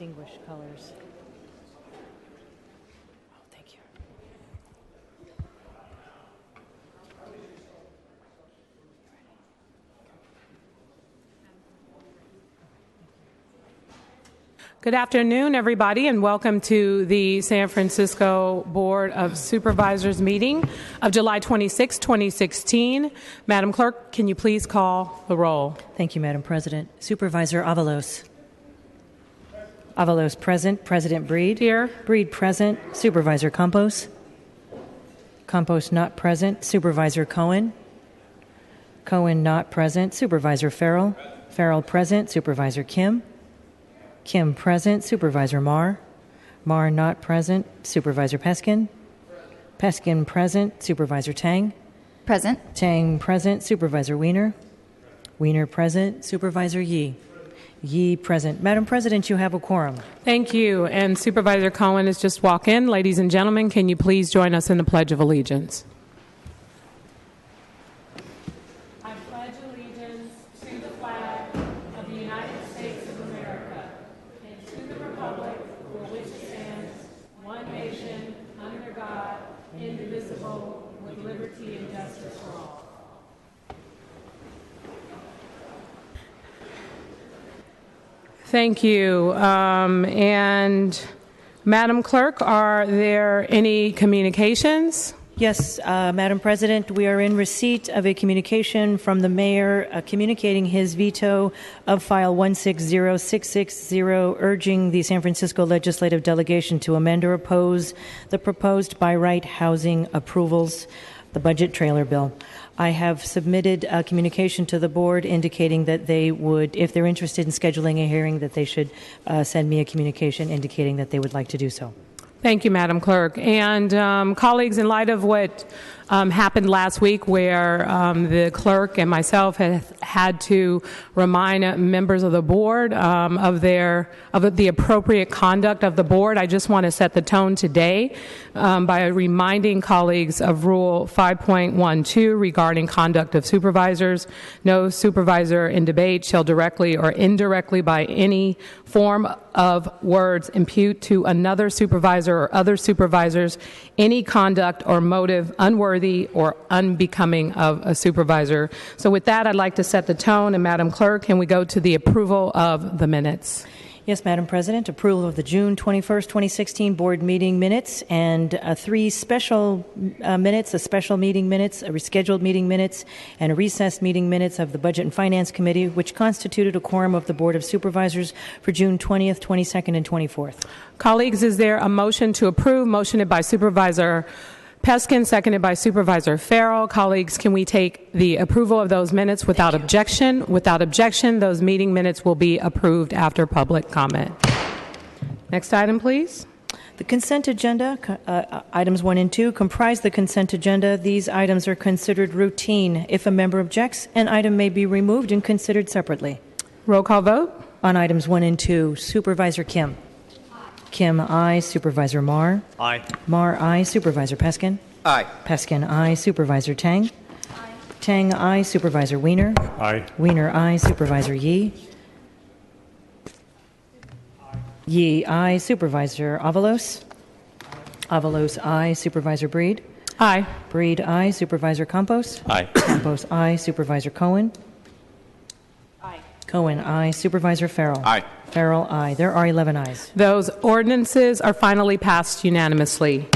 distinguished colors. Oh, thank you. Good afternoon, everybody, and welcome to the San Francisco Board of Supervisors meeting of July 26, 2016. Madam Clerk, can you please call the roll? Thank you, Madam President. Supervisor Avalos. Avalos present. President Breed. Here. Breed present. Supervisor Campos. Campos not present. Supervisor Cohen. Cohen not present. Supervisor Farrell. Farrell present. Supervisor Kim. Kim present. Supervisor Marr. Marr not present. Supervisor Peskin. Peskin present. Supervisor Tang. Present. Tang present. Supervisor Wiener. Wiener present. Supervisor Yee. Yee present. Madam President, you have a quorum. Thank you. And Supervisor Cohen has just walked in. Ladies and gentlemen, can you please join us in the Pledge of Allegiance? I pledge allegiance to the flag of the United States of America and to the republic for which it stands, one nation, under God, indivisible, with liberty and justice for all. Thank you. And Madam Clerk, are there any communications? Yes, Madam President, we are in receipt of a communication from the mayor communicating his veto of File 160660, urging the San Francisco Legislative Delegation to amend or oppose the proposed by right housing approvals, the budget trailer bill. I have submitted a communication to the board indicating that they would, if they're interested in scheduling a hearing, that they should send me a communication indicating that they would like to do so. Thank you, Madam Clerk. And colleagues, in light of what happened last week where the clerk and myself had to remind members of the board of the appropriate conduct of the board, I just want to set the tone today by reminding colleagues of Rule 5.12 regarding conduct of supervisors. No supervisor in debate shall directly or indirectly by any form of words impute to another supervisor or other supervisors any conduct or motive unworthy or unbecoming of a supervisor. So with that, I'd like to set the tone. And Madam Clerk, can we go to the approval of the minutes? Yes, Madam President. Approval of the June 21st, 2016 board meeting minutes and three special minutes, a special meeting minutes, a rescheduled meeting minutes, and a recessed meeting minutes of the Budget and Finance Committee, which constituted a quorum of the Board of Supervisors for June 20th, 22nd, and 24th. Colleagues, is there a motion to approve? Motioned by Supervisor Peskin, seconded by Supervisor Farrell. Colleagues, can we take the approval of those minutes without objection? Without objection, those meeting minutes will be approved after public comment. Next item, please. The consent agenda, items 1 and 2, comprise the consent agenda. These items are considered routine. If a member objects, an item may be removed and considered separately. Roll call vote. On items 1 and 2, Supervisor Kim. Kim, aye. Supervisor Marr. Aye. Marr, aye. Supervisor Peskin. Aye. Peskin, aye. Supervisor Tang. Aye. Tang, aye. Supervisor Wiener. Aye. Wiener, aye. Supervisor Yee. Yee, aye. Supervisor Avalos. Avalos, aye. Supervisor Breed. Aye. Breed, aye. Supervisor Campos. Aye. Campos, aye. Supervisor Cohen. Aye. Cohen, aye. Supervisor Farrell. Aye. Farrell, aye. There are 11 ayes. Those ordinances are finally passed unanimously.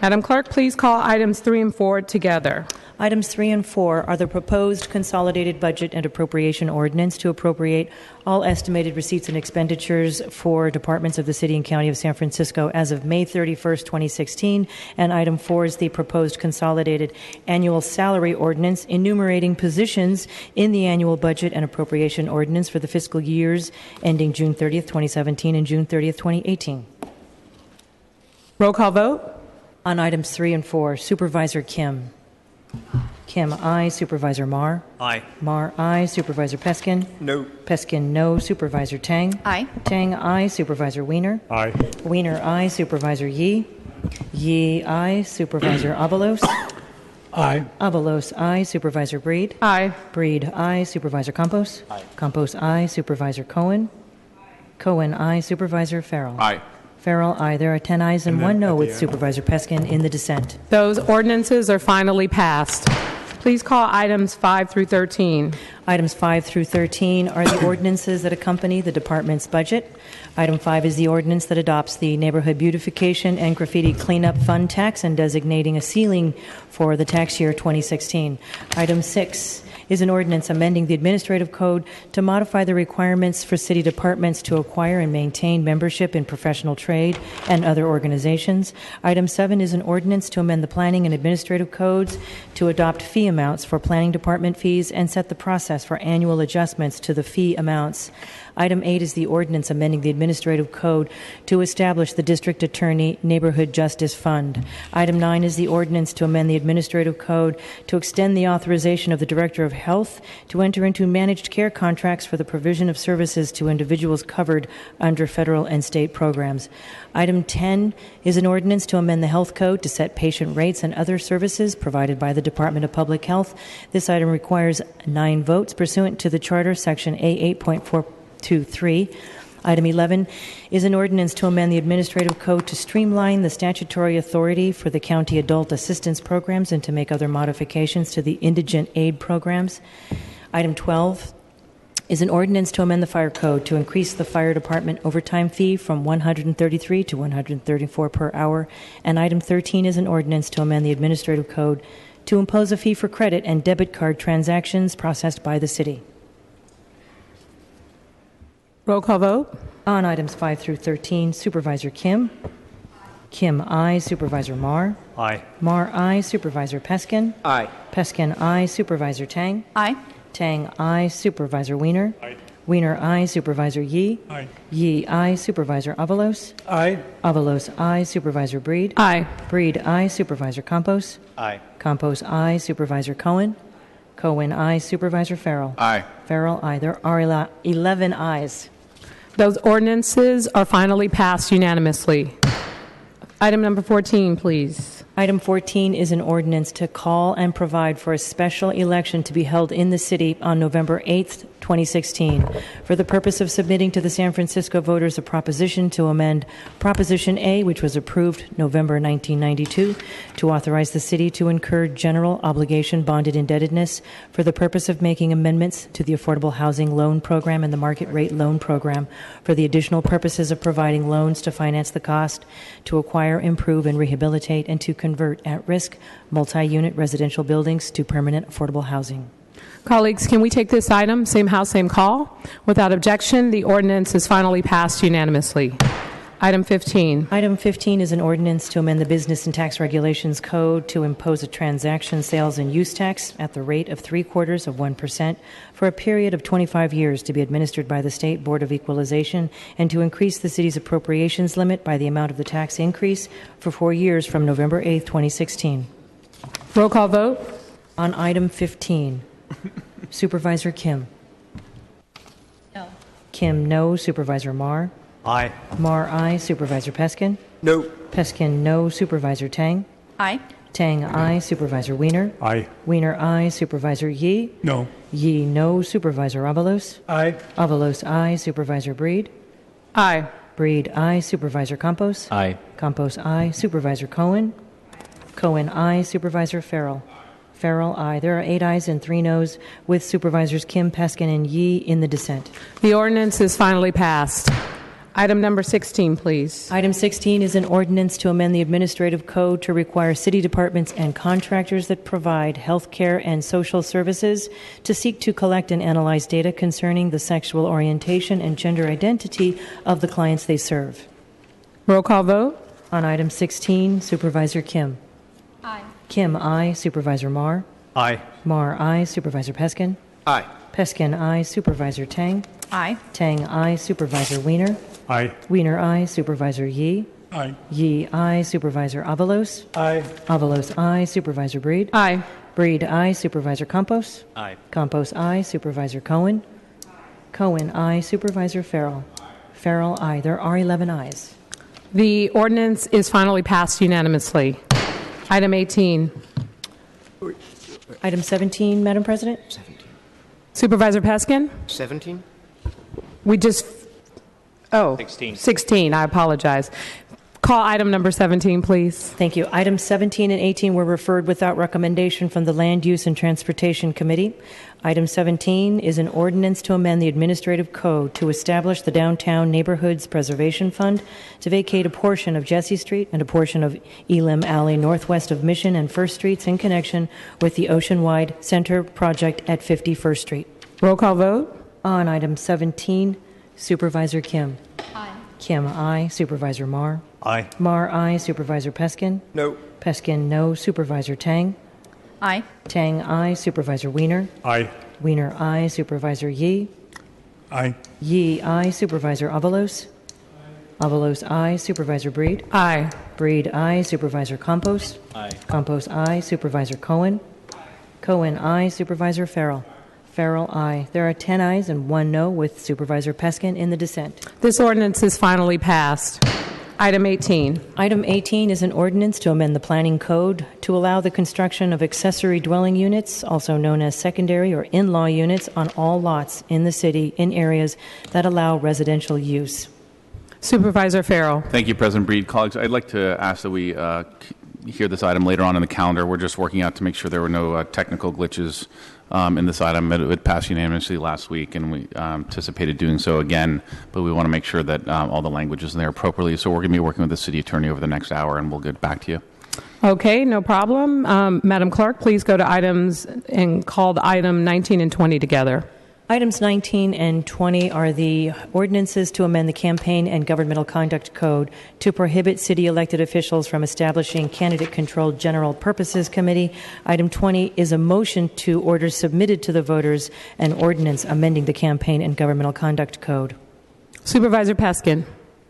Madam Clerk, please call items 3 and 4 together. Items 3 and 4 are the proposed consolidated budget and appropriation ordinance to appropriate all estimated receipts and expenditures for departments of the City and County of San Francisco as of May 31st, 2016. And item 4 is the proposed consolidated annual salary ordinance enumerating positions in the annual budget and appropriation ordinance for the fiscal years ending June 30th, 2017 and June 30th, 2018. Roll call vote. On items 3 and 4, Supervisor Kim. Kim, aye. Supervisor Marr. Aye. Marr, aye. Supervisor Peskin. No. Peskin, no. Supervisor Tang. Aye. Tang, aye. Supervisor Wiener. Aye. Wiener, aye. Supervisor Yee. Yee, aye. Supervisor Avalos. Aye. Avalos, aye. Supervisor Breed. Aye. Breed, aye. Supervisor Campos. Aye. Campos, aye. Supervisor Cohen. Cohen, aye. Supervisor Farrell. Aye. Farrell, aye. There are 10 ayes and And then 1 no at the with end. Supervisor Peskin in the dissent. Those ordinances are finally passed. Please call items 5 through 13. Items 5 through 13 are the ordinances that accompany the department's budget. Item 5 is the ordinance that adopts the Neighborhood Beautification and Graffiti Cleanup Fund tax and designating a ceiling for the tax year 2016. Item 6 is an ordinance amending the administrative code to modify the requirements for city departments to acquire and maintain membership in professional trade and other organizations. Item 7 is an ordinance to amend the planning and administrative codes to adopt fee amounts for planning department fees and set the process for annual adjustments to the fee amounts. Item 8 is the ordinance amending the administrative code to establish the District Attorney Neighborhood Justice Fund. Item 9 is the ordinance to amend the administrative code to extend the authorization of the Director of Health to enter into managed care contracts for the provision of services to individuals covered under federal and state programs. Item 10 is an ordinance to amend the health code to set patient rates and other services provided by the Department of Public Health. This item requires 9 votes pursuant to the Charter, Section A8.423. Item 11 is an ordinance to amend the administrative code to streamline the statutory authority for the county adult assistance programs and to make other modifications to the indigent aid programs. Item 12 is an ordinance to amend the fire code to increase the fire department overtime fee from $133 to $134 per hour. And item 13 is an ordinance to amend the administrative code to impose a fee for credit and debit card transactions processed by the city. Roll call vote. On items 5 through 13, Supervisor Kim. Kim, aye. Supervisor Marr. Aye. Marr, aye. Supervisor Peskin. Aye. Peskin, aye. Supervisor Tang. Aye. Tang, aye. Supervisor Wiener. Aye. Wiener, aye. Supervisor Yee. Aye. Yee, aye. Supervisor Avalos. Aye. Avalos, aye. Supervisor Breed. Aye. Breed, aye. Supervisor Campos. Aye. Campos, aye. Supervisor Cohen. Cohen, aye. Supervisor Farrell. Aye. Farrell, aye. There are 11 ayes. Those ordinances are finally passed unanimously. Item number 14, please. Item 14 is an ordinance to call and provide for a special election to be held in the city on November 8th, 2016, for the purpose of submitting to the San Francisco voters a proposition to amend Proposition A, which was approved November 1992, to authorize the city to incur general obligation bonded indebtedness for the purpose of making amendments to the Affordable Housing Loan Program and the Market Rate Loan Program for the additional purposes of providing loans to finance the cost to acquire, improve, and rehabilitate and to convert at-risk multi-unit residential buildings to permanent affordable housing. Colleagues, can we take this item, same house, same call? Without objection, the ordinance is finally passed unanimously. Item 15. Item 15 is an ordinance to amend the Business and Tax Regulations Code to impose a transaction sales and use tax at the rate of 0.75% for a period of 25 years to be administered by the State Board of Equalization and to increase the city's appropriations limit by the amount of the tax increase for 4 years from November 8, 2016. Roll call vote. On item 15, Supervisor Kim. No. Kim, no. Supervisor Marr. Aye. Marr, aye. Supervisor Peskin. No. Peskin, no. Supervisor Tang. Aye. Tang, aye. Supervisor Wiener. Aye. Wiener, aye. Supervisor Yee. No. Yee, no. Supervisor Avalos. Aye. Avalos, aye. Supervisor Breed. Aye. Breed, aye. Supervisor Campos. Aye. Campos, aye. Supervisor Cohen. Cohen, aye. Supervisor Farrell. Farrell, aye. There are 8 ayes and 3 noes, with Supervisors Kim, Peskin, and Yee in the dissent. The ordinance is finally passed. Item number 16, please. Item 16 is an ordinance to amend the administrative code to require city departments and contractors that provide health care and social services to seek to collect and analyze data concerning the sexual orientation and gender identity of the clients they serve. Roll call vote. On item 16, Supervisor Kim. Aye. Kim, aye. Supervisor Marr. Aye. Marr, aye. Supervisor Peskin. Aye. Peskin, aye. Supervisor Tang. Aye. Tang, aye. Supervisor Wiener. Aye. Wiener, aye. Supervisor Yee. Aye. Yee, aye. Supervisor Avalos. Aye. Avalos, aye. Supervisor Breed. Aye. Breed, aye. Supervisor Campos. Aye. Campos, aye. Supervisor Cohen. Cohen, aye. Supervisor Farrell. Farrell, aye. There are 11 ayes. The ordinance is finally passed unanimously. Item 18. Item 17, Madam President. 17. Supervisor Peskin? 17? We just Oh, 16. I apologize. Call item number 17, please. Thank you. Items 17 and 18 were referred without recommendation from the Land Use and Transportation Committee. Item 17 is an ordinance to amend the administrative code to establish the Downtown Neighborhoods Preservation Fund to vacate a portion of Jesse Street and a portion of Elam Alley northwest of Mission and First Streets in connection with the Oceanwide Center project at 51st Street. Roll call vote. On item 17, Supervisor Kim. Aye. Kim, aye. Supervisor Marr. Aye. Marr, aye. Supervisor Peskin. No. Peskin, no. Supervisor Tang. Aye. Tang, aye. Supervisor Wiener. Aye. Wiener, aye. Supervisor Yee. Aye. Yee, aye. Supervisor Avalos. Avalos, aye. Supervisor Breed. Aye. Breed, aye. Supervisor Campos. Aye. Campos, aye. Supervisor Cohen. Cohen, aye. Supervisor Farrell. Farrell, aye. There are 10 ayes and 1 no, with Supervisor Peskin in the dissent. This ordinance is finally passed. Item 18. Item 18 is an ordinance to amend the planning code to allow the construction of accessory dwelling units, also known as secondary or in-law units, on all lots in the city in areas that allow residential use. Supervisor Farrell. Thank you, President Breed. Colleagues, I'd like to ask that we hear this item later on in the calendar. We're just working out to make sure there were no technical glitches in this item. It passed unanimously last week, and we anticipated doing so again, but we want to make sure that all the language is in there appropriately. So we're going to be working with the city attorney over the next hour, and we'll get back to you. Okay, no problem. Madam Clerk, please go to items and call the item 19 and 20 together. Items 19 and 20 are the ordinances to amend the Campaign and Governmental Conduct Code to prohibit city elected officials from establishing candidate-controlled general purposes committee. Item 20 is a motion to order submitted to the voters an ordinance amending the Campaign and Governmental Conduct Code. Supervisor Peskin.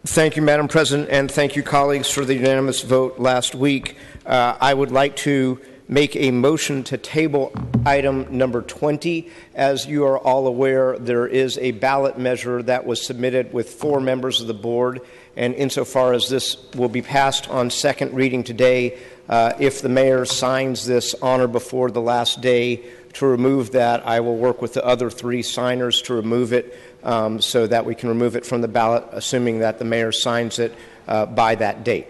Thank you, Madam President, and thank you, colleagues, for the unanimous vote last week. I would like to make a motion to table item number 20. As you are all aware, there is a ballot measure that was submitted with 4 members of the board, and insofar as this will be passed on second reading today, if the mayor signs this on or before the last day to remove that, I will work with the other 3 signers to remove it so that we can remove it from the ballot, assuming that the mayor signs it by that date.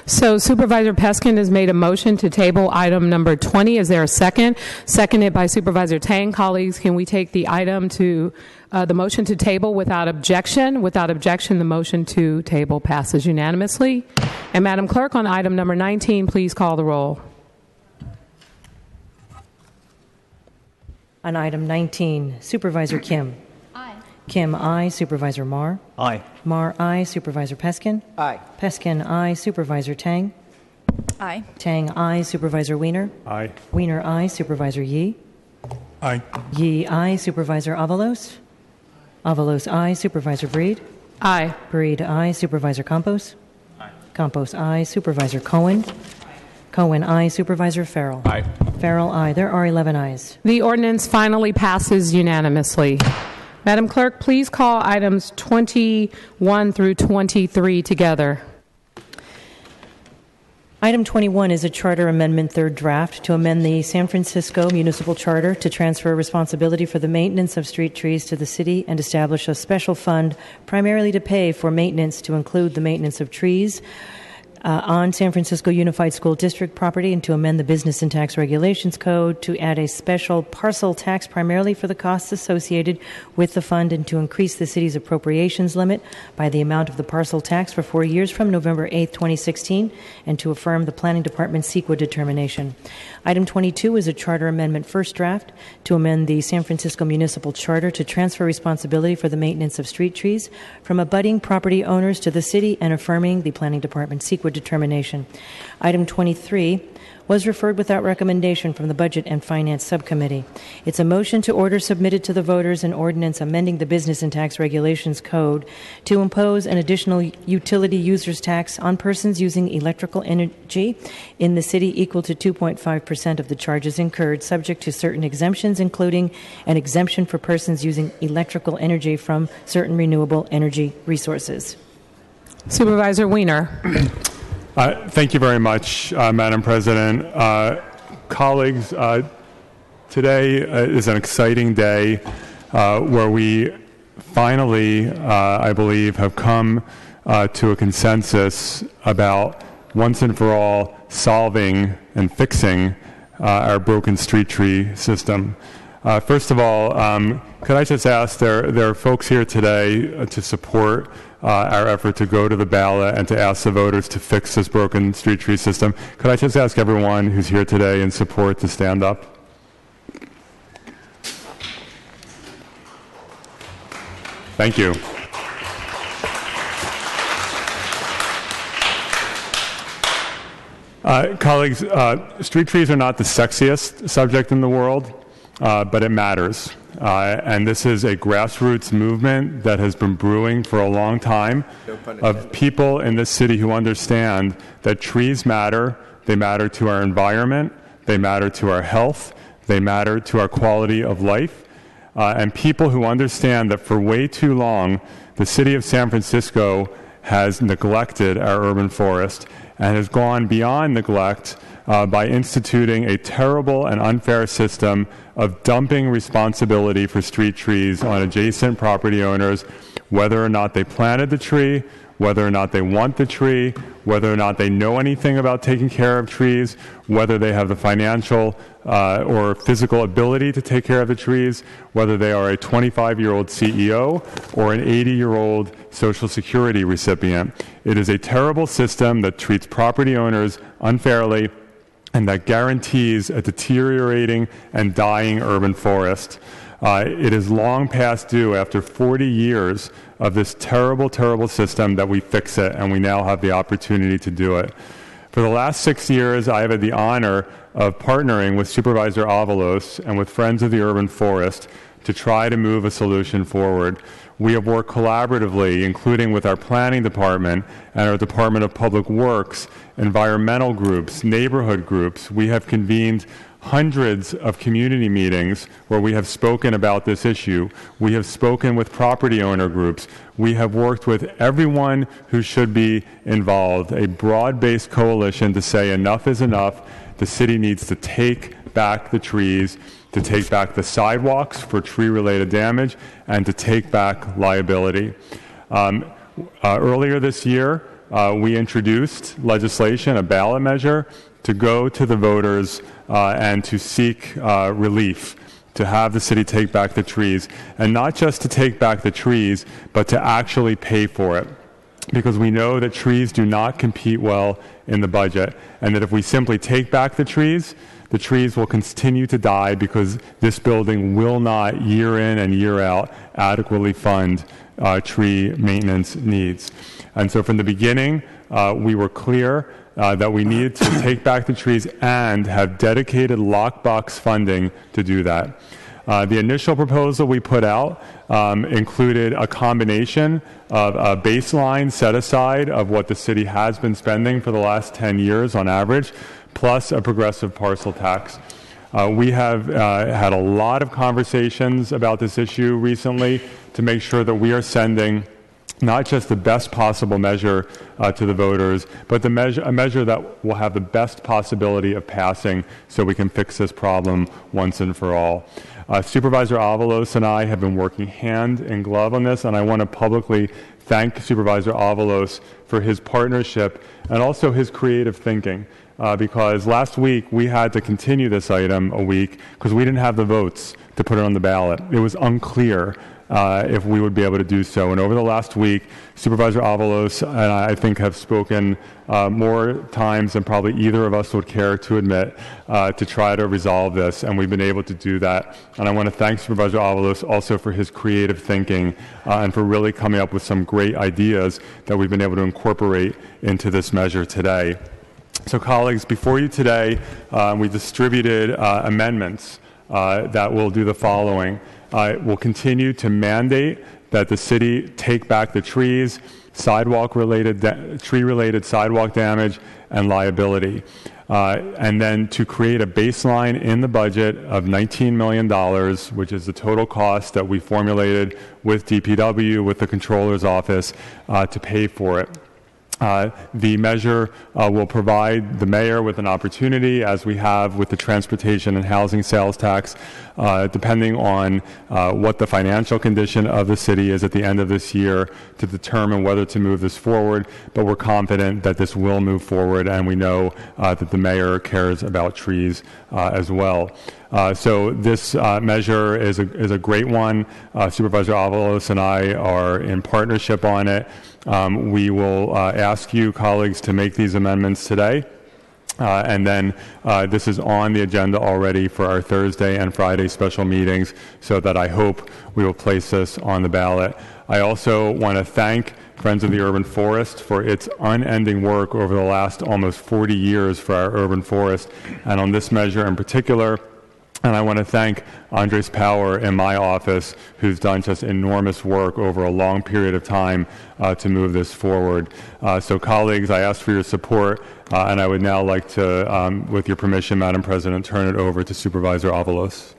So Supervisor Peskin has made a motion to table item number 20. Is there a second? Seconded by Supervisor Tang. Colleagues, can we take the item to the motion to table without objection? Without objection, the motion to table passes unanimously. And Madam Clerk, on item number 19, please call the roll. On item 19, Supervisor Kim. Aye. Kim, aye. Supervisor Marr. Aye. Marr, aye. Supervisor Peskin. Aye. Peskin, aye. Supervisor Tang. Aye. Tang, aye. Supervisor Wiener. Aye. Wiener, aye. Supervisor Yee. Aye. Yee, aye. Supervisor Avalos. Avalos, aye. Supervisor Breed. Aye. Breed, aye. Supervisor Campos. Aye. Campos, aye. Supervisor Cohen. Cohen, aye. Supervisor Farrell. Aye. Farrell, aye. There are 11 ayes. The ordinance finally passes unanimously. Madam Clerk, please call items 21 through 23 together. Item 21 is a charter amendment third draft to amend the San Francisco Municipal Charter to transfer responsibility for the maintenance of street trees to the city and establish a special fund primarily to pay for maintenance to include the maintenance of trees on San Francisco Unified School District property, and to amend the Business and Tax Regulations Code to add a special parcel tax primarily for the costs associated with the fund, and to increase the city's appropriations limit by the amount of the parcel tax for 4 years from November 8, 2016, and to affirm the Planning Department's CEQA determination. Item 22 is a charter amendment first draft to amend the San Francisco Municipal Charter to transfer responsibility for the maintenance of street trees from abutting property owners to the city and affirming the Planning Department's CEQA determination. Item 23 was referred without recommendation from the Budget and Finance Subcommittee. It's a motion to order submitted to the voters an ordinance amending the Business and Tax Regulations Code to impose an additional utility users tax on persons using electrical energy in the city equal to 2.5% of the charges incurred, subject to certain exemptions, including an exemption for persons using electrical energy from certain renewable energy resources. Supervisor Wiener. Thank you very much, Madam President. Colleagues, today is an exciting day where we finally, I believe, have come to a consensus about once and for all solving and fixing our broken street tree system. First of all, could I just ask, there are folks here today to support our effort to go to the ballot and to ask the voters to fix this broken street tree system. Could I just ask everyone who's here today in support to stand up? Thank you. Colleagues, street trees are not the sexiest subject in the world, but it matters. And this is a grassroots movement that has been brewing for a long time of people in this city who understand that trees matter. They matter to our environment. They matter to our health. They matter to our quality of life. And people who understand that for way too long, the city of San Francisco has neglected our urban forest and has gone beyond neglect by instituting a terrible and unfair system of dumping responsibility for street trees on adjacent property owners, whether or not they planted the tree, whether or not they want the tree, whether or not they know anything about taking care of trees, whether they have the financial or physical ability to take care of the trees, whether they are a 25-year-old CEO or an 80-year-old Social Security recipient. It is a terrible system that treats property owners unfairly and that guarantees a deteriorating and dying urban forest. It is long past due after 40 years of this terrible, terrible system that we fix it, and we now have the opportunity to do it. For the last 6 years, I have had the honor of partnering with Supervisor Avalos and with Friends of the Urban Forest to try to move a solution forward. We have worked collaboratively, including with our planning department and our Department of Public Works, environmental groups, neighborhood groups. We have convened hundreds of community meetings where we have spoken about this issue. We have spoken with property owner groups. We have worked with everyone who should be involved, a broad-based coalition to say enough is enough. The city needs to take back the trees, to take back the sidewalks for tree-related damage, and to take back liability. Earlier this year, we introduced legislation, a ballot measure, to go to the voters and to seek relief, to have the city take back the trees, and not just to take back the trees, but to actually pay for it. Because we know that trees do not compete well in the budget, and that if we simply take back the trees will continue to die because this building will not, year in and year out, adequately fund tree maintenance needs. And so from the beginning, we were clear that we needed to take back the trees and have dedicated lockbox funding to do that. The initial proposal we put out included a combination of a baseline set aside of what the city has been spending for the last 10 years on average, plus a progressive parcel tax. We have had a lot of conversations about this issue recently to make sure that we are sending not just the best possible measure to the voters, but a measure that will have the best possibility of passing so we can fix this problem once and for all. Supervisor Avalos and I have been working hand in glove on this, and I want to publicly thank Supervisor Avalos for his partnership and also his creative thinking. Because last week we had to continue this item a week because we didn't have the votes to put it on the ballot. It was unclear if we would be able to do so. And over the last week, Supervisor Avalos and I think have spoken more times than probably either of us would care to admit to try to resolve this, and we've been able to do that. And I want to thank Supervisor Avalos also for his creative thinking and for really coming up with some great ideas that we've been able to incorporate into this measure today. So colleagues, before you today, we distributed amendments that will do the following. We'll continue to mandate that the city take back the trees, tree-related sidewalk damage, and liability. And then to create a baseline in the budget of $19 million, which is the total cost that we formulated with DPW, with the Controller's Office, to pay for it. The measure will provide the mayor with an opportunity, as we have with the transportation and housing sales tax, depending on what the financial condition of the city is at the end of this year, to determine whether to move this forward. But we're confident that this will move forward, and we know that the mayor cares about trees as well. So this measure is a great one. Supervisor Avalos and I are in partnership on it. We will ask you, colleagues, to make these amendments today. And then this is on the agenda already for our Thursday and Friday special meetings, so that I hope we will place this on the ballot. I also want to thank Friends of the Urban Forest for its unending work over the last almost 40 years for our urban forest, and on this measure in particular. And I want to thank Andres Power in my office, who's done just enormous work over a long period of time to move this forward. So colleagues, I ask for your support, and I would now like to, with your permission, Madam President, turn it over to Supervisor Avalos.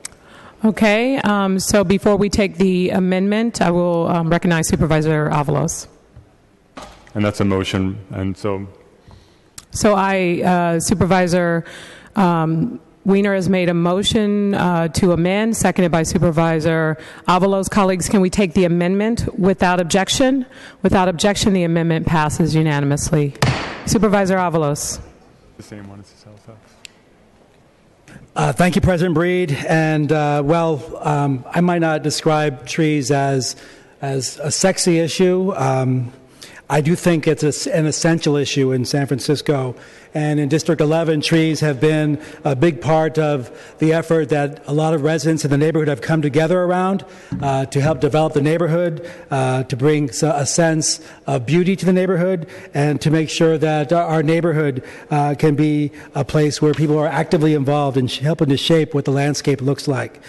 Okay, so before we take the amendment, I will recognize Supervisor Avalos. And that's a motion, and so... So Supervisor Wiener has made a motion to amend, seconded by Supervisor Avalos. Colleagues, can we take the amendment without objection? Without objection, the amendment passes unanimously. Supervisor Avalos. The same one as the sales tax. Thank you, President Breed. And I might not describe trees as a sexy issue. I do think it's an essential issue in San Francisco. And in District 11, trees have been a big part of the effort that a lot of residents in the neighborhood have come together around to help develop the neighborhood, to bring a sense of beauty to the neighborhood, and to make sure that our neighborhood can be a place where people are actively involved in helping to shape what the landscape looks like.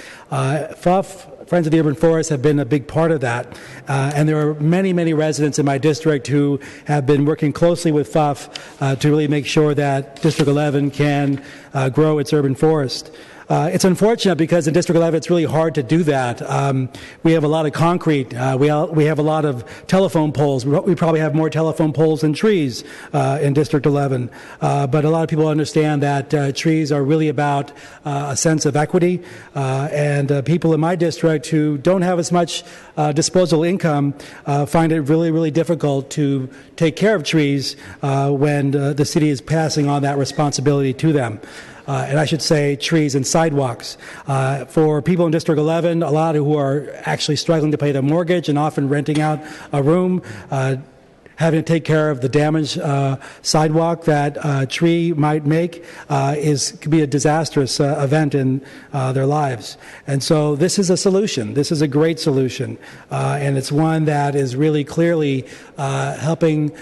Friends of the Urban Forest have been a big part of that. And there are many, many residents in my district who have been working closely with FUF to really make sure that District 11 can grow its urban forest. It's unfortunate because in District 11 it's really hard to do that. We have a lot of concrete. We have a lot of telephone poles. We probably have more telephone poles than trees in District 11. But a lot of people understand that trees are really about a sense of equity. And people in my district who don't have as much disposable income find it really, really difficult to take care of trees when the city is passing on that responsibility to them. And I should say trees and sidewalks. For people in District 11, a lot who are actually struggling to pay their mortgage and often renting out a room, having to take care of the damaged sidewalk that a tree might make could be a disastrous event in their lives. And so this is a solution. This is a great solution. And it's one that is really clearly helping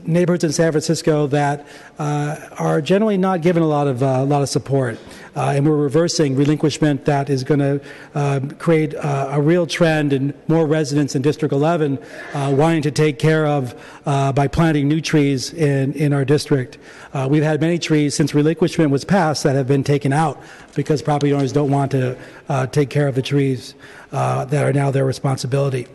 neighborhoods in San Francisco that are generally not given a lot of support. And we're reversing relinquishment that is going to create a real trend in more residents in District 11 wanting to take care of by planting new trees in our district. We've had many trees since relinquishment was passed that have been taken out because property owners don't want to take care of the trees that are now their responsibility.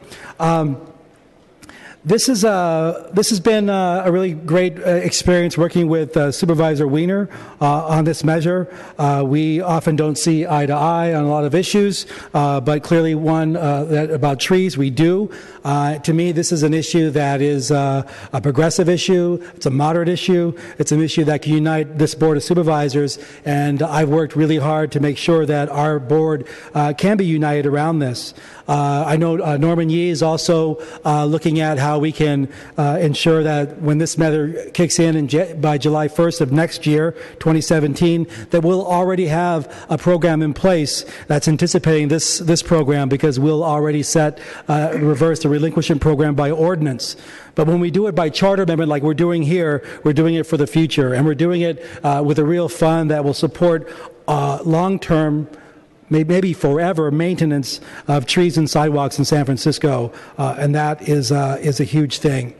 This has been a really great experience working with Supervisor Wiener on this measure. We often don't see eye to eye on a lot of issues, but clearly one about trees we do. To me, this is an issue that is a progressive issue. It's a moderate issue. It's an issue that can unite this Board of Supervisors, and I've worked really hard to make sure that our board can be united around this. I know Norman Yee is also looking at how we can ensure that when this measure kicks in by July 1st of next year, 2017, that we'll already have a program in place that's anticipating this program, because we'll already reverse the relinquishment program by ordinance. But when we do it by charter amendment like we're doing here, we're doing it for the future, and we're doing it with a real fund that will support long-term, maybe forever, maintenance of trees and sidewalks in San Francisco, and that is a huge thing.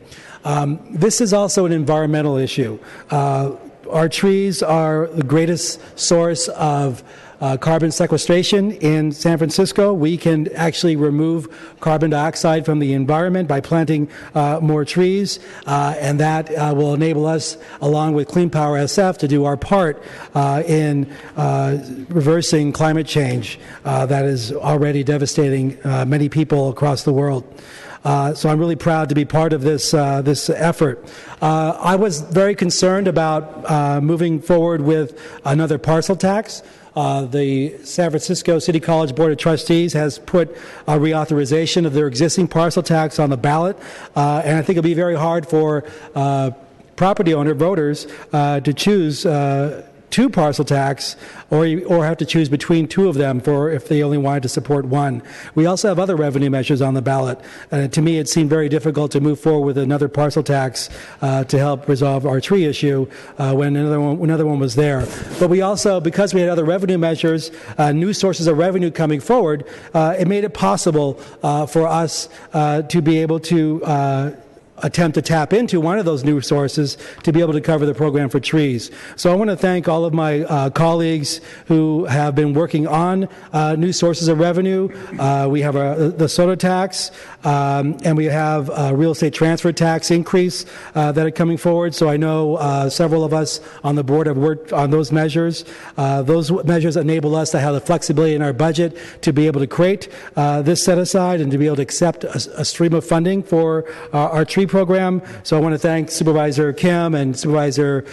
This is also an environmental issue. Our trees are the greatest source of carbon sequestration in San Francisco. We can actually remove carbon dioxide from the environment by planting more trees, and that will enable us, along with Clean Power SF, to do our part in reversing climate change that is already devastating many people across the world. So I'm really proud to be part of this effort. I was very concerned about moving forward with another parcel tax. The San Francisco City College Board of Trustees has put a reauthorization of their existing parcel tax on the ballot, and I think it'll be very hard for property owner voters to choose two parcel tax, or have to choose between two of them for if they only wanted to support one. We also have other revenue measures on the ballot. To me, it seemed very difficult to move forward with another parcel tax to help resolve our tree issue when another one was there. But we also, because we had other revenue measures, new sources of revenue coming forward, it made it possible for us to be able to attempt to tap into one of those new sources to be able to cover the program for trees. So I want to thank all of my colleagues who have been working on new sources of revenue. We have the soda tax, and we have a real estate transfer tax increase that are coming forward. So I know several of us on the board have worked on those measures. Those measures enable us to have the flexibility in our budget to be able to create this set aside and to be able to accept a stream of funding for our tree program. So I want to thank Supervisor Kim and Supervisor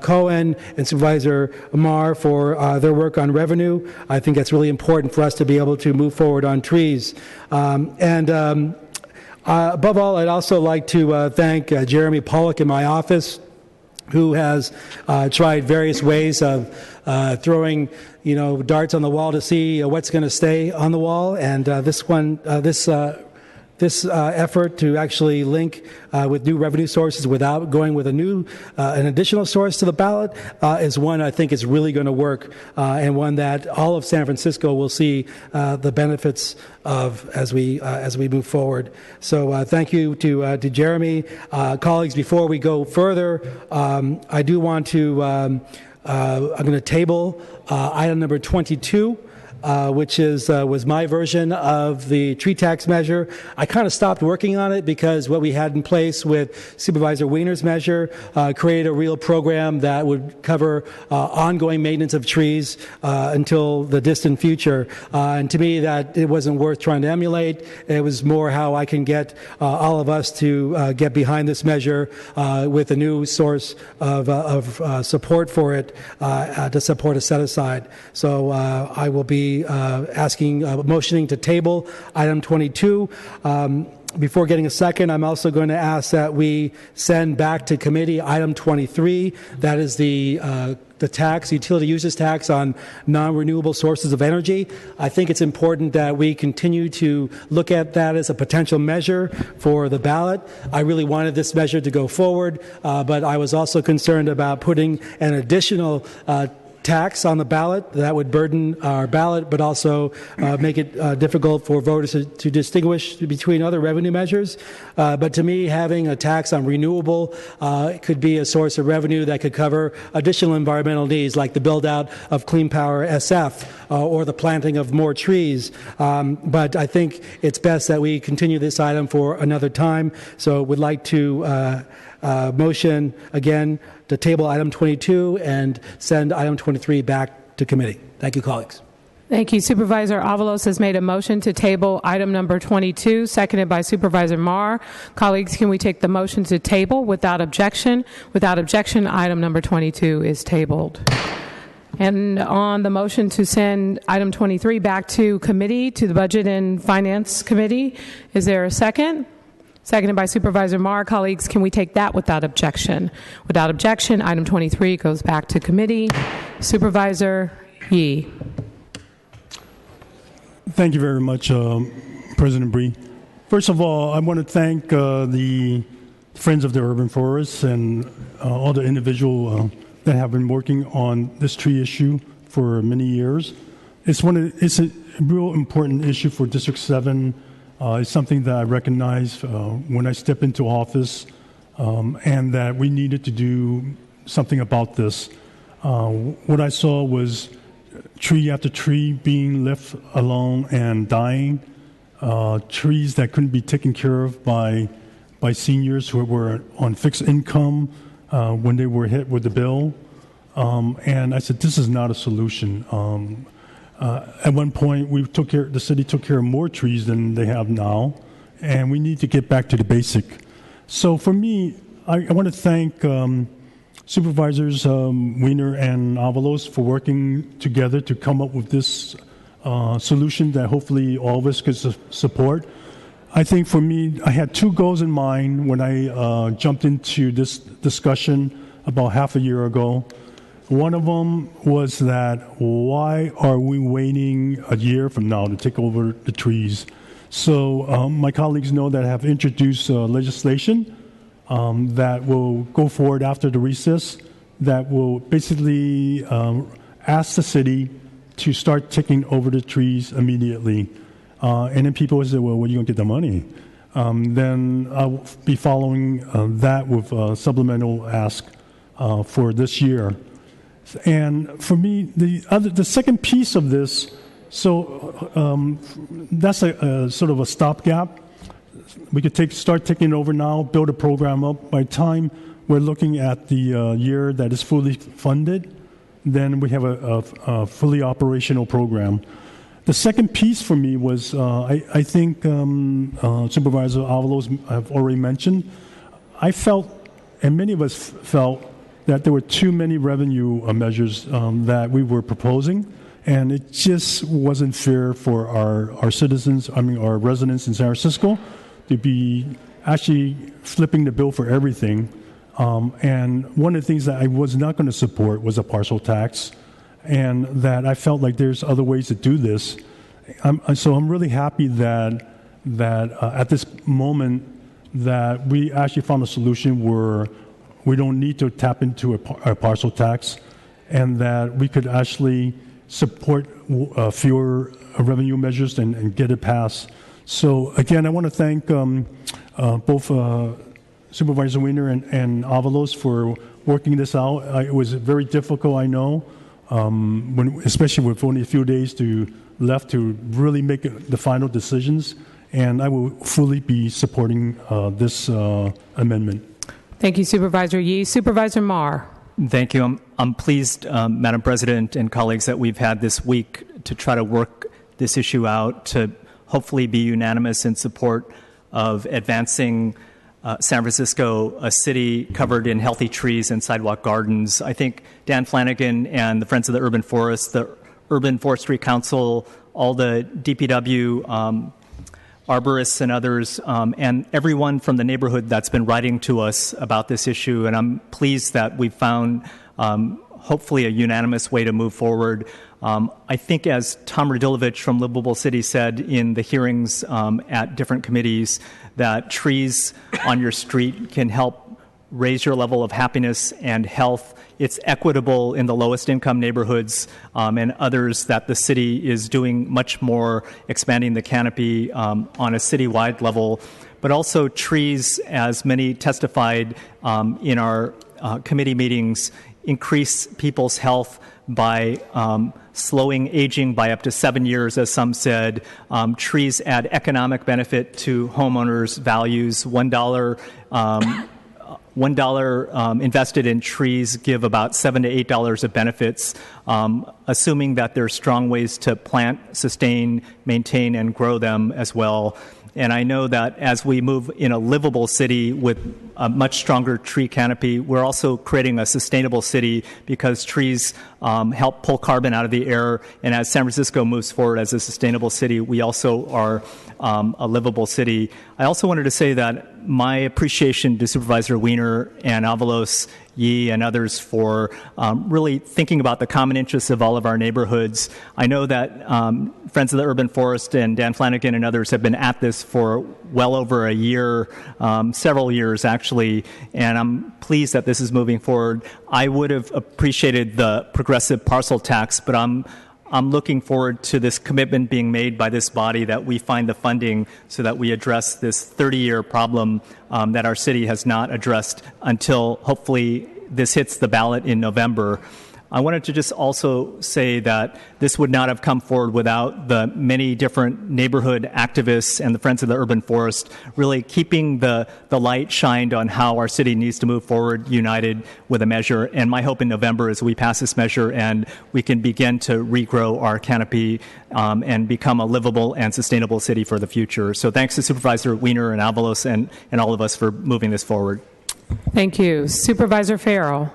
Cohen and Supervisor Amar for their work on revenue. I think that's really important for us to be able to move forward on trees. Above all, I'd also like to thank Jeremy Pollock in my office, who has tried various ways of throwing, darts on the wall to see what's going to stay on the wall. And this effort to actually link with new revenue sources without going with an additional source to the ballot is one I think is really going to work, and one that all of San Francisco will see the benefits of as we move forward. So thank you to Jeremy. Colleagues, before we go further, I do want to I'm going to table item number 22. Which was my version of the tree tax measure. I kind of stopped working on it because what we had in place with Supervisor Wiener's measure created a real program that would cover ongoing maintenance of trees until the distant future. And to me, that it wasn't worth trying to emulate. It was more how I can get all of us to get behind this measure with a new source of support for it to support a set-aside. So I will be motioning to table item 22. Before getting a second, I'm also going to ask that we send back to committee item 23. That is the utility users tax on non-renewable sources of energy. I think it's important that we continue to look at that as a potential measure for the ballot. I really wanted this measure to go forward, but I was also concerned about putting an additional tax on the ballot that would burden our ballot, but also make it difficult for voters to distinguish between other revenue measures. But to me, having a tax on renewable could be a source of revenue that could cover additional environmental needs, like the build-out of Clean Power SF or the planting of more trees. But I think it's best that we continue this item for another time. So would like to motion again to table item 22 and send item 23 back to committee. Thank you, colleagues. Thank you. Supervisor Avalos has made a motion to table item number 22, seconded by Supervisor Marr. Colleagues, can we take the motion to table without objection? Without objection, item number 22 is tabled. And on the motion to send item 23 back to committee, to the Budget and Finance Committee, is there a second? Seconded by Supervisor Marr. Colleagues, can we take that without objection? Without objection, item 23 goes back to committee. Supervisor Yee. Thank you very much, President Bree. First of all, I want to thank the Friends of the Urban Forests and all the individuals that have been working on this tree issue for many years. It's a real important issue for District 7. It's something that I recognized when I stepped into office, and that we needed to do something about this. What I saw was tree after tree being left alone and dying, trees that couldn't be taken care of by seniors who were on fixed income when they were hit with the bill. And I said, this is not a solution. At one point, the city took care of more trees than they have now, and we need to get back to the basic. So for me, I want to thank Supervisors Wiener and Avalos for working together to come up with this solution that hopefully all of us could support. I think for me, I had two goals in mind when I jumped into this discussion about half a year ago. One of them was that why are we waiting a year from now to take over the trees? So my colleagues know that I have introduced legislation that will go forward after the recess that will basically ask the city to start taking over the trees immediately. And then people will say, well, where are you going to get the money? Then I'll be following that with a supplemental ask for this year. And for me, the second piece of this, so that's a sort of a stopgap. We could start taking it over now, build a program up. By the time we're looking at the year that is fully funded, then we have a fully operational program. The second piece for me was, I think Supervisor Avalos have already mentioned, I felt, and many of us felt, that there were too many revenue measures that we were proposing, and it just wasn't fair for our citizens, our residents in San Francisco, to be actually flipping the bill for everything. And one of the things that I was not going to support was a partial tax, and that I felt like there's other ways to do this. So I'm really happy that at this moment that we actually found a solution where we don't need to tap into a partial tax, and that we could actually support fewer revenue measures and get it passed. So again, I want to thank both Supervisor Wiener and Avalos for working this out. It was very difficult, I know, especially with only a few days left to really make the final decisions. And I will fully be supporting this amendment. Thank you, Supervisor Yee. Supervisor Marr. Thank you. I'm pleased, Madam President and colleagues, that we've had this week to try to work this issue out to hopefully be unanimous in support of advancing San Francisco, a city covered in healthy trees and sidewalk gardens. I think Dan Flanagan and the Friends of the Urban Forest, the Urban Forestry Council, all the DPW arborists and others, and everyone from the neighborhood that's been writing to us about this issue. And I'm pleased that we found hopefully a unanimous way to move forward. I think, as Tom Radilovich from Livable City said in the hearings at different committees, that trees on your street can help raise your level of happiness and health. It's equitable in the lowest income neighborhoods and others that the city is doing much more, expanding the canopy on a citywide level. But also trees, as many testified in our committee meetings, increase people's health by slowing aging by up to 7 years, as some said. Trees add economic benefit to homeowners' values. $1 invested in trees give about $7 to $8 of benefits, assuming that there are strong ways to plant, sustain, maintain, and grow them as well. And I know that as we move in a livable city with a much stronger tree canopy, we're also creating a sustainable city because trees help pull carbon out of the air. And as San Francisco moves forward as a sustainable city, we also are a livable city. I also wanted to say that my appreciation to Supervisor Wiener and Avalos, Yee, and others for really thinking about the common interests of all of our neighborhoods. I know that Friends of the Urban Forest and Dan Flanagan and others have been at this for well over a year, several years actually, and I'm pleased that this is moving forward. I would have appreciated the progressive parcel tax, but I'm looking forward to this commitment being made by this body that we find the funding so that we address this 30-year problem that our city has not addressed until hopefully this hits the ballot in November. I wanted to just also say that this would not have come forward without the many different neighborhood activists and the Friends of the Urban Forest really keeping the light shined on how our city needs to move forward united with a measure. And my hope in November is we pass this measure and we can begin to regrow our canopy and become a livable and sustainable city for the future. So thanks to Supervisor Wiener and Avalos and all of us for moving this forward. Thank you. Supervisor Farrell.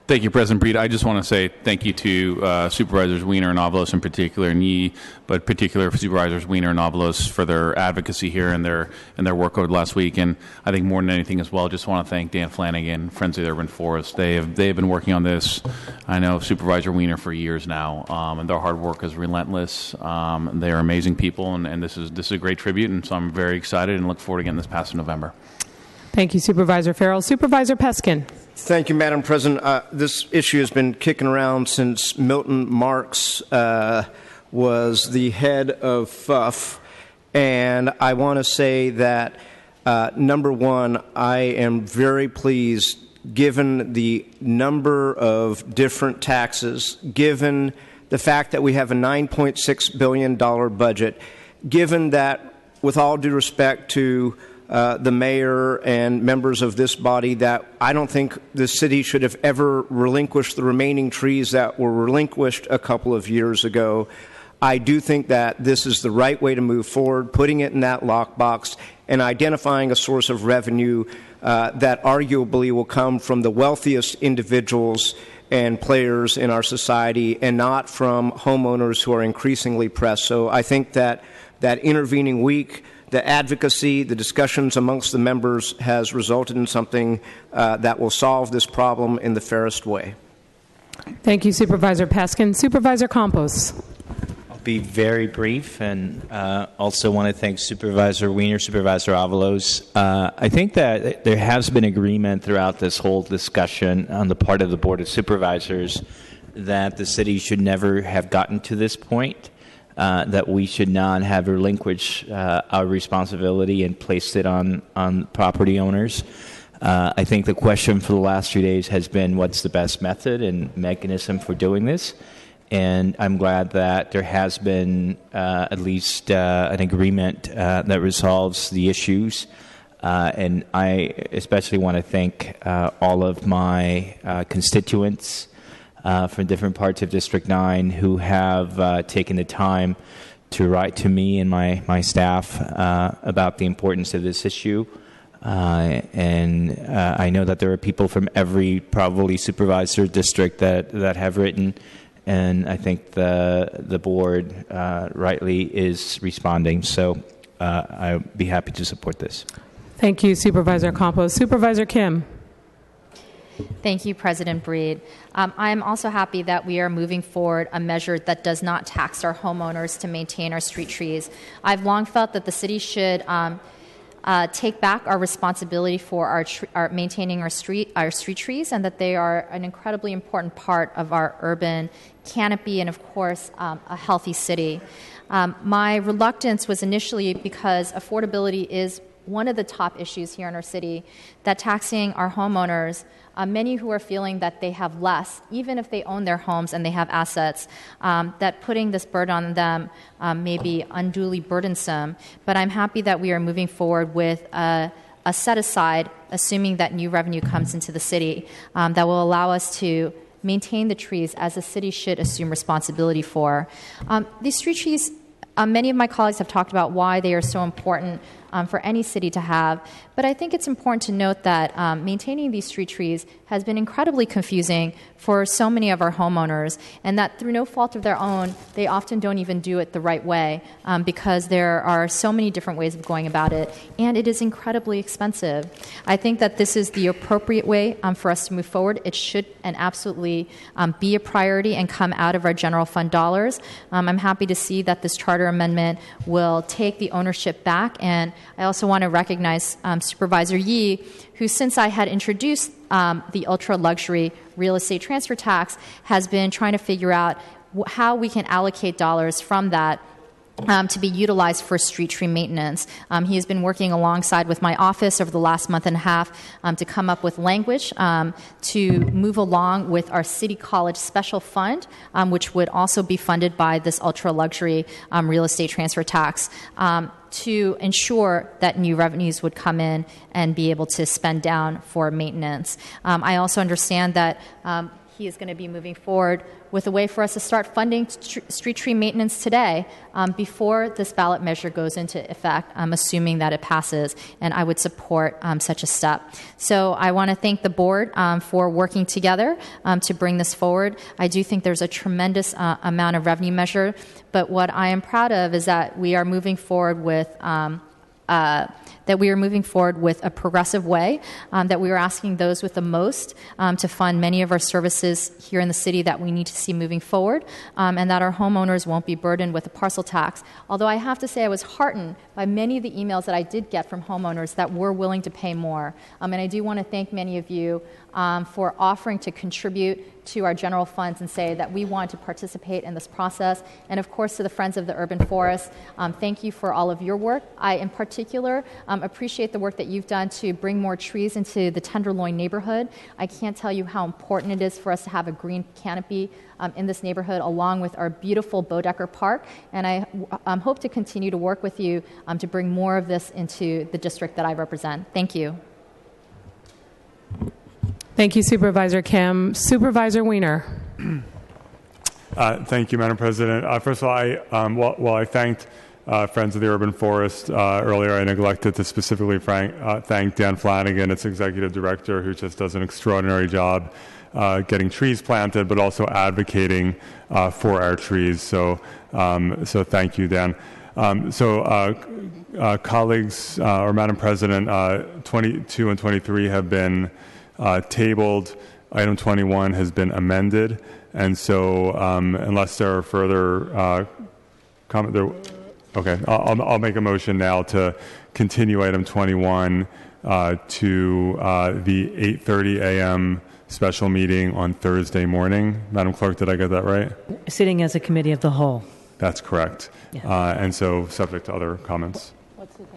Thank you, President Breed. I just want to say thank you to Supervisors Wiener and Avalos in particular, and Yee, but particular for Supervisors Wiener and Avalos for their advocacy here and their work over last week. And I think more than anything as well, just want to thank Dan Flanagan, Friends of the Urban Forest. They have been working on this. I know Supervisor Wiener for years now, and their hard work is relentless. They are amazing people, and this is a great tribute. And so I'm very excited and look forward to getting this passed in November. Thank you, Supervisor Farrell. Supervisor Peskin. Thank you, Madam President. This issue has been kicking around since Milton Marks was the head of FUF. And I want to say that, number one, I am very pleased, given the number of different taxes, given the fact that we have a $9.6 billion budget, given that, with all due respect to the mayor and members of this body, that I don't think the city should have ever relinquished the remaining trees that were relinquished a couple of years ago. I do think that this is the right way to move forward, putting it in that lockbox and identifying a source of revenue that arguably will come from the wealthiest individuals and players in our society and not from homeowners who are increasingly pressed. So I think that intervening week, the advocacy, the discussions amongst the members has resulted in something that will solve this problem in the fairest way. Thank you, Supervisor Peskin. Supervisor Campos. I'll be very brief, and also want to thank Supervisor Wiener, Supervisor Avalos. I think that there has been agreement throughout this whole discussion on the part of the Board of Supervisors that the city should never have gotten to this point. That we should not have relinquished our responsibility and placed it on property owners. I think the question for the last 2 days has been what's the best method and mechanism for doing this. And I'm glad that there has been at least an agreement that resolves the issues. And I especially want to thank all of my constituents from different parts of District 9 who have taken the time to write to me and my staff about the importance of this issue. And I know that there are people from every probably supervisor district that have written, and I think the board rightly is responding. So I'll be happy to support this. Thank you, Supervisor Campos. Supervisor Kim. Thank you, President Breed. I am also happy that we are moving forward a measure that does not tax our homeowners to maintain our street trees. I've long felt that the city should take back our responsibility for our maintaining our street trees, and that they are an incredibly important part of our urban canopy and, of course, a healthy city. My reluctance was initially because affordability is one of the top issues here in our city, that taxing our homeowners, many who are feeling that they have less, even if they own their homes and they have assets, that putting this burden on them may be unduly burdensome. But I'm happy that we are moving forward with a set-aside, assuming that new revenue comes into the city, that will allow us to maintain the trees as the city should assume responsibility for. These street trees, many of my colleagues have talked about why they are so important for any city to have. But I think it's important to note that maintaining these street trees has been incredibly confusing for so many of our homeowners, and that through no fault of their own, they often don't even do it the right way because there are so many different ways of going about it, and it is incredibly expensive. I think that this is the appropriate way for us to move forward. It should and absolutely be a priority and come out of our general fund dollars. I'm happy to see that this charter amendment will take the ownership back, and I also want to recognize Supervisor Yee, who, since I had introduced the ultra-luxury real estate transfer tax, has been trying to figure out how we can allocate dollars from that to be utilized for street tree maintenance. He has been working alongside with my office over the last month and a half to come up with language to move along with our City College Special Fund, which would also be funded by this ultra-luxury real estate transfer tax, to ensure that new revenues would come in and be able to spend down for maintenance. I also understand that he is going to be moving forward with a way for us to start funding street tree maintenance today before this ballot measure goes into effect, assuming that it passes, and I would support such a step. So I want to thank the board for working together to bring this forward. I do think there's a tremendous amount of revenue measure, but what I am proud of is that we are moving forward with a progressive way, that we are asking those with the most to fund many of our services here in the city that we need to see moving forward, and that our homeowners won't be burdened with a parcel tax. Although I have to say I was heartened by many of the emails that I did get from homeowners that were willing to pay more. And I do want to thank many of you for offering to contribute to our general funds and say that we want to participate in this process. And of course, to the Friends of the Urban Forest, thank you for all of your work. I, in particular, appreciate the work that you've done to bring more trees into the Tenderloin neighborhood. I can't tell you how important it is for us to have a green canopy in this neighborhood, along with our beautiful Bodecker Park. And I hope to continue to work with you to bring more of this into the district that I represent. Thank you. Thank you, Supervisor Kim. Supervisor Weiner. Thank you, Madam President. First of all, while I thanked Friends of the Urban Forest earlier, I neglected to specifically thank Dan Flanagan, its executive director, who just does an extraordinary job getting trees planted, but also advocating for our trees. So thank you, Dan. Colleagues, or Madam President, 22 and 23 have been tabled. Item 21 has been amended, and so unless there are further comments, okay, I'll make a motion now to continue item 21 to the 8:30 a.m. special meeting on Thursday morning. Madam Clerk, did I get that right? Sitting as a committee of the whole. That's correct. Yeah. And so subject to other comments. What's the date?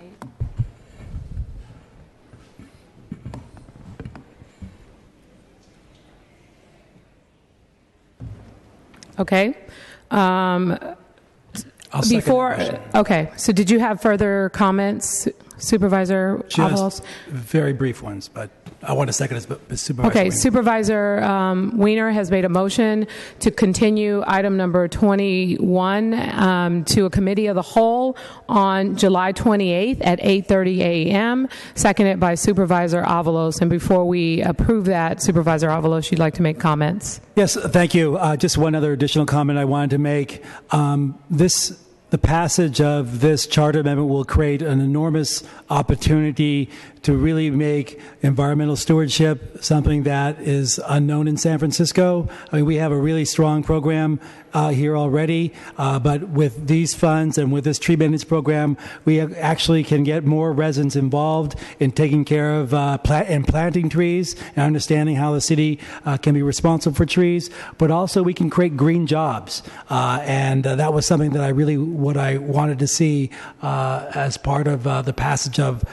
I'll Okay. second that motion. Okay. So did you have further comments, Supervisor Avalos? Just very brief ones, but I want to second it, but Supervisor Okay, Weiner. Supervisor Weiner has made a motion to continue item number 21 to a committee of the whole on July 28th at 8:30 a.m., seconded by Supervisor Avalos. And before we approve that, Supervisor Avalos, you'd like to make comments? Yes, thank you. Just one other additional comment I wanted to make. The passage of this charter amendment will create an enormous opportunity to really make environmental stewardship something that is unknown in San Francisco. I mean, we have a really strong program here already, but with these funds and with this tree maintenance program, we actually can get more residents involved in taking care of and planting trees and understanding how the city can be responsible for trees, but also we can create green jobs. And that was something that what I wanted to see as part of the passage of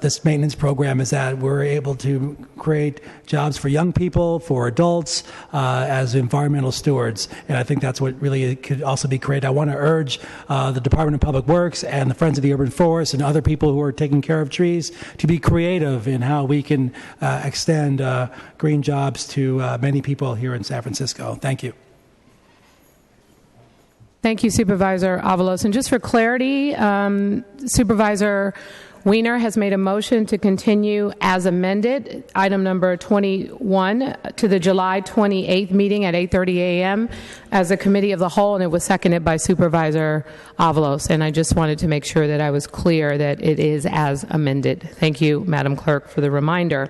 this maintenance program, is that we're able to create jobs for young people, for adults, as environmental stewards. And I think that's what really could also be created. I want to urge the Department of Public Works and the Friends of the Urban Forest and other people who are taking care of trees to be creative in how we can extend green jobs to many people here in San Francisco. Thank you. Thank you, Supervisor Avalos. And just for clarity, Supervisor Weiner has made a motion to continue as amended, item number 21, to the July 28th meeting at 8:30 a.m. as a committee of the whole, and it was seconded by Supervisor Avalos. And I just wanted to make sure that I was clear that it is as amended. Thank you, Madam Clerk, for the reminder.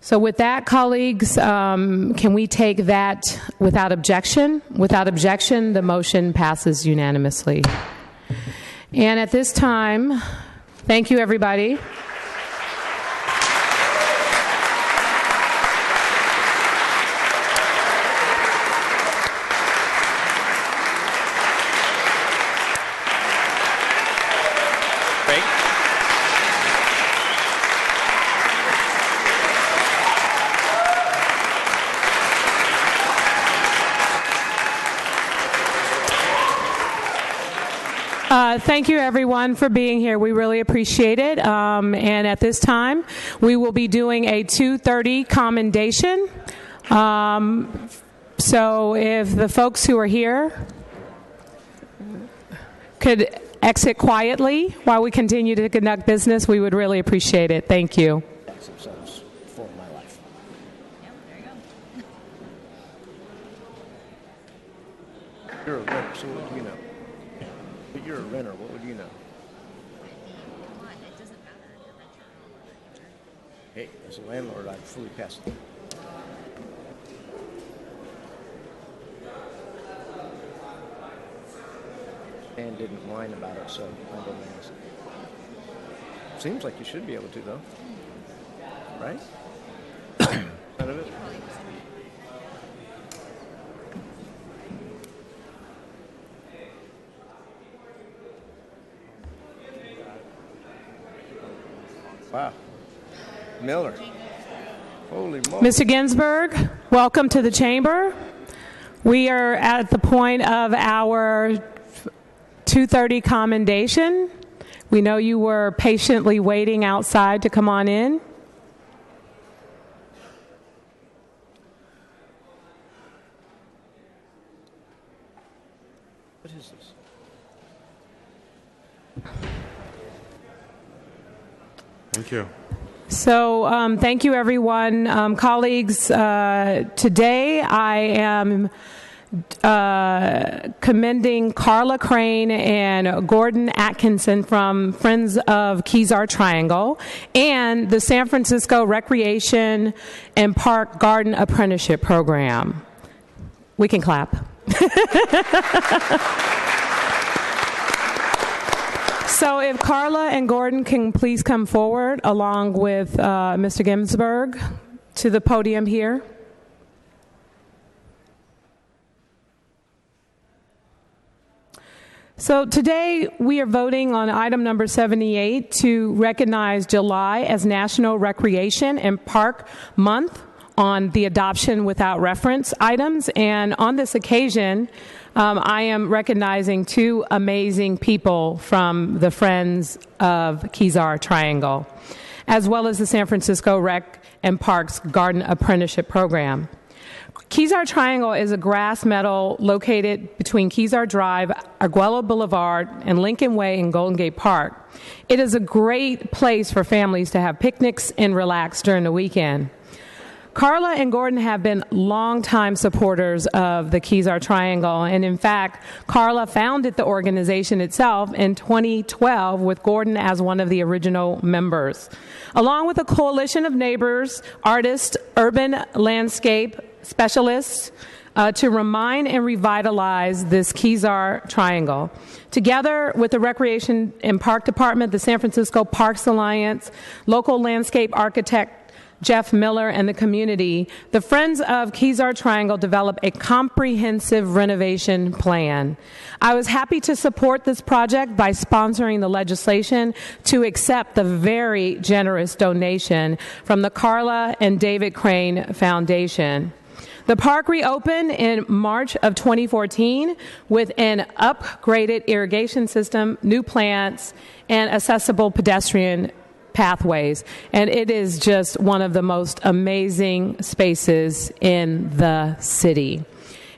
So with that, colleagues, can we take that without objection? Without objection, the motion passes unanimously. And at this time, thank you, everybody. Thank you, everyone, for being here. We really appreciate it. And at this time, we will be doing a 2:30 commendation. So if the folks who are here could exit quietly while we continue to conduct business, we would really appreciate it. Thank you. You're a renter, so what do you know? But you're a renter, what would you know? It doesn't matter if you're a renter or a Hey, as a landlord, I'd fully pass it. Dan didn't whine about it, so I don't ask. Seems like you should be able to, though. Right? None of it? Wow. Miller. Holy moly. Mr. Ginsburg, welcome to the chamber. We are at the point of our 2:30 commendation. We know you were patiently waiting outside to come on in. What is this? Thank you. So thank you, everyone. Colleagues, today I am commending Carla Crane and Gordon Atkinson from Friends of Kezar Triangle and the San Francisco Recreation and Park Garden Apprenticeship Program. We can clap. So if Carla and Gordon can please come forward along with Mr. Ginsburg to the podium here. So today we are voting on item number 78 to recognize July as National Recreation and Park Month on the adoption without reference items. And on this occasion, I am recognizing two amazing people from the Friends of Kezar Triangle, as well as the San Francisco Rec and Parks Garden Apprenticeship Program. Kezar Triangle is a grass meadow located between Kezar Drive, Arguello Boulevard, and Lincoln Way in Golden Gate Park. It is a great place for families to have picnics and relax during the weekend. Carla and Gordon have been longtime supporters of the Kezar Triangle, and in fact, Carla founded the organization itself in 2012 with Gordon as one of the original members. Along with a coalition of neighbors, artists, urban landscape specialists, to remind and revitalize this Kezar Triangle. Together with the Recreation and Park Department, the San Francisco Parks Alliance, local landscape architect Jeff Miller, and the community, the Friends of Kezar Triangle developed a comprehensive renovation plan. I was happy to support this project by sponsoring the legislation to accept the very generous donation from the Carla and David Crane Foundation. The park reopened in March of 2014 with an upgraded irrigation system, new plants, and accessible pedestrian pathways. And it is just one of the most amazing spaces in the city.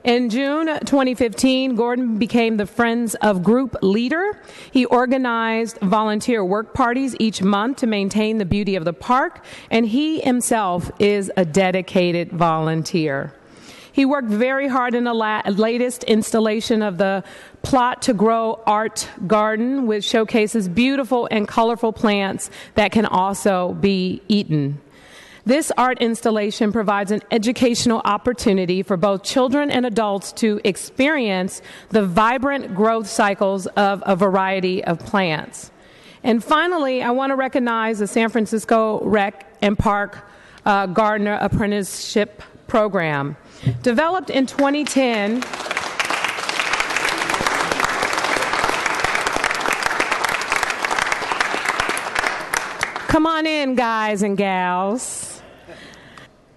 In June 2015, Gordon became the Friends of Group leader. He organized volunteer work parties each month to maintain the beauty of the park, and he himself is a dedicated volunteer. He worked very hard in the latest installation of the Plot to Grow Art Garden, which showcases beautiful and colorful plants that can also be eaten. This art installation provides an educational opportunity for both children and adults to experience the vibrant growth cycles of a variety of plants. And finally, I want to recognize the San Francisco Rec and Park Gardener Apprenticeship Program. Developed in 2010, come on in, guys and gals.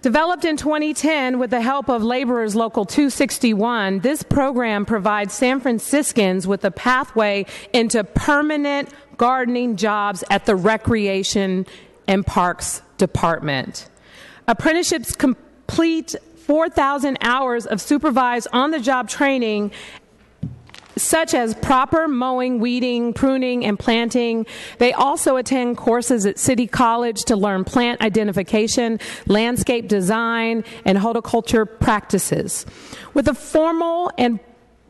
Developed in 2010 with the help of Laborers Local 261, this program provides San Franciscans with a pathway into permanent gardening jobs at the Recreation and Parks Department. Apprenticeships complete 4,000 hours of supervised on-the-job training, such as proper mowing, weeding, pruning, and planting. They also attend courses at City College to learn plant identification, landscape design, and horticulture practices. With a formal and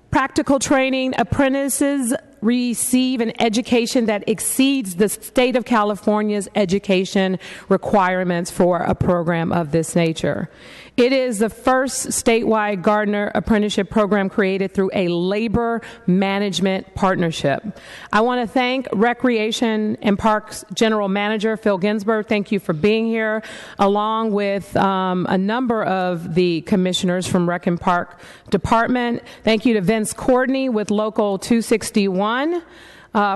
practical training, apprentices receive an education that exceeds the state of California's education requirements for a program of this nature. It is the first statewide gardener apprenticeship program created through a labor management partnership. I want to thank Recreation and Parks General Manager Phil Ginsberg. Thank you for being here, along with a number of the commissioners from Rec and Park Department. Thank you to Vince Courtney with Local 261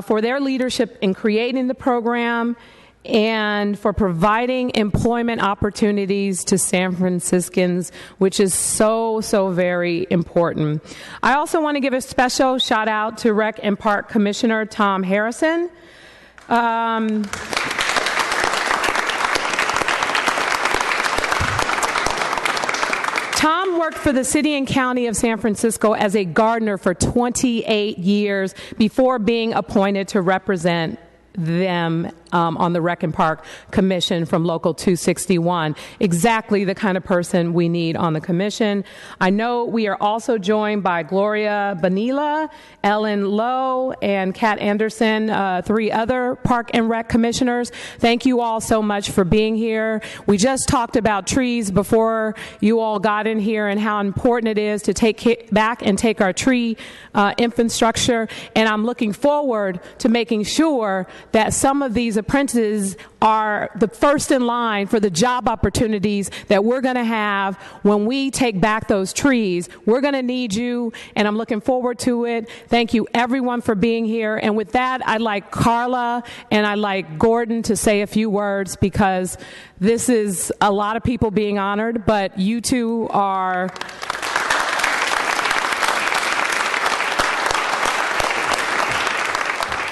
for their leadership in creating the program and for providing employment opportunities to San Franciscans, which is so, so very important. I also want to give a special shout out to Rec and Park Commissioner Tom Harrison. Tom worked for the city and county of San Francisco as a gardener for 28 years before being appointed to represent them on the Rec and Park Commission from Local 261. Exactly the kind of person we need on the commission. I know we are also joined by Gloria Bonilla, Ellen Lowe, and Kat Anderson, 3 other Park and Rec commissioners. Thank you all so much for being here. We just talked about trees before you all got in here and how important it is to take back and take our tree infrastructure, and I'm looking forward to making sure that some of these apprentices are the first in line for the job opportunities that we're going to have when we take back those trees. We're going to need you, and I'm looking forward to it. Thank you, everyone, for being here. And with that, I'd like Carla and I'd like Gordon to say a few words, because this is a lot of people being honored, but you two are...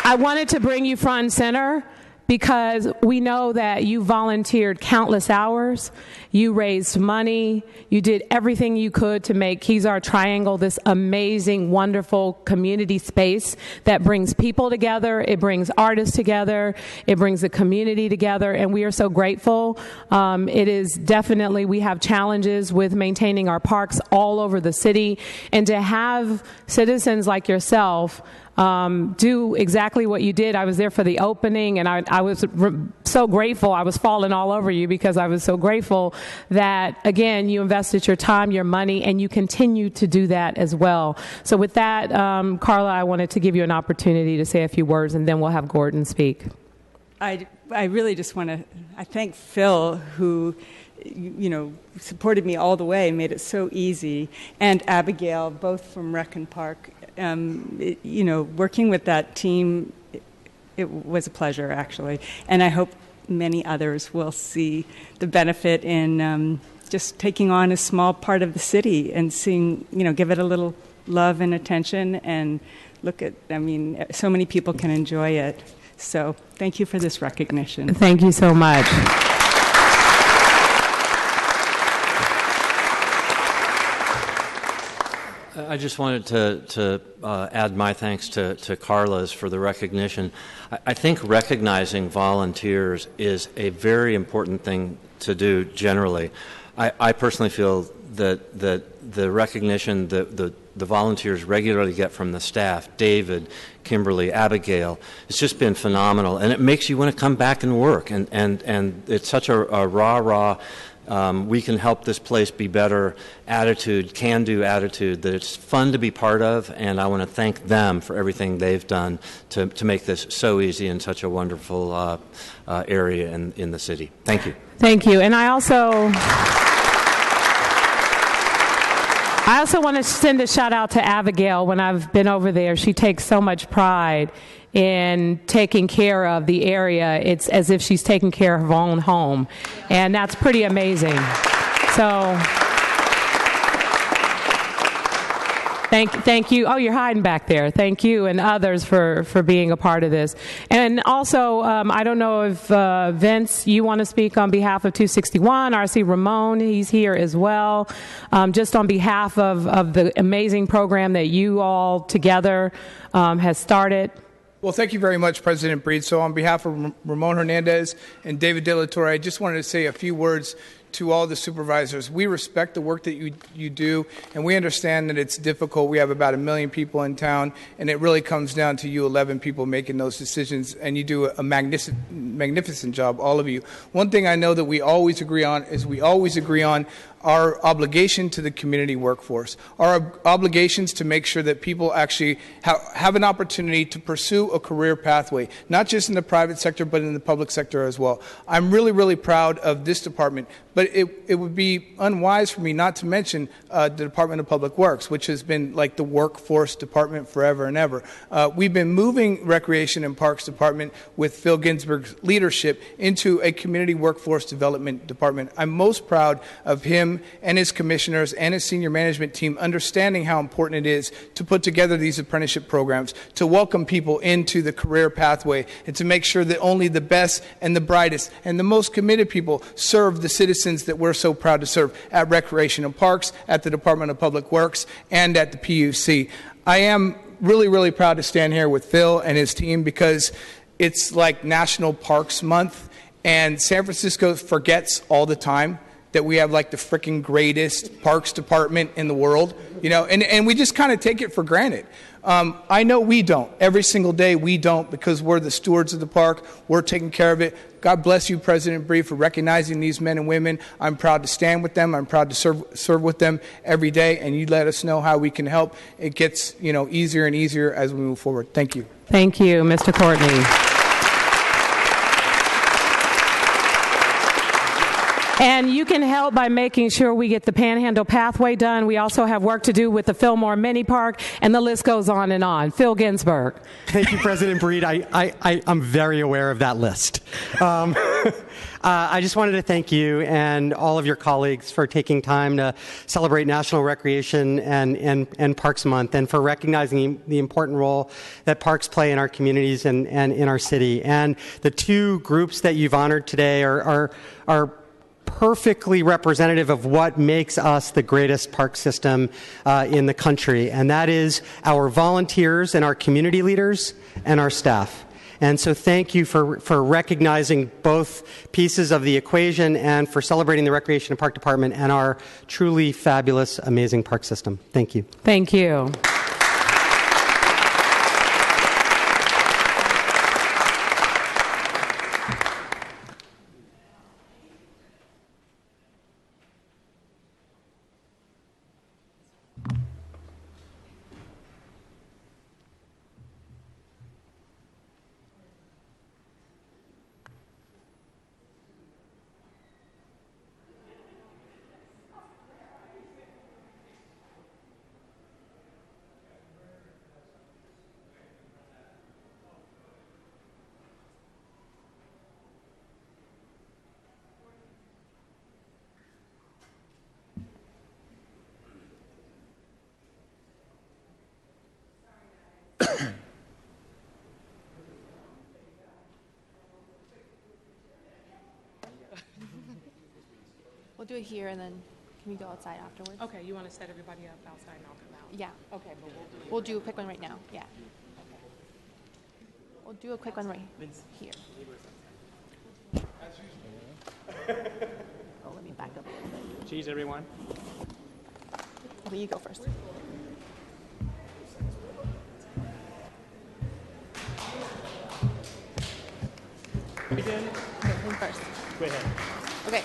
I wanted to bring you front and center because we know that you volunteered countless hours, you raised money, you did everything you could to make Kezar Triangle this amazing, wonderful community space that brings people together, it brings artists together, it brings the community together, and we are so grateful. It is definitely, we have challenges with maintaining our parks all over the city, and to have citizens like yourself do exactly what you did. I was there for the opening, and I was so grateful. I was falling all over you because I was so grateful that, again, you invested your time, your money, and you continue to do that as well. So with that, Carla, I wanted to give you an opportunity to say a few words, and then we'll have Gordon speak. I really just want to I thank Phil, who supported me all the way, made it so easy, and Abigail, both from Rec and Park. Working with that team, it was a pleasure, actually. And I hope many others will see the benefit in just taking on a small part of the city and seeing, give it a little love and attention and so many people can enjoy it. So thank you for this recognition. Thank you so much. I just wanted to add my thanks to Carla's for the recognition. I think recognizing volunteers is a very important thing to do generally. I personally feel that the recognition that the volunteers regularly get from the staff, David, Kimberly, Abigail, it's just been phenomenal. And it makes you want to come back and work. And it's such a rah-rah, we can help this place be better attitude, can-do attitude, that it's fun to be part of, and I want to thank them for everything they've done to make this so easy and such a wonderful area in the city. Thank you. Thank you. And I also want to send a shout out to Abigail. When I've been over there, she takes so much pride in taking care of the area. It's as if she's taking care of her own home, and that's pretty amazing. So thank you. Oh, you're hiding back there. Thank you and others for being a part of this. And also, I don't know if Vince, you want to speak on behalf of 261. RC Ramon, he's here as well. Just on behalf of the amazing program that you all together has started. Well, thank you very much, President Breed. So on behalf of Ramon Hernandez and David De La Torre, I just wanted to say a few words to all the supervisors. We respect the work that you do, and we understand that it's difficult. We have about 1 million people in town, and it really comes down to you 11 people making those decisions, and you do a magnificent job, all of you. One thing I know that we always agree on is we always agree on our obligation to the community workforce, our obligations to make sure that people actually have an opportunity to pursue a career pathway, not just in the private sector, but in the public sector as well. I'm really, really proud of this department, but it would be unwise for me not to mention the Department of Public Works, which has been like the workforce department forever and ever. We've been moving Recreation and Parks Department with Phil Ginsburg's leadership into a community workforce development department. I'm most proud of him and his commissioners and his senior management team understanding how important it is to put together these apprenticeship programs, to welcome people into the career pathway, and to make sure that only the best and the brightest and the most committed people serve the citizens that we're so proud to serve at Recreation and Parks, at the Department of Public Works, and at the PUC. I am really, really proud to stand here with Phil and his team because it's like National Parks Month, and San Francisco forgets all the time that we have like the freaking greatest parks department in the world, you know, and we just kind of take it for granted. I know we don't. Every single day we don't, because we're the stewards of the park. We're taking care of it. God bless you, President Bree, for recognizing these men and women. I'm proud to stand with them. I'm proud to serve with them every day, and you let us know how we can help. It gets, you know, easier and easier as we move forward. Thank you. Thank you, Mr. Courtney. And you can help by making sure we get the Panhandle Pathway done. We also have work to do with the Fillmore Mini Park, and the list goes on and on. Phil Ginsburg. Thank you, President Breed. I'm very aware of that list. I just wanted to thank you and all of your colleagues for taking time to celebrate National Recreation and Parks Month, and for recognizing the important role that parks play in our communities and in our city. And the two groups that you've honored today are perfectly representative of what makes us the greatest park system in the country, and that is our volunteers and our community leaders and our staff. And so thank you for recognizing both pieces of the equation and for celebrating the Recreation and Park Department and our truly fabulous, amazing park system. Thank you. Thank you. We'll do it here, and then can we go outside afterwards? Okay, you want to set everybody up outside and I'll come out? Yeah. Okay, but we'll do a quick one right now. Yeah. Okay. We'll do a quick one right here. Oh, let me back up a little bit. Cheese, everyone. Okay, you go first. Begin. Okay, him first. Go ahead. Okay.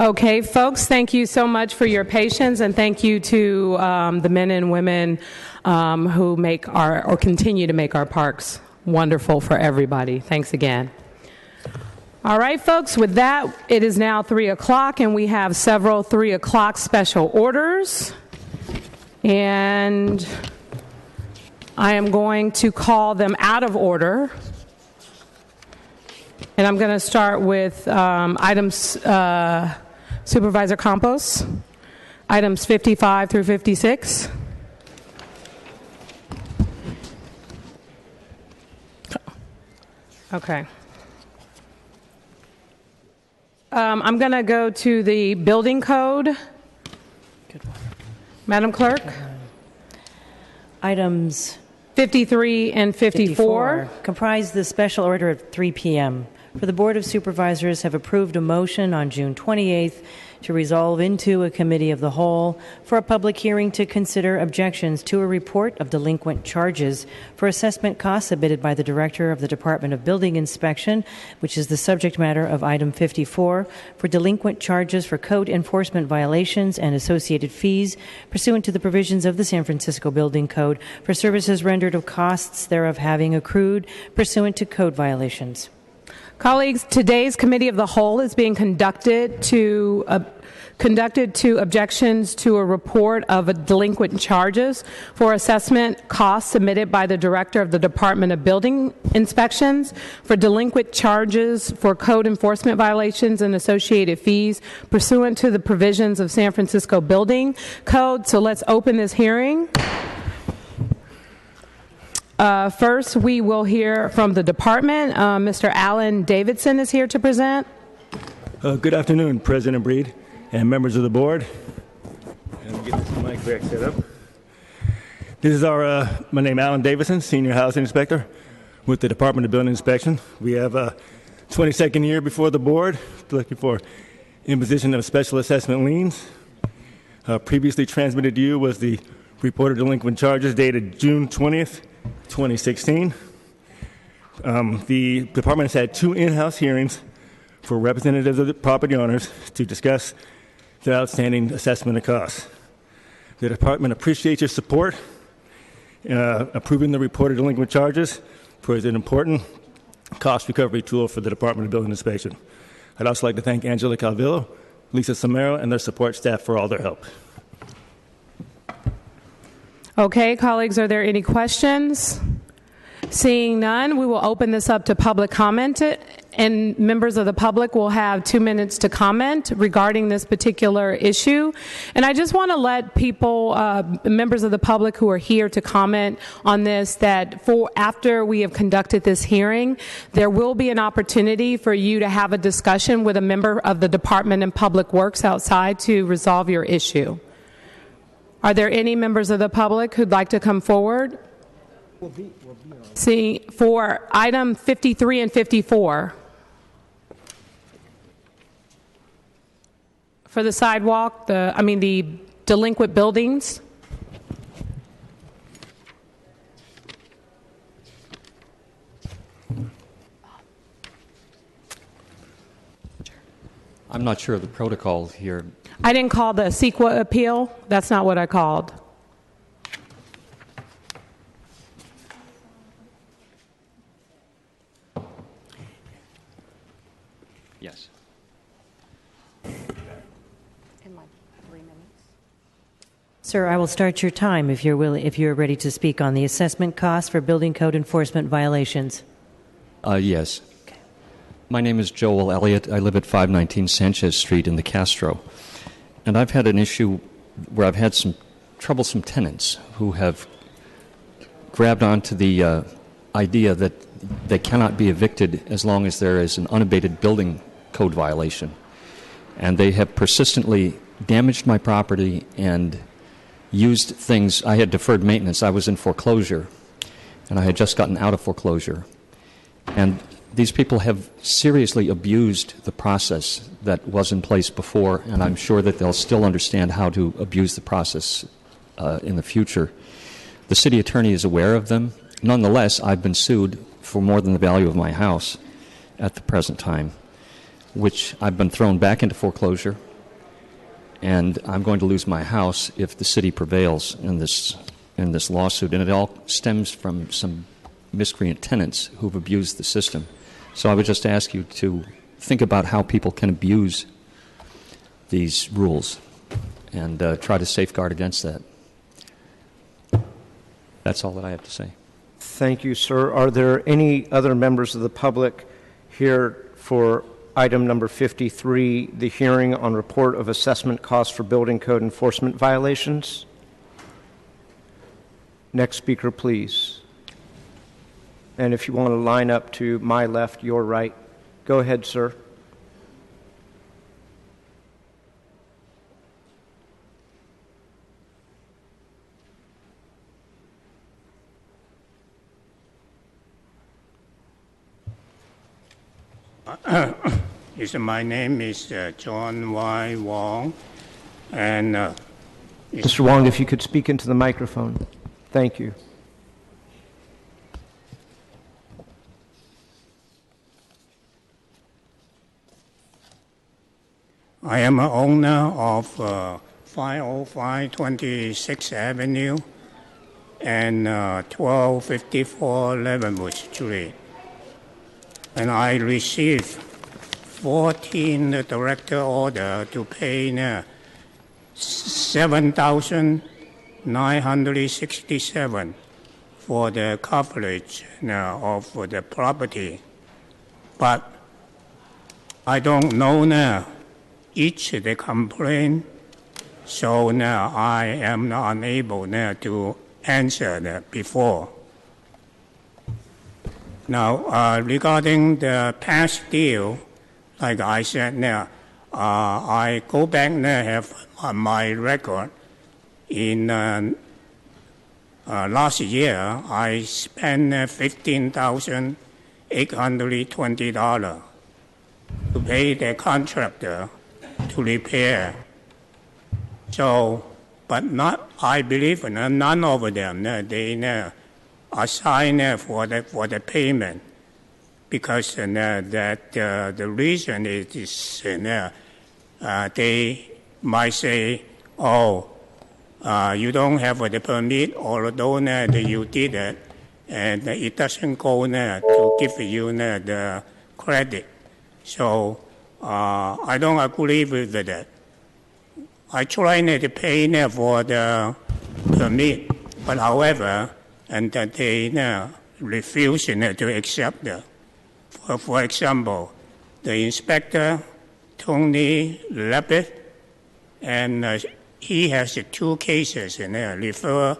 Okay, folks, thank you so much for your patience, and thank you to the men and women who make or continue to make our parks wonderful for everybody. Thanks again. All right, folks, with that, it is now 3 o'clock, and we have several 3 o'clock special orders. And I am going to call them out of order. And I'm going to start with items, Supervisor Campos, items 55 through 56. Okay. I'm going to go to the building code. Madam Clerk. Items 53 and 54 comprise the special order at 3 p.m. For the Board of Supervisors have approved a motion on June 28th to resolve into a committee of the whole for a public hearing to consider objections to a report of delinquent charges for assessment costs submitted by the Director of the Department of Building Inspection, which is the subject matter of item 54, for delinquent charges for code enforcement violations and associated fees pursuant to the provisions of the San Francisco Building Code for services rendered of costs thereof having accrued pursuant to code violations. Colleagues, today's Committee of the Whole is being conducted to objections to a report of delinquent charges for assessment costs submitted by the Director of the Department of Building Inspections for delinquent charges for code enforcement violations and associated fees pursuant to the provisions of San Francisco Building Code. So let's open this hearing. First, we will hear from the department. Mr. Alan Davidson is here to present. Good afternoon, President Breed and members of the board. And get this mic back set up. This is my name is Alan Davidson, Senior Housing Inspector with the Department of Building Inspection. We have a 22nd year before the board, looking for imposition of special assessment liens. Previously transmitted to you was the report of delinquent charges dated June 20th, 2016. The department has had 2 in-house hearings for representatives of the property owners to discuss the outstanding assessment of costs. The department appreciates your support approving the report of delinquent charges for an important cost recovery tool for the Department of Building Inspection. I'd also like to thank Angela Calvillo, Lisa Samero, and their support staff for all their help. Okay, colleagues, are there any questions? Seeing none, we will open this up to public comment, and members of the public will have 2 minutes to comment regarding this particular issue. And I just want to let people, members of the public who are here to comment on this, that after we have conducted this hearing, there will be an opportunity for you to have a discussion with a member of the Department of Public Works outside to resolve your issue. Are there any members of the public who'd like to come forward? See, for item 53 and 54. For the sidewalk, the delinquent buildings. I'm not sure of the protocol here. I didn't call the CEQA appeal. That's not what I called. Yes. Sir, I will start your time if you're ready to speak on the assessment costs for building code enforcement violations. Yes. Okay. My name is Joel Elliott. I live at 519 Sanchez Street in the Castro. And I've had an issue where I've had some troublesome tenants who have grabbed onto the idea that they cannot be evicted as long as there is an unabated building code violation. And they have persistently damaged my property and used things. I had deferred maintenance. I was in foreclosure, and I had just gotten out of foreclosure. And these people have seriously abused the process that was in place before, and I'm sure that they'll still understand how to abuse the process in the future. The city attorney is aware of them. Nonetheless, I've been sued for more than the value of my house at the present time, which I've been thrown back into foreclosure. and I'm going to lose my house if the city prevails in this lawsuit. And it all stems from some miscreant tenants who've abused the system. So I would just ask you to think about how people can abuse these rules and try to safeguard against that. That's all that I have to say. Thank you, sir. Are there any other members of the public here for item number 53, the hearing on report of assessment costs for building code enforcement violations? Next speaker, please. And if you want to line up to my left, your right, go ahead, sir. My name is John Y. Wong, and Mr. Wong, if you could speak into the microphone. Thank you. I am an owner of 505 26th Avenue and 1254 Leavenwood Street. And I received 14 director order to pay $7,967 for the coverage of the property. But I don't know each of the complaint, so I am unable to answer before. Now, regarding the past deal, like I said I go back have my record. In last year, I spent $15,820 to pay the contractor to repair. So, but I believe none of them, they assign for the payment, because the reason is they might say, you don't have the permit, although you did it, and it doesn't go to give you the credit. So I don't agree with that. I try to pay for the permit, but however, and that they refuse to accept it. For example, the inspector, Tony Leppert, and he has 2 cases refer,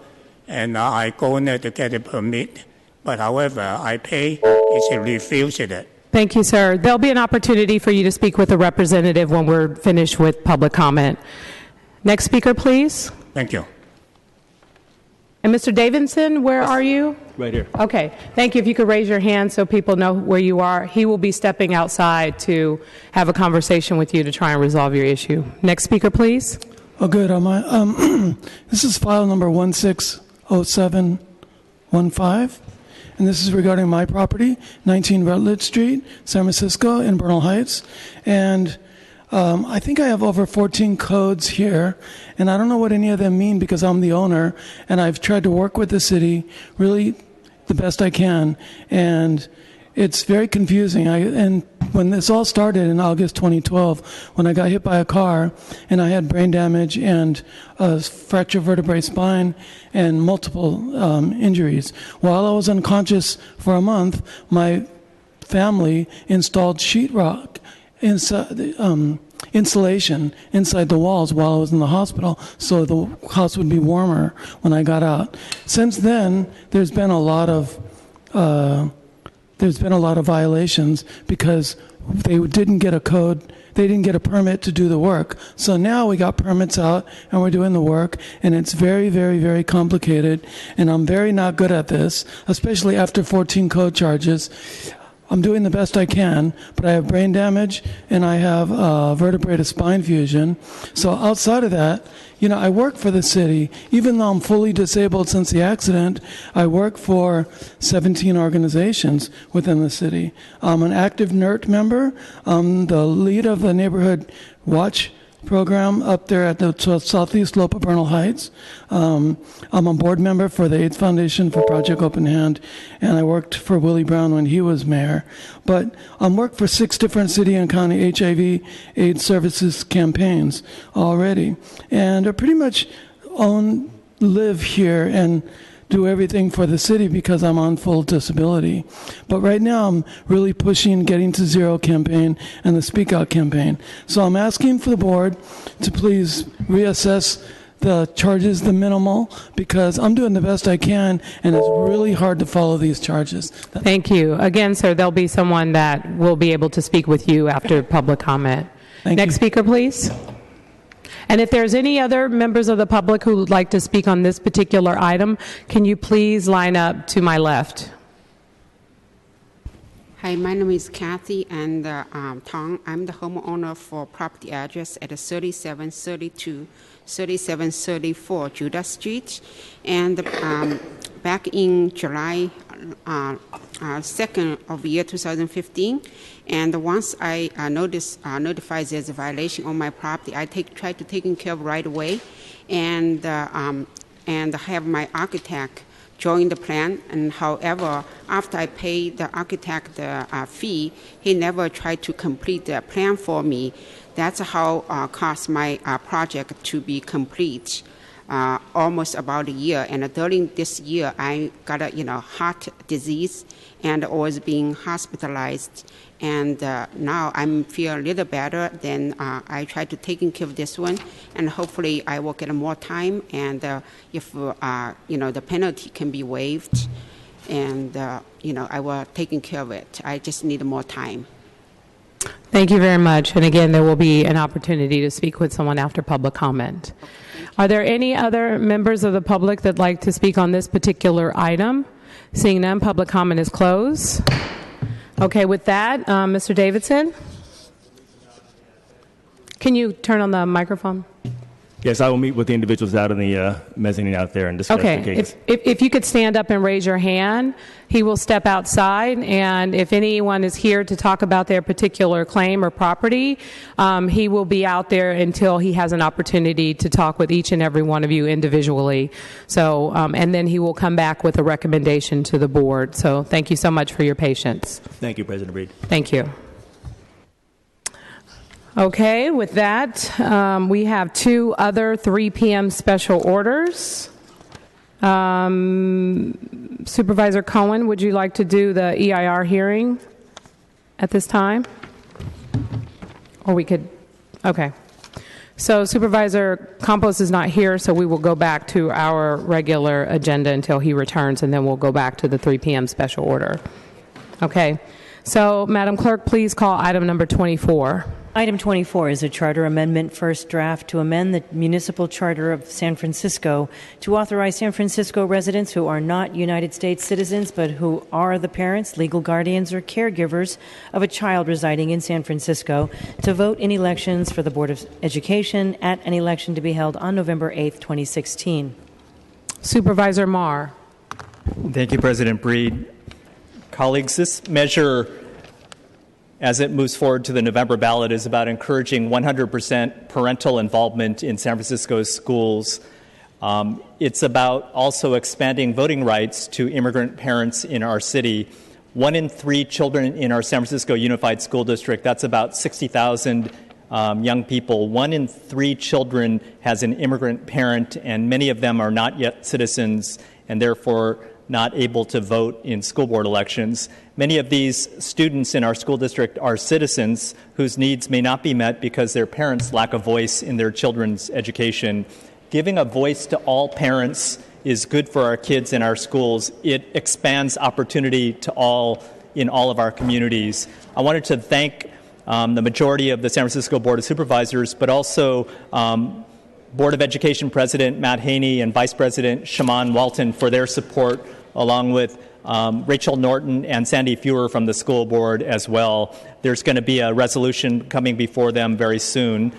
and I go to get a permit, but however, I pay, it's refused it. Thank you, sir. There'll be an opportunity for you to speak with a representative when we're finished with public comment. Next speaker, please. Thank you. And Mr. Davidson, where are you? Right here. Okay. Thank you. If you could raise your hand so people know where you are. He will be stepping outside to have a conversation with you to try and resolve your issue. Next speaker, please. Oh, good. This is file number 160715, and this is regarding my property, 19 Rutledge Street, San Francisco, in Bernal Heights. And I think I have over 14 codes here, and I don't know what any of them mean because I'm the owner, and I've tried to work with the city really the best I can, and it's very confusing. And when this all started in August 2012, when I got hit by a car and I had brain damage and a fractured vertebrae spine and multiple injuries, while I was unconscious for a month, my family installed sheetrock insulation inside the walls while I was in the hospital, so the house would be warmer when I got out. Since then, there's been a lot of violations because they didn't get a code. They didn't get a permit to do the work. So now we got permits out and we're doing the work, and it's very, very, very complicated. And I'm very not good at this, especially after 14 code charges. I'm doing the best I can, but I have brain damage and I have vertebrae to spine fusion. So outside of that, I work for the city. Even though I'm fully disabled since the accident, I work for 17 organizations within the city. I'm an active NERT member. I'm the lead of the Neighborhood Watch program up there at the southeast slope of Bernal Heights. I'm a board member for the AIDS Foundation for Project Open Hand, and I worked for Willie Brown when he was mayor. But I worked for 6 different city and county HIV AIDS services campaigns already, and I pretty much live here and do everything for the city because I'm on full disability. But right now I'm really pushing Getting to Zero campaign and the Speak Out campaign. So I'm asking for the board to please reassess the charges, the minimal, because I'm doing the best I can and it's really hard to follow these charges. Thank you. Again, sir, there'll be someone that will be able to speak with you after public comment. Next speaker, please. And if there's any other members of the public who would like to speak on this particular item, can you please line up to my left? Hi, my name is Kathy and Tong. I'm the homeowner for property address at 3732, 3734 Judah Street. And back in July 2nd of the year 2015, and once I notified there's a violation on my property, I tried to take care of right away, and have my architect join the plan. And however, after I paid the architect the fee, he never tried to complete the plan for me. That's how caused my project to be complete. Almost about a year, and during this year, I got a heart disease and was being hospitalized. And now I feel a little better. Then I try to take care of this one, and hopefully I will get more time. And if the penalty can be waived, and I will take care of it. I just need more time. Thank you very much. And again, there will be an opportunity to speak with someone after public comment. Are there any other members of the public that like to speak on this particular item? Seeing none, public comment is closed. Okay, with that, Mr. Davidson, can you turn on the microphone? Yes, I will meet with the individuals out in the mezzanine out there and discuss the case. If you could stand up and raise your hand, he will step outside, and if anyone is here to talk about their particular claim or property, he will be out there until he has an opportunity to talk with each and every one of you individually. So, and then he will come back with a recommendation to the board. So thank you so much for your patience. Thank you, President Reed. Thank you. Okay, with that, we have 2 other 3 p.m. special orders. Supervisor Cohen, would you like to do the EIR hearing at this time? Or we could, okay. So Supervisor Campos is not here, so we will go back to our regular agenda until he returns, and then we'll go back to the 3 p.m. special order. Okay, so Madam Clerk, please call item number 24. Item 24 is a charter amendment, first draft, to amend the municipal charter of San Francisco to authorize San Francisco residents who are not United States citizens but who are the parents, legal guardians, or caregivers of a child residing in San Francisco to vote in elections for the Board of Education at an election to be held on November 8th, 2016. Supervisor Marr. Thank you, President Breed. Colleagues, this measure, as it moves forward to the November ballot, is about encouraging 100% parental involvement in San Francisco's schools. It's about also expanding voting rights to immigrant parents in our city. 1 in 3 children in our San Francisco Unified School District, that's about 60,000 young people. 1 in 3 children has an immigrant parent, and many of them are not yet citizens and therefore not able to vote in school board elections. Many of these students in our school district are citizens whose needs may not be met because their parents lack a voice in their children's education. Giving a voice to all parents is good for our kids in our schools. It expands opportunity to all in all of our communities. I wanted to thank the majority of the San Francisco Board of Supervisors, but also Board of Education President Matt Haney and Vice President Shaman Walton for their support, along with Rachel Norton and Sandy Fewer from the school board as well. There's going to be a resolution coming before them very soon.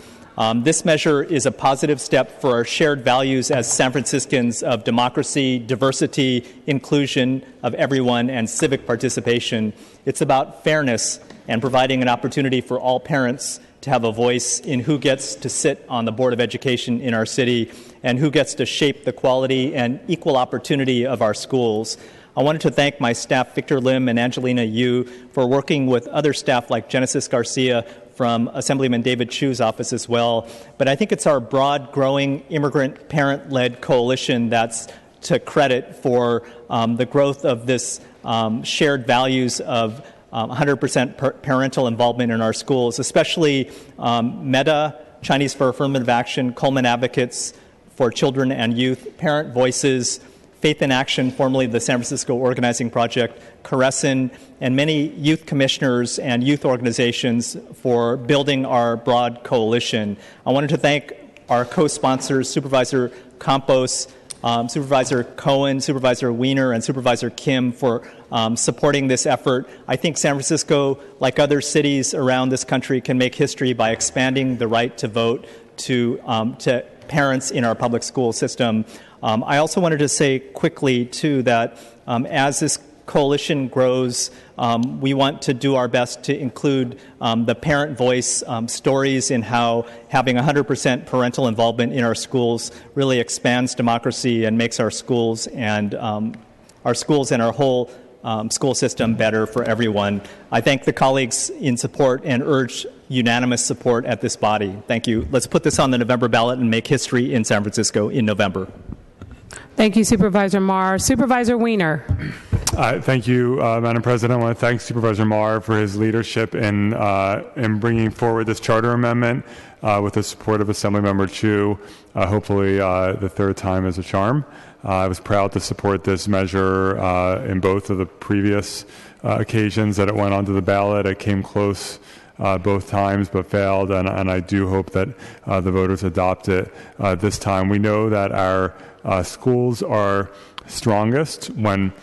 This measure is a positive step for our shared values as San Franciscans of democracy, diversity, inclusion of everyone, and civic participation. It's about fairness and providing an opportunity for all parents to have a voice in who gets to sit on the Board of Education in our city and who gets to shape the quality and equal opportunity of our schools. I wanted to thank my staff, Victor Lim and Angelina Yu, for working with other staff like Genesis Garcia from Assemblyman David Chu's office as well. But I think it's our broad, growing immigrant parent-led coalition that's to credit for the growth of this shared values of 100% parental involvement in our schools, especially MEDA, Chinese for Affirmative Action, Coleman Advocates for Children and Youth, Parent Voices, Faith in Action, formerly the San Francisco Organizing Project, Caressin, and many youth commissioners and youth organizations for building our broad coalition. I wanted to thank our co-sponsors, Supervisor Campos, Supervisor Cohen, Supervisor Wiener, and Supervisor Kim for supporting this effort. I think San Francisco, like other cities around this country, can make history by expanding the right to vote to parents in our public school system. I also wanted to say quickly, too, that as this coalition grows, we want to do our best to include the parent voice stories in how having 100% parental involvement in our schools really expands democracy and makes our schools and our whole school system better for everyone. I thank the colleagues in support and urge unanimous support at this body. Thank you. Let's put this on the November ballot and make history in San Francisco in November. Thank you, Supervisor Marr. Supervisor Wiener. Thank you, Madam President. I want to thank Supervisor Marr for his leadership in bringing forward this charter amendment with the support of Assemblymember Chu. Hopefully, the third time is a charm. I was proud to support this measure in both of the previous occasions that it went onto the ballot. It came close both times but failed, and I do hope that the voters adopt it this time. We know that our schools are strongest when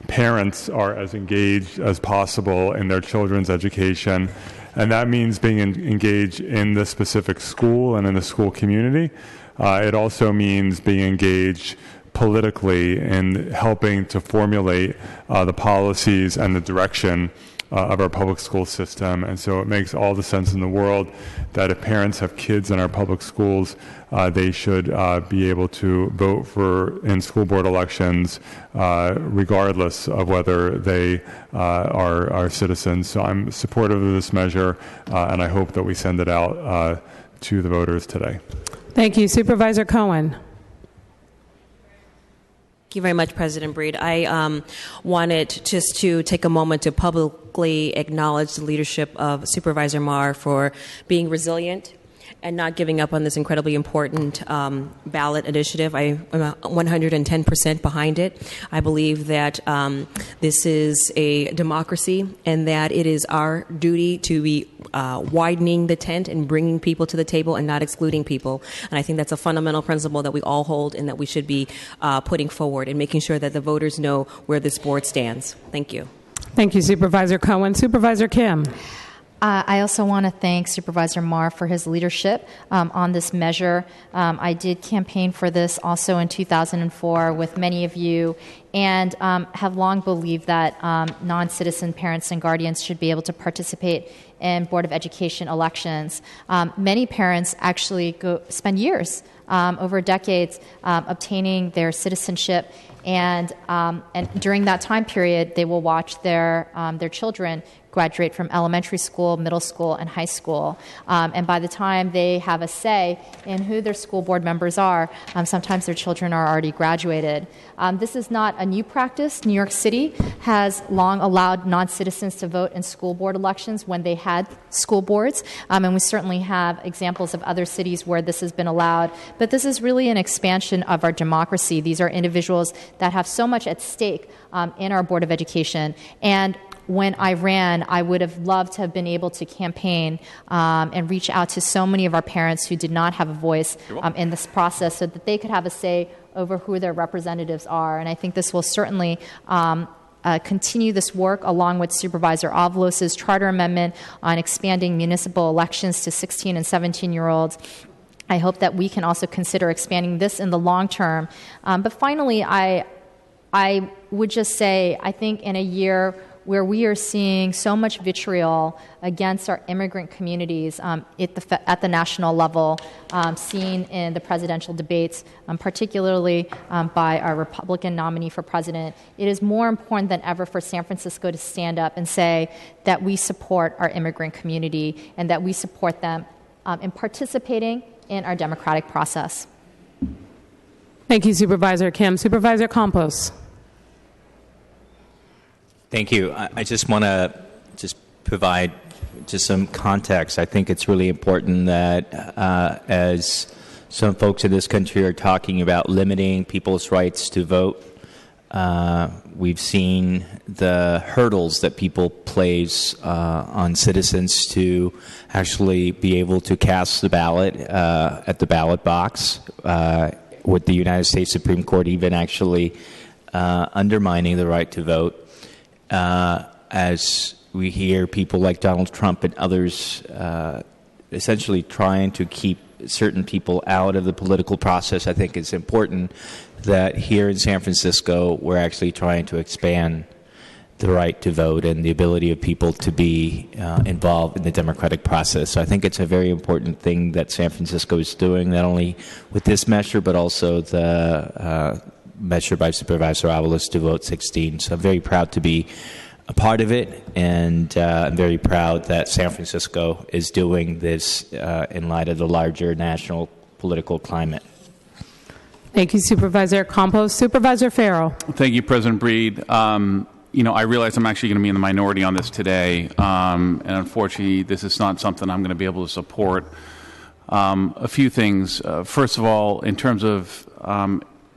parents are as engaged as possible in their children's education, and that means being engaged in the specific school and in the school community. It also means being engaged politically in helping to formulate the policies and the direction of our public school system. And so it makes all the sense in the world that if parents have kids in our public schools, they should be able to vote in school board elections regardless of whether they are citizens. So I'm supportive of this measure, and I hope that we send it out to the voters today. Thank you. Supervisor Cohen. Thank you very much, President Breed. I wanted just to take a moment to publicly acknowledge the leadership of Supervisor Marr for being resilient and not giving up on this incredibly important ballot initiative. I'm 110% behind it. I believe that this is a democracy and that it is our duty to be widening the tent and bringing people to the table and not excluding people. And I think that's a fundamental principle that we all hold and that we should be putting forward and making sure that the voters know where this board stands. Thank you. Thank you, Supervisor Cohen. Supervisor Kim. I also want to thank Supervisor Marr for his leadership on this measure. I did campaign for this also in 2004 with many of you and have long believed that non-citizen parents and guardians should be able to participate in Board of Education elections. Many parents actually spend years, over decades, obtaining their citizenship, and during that time period, they will watch their children graduate from elementary school, middle school, and high school. And by the time they have a say in who their school board members are, sometimes their children are already graduated. This is not a new practice. New York City has long allowed non-citizens to vote in school board elections when they had school boards. And we certainly have examples of other cities where this has been allowed. But this is really an expansion of our democracy. These are individuals that have so much at stake in our Board of Education. And when I ran, I would have loved to have been able to campaign and reach out to so many of our parents who did not have a voice in this process so that they could have a say over who their representatives are. And I think this will certainly continue this work along with Supervisor Avalos' charter amendment on expanding municipal elections to 16 and 17-year-olds. I hope that we can also consider expanding this in the long term. But finally, I would just say, I think in a year where we are seeing so much vitriol against our immigrant communities at the national level, seen in the presidential debates, particularly by our Republican nominee for president, it is more important than ever for San Francisco to stand up and say that we support our immigrant community and that we support them in participating in our democratic process. Thank you, Supervisor Kim. Supervisor Campos. Thank you. I just want to just provide just some context. I think it's really important that as some folks in this country are talking about limiting people's rights to vote, we've seen the hurdles that people place on citizens to actually be able to cast the ballot at the ballot box, with the United States Supreme Court even actually undermining the right to vote. As we hear people like Donald Trump and others essentially trying to keep certain people out of the political process, I think it's important that here in San Francisco we're actually trying to expand the right to vote and the ability of people to be involved in the democratic process. So I think it's a very important thing that San Francisco is doing, not only with this measure but also the measure by Supervisor Avalos to Vote 16. So I'm very proud to be a part of it, and I'm very proud that San Francisco is doing this in light of the larger national political climate. Thank you, Supervisor Campos. Supervisor Farrell. Thank you, President Breed. I realize I'm actually going to be in the minority on this today, and unfortunately, this is not something I'm going to be able to support. A few things. First of all, in terms of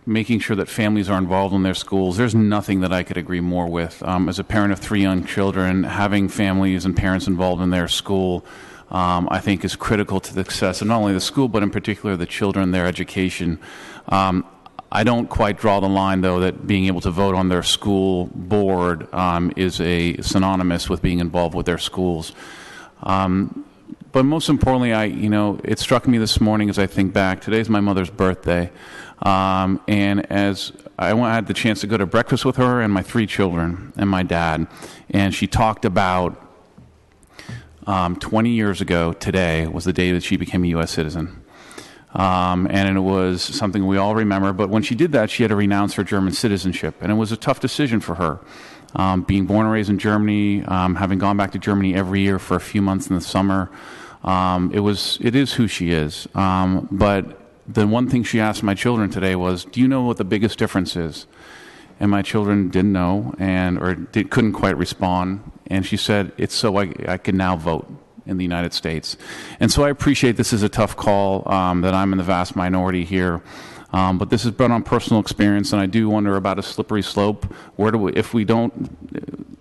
making sure that families are involved in their schools, there's nothing that I could agree more with. As a parent of 3 young children, having families and parents involved in their school, I think is critical to the success of not only the school, but in particular the children, their education. I don't quite draw the line, though, that being able to vote on their school board is synonymous with being involved with their schools. But most importantly, it struck me this morning as I think back. Today's my mother's birthday. And as I had the chance to go to breakfast with her and my 3 children and my dad, and she talked about 20 years ago today was the day that she became a U.S. citizen. And it was something we all remember. But when she did that, she had to renounce her German citizenship. And it was a tough decision for her. Being born and raised in Germany, having gone back to Germany every year for a few months in the summer, it is who she is. But the one thing she asked my children today was, do you know what the biggest difference is? And my children didn't know couldn't quite respond. And she said, it's so I can now vote in the United States. And so I appreciate this is a tough call, that I'm in the vast minority here. But this has been on personal experience, and I do wonder about a slippery slope. If we don't,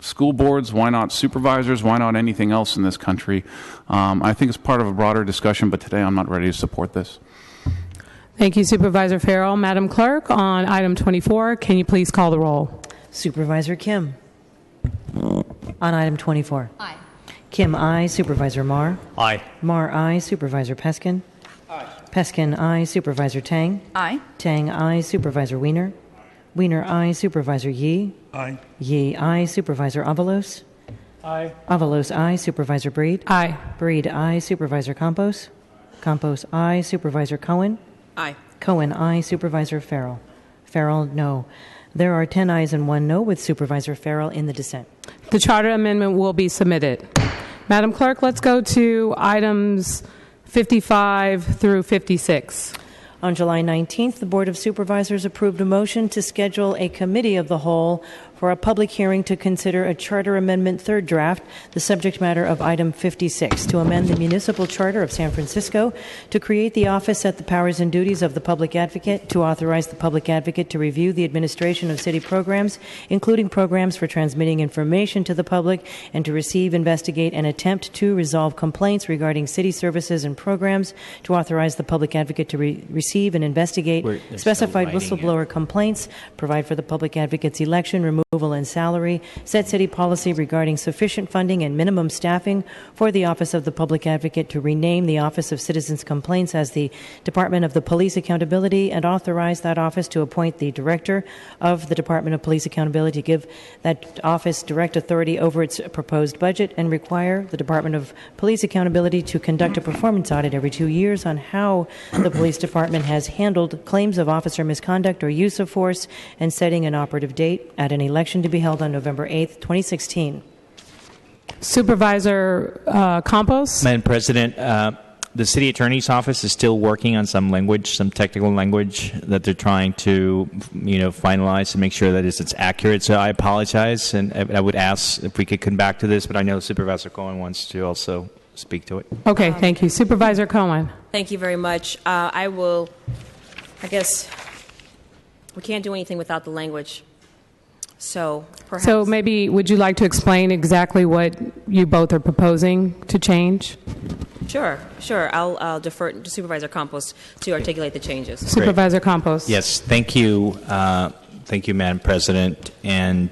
school boards, why not supervisors? Why not anything else in this country? I think it's part of a broader discussion, but today I'm not ready to support this. Thank you, Supervisor Farrell. Madam Clerk, on item 24, can you please call the roll? Supervisor Kim. On item 24. Aye. Kim, aye. Supervisor Marr. Aye. Marr, aye. Supervisor Peskin. Aye. Peskin, aye. Supervisor Tang. Aye. Tang, aye. Supervisor Wiener. Wiener, aye. Supervisor Yee. Aye. Yee, aye. Supervisor Avalos. Aye. Avalos, aye. Supervisor Breed. Aye. Breed, aye. Supervisor Campos. Campos, aye. Supervisor Cohen. Aye. Cohen, aye. Supervisor Farrell. Farrell, no. There are 10 ayes and 1 no, with Supervisor Farrell in the dissent. The charter amendment will be submitted. Madam Clerk, let's go to items 55 through 56. On July 19th, the Board of Supervisors approved a motion to schedule a committee of the whole for a public hearing to consider a charter amendment third draft, the subject matter of item 56, to amend the municipal charter of San Francisco, to create the office at the powers and duties of the public advocate, to authorize the public advocate to review the administration of city programs, including programs for transmitting information to the public, and to receive, investigate, and attempt to resolve complaints regarding city services and programs, to authorize the public advocate to receive and investigate specified whistleblower complaints, provide for the public advocate's election, remove approval and salary, set city policy regarding sufficient funding and minimum staffing for the Office of the Public Advocate, to rename the Office of Citizens Complaints as the Department of the Police Accountability, and authorize that office to appoint the Director of the Department of Police Accountability, to give that office direct authority over its proposed budget, and require the Department of Police Accountability to conduct a performance audit every 2 years on how the police department has handled claims of officer misconduct or use of force, and setting an operative date at an election to be held on November 8th, 2016. Supervisor Campos? Madam President, the city attorney's office is still working on some language, some technical language that they're trying to, finalize to make sure that it's accurate. So I apologize, and I would ask if we could come back to this, but I know Supervisor Cohen wants to also speak to it. Okay, thank you. Supervisor Cohen. Thank you very much. I guess we can't do anything without the language. So perhaps. So maybe would you like to explain exactly what you both are proposing to change? Sure. I'll defer to Supervisor Campos to articulate the changes. Great. Supervisor Campos. Yes, thank you. Thank you, Madam President. And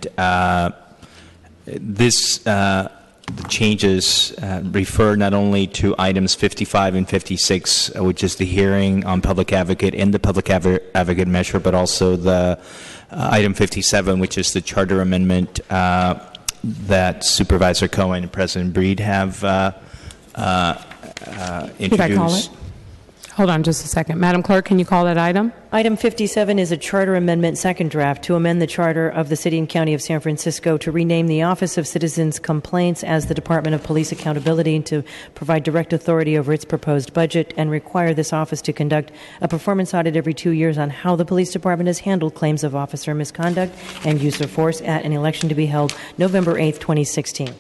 the changes refer not only to items 55 and 56, which is the hearing on public advocate and the public advocate measure, but also the item 57, which is the charter amendment that Supervisor Cohen and President Breed have introduced. Should I call it? Hold on just a second. Madam Clerk, can you call that item? Item 57 is a charter amendment, second draft, to amend the charter of the City and County of San Francisco to rename the Office of Citizens Complaints as the Department of Police Accountability, and to provide direct authority over its proposed budget, and require this office to conduct a performance audit every 2 years on how the police department has handled claims of officer misconduct and use of force at an election to be held November 8th, 2016.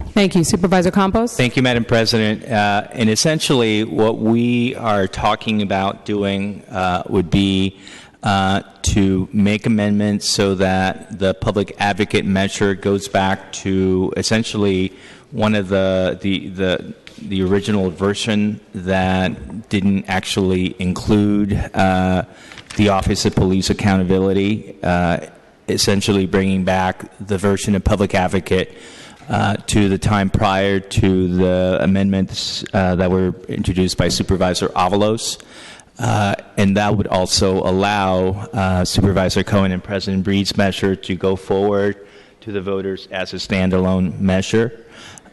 Thank you. Supervisor Campos? Thank you, Madam President. And essentially, what we are talking about doing would be to make amendments so that the public advocate measure goes back to essentially one of the original version that didn't actually include the Office of Police Accountability, essentially bringing back the version of public advocate to the time prior to the amendments that were introduced by Supervisor Avalos. And that would also allow Supervisor Cohen and President Breed's measure to go forward to the voters as a standalone measure.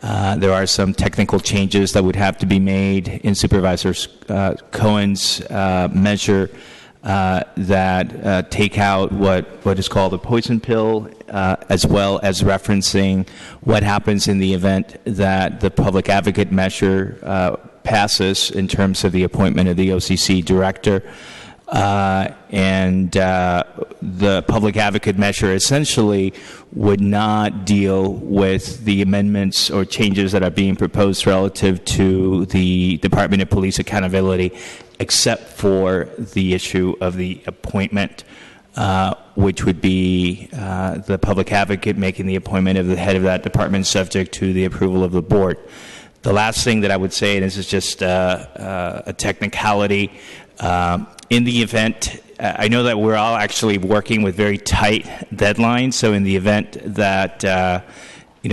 There are some technical changes that would have to be made in Supervisor Cohen's measure that take out what is called a poison pill, as well as referencing what happens in the event that the public advocate measure passes in terms of the appointment of the OCC director. And the public advocate measure essentially would not deal with the amendments or changes that are being proposed relative to the Department of Police Accountability, except for the issue of the appointment, which would be the public advocate making the appointment of the head of that department subject to the approval of the board. The last thing that I would say, and this is just a technicality, in the event, I know that we're all actually working with very tight deadlines, so in the event that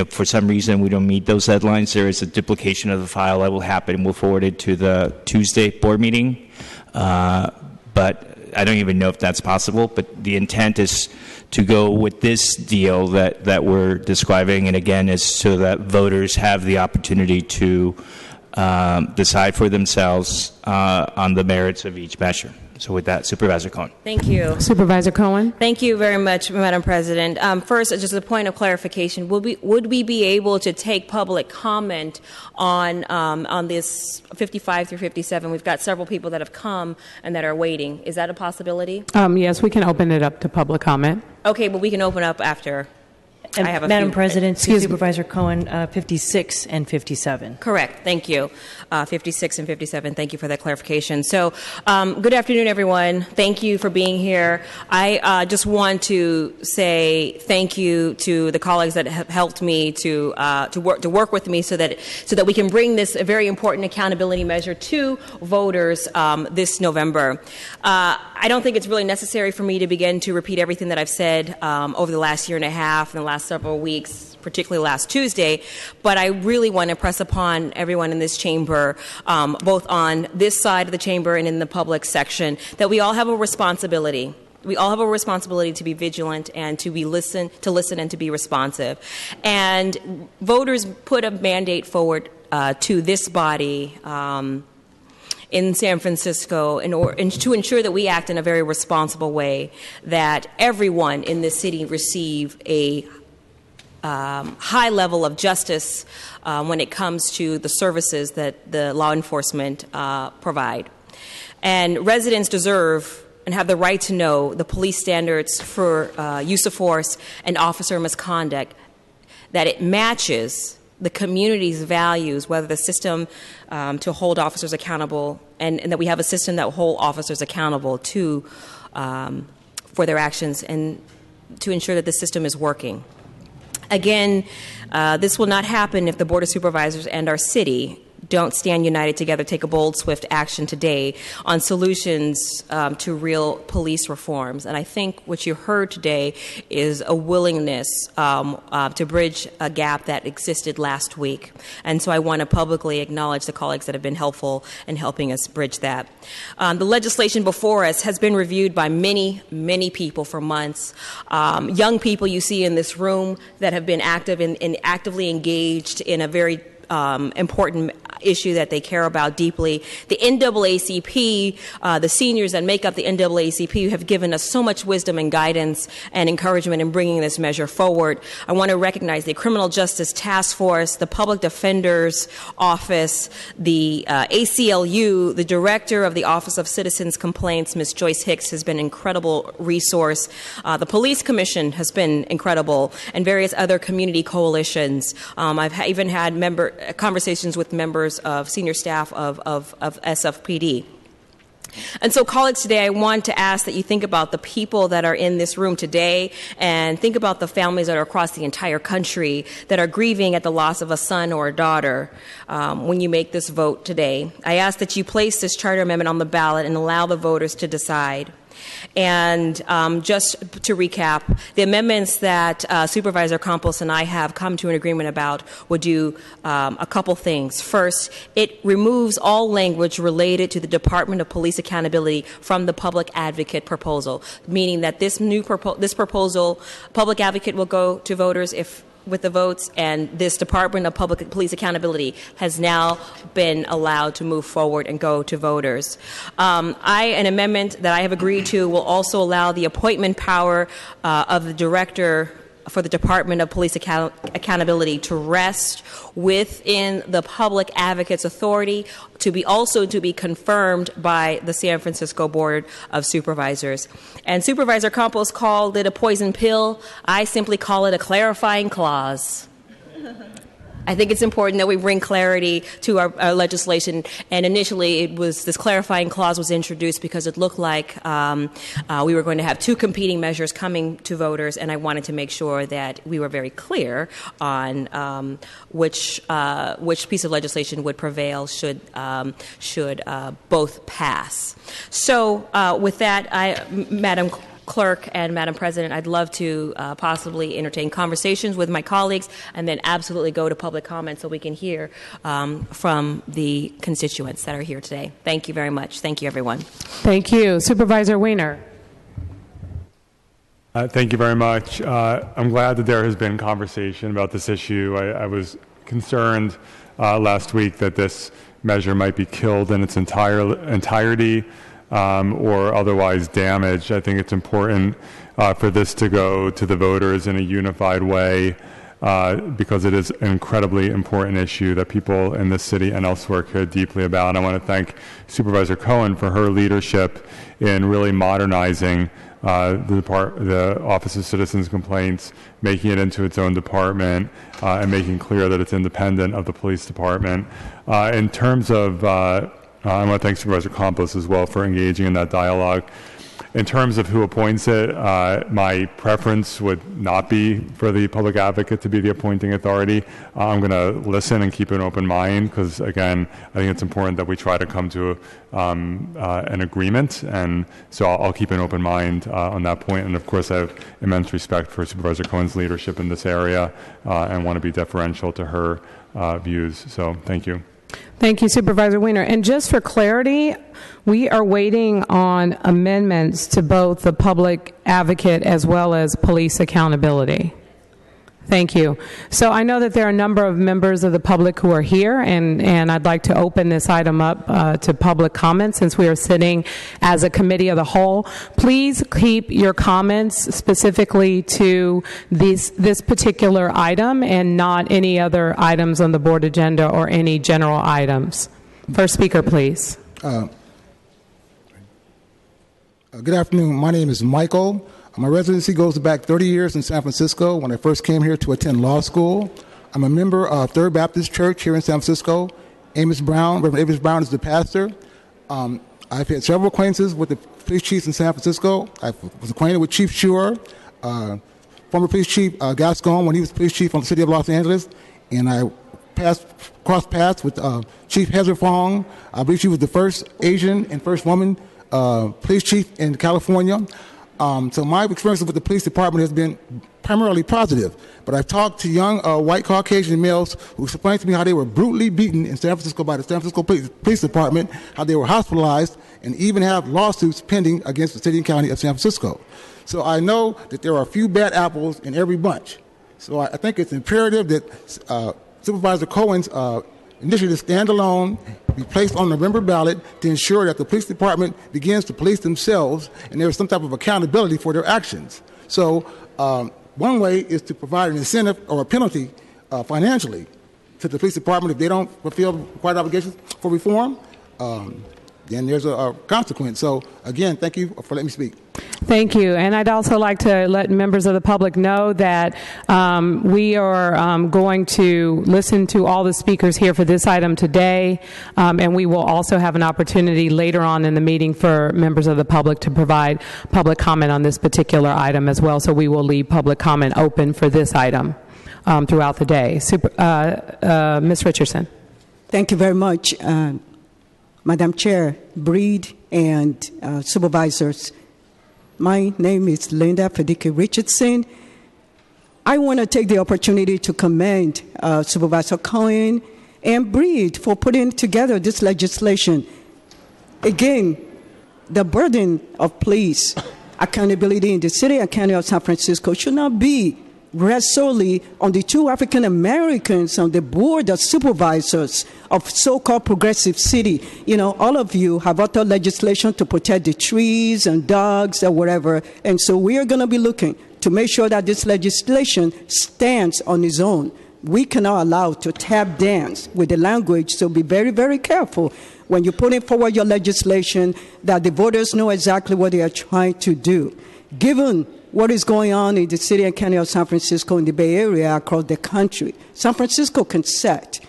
for some reason we don't meet those deadlines, there is a duplication of the file that will happen. We'll forward it to the Tuesday board meeting, but I don't even know if that's possible. But the intent is to go with this deal that we're describing, and again, is so that voters have the opportunity to decide for themselves on the merits of each measure. So with that, Supervisor Cohen. Thank you. Supervisor Cohen. Thank you very much, Madam President. First, just a point of clarification. Would we be able to take public comment on this 55 through 57? We've got several people that have come and that are waiting. Is that a possibility? Yes, we can open it up to public comment. Okay, but we can open up after. I have a Madam few, President, excuse me. Supervisor Cohen, 56 and 57. Correct. Thank you. 56 and 57. Thank you for that clarification. So, good afternoon, everyone. Thank you for being here. I just want to say thank you to the colleagues that have helped me to work with me so that we can bring this very important accountability measure to voters this November. I don't think it's really necessary for me to begin to repeat everything that I've said over the last year and a half and the last several weeks, particularly last Tuesday, but I really want to press upon everyone in this chamber, both on this side of the chamber and in the public section, that we all have a responsibility. We all have a responsibility to be vigilant and to listen and to be responsive. And voters put a mandate forward to this body in San Francisco and to ensure that we act in a very responsible way, that everyone in this city receive a high level of justice when it comes to the services that the law enforcement provide. And residents deserve and have the right to know the police standards for use of force and officer misconduct, that it matches the community's values, whether the system to hold officers accountable, and that we have a system that will hold officers accountable for their actions and to ensure that the system is working. Again, this will not happen if the Board of Supervisors and our city don't stand united together, take a bold, swift action today on solutions to real police reforms. And I think what you heard today is a willingness to bridge a gap that existed last week. And so I want to publicly acknowledge the colleagues that have been helpful in helping us bridge that. The legislation before us has been reviewed by many, many people for months. Young people you see in this room that have been active and actively engaged in a very important issue that they care about deeply. The NAACP, the seniors that make up the NAACP have given us so much wisdom and guidance and encouragement in bringing this measure forward. I want to recognize the Criminal Justice Task Force, the Public Defender's Office, the ACLU, the Director of the Office of Citizens Complaints, Ms. Joyce Hicks, has been an incredible resource. The Police Commission has been incredible, and various other community coalitions. I've even had conversations with members of senior staff of SFPD. And so, colleagues, today I want to ask that you think about the people that are in this room today and think about the families that are across the entire country that are grieving at the loss of a son or a daughter when you make this vote today. I ask that you place this charter amendment on the ballot and allow the voters to decide. And just to recap, the amendments that Supervisor Campos and I have come to an agreement about would do a couple things. First, it removes all language related to the Department of Police Accountability from the public advocate proposal, meaning that this proposal, public advocate will go to voters with the votes, and this Department of Public Police Accountability has now been allowed to move forward and go to voters. An amendment that I have agreed to will also allow the appointment power of the director for the Department of Police Accountability to rest within the public advocate's authority, to be confirmed by the San Francisco Board of Supervisors. And Supervisor Campos called it a poison pill. I simply call it a clarifying clause. I think it's important that we bring clarity to our legislation. And initially, this clarifying clause was introduced because it looked like we were going to have two competing measures coming to voters, and I wanted to make sure that we were very clear on which piece of legislation would prevail should both pass. So, with that, Madam Clerk and Madam President, I'd love to possibly entertain conversations with my colleagues and then absolutely go to public comment so we can hear from the constituents that are here today. Thank you very much. Thank you, everyone. Thank you. Supervisor Weiner. Thank you very much. I'm glad that there has been conversation about this issue. I was concerned last week that this measure might be killed in its entirety. Or otherwise damaged. I think it's important for this to go to the voters in a unified way because it is an incredibly important issue that people in this city and elsewhere care deeply about. And I want to thank Supervisor Cohen for her leadership in really modernizing the Office of Citizens Complaints, making it into its own department, and making clear that it's independent of the police department. In terms of, I want to thank Supervisor Campos as well for engaging in that dialogue. In terms of who appoints it, my preference would not be for the public advocate to be the appointing authority. I'm going to listen and keep an open mind because, again, I think it's important that we try to come to an agreement. And so I'll keep an open mind on that point. And, of course, I have immense respect for Supervisor Cohen's leadership in this area and want to be deferential to her views. So thank you. Thank you, Supervisor Wiener. And just for clarity, we are waiting on amendments to both the public advocate as well as police accountability. Thank you. So I know that there are a number of members of the public who are here, and I'd like to open this item up to public comment since we are sitting as a committee of the whole. Please keep your comments specifically to this particular item and not any other items on the board agenda or any general items. First speaker, please. Good afternoon. My name is Michael. My residency goes back 30 years in San Francisco when I first came here to attend law school. I'm a member of Third Baptist Church here in San Francisco. Reverend Amos Brown is the pastor. I've had several acquaintances with the police chiefs in San Francisco. I was acquainted with Chief Shure, former police chief Gascon when he was police chief on the city of Los Angeles. And I crossed paths with Chief Heather Fong. I believe she was the first Asian and first woman police chief in California. So my experience with the police department has been primarily positive. But I've talked to young white Caucasian males who explained to me how they were brutally beaten in San Francisco by the San Francisco Police Department, how they were hospitalized, and even have lawsuits pending against the city and county of San Francisco. So I know that there are a few bad apples in every bunch. So I think it's imperative that Supervisor Cohen's initiative stand alone, be placed on the November ballot to ensure that the police department begins to police themselves and there's some type of accountability for their actions. So one way is to provide an incentive or a penalty financially to the police department if they don't fulfill required obligations for reform. Then there's a consequence. So, again, thank you for letting me speak. Thank you. And I'd also like to let members of the public know that we are going to listen to all the speakers here for this item today, and we will also have an opportunity later on in the meeting for members of the public to provide public comment on this particular item as well. So we will leave public comment open for this item throughout the day. Ms. Richardson. Thank you very much. Madam Chair, Breed, and supervisors. My name is Linda Fedike Richardson. I want to take the opportunity to commend Supervisor Cohen and Breed for putting together this legislation. Again, the burden of police accountability in the city and county of San Francisco should not be rest solely on the two African Americans on the board of supervisors of so-called progressive city. You know, all of you have authored legislation to protect the trees and dogs or whatever. And so we are going to be looking to make sure that this legislation stands on its own. We cannot allow to tap dance with the language, so be very, very careful when you're putting forward your legislation that the voters know exactly what they are trying to do. Given what is going on in the city and county of San Francisco, in the Bay Area, across the country, San Francisco can set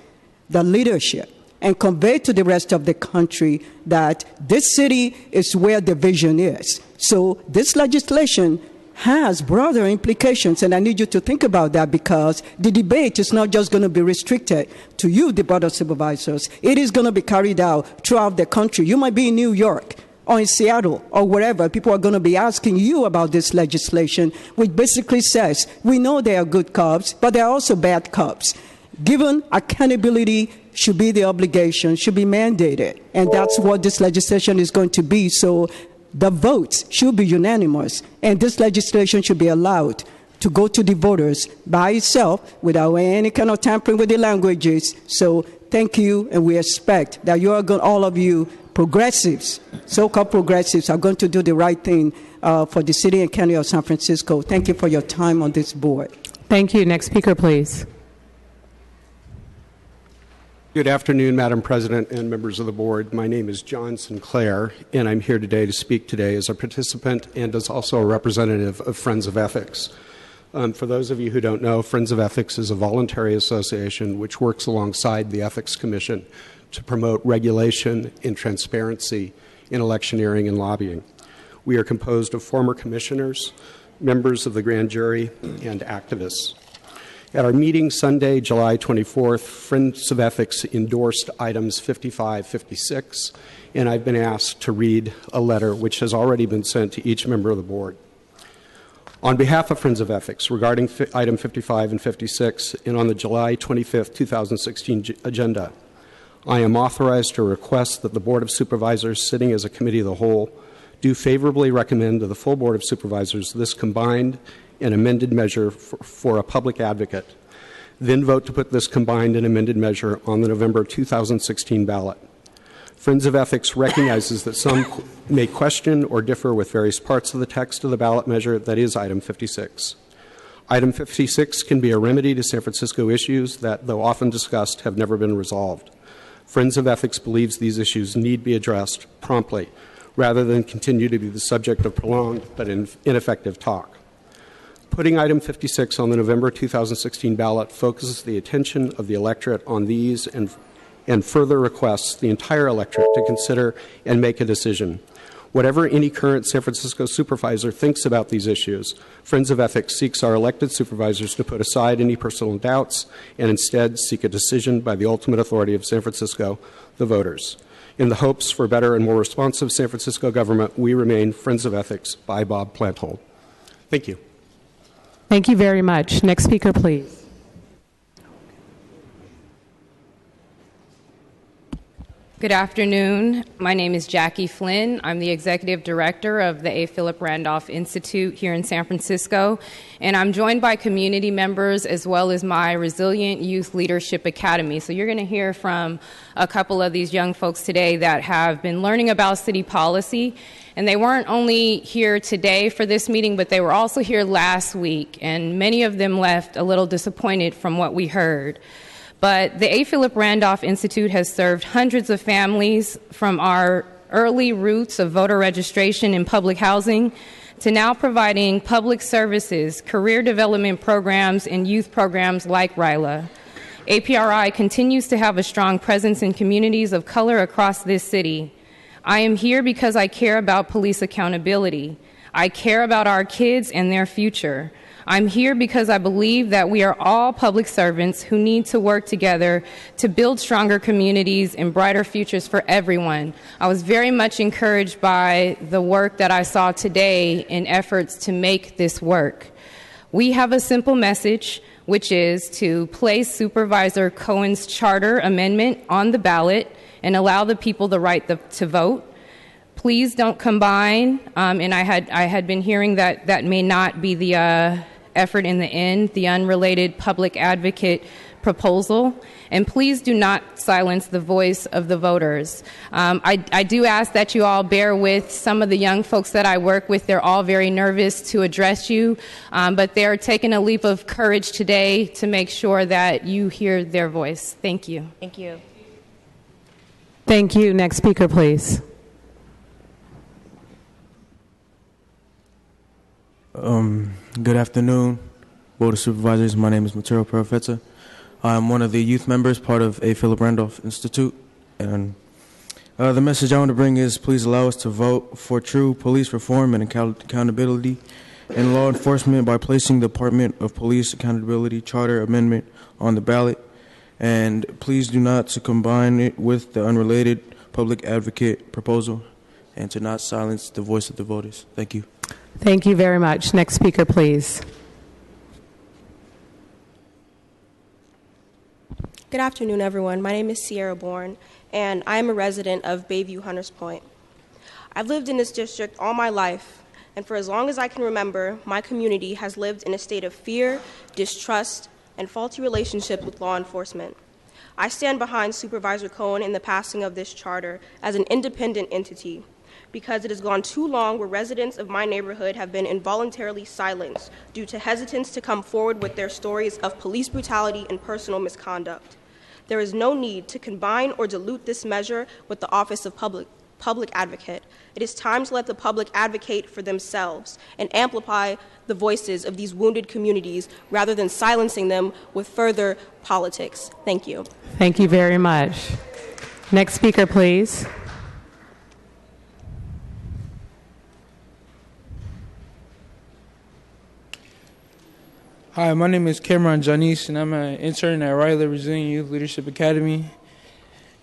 the leadership and convey to the rest of the country that this city is where the vision is. So this legislation has broader implications, and I need you to think about that because the debate is not just going to be restricted to you, the Board of Supervisors. It is going to be carried out throughout the country. You might be in New York or in Seattle or wherever. People are going to be asking you about this legislation, which basically says, we know they are good cops, but they are also bad cops. Given accountability should be the obligation, should be mandated, and that's what this legislation is going to be. So the votes should be unanimous, and this legislation should be allowed to go to the voters by itself without any kind of tampering with the languages. So thank you, and we expect that you are going, all of you progressives, so-called progressives, are going to do the right thing for the city and county of San Francisco. Thank you for your time on this board. Thank you. Next speaker, please. Good afternoon, Madam President and members of the board. My name is John Sinclair, and I'm here today to speak today as a participant and as also a representative of Friends of Ethics. For those of you who don't know, Friends of Ethics is a voluntary association which works alongside the Ethics Commission to promote regulation and transparency in electioneering and lobbying. We are composed of former commissioners, members of the grand jury, and activists. At our meeting Sunday, July 24th, Friends of Ethics endorsed items 55, 56, and I've been asked to read a letter which has already been sent to each member of the board. On behalf of Friends of Ethics, regarding item 55 and 56, and on the July 25th, 2016 agenda, I am authorized to request that the Board of Supervisors, sitting as a committee of the whole, do favorably recommend to the full Board of Supervisors this combined and amended measure for a public advocate, then vote to put this combined and amended measure on the November 2016 ballot. Friends of Ethics recognizes that some may question or differ with various parts of the text of the ballot measure that is item 56. Item 56 can be a remedy to San Francisco issues that, though often discussed, have never been resolved. Friends of Ethics believes these issues need be addressed promptly, rather than continue to be the subject of prolonged but ineffective talk. Putting item 56 on the November 2016 ballot focuses the attention of the electorate on these and further requests the entire electorate to consider and make a decision. Whatever any current San Francisco supervisor thinks about these issues, Friends of Ethics seeks our elected supervisors to put aside any personal doubts and instead seek a decision by the ultimate authority of San Francisco, the voters. In the hopes for better and more responsive San Francisco government, we remain Friends of Ethics by Bob Planthold. Thank you. Thank you very much. Next speaker, please. Good afternoon. My name is Jackie Flynn. I'm the Executive Director of the A. Philip Randolph Institute here in San Francisco, and I'm joined by community members as well as my Resilient Youth Leadership Academy. So you're going to hear from a couple of these young folks today that have been learning about city policy, and they weren't only here today for this meeting, but they were also here last week, and many of them left a little disappointed from what we heard. But the A. Philip Randolph Institute has served hundreds of families from our early roots of voter registration and public housing to now providing public services, career development programs, and youth programs like RILA. APRI continues to have a strong presence in communities of color across this city. I am here because I care about police accountability. I care about our kids and their future. I'm here because I believe that we are all public servants who need to work together to build stronger communities and brighter futures for everyone. I was very much encouraged by the work that I saw today in efforts to make this work. We have a simple message, which is to place Supervisor Cohen's charter amendment on the ballot and allow the people the right to vote. Please don't combine, and I had been hearing that that may not be the effort in the end, the unrelated public advocate proposal, and please do not silence the voice of the voters. I do ask that you all bear with some of the young folks that I work with. They're all very nervous to address you, but they're taking a leap of courage today to make sure that you hear their voice. Thank you. Thank you. Thank you. Next speaker, please. Good afternoon, Board of Supervisors. My name is Mateo Profeta. I'm one of the youth members, part of A. Philip Randolph Institute. And the message I want to bring is please allow us to vote for true police reform and accountability in law enforcement by placing the Department of Police Accountability Charter Amendment on the ballot. And please do not to combine it with the unrelated public advocate proposal and to not silence the voice of the voters. Thank you. Thank you very much. Next speaker, please. Good afternoon, everyone. My name is Sierra Bourne, and I am a resident of Bayview Hunters Point. I've lived in this district all my life, and for as long as I can remember, my community has lived in a state of fear, distrust, and faulty relationships with law enforcement. I stand behind Supervisor Cohen in the passing of this charter as an independent entity. because it has gone too long where residents of my neighborhood have been involuntarily silenced due to hesitance to come forward with their stories of police brutality and personal misconduct. There is no need to combine or dilute this measure with the Office of Public Advocate. It is time to let the public advocate for themselves and amplify the voices of these wounded communities rather than silencing them with further politics. Thank you. Thank you very much. Next speaker, please. Hi, my name is Cameron Janice, and I'm an intern at Riley Resilient Youth Leadership Academy.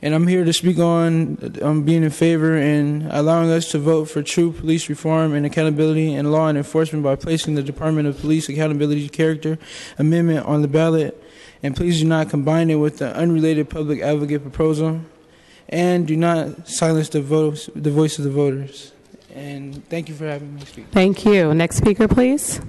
And I'm here to speak on being in favor and allowing us to vote for true police reform and accountability and law and enforcement by placing the Department of Police Accountability Character Amendment on the ballot. And please do not combine it with the unrelated public advocate proposal. And do not silence the voice of the voters. And thank you for having me speak. Thank you. Next speaker, please.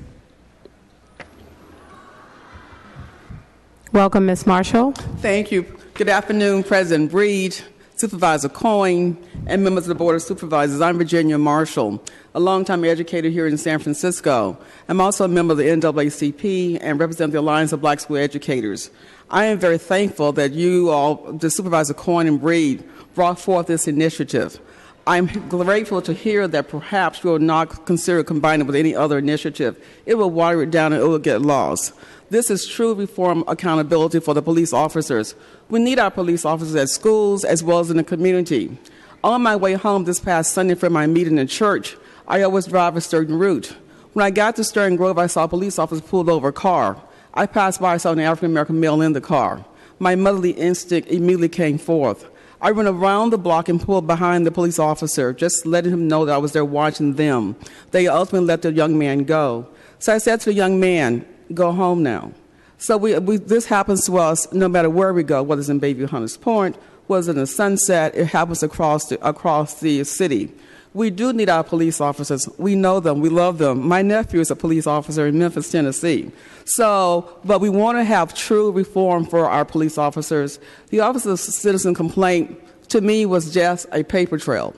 Welcome, Ms. Marshall. Thank you. Good afternoon, President Breed, Supervisor Coyne, and members of the Board of Supervisors. I'm Virginia Marshall, a longtime educator here in San Francisco. I'm also a member of the NAACP and represent the Alliance of Black School Educators. I am very thankful that you all, the Supervisor Coyne and Breed, brought forth this initiative. I'm grateful to hear that perhaps you will not consider combining it with any other initiative. It will water it down and it will get lost. This is true reform accountability for the police officers. We need our police officers at schools as well as in the community. On my way home this past Sunday from my meeting in church, I always drive a certain route. When I got to Stern Grove, I saw a police officer pulled over a car. I passed by, I saw an African-American male in the car. My motherly instinct immediately came forth. I went around the block and pulled behind the police officer, just letting him know that I was there watching them. They ultimately let the young man go. So I said to the young man, go home now. So this happens to us no matter where we go, whether it's in Bayview Hunters Point, whether it's in the Sunset, it happens across the city. We do need our police officers. We know them. We love them. My nephew is a police officer in Memphis, Tennessee. But we want to have true reform for our police officers. The Office of Citizen Complaint, to me, was just a paper trail.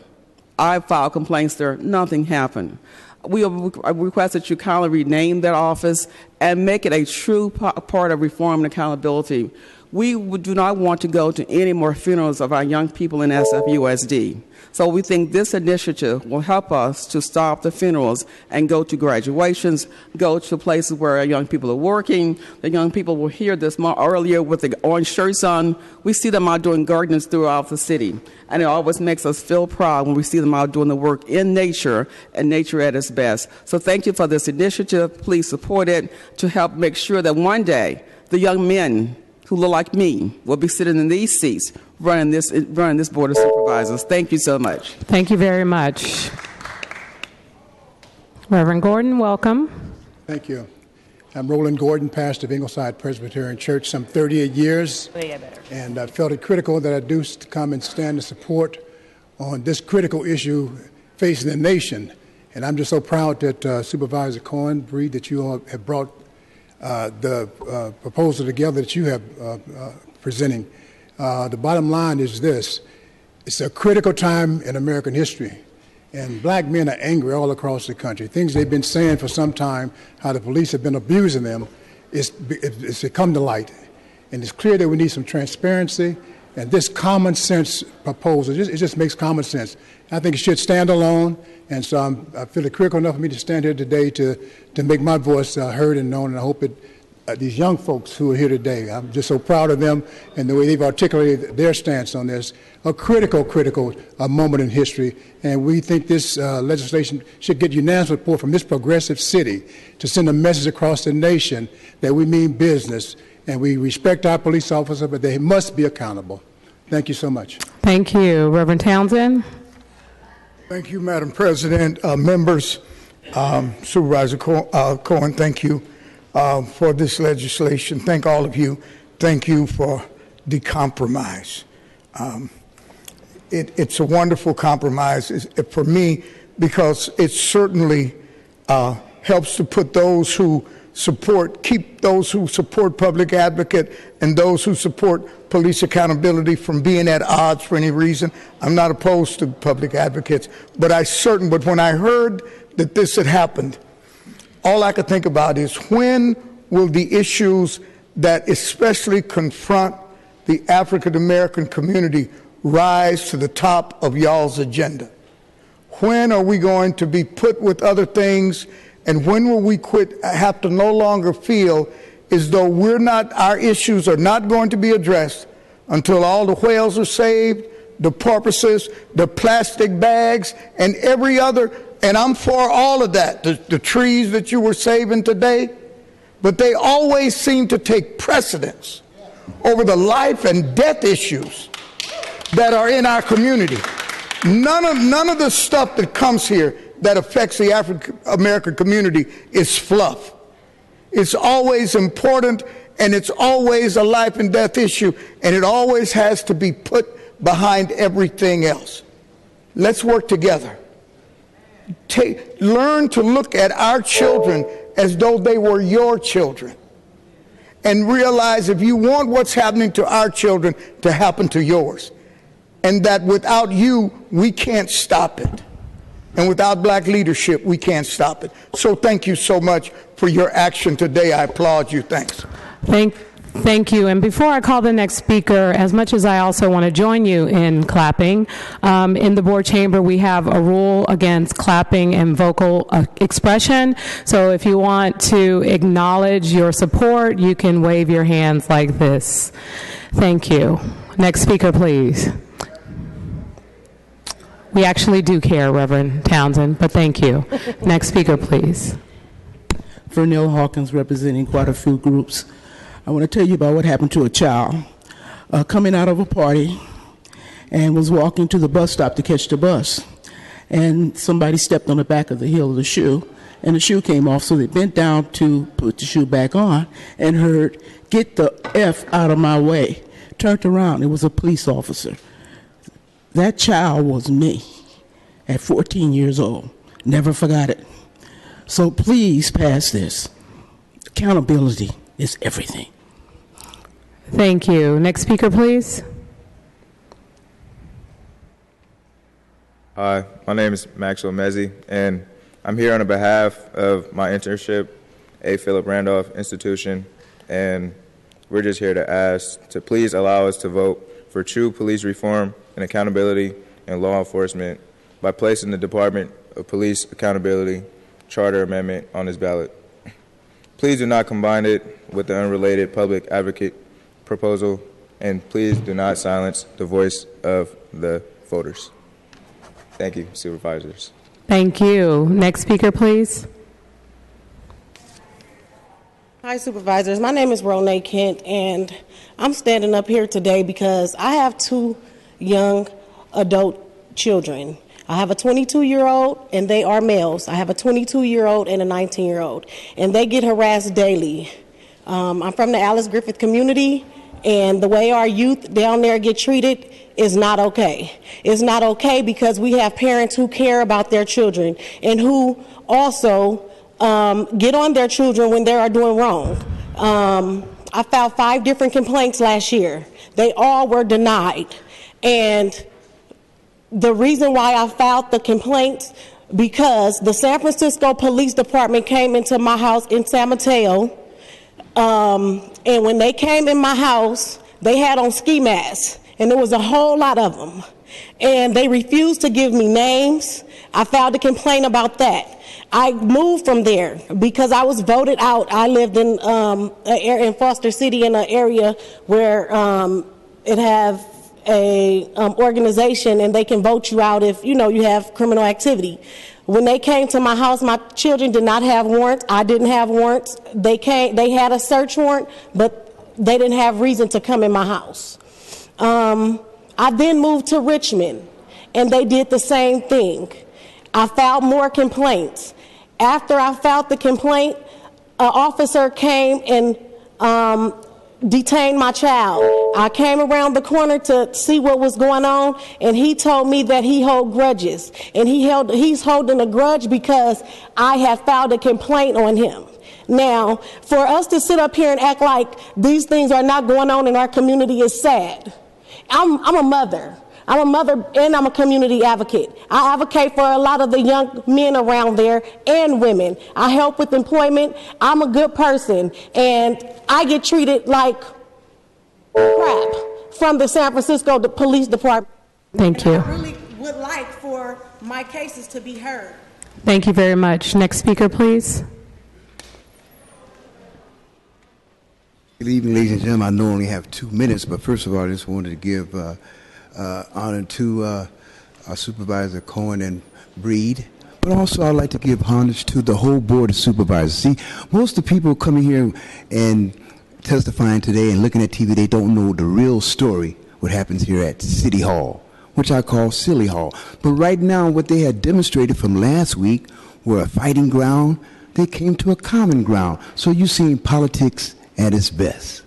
I filed complaints there. Nothing happened. We request that you kindly rename that office and make it a true part of reform and accountability. We do not want to go to any more funerals of our young people in SFUSD. So we think this initiative will help us to stop the funerals and go to graduations, go to places where our young people are working. The young people will hear this more earlier with the orange shirts on. We see them out doing gardens throughout the city. And it always makes us feel proud when we see them out doing the work in nature and nature at its best. So thank you for this initiative. Please support it to help make sure that one day the young men who look like me will be sitting in these seats running this Board of Supervisors. Thank you so much. Thank you very much. Reverend Gordon, welcome. Thank you. I'm Roland Gordon, pastor of Ingleside Presbyterian Church, some 38 years. And I felt it critical that I do come and stand in support on this critical issue facing the nation. And I'm just so proud that Supervisor Coyne, Breed, that you all have brought the proposal together that you have presenting. The bottom line is this. It's a critical time in American history, and black men are angry all across the country. Things they've been saying for some time, how the police have been abusing them, it's come to light. And it's clear that we need some transparency, and this common sense proposal, it just makes common sense. I think it should stand alone, and so I feel it critical enough for me to stand here today to make my voice heard and known, and I hope these young folks who are here today, I'm just so proud of them and the way they've articulated their stance on this, a critical moment in history, and we think this legislation should get unanimous support from this progressive city to send a message across the nation that we mean business and we respect our police officers, but they must be accountable. Thank you so much. Thank you. Reverend Townsend. Thank you, Madam President, members, Supervisor Coyne, thank you for this legislation. Thank all of you. Thank you for the compromise. It's a wonderful compromise for me because it certainly helps to put those who keep those who support public advocate and those who support police accountability from being at odds for any reason. I'm not opposed to public advocates, but when I heard that this had happened, all I could think about is when will the issues that especially confront the African American community rise to the top of y'all's agenda? When are we going to be put with other things, and when will we have to no longer feel as though our issues are not going to be addressed until all the whales are saved, the porpoises, the plastic bags, and every other, and I'm for all of that, the trees that you were saving today, but they always seem to take precedence over the life and death issues that are in our community. None of the stuff that comes here that affects the African American community is fluff. It's always important, and it's always a life and death issue, and it always has to be put behind everything else. Let's work together. Learn to look at our children as though they were your children, and realize if you want what's happening to our children to happen to yours, and that without you, we can't stop it. And without black leadership, we can't stop it. So thank you so much for your action today. I applaud you. Thanks. Thank you. And before I call the next speaker, as much as I also want to join you in clapping, in the board chamber we have a rule against clapping and vocal expression. So if you want to acknowledge your support, you can wave your hands like this. Thank you. Next speaker, please. We actually do care, Reverend Townsend, but thank you. Next speaker, please. Vernell Hawkins, representing quite a few groups. I want to tell you about what happened to a child coming out of a party and was walking to the bus stop to catch the bus. And somebody stepped on the back of the heel of the shoe, and the shoe came off, so they bent down to put the shoe back on and heard, "Get the F out of my way." Turned around, it was a police officer. That child was me at 14 years old. Never forgot it. So please pass this. Accountability is everything. Thank you. Next speaker, please. Hi, my name is Maxwell Mezzi, and I'm here on behalf of my internship, A. Philip Randolph Institution, and we're just here to ask to please allow us to vote for true police reform and accountability in law enforcement by placing the Department of Police Accountability Charter Amendment on this ballot. Please do not combine it with the unrelated public advocate proposal, and please do not silence the voice of the voters. Thank you, Supervisors. Thank you. Next speaker, please. Hi, Supervisors. My name is Ronay Kent, and I'm standing up here today because I have two young adult children. I have a 22-year-old, and they are males. I have a 22-year-old and a 19-year-old, and they get harassed daily. I'm from the Alice Griffith community, and the way our youth down there get treated is not okay. It's not okay because we have parents who care about their children and who also get on their children when they are doing wrong. I filed 5 different complaints last year. They all were denied. And the reason why I filed the complaints, because the San Francisco Police Department came into my house in San Mateo, and when they came in my house, they had on ski masks, and there was a whole lot of them. And they refused to give me names. I filed a complaint about that. I moved from there because I was voted out. I lived in Foster City, in an area where it have a organization, and they can vote you out if you have criminal activity. When they came to my house, my children did not have warrants. I didn't have warrants. They had a search warrant, but they didn't have reason to come in my house. I then moved to Richmond, and they did the same thing. I filed more complaints. After I filed the complaint, an officer came and detained my child. I came around the corner to see what was going on, and he told me that he held grudges. And he's holding a grudge because I had filed a complaint on him. Now, for us to sit up here and act like these things are not going on in our community is sad. I'm a mother. I'm a mother and I'm a community advocate. I advocate for a lot of the young men around there and women. I help with employment. I'm a good person, and I get treated like crap from the San Francisco Police Department. Thank you. I really would like for my cases to be heard. Thank you very much. Next speaker, please. Good evening, ladies and gentlemen. I know I only have 2 minutes, but first of all, I just wanted to give honor to our Supervisor Cohen and Breed, but also I'd like to give homage to the whole Board of Supervisors. See, most of the people coming here and testifying today and looking at TV, they don't know the real story, what happens here at City Hall, which I call Silly Hall. But right now, what they had demonstrated from last week were a fighting ground. They came to a common ground. So you've seen politics at its best.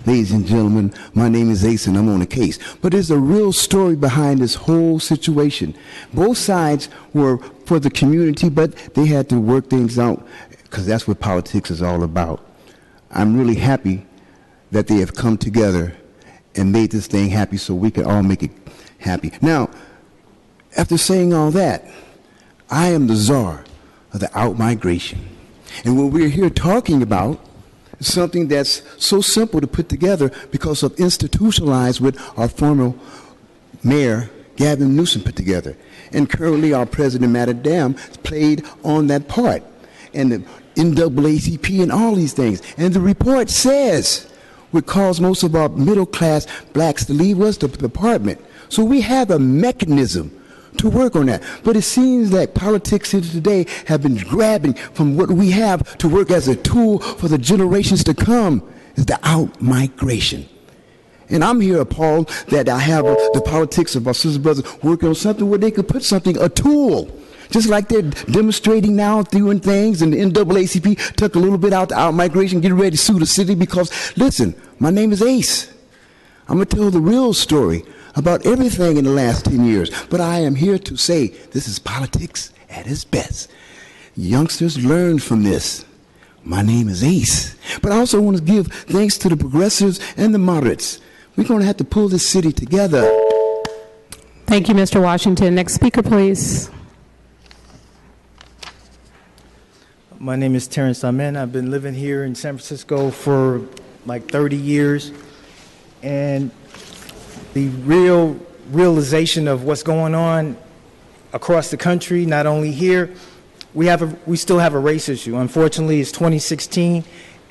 Ladies and gentlemen, my name is Ace and I'm on the case. But there's a real story behind this whole situation. Both sides were for the community, but they had to work things out because that's what politics is all about. I'm really happy that they have come together and made this thing happy so we can all make it happy. Now, after saying all that, I am the czar of the out-migration. And what we're here talking about is something that's so simple to put together because of institutionalized what our former mayor, Gavin Newsom, put together. And currently our president, Madam, played on that part. And the NAACP and all these things. And the report says what caused most of our middle-class blacks to leave was the department. So we have a mechanism to work on that. But it seems that politics today have been grabbing from what we have to work as a tool for the generations to come, is the out-migration. And I'm here appalled that I have the politics of our sisters and brothers working on something where they could put something, a tool, just like they're demonstrating now doing things, and the NAACP took a little bit out the out-migration, getting ready to sue the city because, listen, my name is Ace. I'm going to tell the real story about everything in the last 10 years. But I am here to say this is politics at its best. Youngsters learn from this. My name is Ace. But I also want to give thanks to the progressives and the moderates. We're going to have to pull this city together. Thank you, Mr. Washington. Next speaker, please. My name is Terrence Amen. I've been living here in San Francisco for like 30 years. And the realization of what's going on across the country, not only here, we still have a race issue. Unfortunately, it's 2016,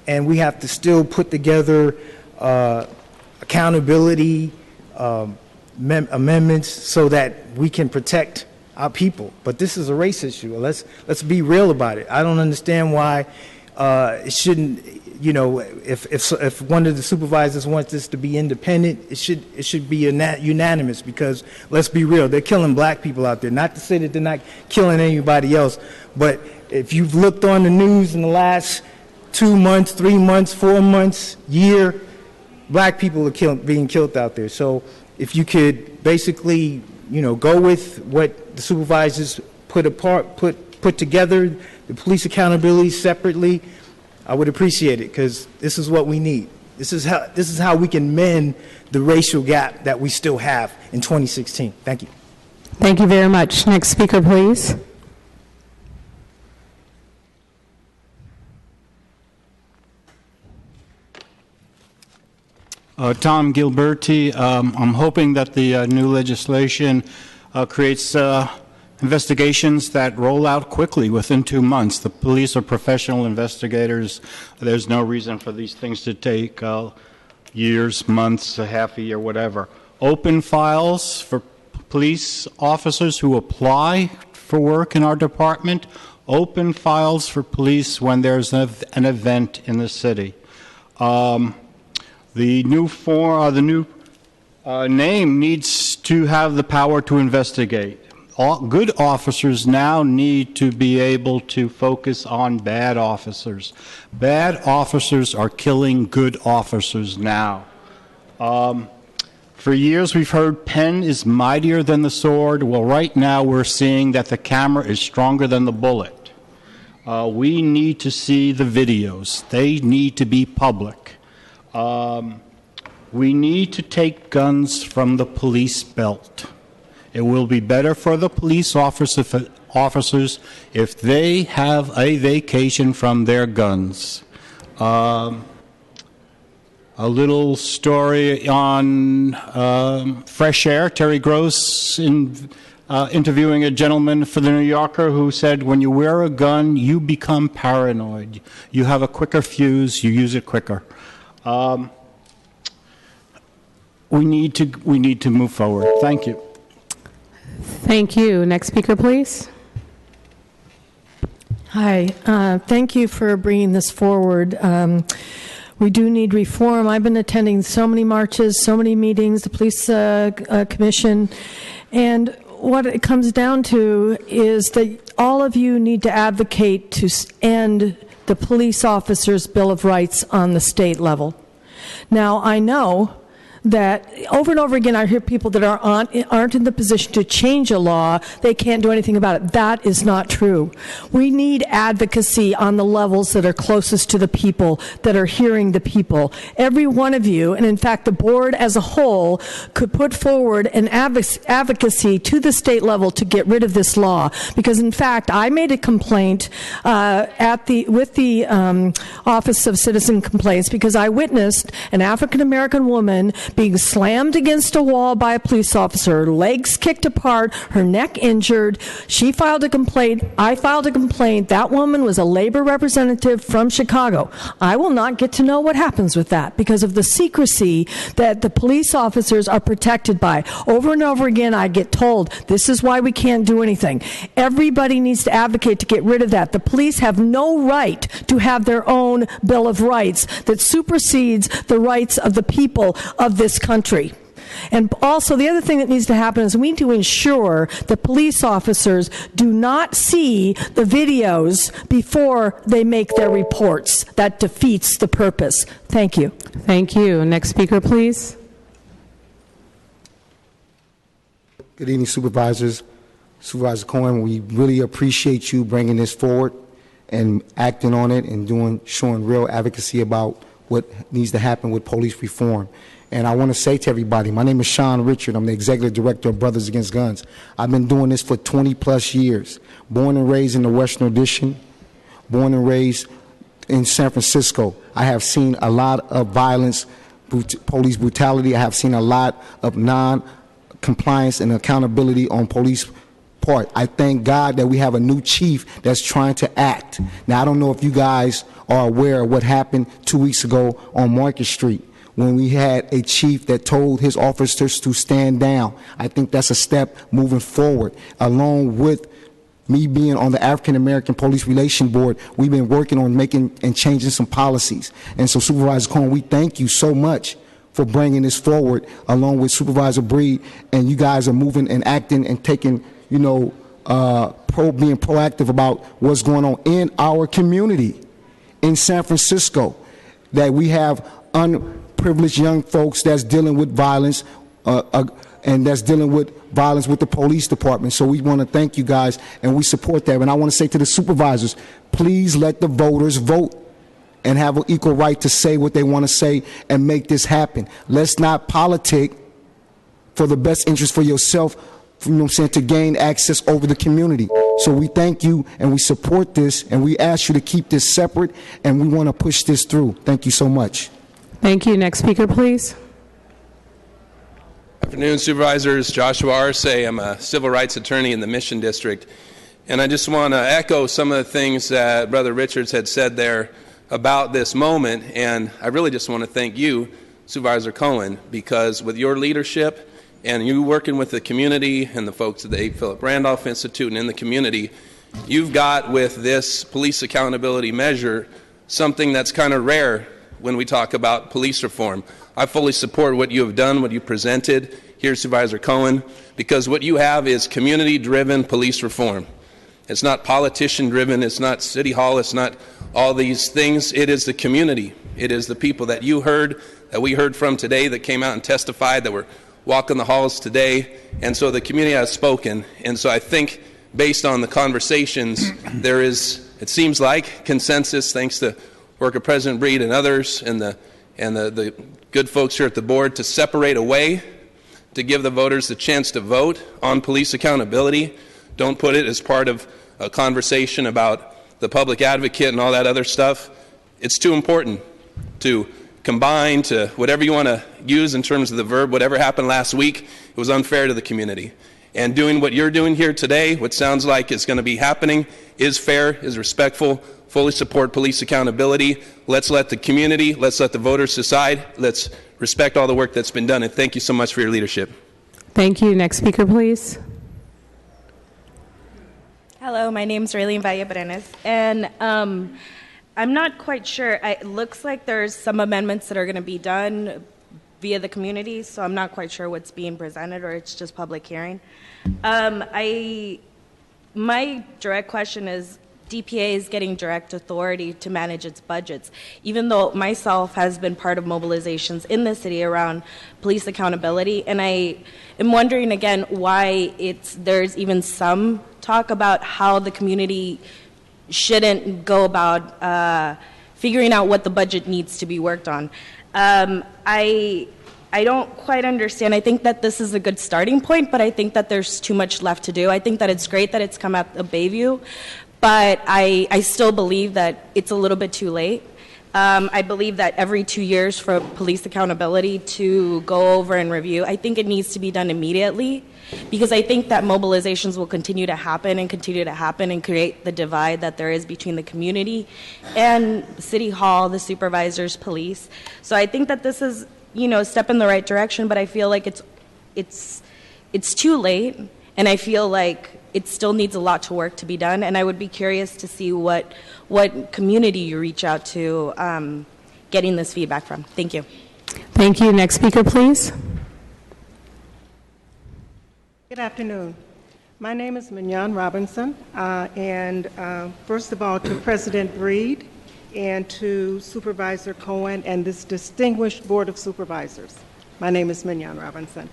and we have to still put together accountability amendments so that we can protect our people. But this is a race issue. Let's be real about it. I don't understand why it shouldn't. You know, if one of the supervisors wants this to be independent, it should be unanimous, because let's be real, they're killing black people out there. Not to say that they're not killing anybody else, but if you've looked on the news in the last 2 months, 3 months, 4 months, year, black people are being killed out there. So if you could basically, go with what the supervisors put together, the police accountability separately, I would appreciate it, because this is what we need. This is how we can mend the racial gap that we still have in 2016. Thank you. Thank you very much. Next speaker, please. Tom Gilberti. I'm hoping that the new legislation creates investigations that roll out quickly within 2 months. The police are professional investigators. There's no reason for these things to take years, months, a half a year, whatever. Open files for police officers who apply for work in our department. Open files for police when there's an event in the city. The new name needs to have the power to investigate. Good officers now need to be able to focus on bad officers. Bad officers are killing good officers now. For years we've heard pen is mightier than the sword. Well, right now we're seeing that the camera is stronger than the bullet. We need to see the videos. They need to be public. We need to take guns from the police belt. It will be better for the police officers if they have a vacation from their guns. A little story on fresh air. Terry Gross interviewing a gentleman for the New Yorker who said, when you wear a gun, you become paranoid. You have a quicker fuse, you use it quicker. We need to move forward. Thank you. Thank you. Next speaker, please. Hi. Thank you for bringing this forward. We do need reform. I've been attending so many marches, so many meetings, the police commission, and what it comes down to is that all of you need to advocate to end the police officers' Bill of Rights on the state level. Now, I know that over and over again I hear people that aren't in the position to change a law, they can't do anything about it. That is not true. We need advocacy on the levels that are closest to the people, that are hearing the people. Every one of you, and in fact the board as a whole, could put forward an advocacy to the state level to get rid of this law. Because in fact I made a complaint with the Office of Citizen Complaints because I witnessed an African American woman being slammed against a wall by a police officer, her legs kicked apart, her neck injured. She filed a complaint. I filed a complaint. That woman was a labor representative from Chicago. I will not get to know what happens with that because of the secrecy that the police officers are protected by. Over and over again, I get told, this is why we can't do anything. Everybody needs to advocate to get rid of that. The police have no right to have their own Bill of Rights that supersedes the rights of the people of this country. And also, the other thing that needs to happen is we need to ensure that police officers do not see the videos before they make their reports. That defeats the purpose. Thank you. Thank you. Next speaker, please. Good evening, Supervisors. Supervisor Cohen, we really appreciate you bringing this forward and acting on it and showing real advocacy about what needs to happen with police reform. And I want to say to everybody, my name is Sean Richard. I'm the Executive Director of Brothers Against Guns. I've been doing this for 20 plus years. Born and raised in the Western Addition, born and raised in San Francisco. I have seen a lot of violence, police brutality. I have seen a lot of non-compliance and accountability on police part. I thank God that we have a new chief that's trying to act. Now, I don't know if you guys are aware of what happened 2 weeks ago on Market Street, when we had a chief that told his officers to stand down. I think that's a step moving forward. Along with me being on the African American Police Relation Board, we've been working on making and changing some policies. And so, Supervisor Cohen, we thank you so much for bringing this forward, along with Supervisor Breed, and you guys are moving and acting and taking, being proactive about what's going on in our community in San Francisco, that we have unprivileged young folks that's dealing with violence and that's dealing with violence with the police department. So we want to thank you guys, and we support that. And I want to say to the supervisors, please let the voters vote and have an equal right to say what they want to say and make this happen. Let's not politic for the best interest for yourself, to gain access over the community. So we thank you and we support this, and we ask you to keep this separate, and we want to push this through. Thank you so much. Thank you. Next speaker, please. Good afternoon, Supervisors. Joshua Arce. I'm a civil rights attorney in the Mission District. And I just want to echo some of the things that Brother Richards had said there about this moment. And I really just want to thank you, Supervisor Cohen, because with your leadership and you working with the community and the folks at the A. Philip Randolph Institute and in the community, you've got with this police accountability measure something that's kind of rare when we talk about police reform. I fully support what you have done, what you presented here, Supervisor Cohen, because what you have is community-driven police reform. It's not politician-driven, it's not City Hall, it's not all these things. It is the community. It is the people that you heard, that we heard from today, that came out and testified, that were walking the halls today. And so the community has spoken. And so I think based on the conversations, there is it seems like, consensus, thanks to work of President Breed and others and the good folks here at the board, to separate away, to give the voters the chance to vote on police accountability. Don't put it as part of a conversation about the public advocate and all that other stuff. It's too important to combine, to whatever you want to use in terms of the verb, whatever happened last week, it was unfair to the community. And doing what you're doing here today, what sounds like is going to be happening, is fair, is respectful, fully support police accountability. Let's let the community, let's let the voters decide. Let's respect all the work that's been done. And thank you so much for your leadership. Thank you. Next speaker, please. Hello, my name is Raylene Valle-Brenes, and I'm not quite sure. It looks like there's some amendments that are going to be done via the community, so I'm not quite sure what's being presented, or it's just public hearing. My direct question is, DPA is getting direct authority to manage its budgets, even though myself has been part of mobilizations in the city around police accountability, and I am wondering again why there's even some talk about how the community shouldn't go about figuring out what the budget needs to be worked on. I don't quite understand. I think that this is a good starting point, but I think that there's too much left to do. I think that it's great that it's come out of Bayview, but I still believe that it's a little bit too late. I believe that every 2 years for police accountability to go over and review, I think it needs to be done immediately, because I think that mobilizations will continue to happen and create the divide that there is between the community and City Hall, the supervisors, police. So I think that this is, a step in the right direction, but I feel like it's too late, and I feel like it still needs a lot to work to be done, and I would be curious to see what community you reach out to getting this feedback from. Thank you. Thank you. Next speaker, please. Good afternoon. My name is Mignon Robinson, and first of all, to President Breed and to Supervisor Cohen and this distinguished Board of Supervisors. My name is Mignon Robinson,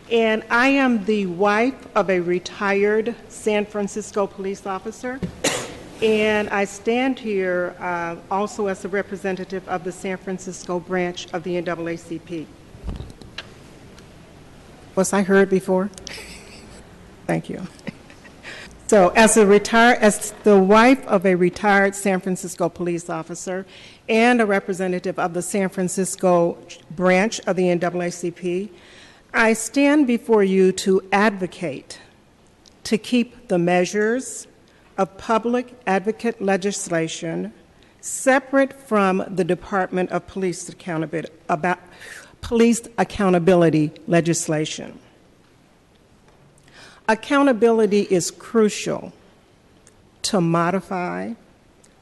and I am the wife of a retired San Francisco police officer, and I stand here also as a representative of the San Francisco branch of the NAACP. Was I heard before? Thank you. So as the wife of a retired San Francisco police officer and a representative of the San Francisco branch of the NAACP, I stand before you to advocate to keep the measures of public advocate legislation separate from the Department of Police accountability legislation. Accountability is crucial to modify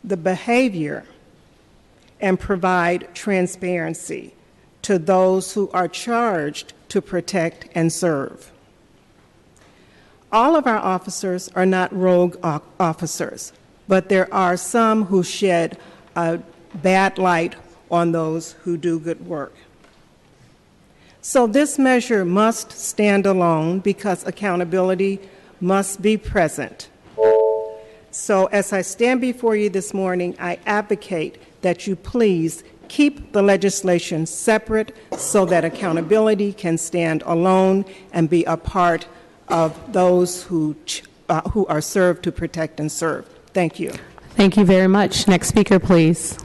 the behavior and provide transparency to those who are charged to protect and serve. All of our officers are not rogue officers, but there are some who shed a bad light on those who do good work. So this measure must stand alone because accountability must be present. So as I stand before you this morning, I advocate that you please keep the legislation separate so that accountability can stand alone and be a part of those who are served to protect and serve. Thank you. Thank you very much. Next speaker, please.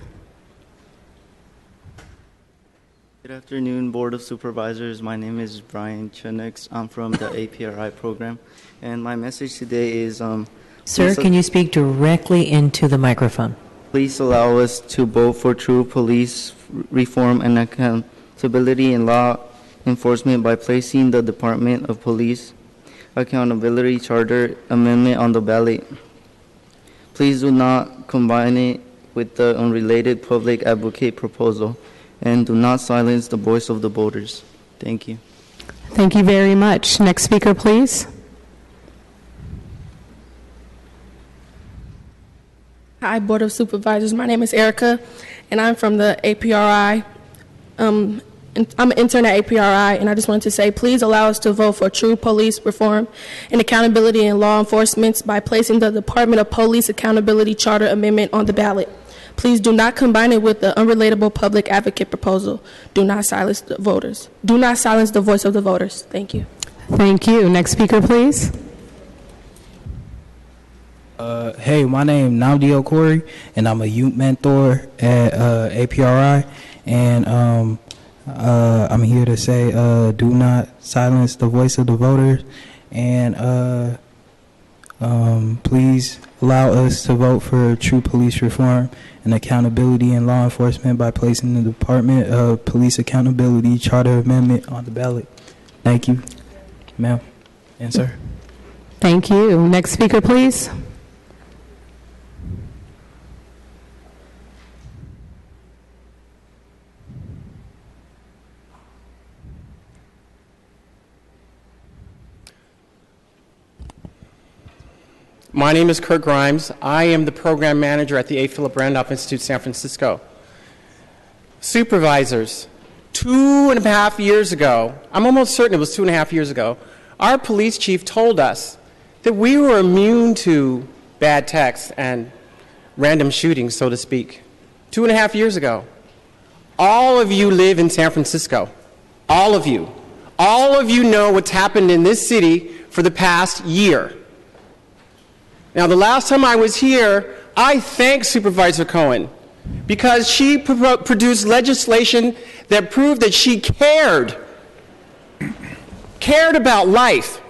Good afternoon, Board of Supervisors. My name is Brian Chenix. I'm from the APRI program, and my message today is... Sir, can you speak directly into the microphone? Please allow us to vote for true police reform and accountability in law enforcement by placing the Department of Police Accountability Charter Amendment on the ballot. Please do not combine it with the unrelated public advocate proposal, and do not silence the voice of the voters. Thank you. Thank you very much. Next speaker, please. Hi, Board of Supervisors. My name is Erica, and I'm from the APRI. I'm an intern at APRI, and I just wanted to say, please allow us to vote for true police reform and accountability in law enforcement by placing the Department of Police Accountability Charter Amendment on the ballot. Please do not combine it with the unrelatable public advocate proposal. Do not silence the voters. Do not silence the voice of the voters. Thank you. Thank you. Next speaker, please. Hey, my name is Namdi Okori, and I'm a youth mentor at APRI, and I'm here to say do not silence the voice of the voters, and please allow us to vote for true police reform and accountability in law enforcement by placing the Department of Police Accountability Charter Amendment on the ballot. Thank you, ma'am and sir. Thank you. Next speaker, please. My name is Kurt Grimes. I am the program manager at the A. Philip Randolph Institute, San Francisco. Supervisors, 2.5 years ago, I'm almost certain it was 2.5 years ago, our police chief told us that we were immune to bad texts and random shootings, so to speak. 2.5 years ago. All of you live in San Francisco. All of you. All of you know what's happened in this city for the past year. Now, the last time I was here, I thanked Supervisor Cohen because she produced legislation that proved that she cared about life.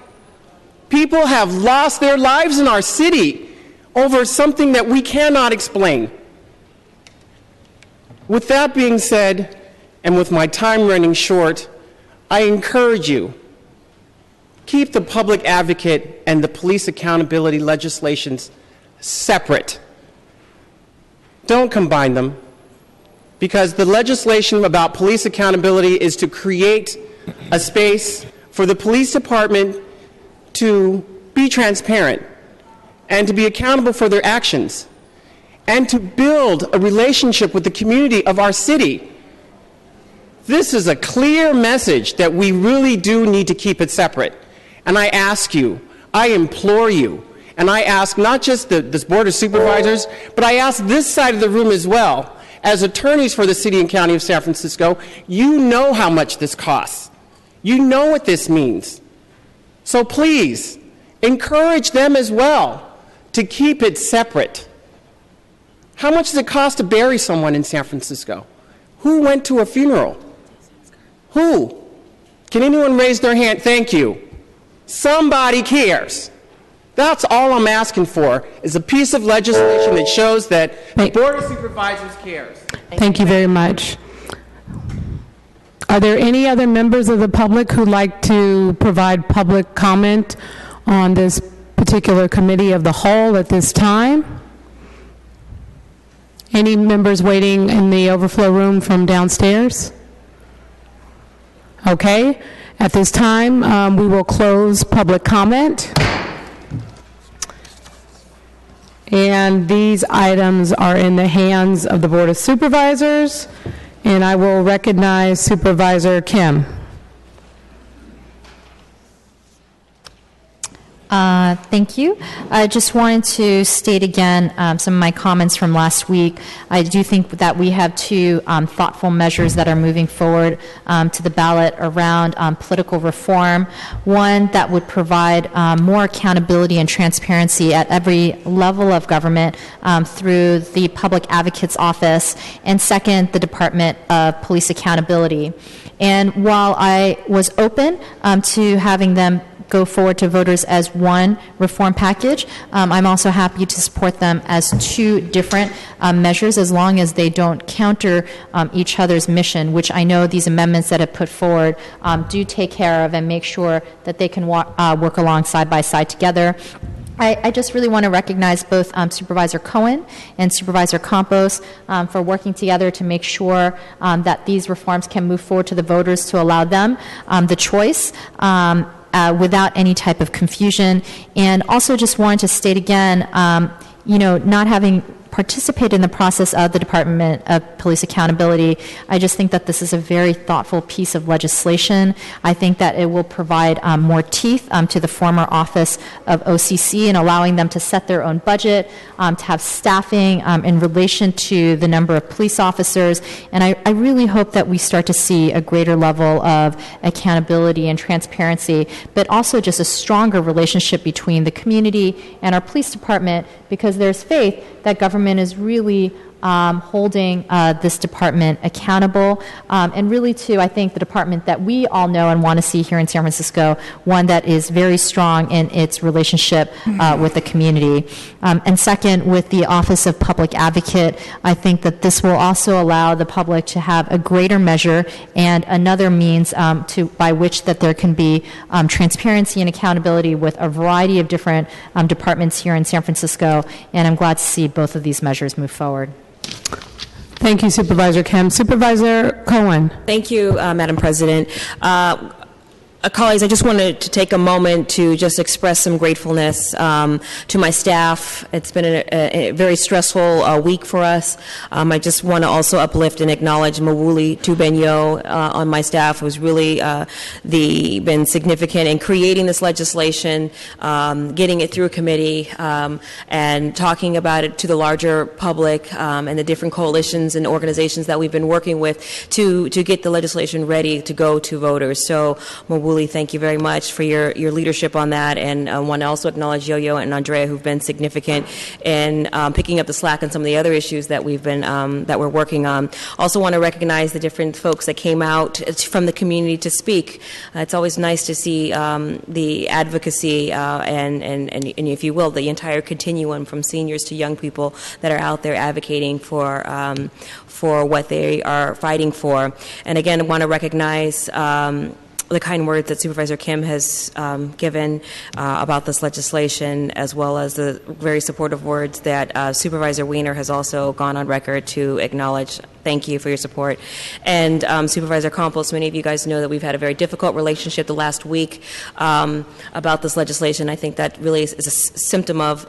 People have lost their lives in our city over something that we cannot explain. With that being said, and with my time running short, I encourage you, keep the public advocate and the police accountability legislations separate. Don't combine them, because the legislation about police accountability is to create a space for the police department to be transparent and to be accountable for their actions and to build a relationship with the community of our city. This is a clear message that we really do need to keep it separate. And I ask you, I implore you, and I ask not just this Board of Supervisors, but I ask this side of the room as well. As attorneys for the City and County of San Francisco, you know how much this costs. You know what this means. So please, encourage them as well to keep it separate. How much does it cost to bury someone in San Francisco? Who went to a funeral? Who? Can anyone raise their hand? Thank you. Somebody cares. That's all I'm asking for, is a piece of legislation that shows that the Board of Supervisors cares. Thank you very much. Are there any other members of the public who'd like to provide public comment on this particular committee of the whole at this time? Any members waiting in the overflow room from downstairs? Okay. At this time, we will close public comment. And these items are in the hands of the Board of Supervisors, and I will recognize Supervisor Kim. Thank you. I just wanted to state again some of my comments from last week. I do think that we have two thoughtful measures that are moving forward to the ballot around political reform. One that would provide more accountability and transparency at every level of government through the Public Advocate's Office, and second, the Department of Police Accountability. And while I was open to having them go forward to voters as one reform package, I'm also happy to support them as two different measures, as long as they don't counter each other's mission, which I know these amendments that have put forward do take care of and make sure that they can work along side by side together. I just really want to recognize both Supervisor Cohen and Supervisor Campos for working together to make sure that these reforms can move forward to the voters to allow them the choice without any type of confusion. And also just wanted to state again, not having participated in the process of the Department of Police Accountability. I just think that this is a very thoughtful piece of legislation. I think that it will provide more teeth to the former office of OCC in allowing them to set their own budget, to have staffing in relation to the number of police officers. And I really hope that we start to see a greater level of accountability and transparency, but also just a stronger relationship between the community and our police department, because there's faith that government is really holding this department accountable, and really, too, I think the department that we all know and want to see here in San Francisco, one that is very strong in its relationship with the community. And second, with the Office of Public Advocate, I think that this will also allow the public to have a greater measure and another means by which that there can be transparency and accountability with a variety of different departments here in San Francisco, and I'm glad to see both of these measures move forward. Thank you, Supervisor Kim. Supervisor Cohen. Thank you, Madam President. Colleagues, I just wanted to take a moment to just express some gratefulness to my staff. It's been a very stressful week for us. I just want to also uplift and acknowledge Mawuli Tubenyo on my staff, who's really been significant in creating this legislation, getting it through a committee, and talking about it to the larger public and the different coalitions and organizations that we've been working with to get the legislation ready to go to voters. So, Mawuli, thank you very much for your leadership on that, and I want to also acknowledge Yo-Yo and Andrea, who've been significant in picking up the slack on some of the other issues that we've been that we're working on. Also want to recognize the different folks that came out from the community to speak. It's always nice to see the advocacy and if you will, the entire continuum from seniors to young people that are out there advocating for what they are fighting for. And again, I want to recognize the kind words that Supervisor Kim has given about this legislation, as well as the very supportive words that Supervisor Wiener has also gone on record to acknowledge. Thank you for your support. And Supervisor Campos, many of you guys know that we've had a very difficult relationship the last week about this legislation. I think that really is a symptom of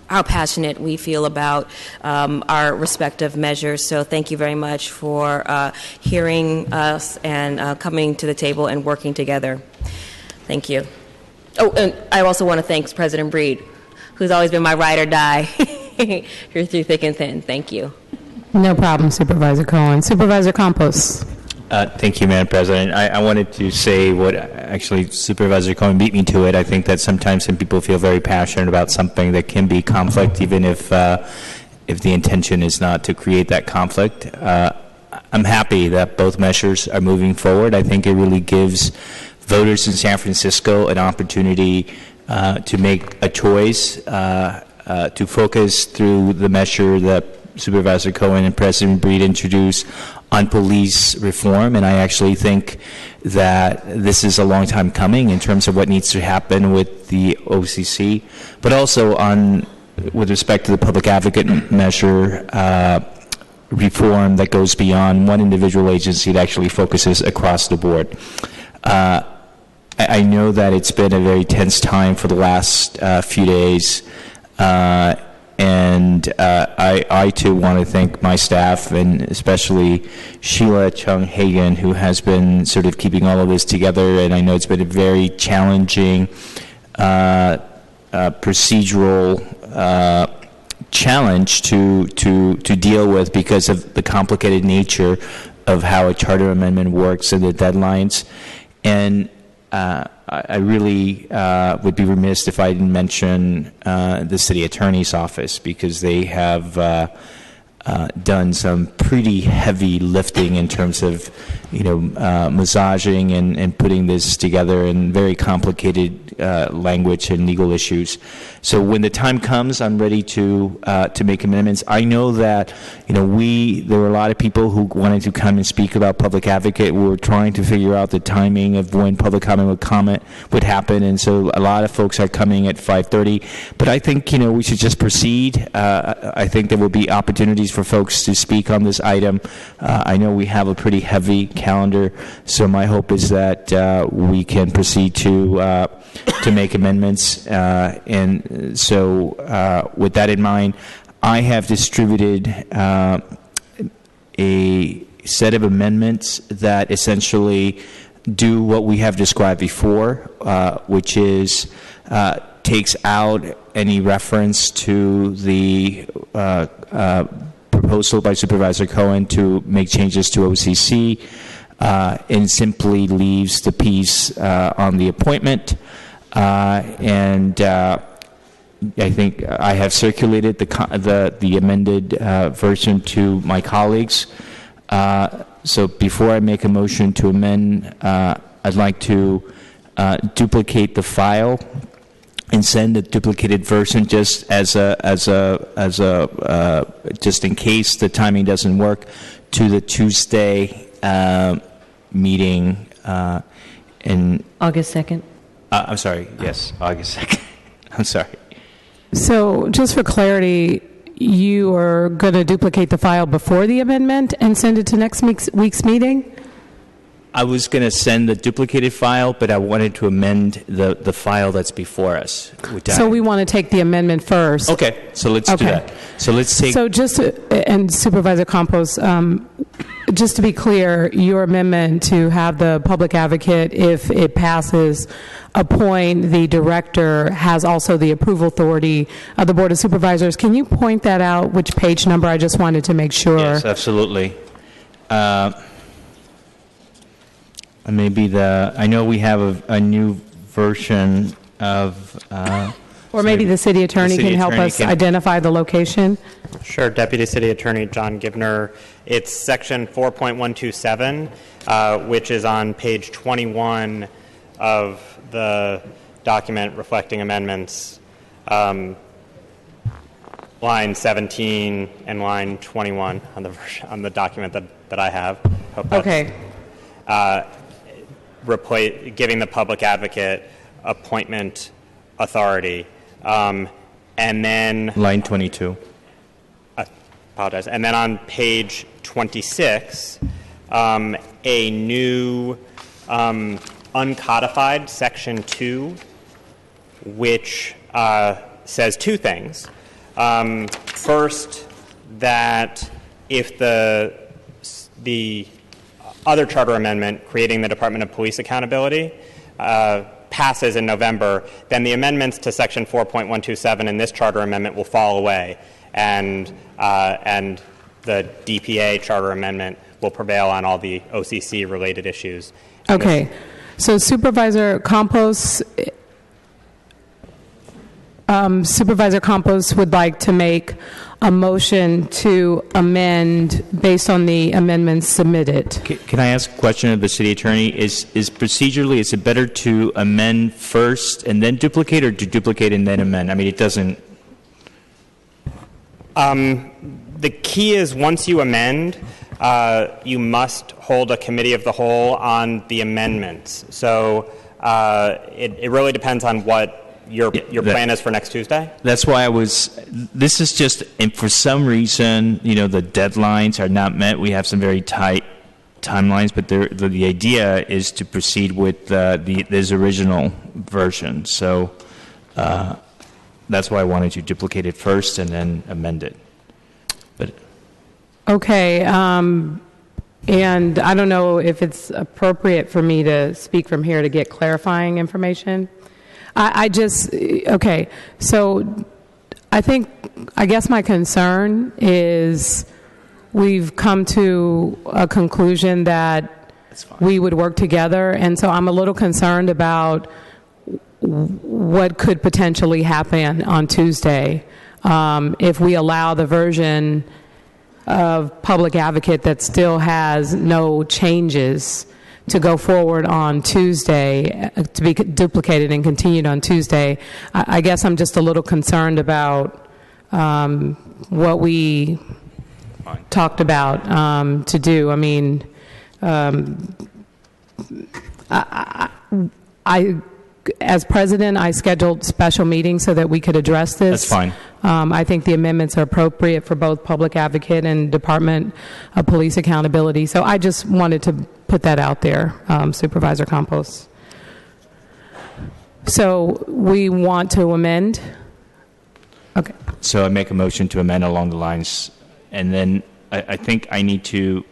how passionate we feel about our respective measures. So thank you very much for hearing us and coming to the table and working together. Thank you. Oh, and I also want to thank President Breed, who's always been my ride or die here through thick and thin. Thank you. No problem, Supervisor Cohen. Supervisor Campos. Thank you, Madam President. I wanted to say what actually Supervisor Cohen beat me to it. I think that sometimes some people feel very passionate about something that can be conflict, even if the intention is not to create that conflict. I'm happy that both measures are moving forward. I think it really gives voters in San Francisco an opportunity to make a choice, to focus through the measure that Supervisor Cohen and President Breed introduced on police reform, and I actually think that this is a long time coming in terms of what needs to happen with the OCC, but also with respect to the public advocate measure reform that goes beyond one individual agency that actually focuses across the board. I know that it's been a very tense time for the last few days, and I too want to thank my staff, and especially Sheila Chung Hagan, who has been sort of keeping all of this together. And I know it's been a very challenging procedural challenge to deal with because of the complicated nature of how a charter amendment works and the deadlines. And I really would be remiss if I didn't mention the city attorney's office, because they have done some pretty heavy lifting in terms of, massaging and putting this together in very complicated language and legal issues. So when the time comes, I'm ready to make amendments. I know that there were a lot of people who wanted to come and speak about public advocate. We were trying to figure out the timing of when public comment would happen, and so a lot of folks are coming at 5:30. But I think we should just proceed. I think there will be opportunities for folks to speak on this item. I know we have a pretty heavy calendar. So my hope is that we can proceed to make amendments. And so with that in mind, I have distributed a set of amendments that essentially do what we have described before, which is takes out any reference to the proposal by Supervisor Cohen to make changes to OCC, and simply leaves the piece on the appointment. And I think I have circulated the amended version to my colleagues. So before I make a motion to amend, I'd like to duplicate the file and send a duplicated version just just in case the timing doesn't work, to the Tuesday meeting in August 2nd. I'm sorry. Yes, August 2nd. I'm sorry. So just for clarity, you are going to duplicate the file before the amendment and send it to next week's meeting? I was going to send the duplicated file, but I wanted to amend the file that's before us. So we want to take the amendment first. Okay, so let's do that. So let's take... So just, and Supervisor Campos, just to be clear, your amendment to have the public advocate, if it passes, appoint the director, has also the approval authority of the Board of Supervisors. Can you point that out, which page number? I just wanted to make sure. Yes, absolutely. Maybe I know we have a new version of... or maybe the city attorney can help us identify the location. Sure, Deputy City Attorney John Gibner. It's section 4.127, which is on page 21 of the document reflecting amendments, line 17 and line 21 on the document that I have. Hope that's, okay. Giving the public advocate appointment authority. And then... Line 22. Apologize. And then on page 26, a new uncodified section 2, which says two things. First, that if the other charter amendment creating the Department of Police accountability passes in November, then the amendments to section 4.127 in this charter amendment will fall away, and the DPA charter amendment will prevail on all the OCC related issues. Okay, so Supervisor Campos would like to make a motion to amend based on the amendments submitted. Can I ask a question of the city attorney? Is procedurally, is it better to amend first and then duplicate, or to duplicate and then amend? I mean, it doesn't... The key is once you amend, you must hold a committee of the whole on the amendments. So it really depends on what your plan is for next Tuesday? That's why this is just, and for some reason, the deadlines are not met. We have some very tight timelines, but the idea is to proceed with this original version. So that's why I wanted to duplicate it first and then amend it. Okay, and I don't know if it's appropriate for me to speak from here to get clarifying information. Okay, so I guess my concern is we've come to a conclusion that we would work together, and so I'm a little concerned about what could potentially happen on Tuesday if we allow the version of public advocate that still has no changes to go forward on Tuesday, to be duplicated and continued on Tuesday. I guess I'm just a little concerned about what we talked about to do. I mean, as president, I scheduled special meetings so that we could address this. That's fine. I think the amendments are appropriate for both public advocate and Department of Police Accountability. So I just wanted to put that out there, Supervisor Campos. So we want to amend. Okay. So I make a motion to amend along the lines, and then I think I need to,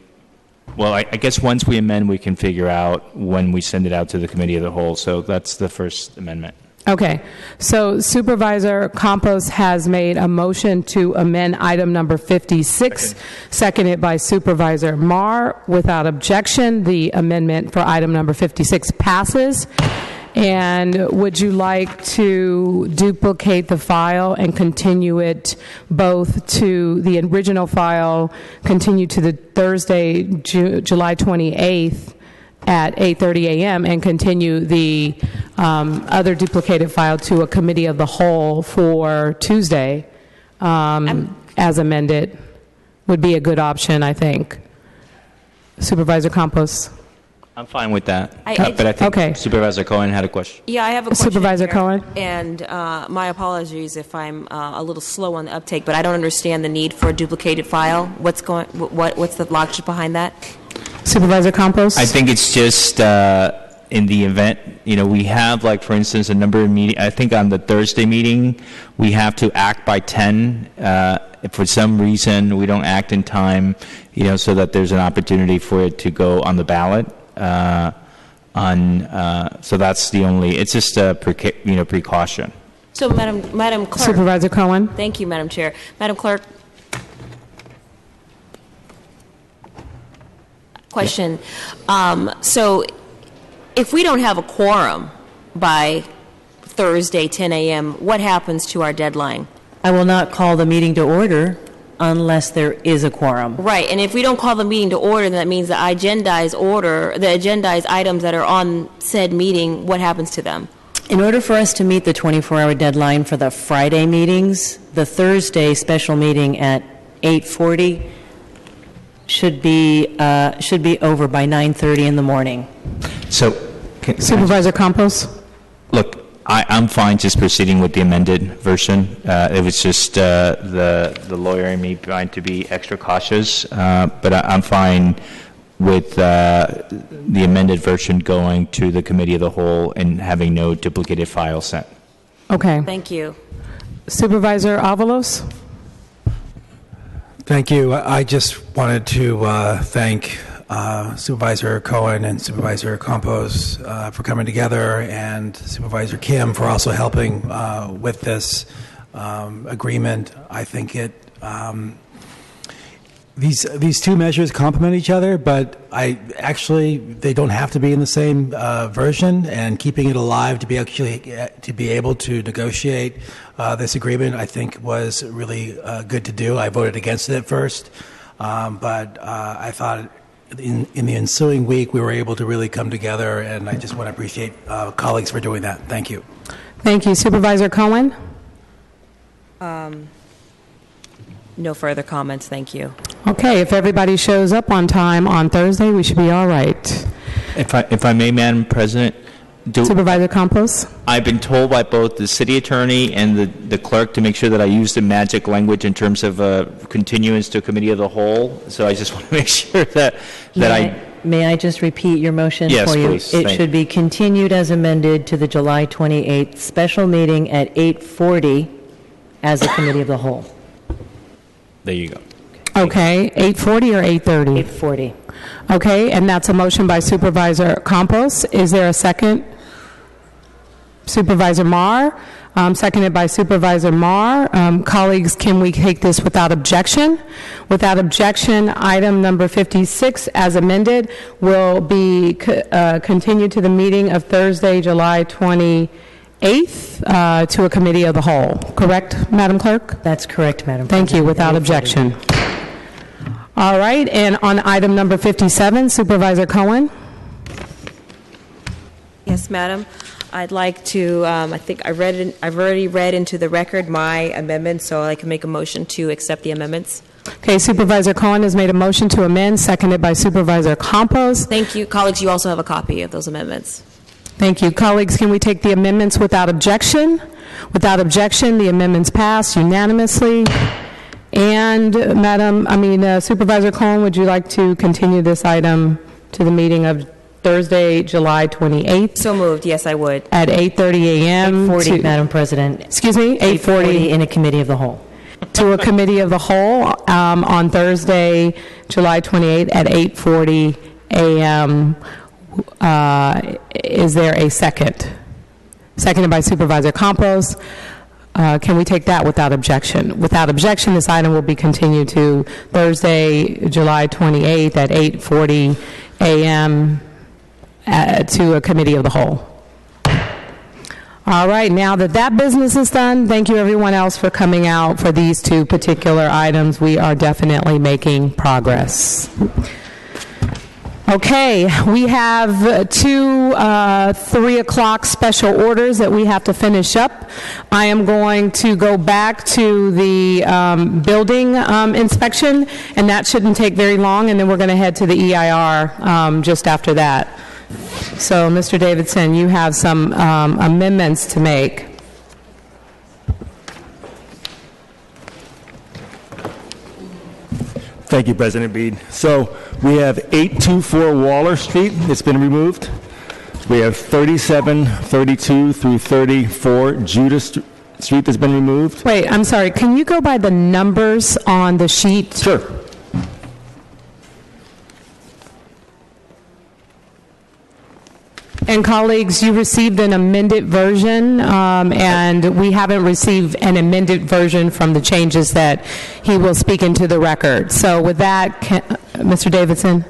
well, I guess once we amend, we can figure out when we send it out to the committee of the whole. So that's the first amendment. Okay. So Supervisor Campos has made a motion to amend item number 56, seconded by Supervisor Marr. Without objection, the amendment for item number 56 passes. And would you like to duplicate the file and continue it both to the original file, continue to the Thursday, July 28th at 8:30 a.m., and continue the other duplicated file to a committee of the whole for Tuesday as amended? Would be a good option, I think. Supervisor Campos? I'm fine with that. but I think Supervisor Cohen had a question. Yeah, I have a question. Supervisor here, Cohen? And my apologies if I'm a little slow on the uptake, but I don't understand the need for a duplicated file. What's the logic behind that? Supervisor Campos? I think it's just in the event, we have, like, for instance, a number of meetings. I think on the Thursday meeting, we have to act by 10. If for some reason we don't act in time, so that there's an opportunity for it to go on the ballot. So that's the only. It's just a precaution. So, Madam Clerk. Supervisor Cohen. Thank you, Madam Chair. Madam Clerk. Question. So, if we don't have a quorum by Thursday, 10 a.m., what happens to our deadline? I will not call the meeting to order unless there is a quorum. Right, and if we don't call the meeting to order, then that means the agendized items that are on said meeting, what happens to them? In order for us to meet the 24-hour deadline for the Friday meetings, the Thursday special meeting at 8:40 should be over by 9:30 in the morning. So, Supervisor Campos? Look, I'm fine just proceeding with the amended version. It was just the lawyer and me trying to be extra cautious, but I'm fine with the amended version going to the committee of the whole and having no duplicated file sent. Okay. Thank you. Supervisor Avalos? Thank you. I just wanted to thank Supervisor Cohen and Supervisor Campos for coming together, and Supervisor Kim for also helping with this agreement. I think these two measures complement each other, but they don't have to be in the same version. And keeping it alive to be able to negotiate this agreement, I think, was really good to do. I voted against it at first, but I thought. In the ensuing week, we were able to really come together, and I just want to appreciate colleagues for doing that. Thank you. Thank you. Supervisor Cohen? No further comments. Thank you. Okay. If everybody shows up on time on Thursday, we should be all right. If I may, Madam President. Supervisor Campos? I've been told by both the city attorney and the clerk to make sure that I use the magic language in terms of continuance to committee of the whole. So I just want to make sure that May I just repeat your motion yes, for you? Please. It should be continued as amended to the July 28th special meeting at 8:40 as a committee of the whole. There you go. Okay. 8:40 or 8:30? 8:40. Okay, and that's a motion by Supervisor Campos. Is there a second? Supervisor Marr, seconded by Supervisor Marr. Colleagues, can we take this without objection? Without objection, item number 56, as amended, will be continued to the meeting of Thursday, July 28th, to a committee of the whole. Correct, Madam Clerk? That's correct, Madam Thank President. you. Without objection. All right, and on item number 57, Supervisor Cohen. Yes, Madam. I'd like to, I think I've already read into the record my amendment, so I can make a motion to accept the amendments. Okay, Supervisor Cohen has made a motion to amend, seconded by Supervisor Campos. Thank you. Colleagues, you also have a copy of those amendments. Thank you. Colleagues, can we take the amendments without objection? Without objection, the amendments pass unanimously. And Supervisor Cohen, would you like to continue this item to the meeting of Thursday, July 28th? So moved. Yes, I would. At 8:30 a.m. 8:40, Madam President. Excuse me? 8:40 in a committee of the whole. to a committee of the whole on Thursday, July 28th at 8:40 a.m. Is there a second? Seconded by Supervisor Campos. Can we take that without objection? Without objection, this item will be continued to Thursday, July 28th at 8:40 a.m. To a committee of the whole. All right, now that business is done, thank you everyone else for coming out for these two particular items. We are definitely making progress. Okay, we have two 3 o'clock special orders that we have to finish up. I am going to go back to the building inspection, and that shouldn't take very long, and then we're going to head to the EIR just after that. So, Mr. Davidson, you have some amendments to make. Thank you, President Bede. So we have 824 Waller Street. It's been removed. We have 37, 32 through 34 Judas Street that's been removed. Wait, I'm sorry. Can you go by the numbers on the sheet? Sure. And colleagues, you received an amended version, and we haven't received an amended version from the changes that he will speak into the record. So with that, Mr. Davidson.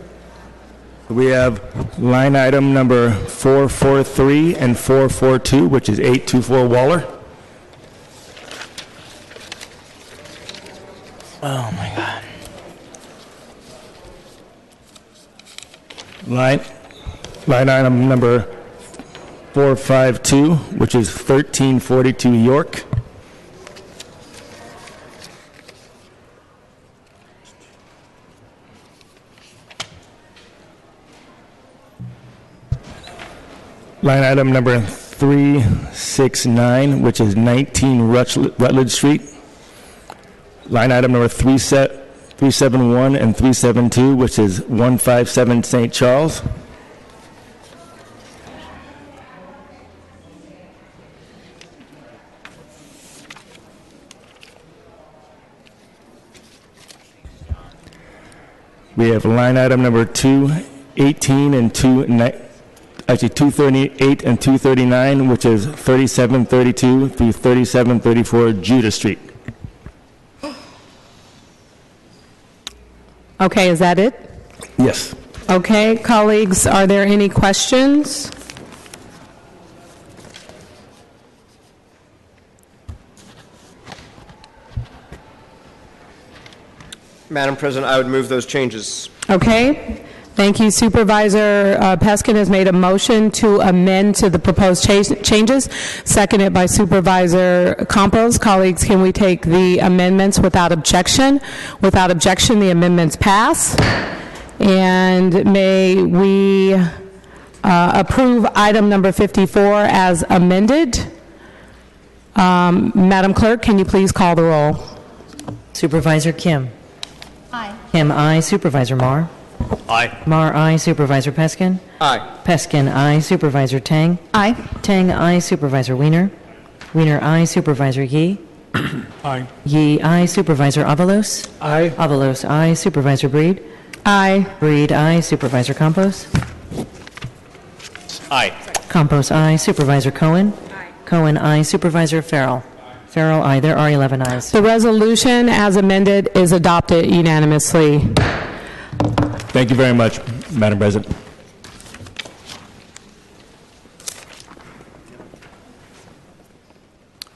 We have line item number 443 and 442, which is 824 Waller. Oh, my God. Line item number 452, which is 1342 York. Line item number 369, which is 19 Rutledge Street. Line item number 371 and 372, which is 157 St. Charles. We have line item number 218 and 238 and 239, which is 3732 through 3734 Judah Street. Okay, is that it? Yes. Okay, colleagues, are there any questions? Madam President, I would move those changes. Okay. Thank you. Supervisor Peskin has made a motion to amend to the proposed changes, seconded by Supervisor Campos. Colleagues, can we take the amendments without objection? Without objection, the amendments pass. And may we approve item number 54 as amended? Madam Clerk, can you please call the roll? Supervisor Kim. Aye. Kim, aye. Supervisor Marr. Aye. Marr, aye. Supervisor Peskin. Aye. Peskin, aye. Supervisor Tang. Aye. Tang, aye. Supervisor Wiener. Wiener, aye. Supervisor Yee. Aye. Yee, aye. Supervisor Avalos. Aye. Avalos, aye. Supervisor Breed. Aye. Breed, aye. Supervisor Campos. Aye. Campos, aye. Supervisor Cohen. Cohen, aye. Supervisor Farrell. Farrell, aye. There are 11 ayes. The resolution as amended is adopted unanimously. Thank you very much, Madam President.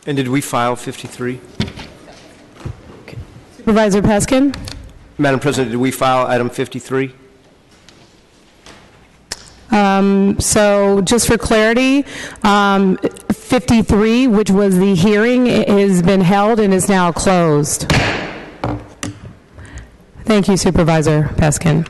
And did we file 53? Supervisor Peskin? Madam President, did we file item 53? So just for clarity, 53, which was the hearing, has been held and is now closed. Thank you, Supervisor Peskin.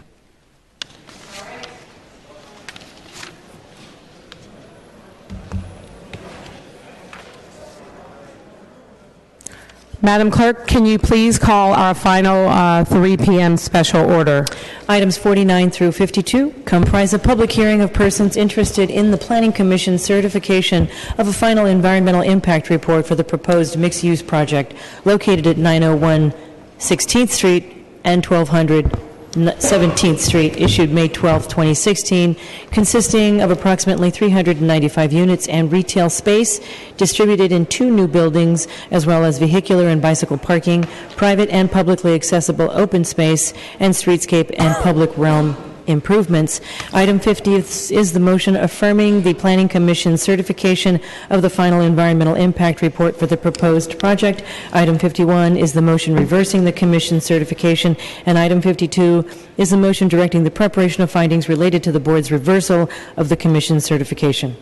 Madam Clerk, can you please call our final 3 p.m. special order? Items 49 through 52 comprise a public hearing of persons interested in the Planning Commission's certification of a final environmental impact report for the proposed mixed-use project located at 901 16th Street and 1200 17th Street, issued May 12, 2016, consisting of approximately 395 units and retail space distributed in 2 new buildings, as well as vehicular and bicycle parking, private and publicly accessible open space, and streetscape and public realm improvements. Item 50 is the motion affirming the Planning Commission's certification of the final environmental impact report for the proposed project. Item 51 is the motion reversing the Commission's certification, and item 52 is the motion directing the preparation of findings related to the Board's reversal of the Commission's certification.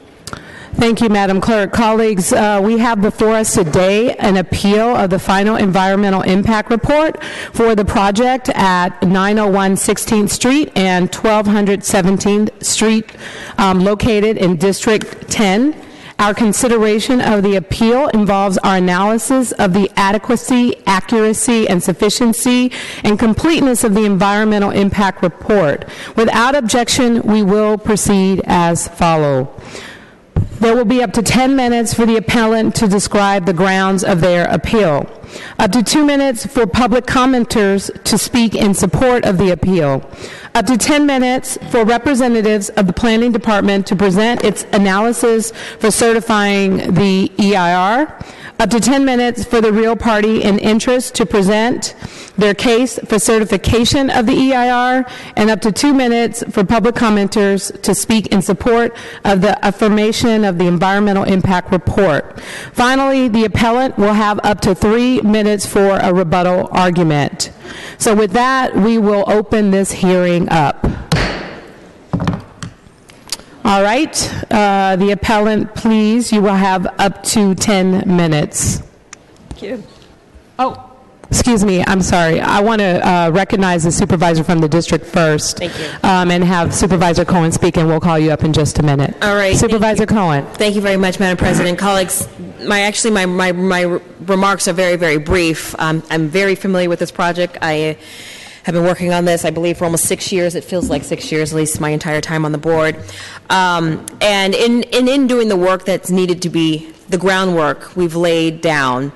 Thank you, Madam Clerk. Colleagues, we have before us today an appeal of the final environmental impact report for the project at 901 16th Street and 1200 17th Street, located in District 10. Our consideration of the appeal involves our analysis of the adequacy, accuracy, and sufficiency and completeness of the environmental impact report. Without objection, we will proceed as follows. There will be up to 10 minutes for the appellant to describe the grounds of their appeal. Up to 2 minutes for public commenters to speak in support of the appeal. Up to 10 minutes for representatives of the Planning Department to present its analysis for certifying the EIR. Up to 10 minutes for the real party in interest to present their case for certification of the EIR, and up to 2 minutes for public commenters to speak in support of the affirmation of the environmental impact report. Finally, the appellant will have up to 3 minutes for a rebuttal argument. So with that, we will open this hearing up. All right, the appellant, please, you will have up to 10 minutes. Thank you. Oh, excuse me, I'm sorry. I want to recognize the supervisor from the district first. Thank you. And have Supervisor Cohen speak, and we'll call you up in just a minute. All right. Supervisor Cohen. Thank you very much, Madam President. Colleagues, my remarks are very, very brief. I'm very familiar with this project. I have been working on this, I believe, for almost 6 years. It feels like 6 years, at least my entire time on the board. And in doing the work that's needed to be the groundwork we've laid down,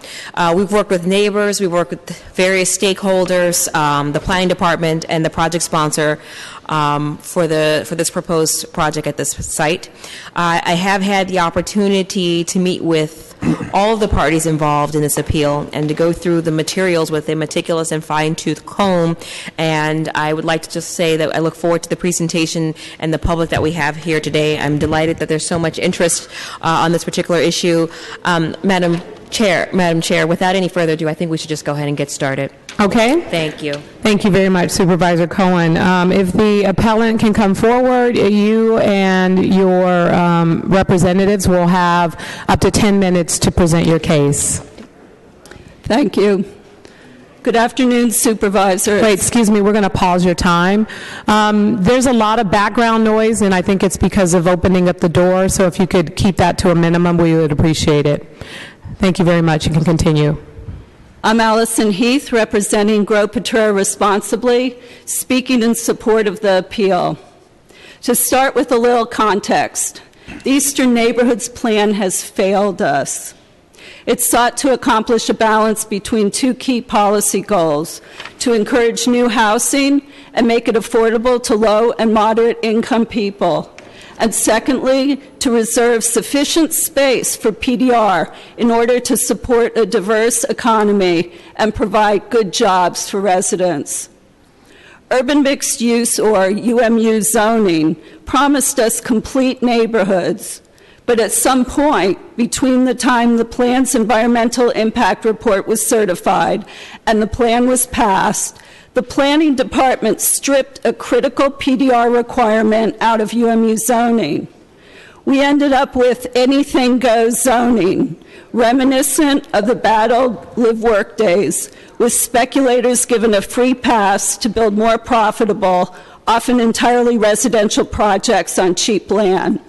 we've worked with neighbors, we've worked with various stakeholders, the planning department, and the project sponsor for this proposed project at this site. I have had the opportunity to meet with all of the parties involved in this appeal and to go through the materials with a meticulous and fine-tooth comb. And I would like to just say that I look forward to the presentation and the public that we have here today. I'm delighted that there's so much interest on this particular issue. Madam Chair, without any further ado, I think we should just go ahead and get started. Okay. Thank you. Thank you very much, Supervisor Cohen. If the appellant can come forward, you and your representatives will have up to 10 minutes to present your case. Thank you. Good afternoon, Supervisors. Wait, excuse me, we're going to pause your time. There's a lot of background noise, and I think it's because of opening up the door, so if you could keep that to a minimum, we would appreciate it. Thank you very much. You can continue. I'm Allison Heath, representing Grow Paterra Responsibly, speaking in support of the appeal. To start with a little context, the Eastern Neighborhoods Plan has failed us. It sought to accomplish a balance between 2 key policy goals: to encourage new housing and make it affordable to low and moderate income people, and secondly, to reserve sufficient space for PDR in order to support a diverse economy and provide good jobs for residents. Urban mixed use, or UMU zoning, promised us complete neighborhoods, but at some point between the time the plan's environmental impact report was certified and the plan was passed, the Planning Department stripped a critical PDR requirement out of UMU zoning. We ended up with anything goes zoning, reminiscent of the bad old live-work days, with speculators given a free pass to build more profitable, often entirely residential projects on cheap land.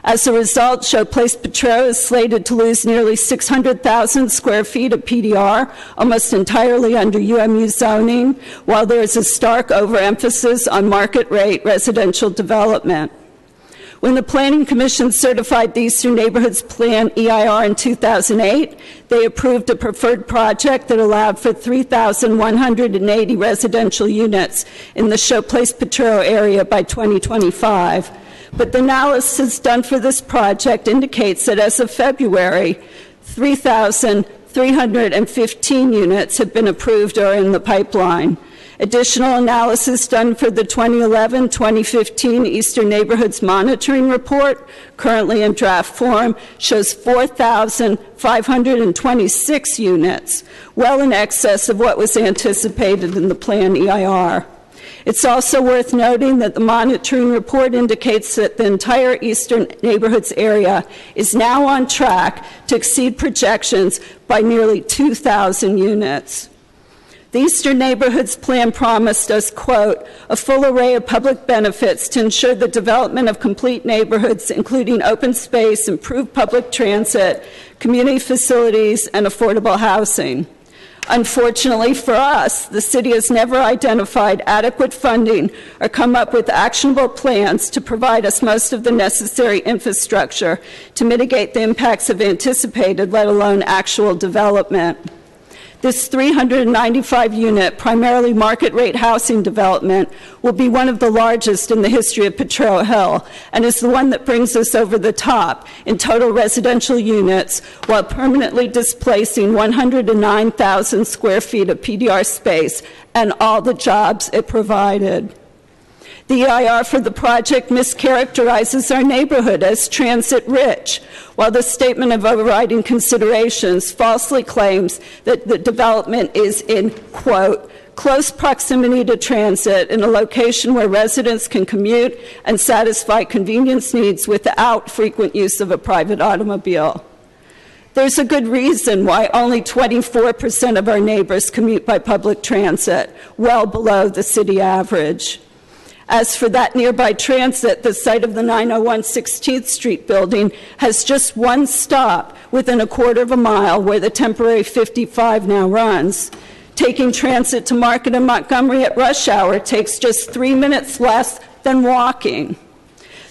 As a result, Showplace Potrero is slated to lose nearly 600,000 square feet of PDR, almost entirely under UMU zoning, while there is a stark overemphasis on market rate residential development. When the Planning Commission certified the Eastern Neighborhoods Plan EIR in 2008, they approved a preferred project that allowed for 3,180 residential units in the Showplace Potrero area by 2025. But the analysis done for this project indicates that as of February, 3,315 units have been approved or are in the pipeline. Additional analysis done for the 2011-2015 Eastern Neighborhoods Monitoring Report, currently in draft form, shows 4,526 units, well in excess of what was anticipated in the Plan EIR. It's also worth noting that the monitoring report indicates that the entire Eastern Neighborhoods area is now on track to exceed projections by nearly 2,000 units. The Eastern Neighborhoods Plan promised us, quote, a full array of public benefits to ensure the development of complete neighborhoods, including open space, improved public transit, community facilities, and affordable housing. Unfortunately for us, the city has never identified adequate funding or come up with actionable plans to provide us most of the necessary infrastructure to mitigate the impacts of anticipated, let alone actual development. This 395-unit, primarily market-rate housing development will be one of the largest in the history of Potrero Hill and is the one that brings us over the top in total residential units while permanently displacing 109,000 square feet of PDR space and all the jobs it provided. The EIR for the project mischaracterizes our neighborhood as transit-rich, while the statement of overriding considerations falsely claims that the development is in, quote, close proximity to transit in a location where residents can commute and satisfy convenience needs without frequent use of a private automobile. There's a good reason why only 24% of our neighbors commute by public transit, well below the city average. As for that nearby transit, the site of the 901 16th Street building has just one stop within a quarter of a mile where the temporary 55 now runs. Taking transit to Market and Montgomery at rush hour takes just 3 minutes less than walking.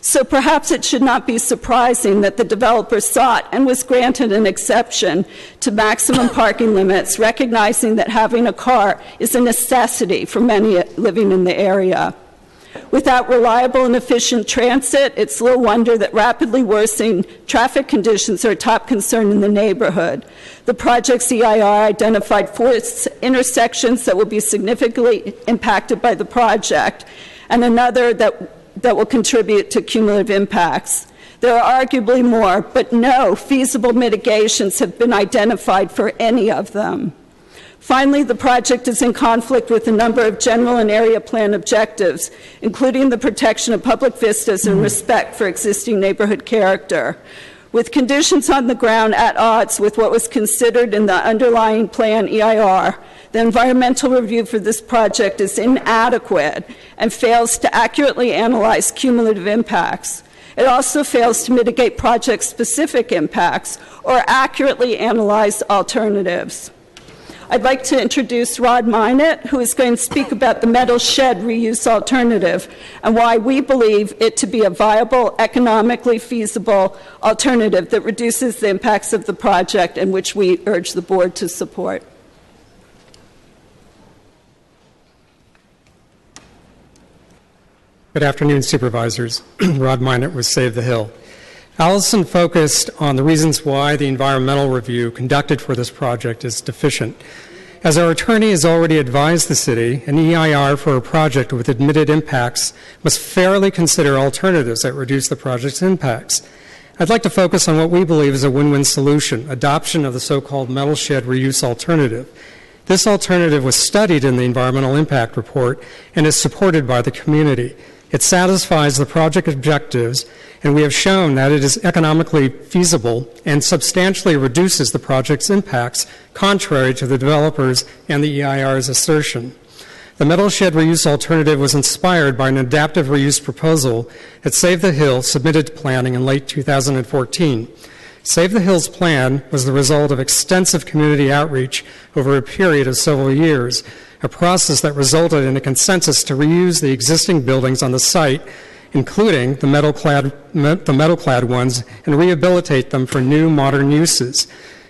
So perhaps it should not be surprising that the developer sought and was granted an exception to maximum parking limits, recognizing that having a car is a necessity for many living in the area. Without reliable and efficient transit, it's little wonder that rapidly worsening traffic conditions are a top concern in the neighborhood. The project's EIR identified 4 intersections that will be significantly impacted by the project, and another that will contribute to cumulative impacts. There are arguably more, but no feasible mitigations have been identified for any of them. Finally, the project is in conflict with a number of general and area plan objectives, including the protection of public vistas and respect for existing neighborhood character. With conditions on the ground at odds with what was considered in the underlying plan EIR, the environmental review for this project is inadequate and fails to accurately analyze cumulative impacts. It also fails to mitigate project-specific impacts or accurately analyze alternatives. I'd like to introduce Rod Minott, who is going to speak about the metal shed reuse alternative and why we believe it to be a viable, economically feasible alternative that reduces the impacts of the project and which we urge the board to support. Good afternoon, Supervisors. Rod Minott with Save the Hill. Allison focused on the reasons why the environmental review conducted for this project is deficient. As our attorney has already advised the city, an EIR for a project with admitted impacts must fairly consider alternatives that reduce the project's impacts. I'd like to focus on what we believe is a win-win solution, adoption of the so-called metal shed reuse alternative. This alternative was studied in the environmental impact report and is supported by the community. It satisfies the project objectives, and we have shown that it is economically feasible and substantially reduces the project's impacts, contrary to the developers and the EIR's assertion. The metal shed reuse alternative was inspired by an adaptive reuse proposal at Save the Hill submitted to planning in late 2014. Save the Hill's plan was the result of extensive community outreach over a period of several years, a process that resulted in a consensus to reuse the existing buildings on the site, including the metal-clad ones, and rehabilitate them for new modern uses.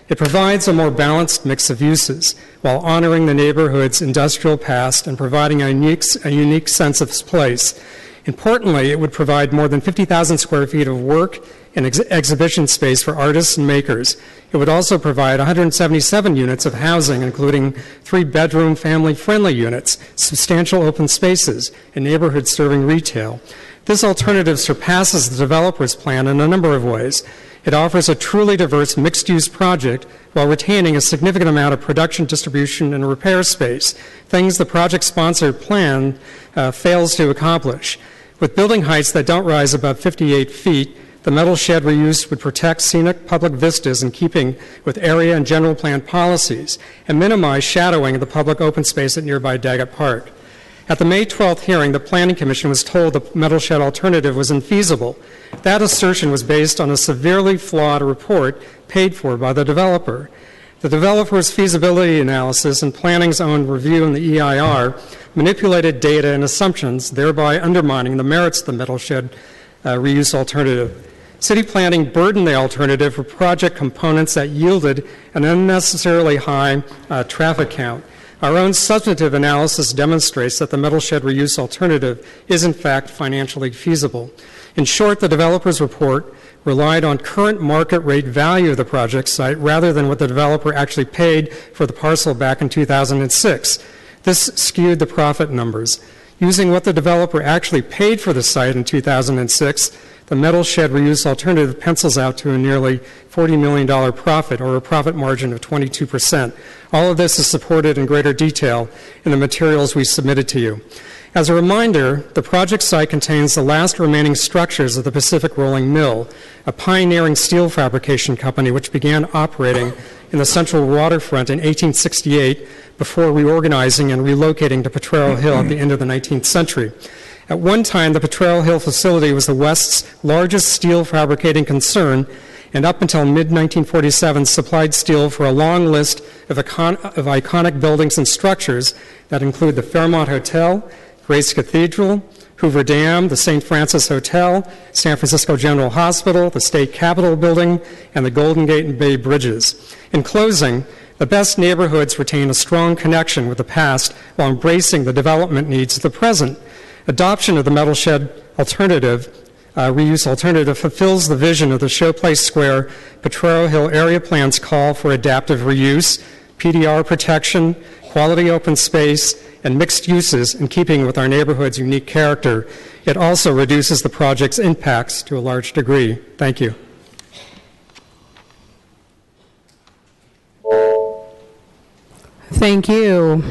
It provides a more balanced mix of uses while honoring the neighborhood's industrial past and providing a unique sense of place. Importantly, it would provide more than 50,000 square feet of work and exhibition space for artists and makers. It would also provide 177 units of housing, including 3-bedroom family-friendly units, substantial open spaces, and neighborhood serving retail. This alternative surpasses the developer's plan in a number of ways. It offers a truly diverse mixed-use project while retaining a significant amount of production, distribution, and repair space, things the project-sponsored plan fails to accomplish. With building heights that don't rise above 58 feet, the metal shed reuse would protect scenic public vistas in keeping with area and general plan policies and minimize shadowing of the public open space at nearby Daggett Park. At the May 12th hearing, the Planning Commission was told the metal shed alternative was infeasible. That assertion was based on a severely flawed report paid for by the developer. The developer's feasibility analysis and planning's own review in the EIR manipulated data and assumptions, thereby undermining the merits of the metal shed reuse alternative. City planning burdened the alternative with project components that yielded an unnecessarily high traffic count. Our own substantive analysis demonstrates that the metal shed reuse alternative is in fact financially feasible. In short, the developer's report relied on current market rate value of the project site rather than what the developer actually paid for the parcel back in 2006. This skewed the profit numbers. Using what the developer actually paid for the site in 2006, the metal shed reuse alternative pencils out to a nearly $40 million profit, or a profit margin of 22%. All of this is supported in greater detail in the materials we submitted to you. As a reminder, the project site contains the last remaining structures of the Pacific Rolling Mill, a pioneering steel fabrication company which began operating in the central waterfront in 1868 before reorganizing and relocating to Potrero Hill at the end of the 19th century. At one time, the Potrero Hill facility was the West's largest steel fabricating concern, and up until mid-1947 supplied steel for a long list of iconic buildings and structures that include the Fairmont Hotel, Grace Cathedral, Hoover Dam, the St. Francis Hotel, San Francisco General Hospital, the State Capitol Building, and the Golden Gate and Bay Bridges. In closing, the best neighborhoods retain a strong connection with the past while embracing the development needs of the present. Adoption of the metal shed alternative, reuse alternative, fulfills the vision of the Showplace Square Potrero Hill area plan's call for adaptive reuse, PDR protection, quality open space, and mixed uses in keeping with our neighborhood's unique character. It also reduces the project's impacts to a large degree. Thank you. Thank you.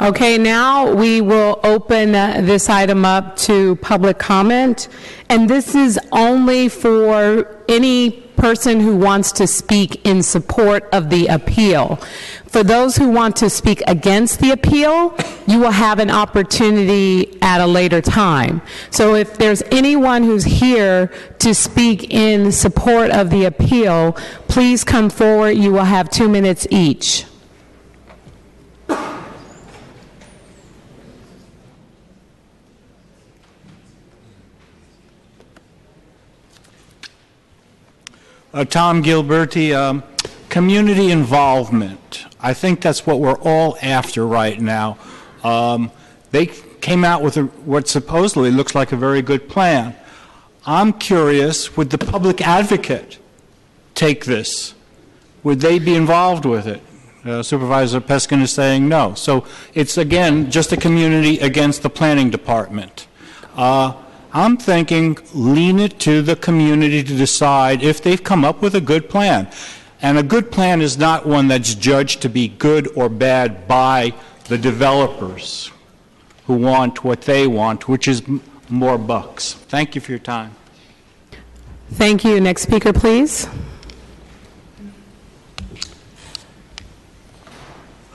Okay, now we will open this item up to public comment, and this is only for any person who wants to speak in support of the appeal. For those who want to speak against the appeal, you will have an opportunity at a later time. So if there's anyone who's here to speak in support of the appeal, please come forward. You will have 2 minutes each. Tom Gilberti, community involvement. I think that's what we're all after right now. They came out with what supposedly looks like a very good plan. I'm curious, would the public advocate take this? Would they be involved with it? Supervisor Peskin is saying no. So it's, again, just a community against the planning department. I'm thinking lean it to the community to decide if they've come up with a good plan. And a good plan is not one that's judged to be good or bad by the developers who want what they want, which is more bucks. Thank you for your time. Thank you. Next speaker, please.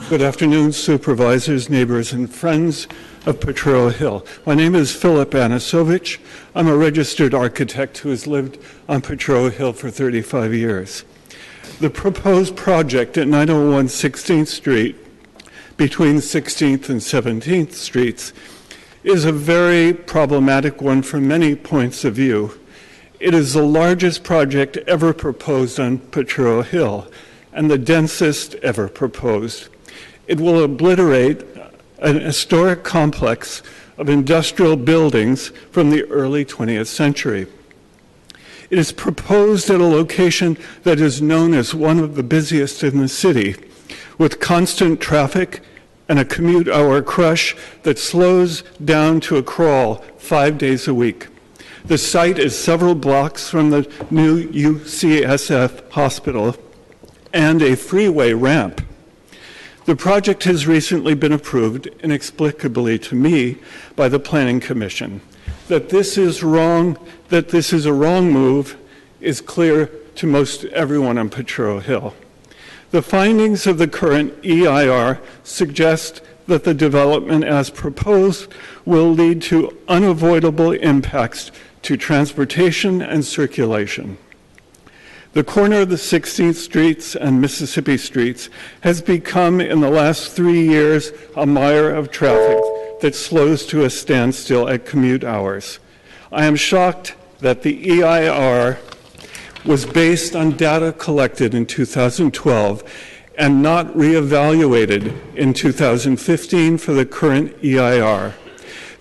Good afternoon, supervisors, neighbors, and friends of Potrero Hill. My name is Philip Anisovich. I'm a registered architect who has lived on Potrero Hill for 35 years. The proposed project at 901 16th Street, between 16th and 17th Streets, is a very problematic one from many points of view. It is the largest project ever proposed on Potrero Hill and the densest ever proposed. It will obliterate an historic complex of industrial buildings from the early 20th century. It is proposed at a location that is known as one of the busiest in the city, with constant traffic and a commute hour crush that slows down to a crawl 5 days a week. The site is several blocks from the new UCSF hospital and a freeway ramp. The project has recently been approved, inexplicably to me, by the Planning Commission. That this is a wrong move is clear to most everyone on Potrero Hill. The findings of the current EIR suggest that the development as proposed will lead to unavoidable impacts to transportation and circulation. The corner of the 16th Streets and Mississippi Streets has become, in the last 3 years, a mire of traffic that slows to a standstill at commute hours. I am shocked that the EIR was based on data collected in 2012 and not reevaluated in 2015 for the current EIR.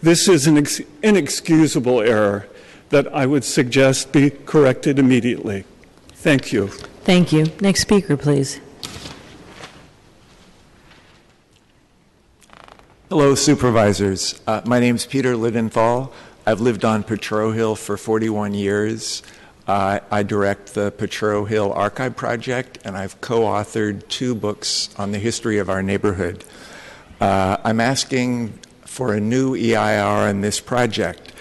This is an inexcusable error that I would suggest be corrected immediately. Thank you. Thank you. Next speaker, please. Hello, supervisors. My name's Peter Lidenthal. I've lived on Potrero Hill for 41 years. I direct the Potrero Hill Archive Project, and I've co-authored 2 books on the history of our neighborhood. I'm asking for a new EIR on this project.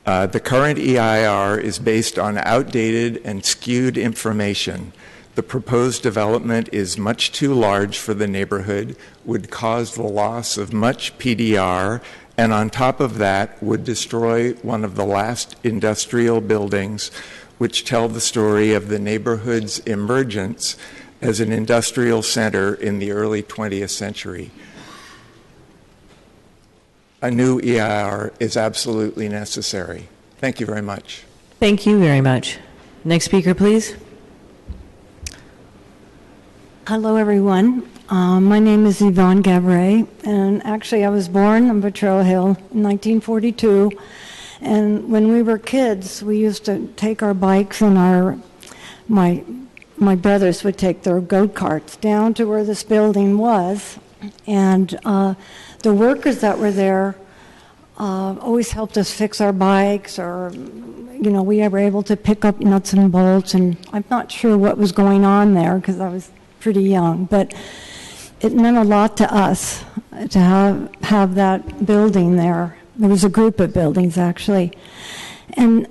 The current EIR is based on outdated and skewed information. The proposed development is much too large for the neighborhood, would cause the loss of much PDR, and on top of that would destroy one of the last industrial buildings which tell the story of the neighborhood's emergence as an industrial center in the early 20th century. A new EIR is absolutely necessary. Thank you very much. Thank you very much. Next speaker, please. Hello, everyone. My name is Yvonne Gavray, and actually I was born on Potrero Hill in 1942. And when we were kids, we used to take our bikes and my brothers would take their go-karts down to where this building was. And the workers that were there always helped us fix our bikes, or, we were able to pick up nuts and bolts. And I'm not sure what was going on there because I was pretty young, but it meant a lot to us to have that building there. There was a group of buildings, actually. And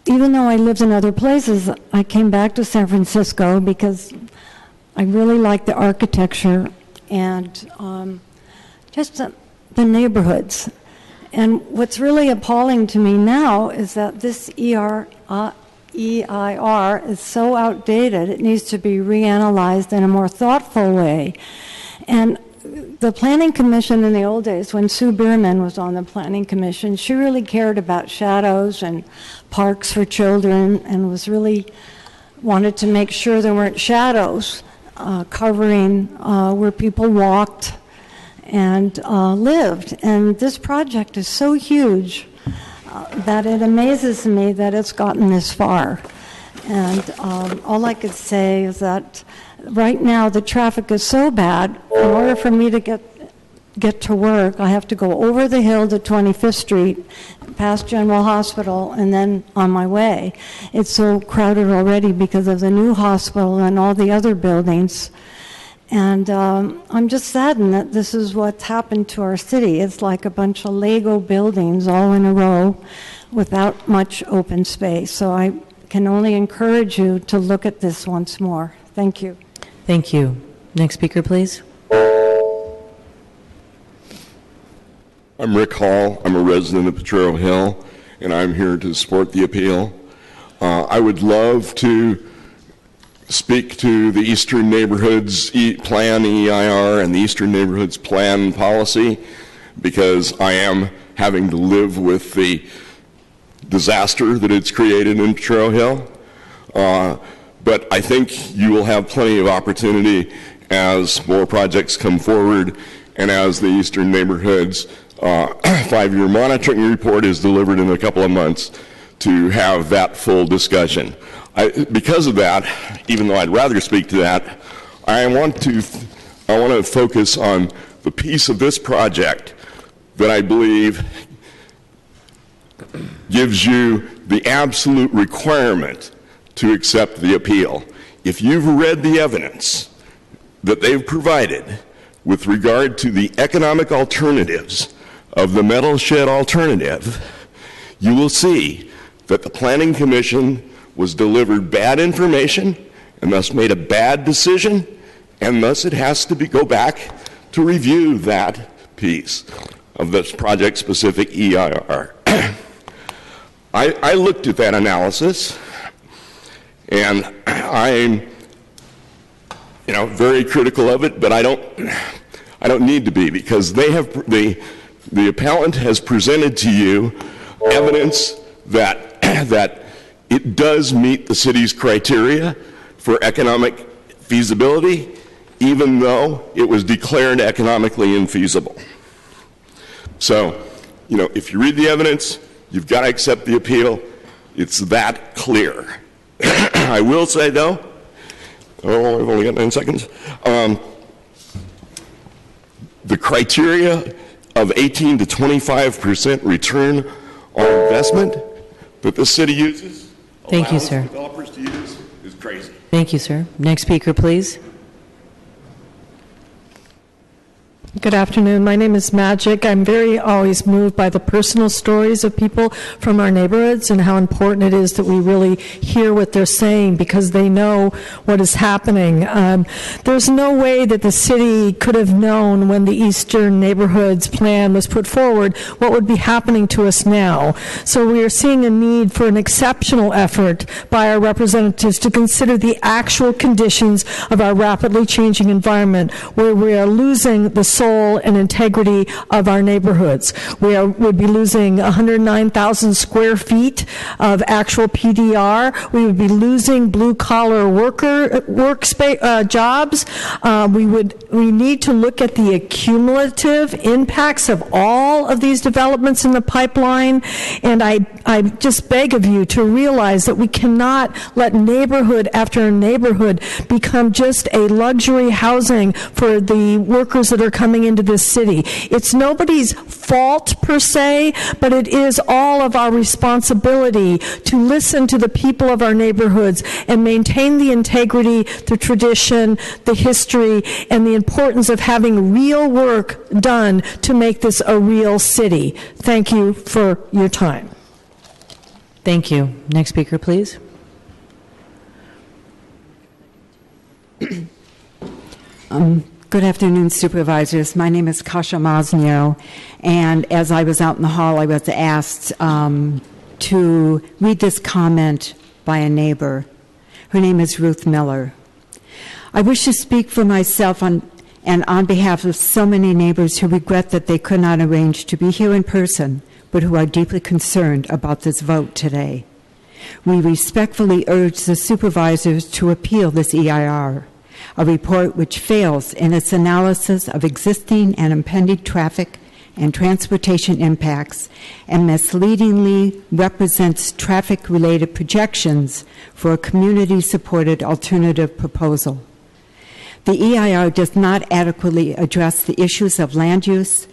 even though I lived in other places, I came back to San Francisco because I really liked the architecture and just the neighborhoods. And what's really appalling to me now is that this EIR is so outdated, it needs to be reanalyzed in a more thoughtful way. And the Planning Commission in the old days, when Sue Bierman was on the Planning Commission, she really cared about shadows and parks for children and was really wanted to make sure there weren't shadows covering where people walked and lived. And this project is so huge that it amazes me that it's gotten this far. And all I could say is that right now the traffic is so bad, in order for me to get to work, I have to go over the hill to 25th Street, past General Hospital, and then on my way. It's so crowded already because of the new hospital and all the other buildings. And I'm just saddened that this is what's happened to our city. It's like a bunch of Lego buildings all in a row without much open space. So I can only encourage you to look at this once more. Thank you. Thank you. Next speaker, please. I'm Rick Hall. I'm a resident of Potrero Hill, and I'm here to support the appeal. I would love to speak to the Eastern Neighborhoods Plan, EIR, and the Eastern Neighborhoods Plan policy, because I am having to live with the disaster that it's created in Potrero Hill. But I think you will have plenty of opportunity as more projects come forward and as the Eastern Neighborhoods 5-year monitoring report is delivered in a couple of months to have that full discussion. Because of that, even though I'd rather speak to that, I want to focus on the piece of this project that I believe gives you the absolute requirement to accept the appeal. If you've read the evidence that they've provided with regard to the economic alternatives of the metal shed alternative, you will see that the Planning Commission was delivered bad information and thus made a bad decision, and thus it has to go back to review that piece of this project-specific EIR. I looked at that analysis, and I'm very critical of it, but I don't need to be, because they have the appellant has presented to you evidence that it does meet the city's criteria for economic feasibility, even though it was declared economically infeasible. So, if you read the evidence, you've got to accept the appeal. It's that clear. I will say, though, I've only got 9 seconds. The criteria of 18 to 25% return on investment that the city uses, Thank you, sir. developers to use, is crazy. Thank you, sir. Next speaker, please. Good afternoon. My name is Magic. I'm always moved by the personal stories of people from our neighborhoods and how important it is that we really hear what they're saying, because they know what is happening. There's no way that the city could have known when the Eastern Neighborhoods Plan was put forward what would be happening to us now. So we are seeing a need for an exceptional effort by our representatives to consider the actual conditions of our rapidly changing environment, where we are losing the soul and integrity of our neighborhoods. We would be losing 109,000 square feet of actual PDR. We would be losing blue-collar jobs. We need to look at the accumulative impacts of all of these developments in the pipeline, and I just beg of you to realize that we cannot let neighborhood after neighborhood become just a luxury housing for the workers that are coming into this city. It's nobody's fault per se, but it is all of our responsibility to listen to the people of our neighborhoods and maintain the integrity, the tradition, the history, and the importance of having real work done to make this a real city. Thank you for your time. Thank you. Next speaker, please. Good afternoon, Supervisors. My name is Kasha Masnio, and as I was out in the hall, I was asked to read this comment by a neighbor. Her name is Ruth Miller. I wish to speak for myself and on behalf of so many neighbors who regret that they could not arrange to be here in person, but who are deeply concerned about this vote today. We respectfully urge the supervisors to appeal this EIR, a report which fails in its analysis of existing and impending traffic and transportation impacts and misleadingly represents traffic-related projections for a community-supported alternative proposal. The EIR does not adequately address the issues of land use,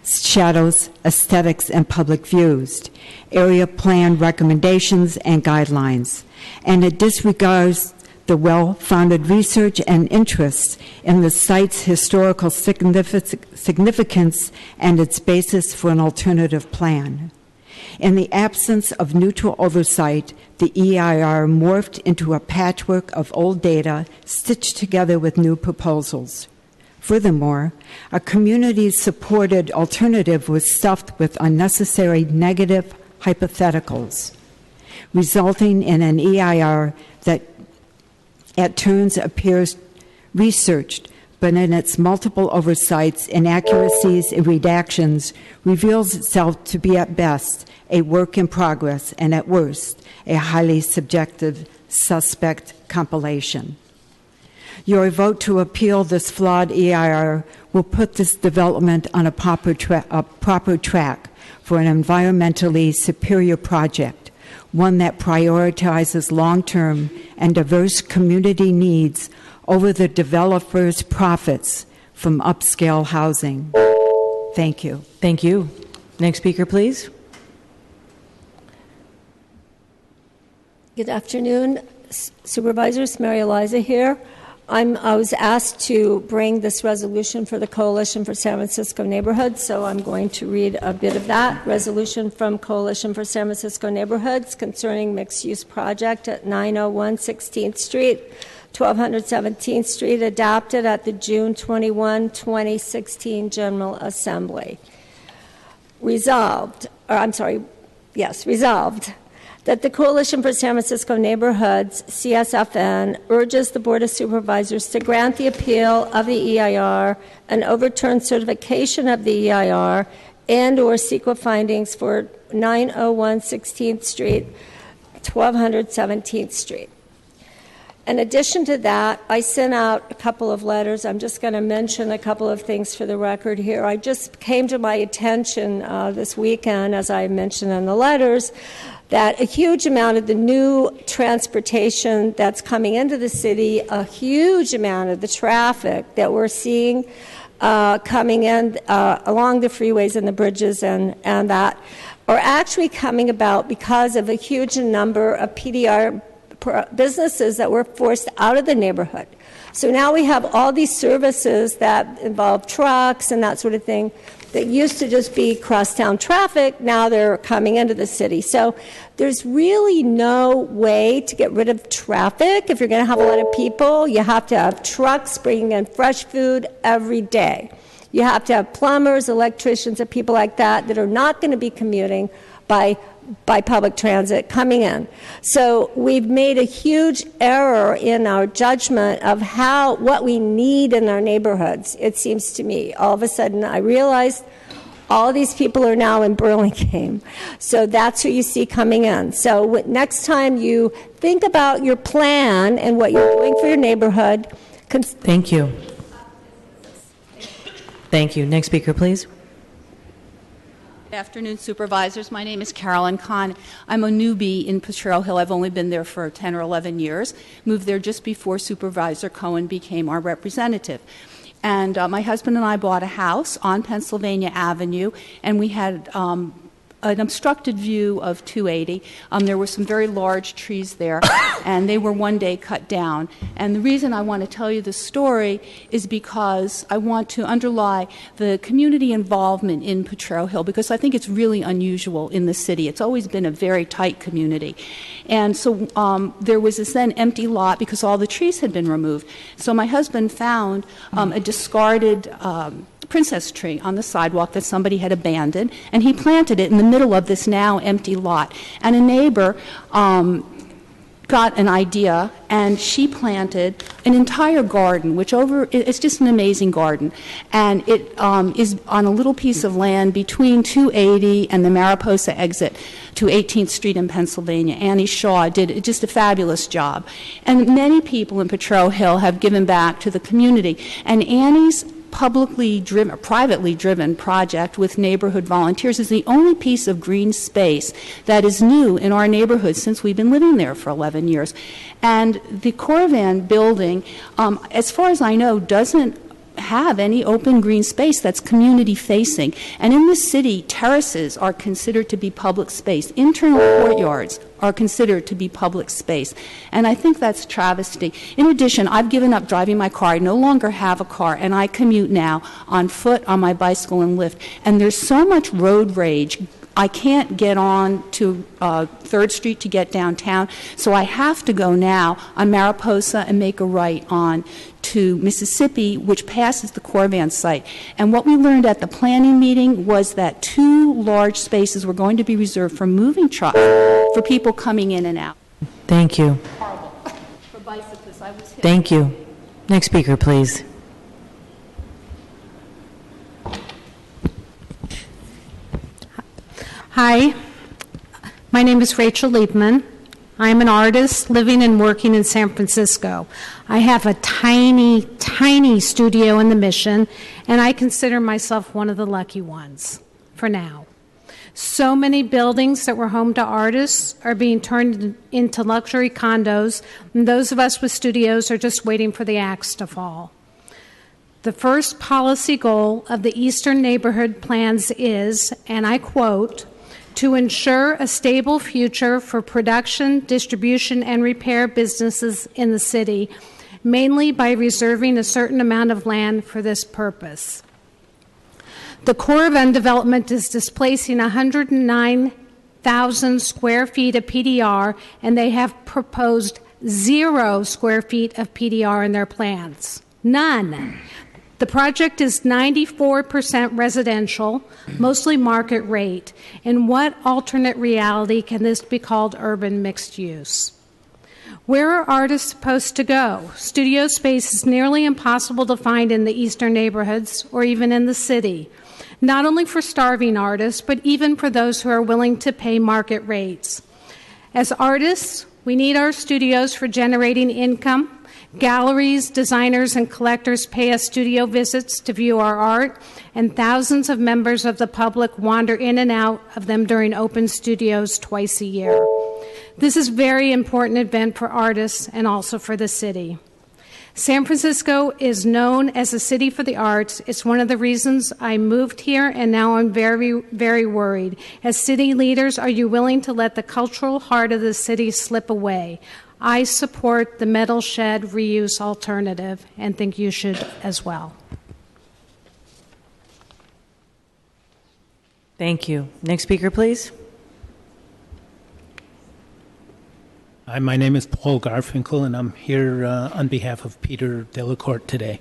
shadows, aesthetics, and public views, area plan recommendations and guidelines, and it disregards the well-founded research and interest in the site's historical significance and its basis for an alternative plan. In the absence of neutral oversight, the EIR morphed into a patchwork of old data stitched together with new proposals. Furthermore, a community-supported alternative was stuffed with unnecessary negative hypotheticals, resulting in an EIR that at turns appears researched, but in its multiple oversights, inaccuracies, and redactions reveals itself to be at best a work in progress and at worst a highly subjective, suspect compilation. Your vote to appeal this flawed EIR will put this development on a proper track for an environmentally superior project, one that prioritizes long-term and diverse community needs over the developer's profits from upscale housing. Thank you. Thank you. Next speaker, please. Good afternoon, Supervisors. Mary Eliza here. I was asked to bring this resolution for the Coalition for San Francisco Neighborhoods, so I'm going to read a bit of that. Resolution from Coalition for San Francisco Neighborhoods concerning mixed-use project at 901 16th Street, 1200 17th Street, adopted at the June 21, 2016 General Assembly. Resolved that the Coalition for San Francisco Neighborhoods, CSFN, urges the Board of Supervisors to grant the appeal of the EIR and overturn certification of the EIR and/or CEQA findings for 901 16th Street, 1200 17th Street. In addition to that, I sent out a couple of letters. I'm just going to mention a couple of things for the record here. I just came to my attention this weekend, as I mentioned in the letters, that a huge amount of the new transportation that's coming into the city, a huge amount of the traffic that we're seeing coming in along the freeways and the bridges and that are actually coming about because of a huge number of PDR businesses that were forced out of the neighborhood. So now we have all these services that involve trucks and that sort of thing that used to just be crosstown traffic. Now they're coming into the city. So there's really no way to get rid of traffic. If you're going to have a lot of people, you have to have trucks bringing in fresh food every day. You have to have plumbers, electricians, and people like that are not going to be commuting by public transit coming in. So we've made a huge error in our judgment of what we need in our neighborhoods, it seems to me. All of a sudden, I realized all these people are now in Burlingame. So that's who you see coming in. So next time you think about your plan and what you're doing for your neighborhood. Thank you. Thank you. Next speaker, please. Good afternoon, Supervisors. My name is Carolyn Kahn. I'm a newbie in Potrero Hill. I've only been there for 10 or 11 years. Moved there just before Supervisor Cohen became our representative. And my husband and I bought a house on Pennsylvania Avenue, and we had an obstructed view of 280. There were some very large trees there, and they were one day cut down. And the reason I want to tell you this story is because I want to underlie the community involvement in Potrero Hill, because I think it's really unusual in the city. It's always been a very tight community. And so there was this then empty lot because all the trees had been removed. So my husband found a discarded princess tree on the sidewalk that somebody had abandoned, and he planted it in the middle of this now empty lot. And a neighbor got an idea, and she planted an entire garden, it's just an amazing garden. And it is on a little piece of land between 280 and the Mariposa exit to 18th Street in Pennsylvania. Annie Shaw did just a fabulous job. And many people in Potrero Hill have given back to the community. And Annie's privately driven project with neighborhood volunteers is the only piece of green space that is new in our neighborhood since we've been living there for 11 years. And the Corvan building, as far as I know, doesn't have any open green space that's community facing. And in the city, terraces are considered to be public space. Internal courtyards are considered to be public space. And I think that's travesty. In addition, I've given up driving my car. I no longer have a car, and I commute now on foot, on my bicycle, and Lyft. And there's so much road rage I can't get on to 3rd Street to get downtown, so I have to go now on Mariposa and make a right on to Mississippi, which passes the Corvan site. And what we learned at the planning meeting was that 2 large spaces were going to be reserved for moving trucks for people coming in and out. Thank you. Horrible. For bicyclists, I was hit. Thank you. Next speaker, please. Hi, my name is Rachel Liebman. I'm an artist living and working in San Francisco. I have a tiny, tiny studio in the Mission, and I consider myself one of the lucky ones for now. So many buildings that were home to artists are being turned into luxury condos, and those of us with studios are just waiting for the axe to fall. The first policy goal of the Eastern Neighborhood Plans is, and I quote, to ensure a stable future for production, distribution, and repair businesses in the city, mainly by reserving a certain amount of land for this purpose. The Corvan development is displacing 109,000 square feet of PDR, and they have proposed 0 square feet of PDR in their plans. None. The project is 94% residential, mostly market rate. In what alternate reality can this be called urban mixed use? Where are artists supposed to go? Studio space is nearly impossible to find in the eastern neighborhoods or even in the city, not only for starving artists, but even for those who are willing to pay market rates. As artists, we need our studios for generating income. Galleries, designers, and collectors pay us studio visits to view our art, and thousands of members of the public wander in and out of them during open studios twice a year. This is a very important event for artists and also for the city. San Francisco is known as a city for the arts. It's one of the reasons I moved here, and now I'm very, very worried. As city leaders, are you willing to let the cultural heart of the city slip away? I support the metal shed reuse alternative and think you should as well. Thank you. Next speaker, please. Hi, my name is Paul Garfinkel, and I'm here on behalf of Peter Delacourt today.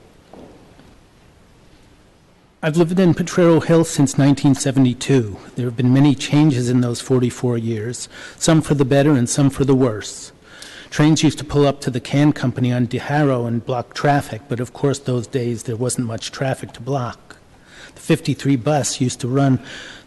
I've lived in Potrero Hill since 1972. There have been many changes in those 44 years, some for the better and some for the worse. Trains used to pull up to the can company on DeHarrow and block traffic, but of course those days there wasn't much traffic to block. The 53 bus used to run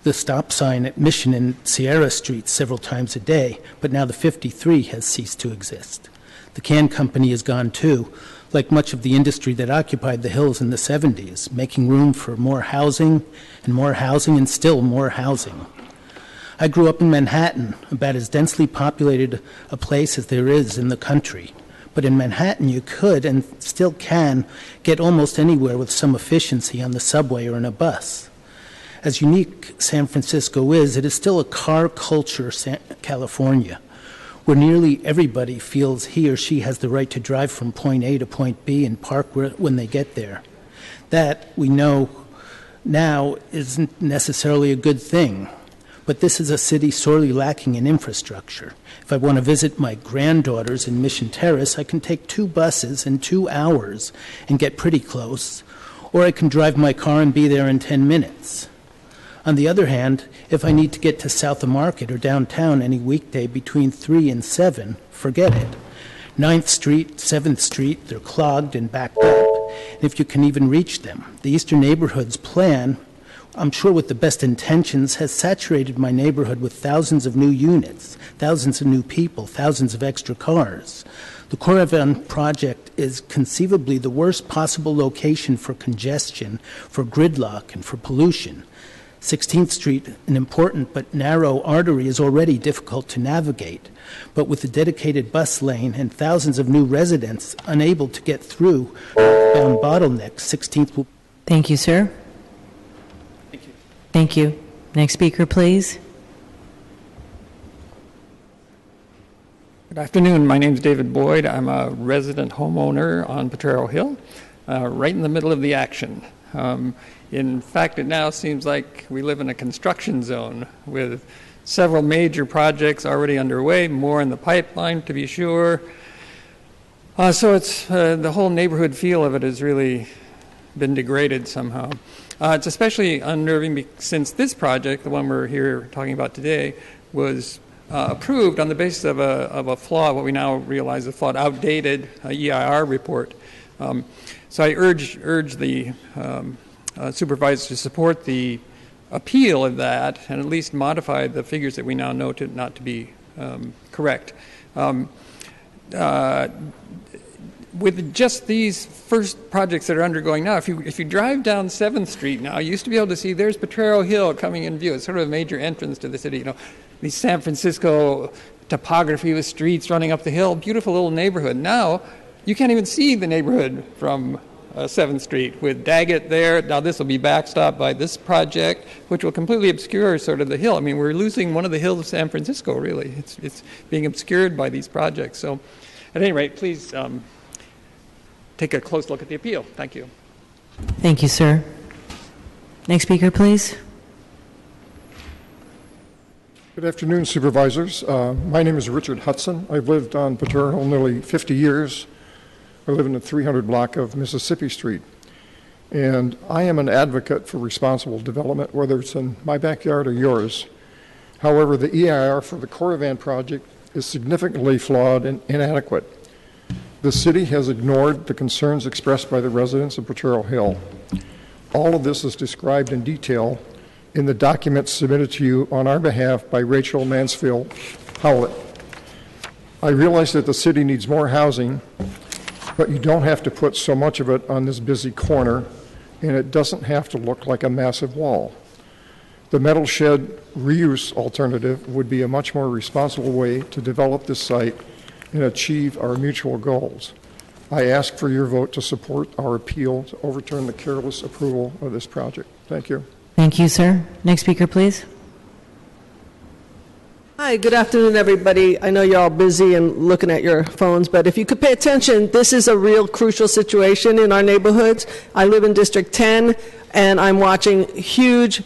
the stop sign at Mission and Sierra Street several times a day, but now the 53 has ceased to exist. The can company is gone too, like much of the industry that occupied the hills in the 70s, making room for more housing and still more housing. I grew up in Manhattan, about as densely populated a place as there is in the country. But in Manhattan, you could and still can get almost anywhere with some efficiency on the subway or in a bus. As unique San Francisco is, it is still a car culture California, where nearly everybody feels he or she has the right to drive from point A to point B and park when they get there. That, we know now, isn't necessarily a good thing. But this is a city sorely lacking in infrastructure. If I want to visit my granddaughters in Mission Terrace, I can take 2 buses in 2 hours and get pretty close, or I can drive my car and be there in 10 minutes. On the other hand, if I need to get to South of Market or downtown any weekday between 3 and 7, forget it. 9th Street, 7th Street, they're clogged and backed up. And if you can even reach them, the Eastern Neighborhoods Plan, I'm sure with the best intentions, has saturated my neighborhood with thousands of new units, thousands of new people, thousands of extra cars. The Corvan project is conceivably the worst possible location for congestion, for gridlock, and for pollution. 16th Street, an important but narrow artery, is already difficult to navigate. But with a dedicated bus lane and thousands of new residents unable to get through bound bottlenecks, 16th will... Thank you, sir. Thank you. Next speaker, please. Good afternoon. My name is David Boyd. I'm a resident homeowner on Potrero Hill, right in the middle of the action. In fact, it now seems like we live in a construction zone with several major projects already underway, more in the pipeline to be sure. So it's the whole neighborhood feel of it has really been degraded somehow. It's especially unnerving since this project, the one we're here talking about today, was approved on the basis of a flawed, what we now realize is a flawed, outdated EIR report. So I urge the supervisors to support the appeal of that and at least modify the figures that we now know not to be correct. With just these first projects that are undergoing now, if you drive down 7th Street now, you used to be able to see there's Potrero Hill coming in view. It's sort of a major entrance to the city. The San Francisco topography with streets running up the hill, beautiful little neighborhood. Now, you can't even see the neighborhood from 7th Street with Daggett there. Now this will be backstopped by this project, which will completely obscure sort of the hill. I mean, we're losing one of the hills of San Francisco, really. It's being obscured by these projects. So, at any rate, please take a close look at the appeal. Thank you. Thank you, sir. Next speaker, please. Good afternoon, Supervisors. My name is Richard Hudson. I've lived on Potrero Hill nearly 50 years. I live in the 300 block of Mississippi Street. And I am an advocate for responsible development, whether it's in my backyard or yours. However, the EIR for the Coravan project is significantly flawed and inadequate. The city has ignored the concerns expressed by the residents of Potrero Hill. All of this is described in detail in the documents submitted to you on our behalf by Rachel Mansfield Howlett. I realize that the city needs more housing, but you don't have to put so much of it on this busy corner, and it doesn't have to look like a massive wall. The metal shed reuse alternative would be a much more responsible way to develop this site and achieve our mutual goals. I ask for your vote to support our appeal to overturn the careless approval of this project. Thank you. Thank you, sir. Next speaker, please. Hi, good afternoon, everybody. I know you're all busy and looking at your phones, but if you could pay attention, this is a real crucial situation in our neighborhoods. I live in District 10, and I'm watching huge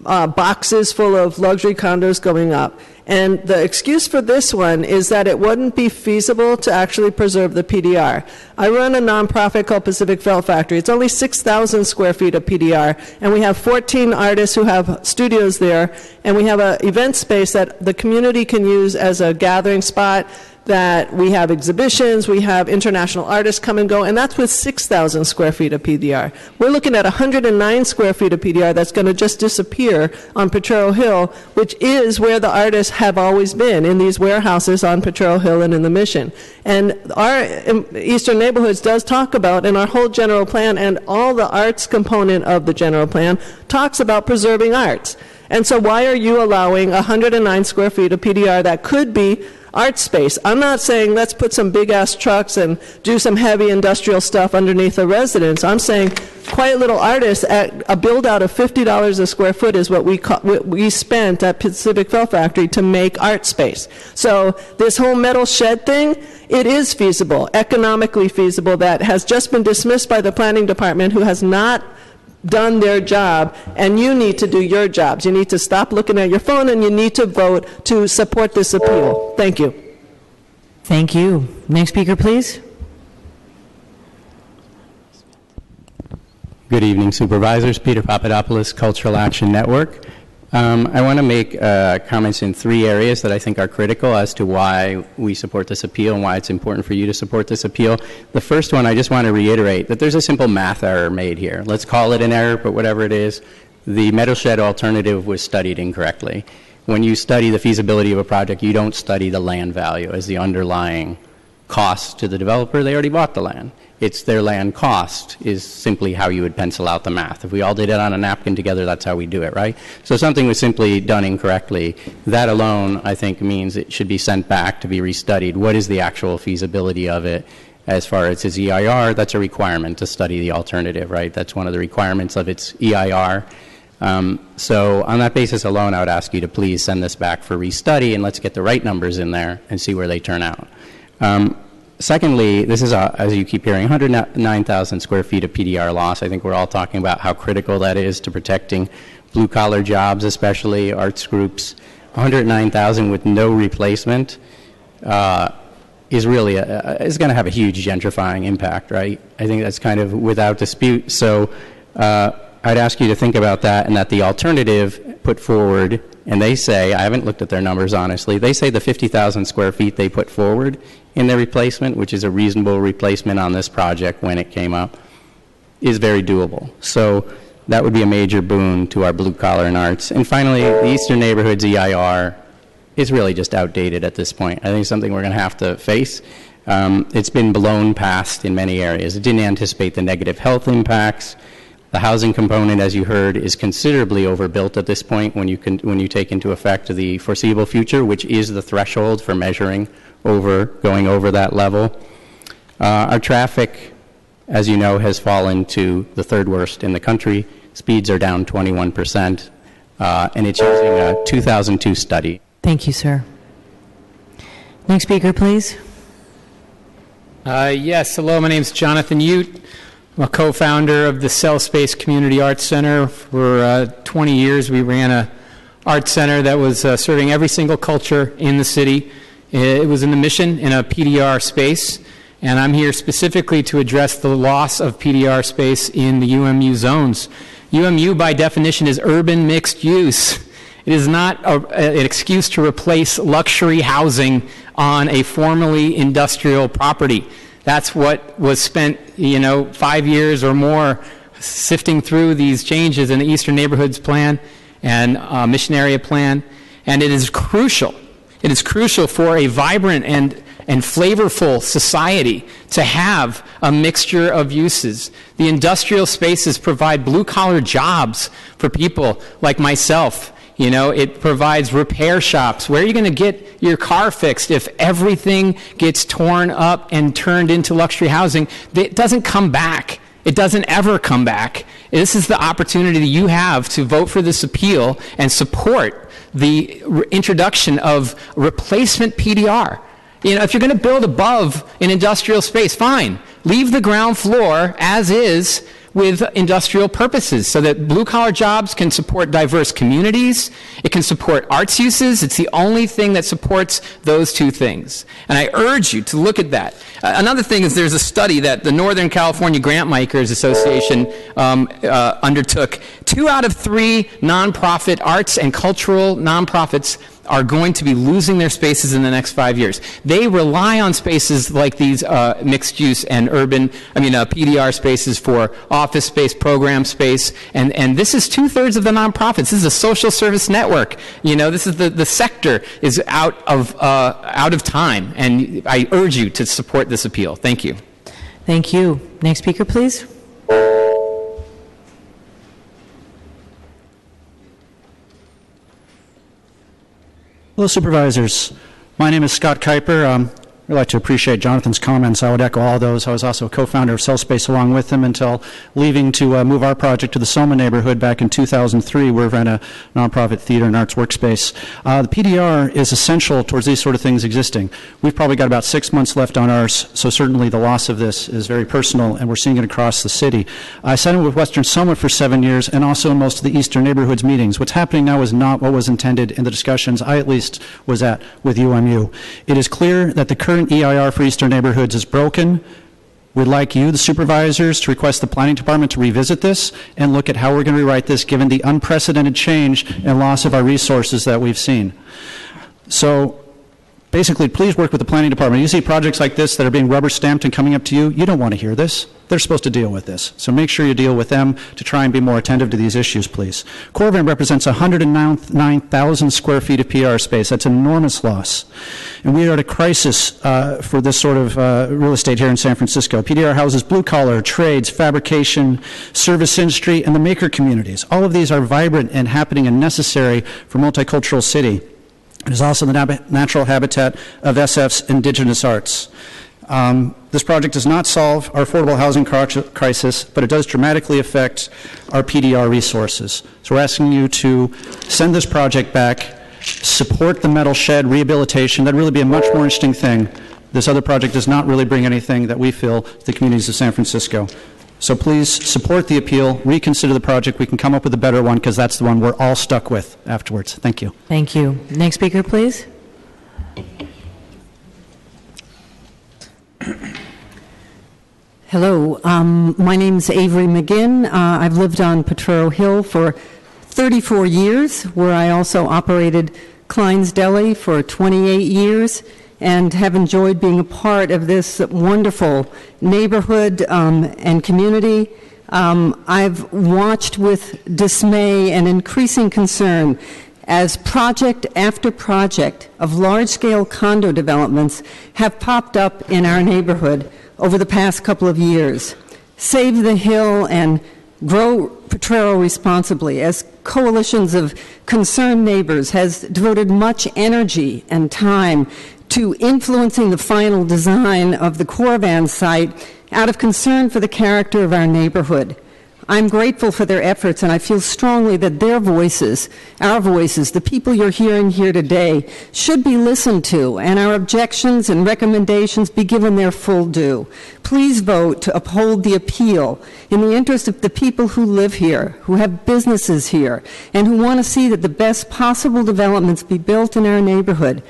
boxes full of luxury condos going up. And the excuse for this one is that it wouldn't be feasible to actually preserve the PDR. I run a nonprofit called Pacific Felt Factory. It's only 6,000 square feet of PDR, and we have 14 artists who have studios there, and we have an event space that the community can use as a gathering spot, that we have exhibitions, we have international artists come and go, and that's with 6,000 square feet of PDR. We're looking at 109 square feet of PDR that's going to just disappear on Potrero Hill, which is where the artists have always been, in these warehouses on Potrero Hill and in the Mission. And our Eastern Neighborhoods does talk about, and our whole general plan and all the arts component of the general plan talks about preserving arts. And so why are you allowing 109 square feet of PDR that could be art space? I'm not saying let's put some big-ass trucks and do some heavy industrial stuff underneath the residence. I'm saying quiet little artists at a build-out of $50 a square foot is what we spent at Pacific Felt Factory to make art space. So this whole metal shed thing, it is feasible, economically feasible, that has just been dismissed by the planning department, who has not done their job, and you need to do your jobs. You need to stop looking at your phone, and you need to vote to support this appeal. Thank you. Thank you. Next speaker, please. Good evening, Supervisors. Peter Papadopoulos, Cultural Action Network. I want to make comments in 3 areas that I think are critical as to why we support this appeal and why it's important for you to support this appeal. The first one, I just want to reiterate that there's a simple math error made here. Let's call it an error, but whatever it is, the metal shed alternative was studied incorrectly. When you study the feasibility of a project, you don't study the land value as the underlying cost to the developer. They already bought the land. It's their land cost is simply how you would pencil out the math. If we all did it on a napkin together, that's how we do it, right? So something was simply done incorrectly. That alone, I think, means it should be sent back to be restudied. What is the actual feasibility of it? As far as its EIR, that's a requirement to study the alternative, right? That's one of the requirements of its EIR. So on that basis alone, I would ask you to please send this back for restudy, and let's get the right numbers in there and see where they turn out. Secondly, this is, as you keep hearing, 109,000 square feet of PDR loss. I think we're all talking about how critical that is to protecting blue-collar jobs, especially arts groups. 109,000 with no replacement is really is going to have a huge gentrifying impact, right? I think that's kind of without dispute. So I'd ask you to think about that, and that the alternative put forward, and they say, I haven't looked at their numbers honestly, they say the 50,000 square feet they put forward in their replacement, which is a reasonable replacement on this project when it came up, is very doable. So that would be a major boon to our blue collar and arts. And finally, the Eastern Neighborhoods EIR is really just outdated at this point. I think it's something we're going to have to face. It's been blown past in many areas. It didn't anticipate the negative health impacts. The housing component, as you heard, is considerably overbuilt at this point when you take into effect the foreseeable future, which is the threshold for measuring going over that level. Our traffic, as you know, has fallen to the third worst in the country. Speeds are down 21%, and it's using a 2002 study. Thank you, sir. Next speaker, please. Yes, hello, my name is Jonathan Ute. I'm a co-founder of the Cell Space Community Arts Center. For 20 years, we ran an art center that was serving every single culture in the city. It was in the mission in a PDR space, and I'm here specifically to address the loss of PDR space in the UMU zones. UMU, by definition, is urban mixed use. It is not an excuse to replace luxury housing on a formerly industrial property. That's what was spent, 5 years or more sifting through these changes in the Eastern Neighborhoods Plan and Mission Area Plan. And it is crucial. It is crucial for a vibrant and flavorful society to have a mixture of uses. The industrial spaces provide blue-collar jobs for people like myself. It provides repair shops. Where are you going to get your car fixed if everything gets torn up and turned into luxury housing? It doesn't come back. It doesn't ever come back. This is the opportunity that you have to vote for this appeal and support the introduction of replacement PDR. If you're going to build above an industrial space, fine. Leave the ground floor as is with industrial purposes so that blue-collar jobs can support diverse communities. It can support arts uses. It's the only thing that supports those two things. And I urge you to look at that. Another thing is there's a study that the Northern California Grantmakers Association undertook. 2 out of 3 nonprofit arts and cultural nonprofits are going to be losing their spaces in the next 5 years. They rely on spaces like these mixed-use and PDR spaces for office space, program space, and this is 2/3 of the nonprofits. This is a social service network. This is the sector is out of time, and I urge you to support this appeal. Thank you. Thank you. Next speaker, please. Hello, Supervisors. My name is Scott Kuiper. I'd like to appreciate Jonathan's comments. I would echo all those. I was also a co-founder of Cell Space along with him until leaving to move our project to the Soma neighborhood back in 2003, where we ran a nonprofit theater and arts workspace. The PDR is essential towards these sort of things existing. We've probably got about 6 months left on ours, so certainly the loss of this is very personal, and we're seeing it across the city. I sat in with Western Soma for 7 years and also in most of the Eastern Neighborhoods meetings. What's happening now is not what was intended in the discussions I at least was at with UMU. It is clear that the current EIR for Eastern Neighborhoods is broken. We'd like you, the supervisors, to request the Planning Department to revisit this and look at how we're going to rewrite this given the unprecedented change and loss of our resources that we've seen. So basically, please work with the Planning Department. You see projects like this that are being rubber stamped and coming up to you, you don't want to hear this. They're supposed to deal with this. So make sure you deal with them to try and be more attentive to these issues, please. Corvin represents 109,000 square feet of PR space. That's an enormous loss. And we are at a crisis for this sort of real estate here in San Francisco. PDR houses blue-collar, trades, fabrication, service industry, and the maker communities. All of these are vibrant and happening and necessary for a multicultural city. It is also the natural habitat of SF's indigenous arts. This project does not solve our affordable housing crisis, but it does dramatically affect our PDR resources. So we're asking you to send this project back, support the metal shed rehabilitation. That'd really be a much more interesting thing This other project does not really bring anything that we feel to the communities of San Francisco. So please support the appeal, reconsider the project. We can come up with a better one because that's the one we're all stuck with afterwards. Thank you. Thank you. Next speaker, please. Hello, my name is Avery McGinn. I've lived on Potrero Hill for 34 years, where I also operated Klein's Deli for 28 years, and have enjoyed being a part of this wonderful neighborhood and community. I've watched with dismay and increasing concern as project after project of large-scale condo developments have popped up in our neighborhood over the past couple of years. Save the Hill and Grow Potrero Responsibly, as coalitions of concerned neighbors, has devoted much energy and time to influencing the final design of the Corvan site out of concern for the character of our neighborhood. I'm grateful for their efforts, and I feel strongly that their voices, our voices, the people you're hearing here today, should be listened to, and our objections and recommendations be given their full due. Please vote to uphold the appeal in the interest of the people who live here, who have businesses here, and who want to see that the best possible developments be built in our neighborhood.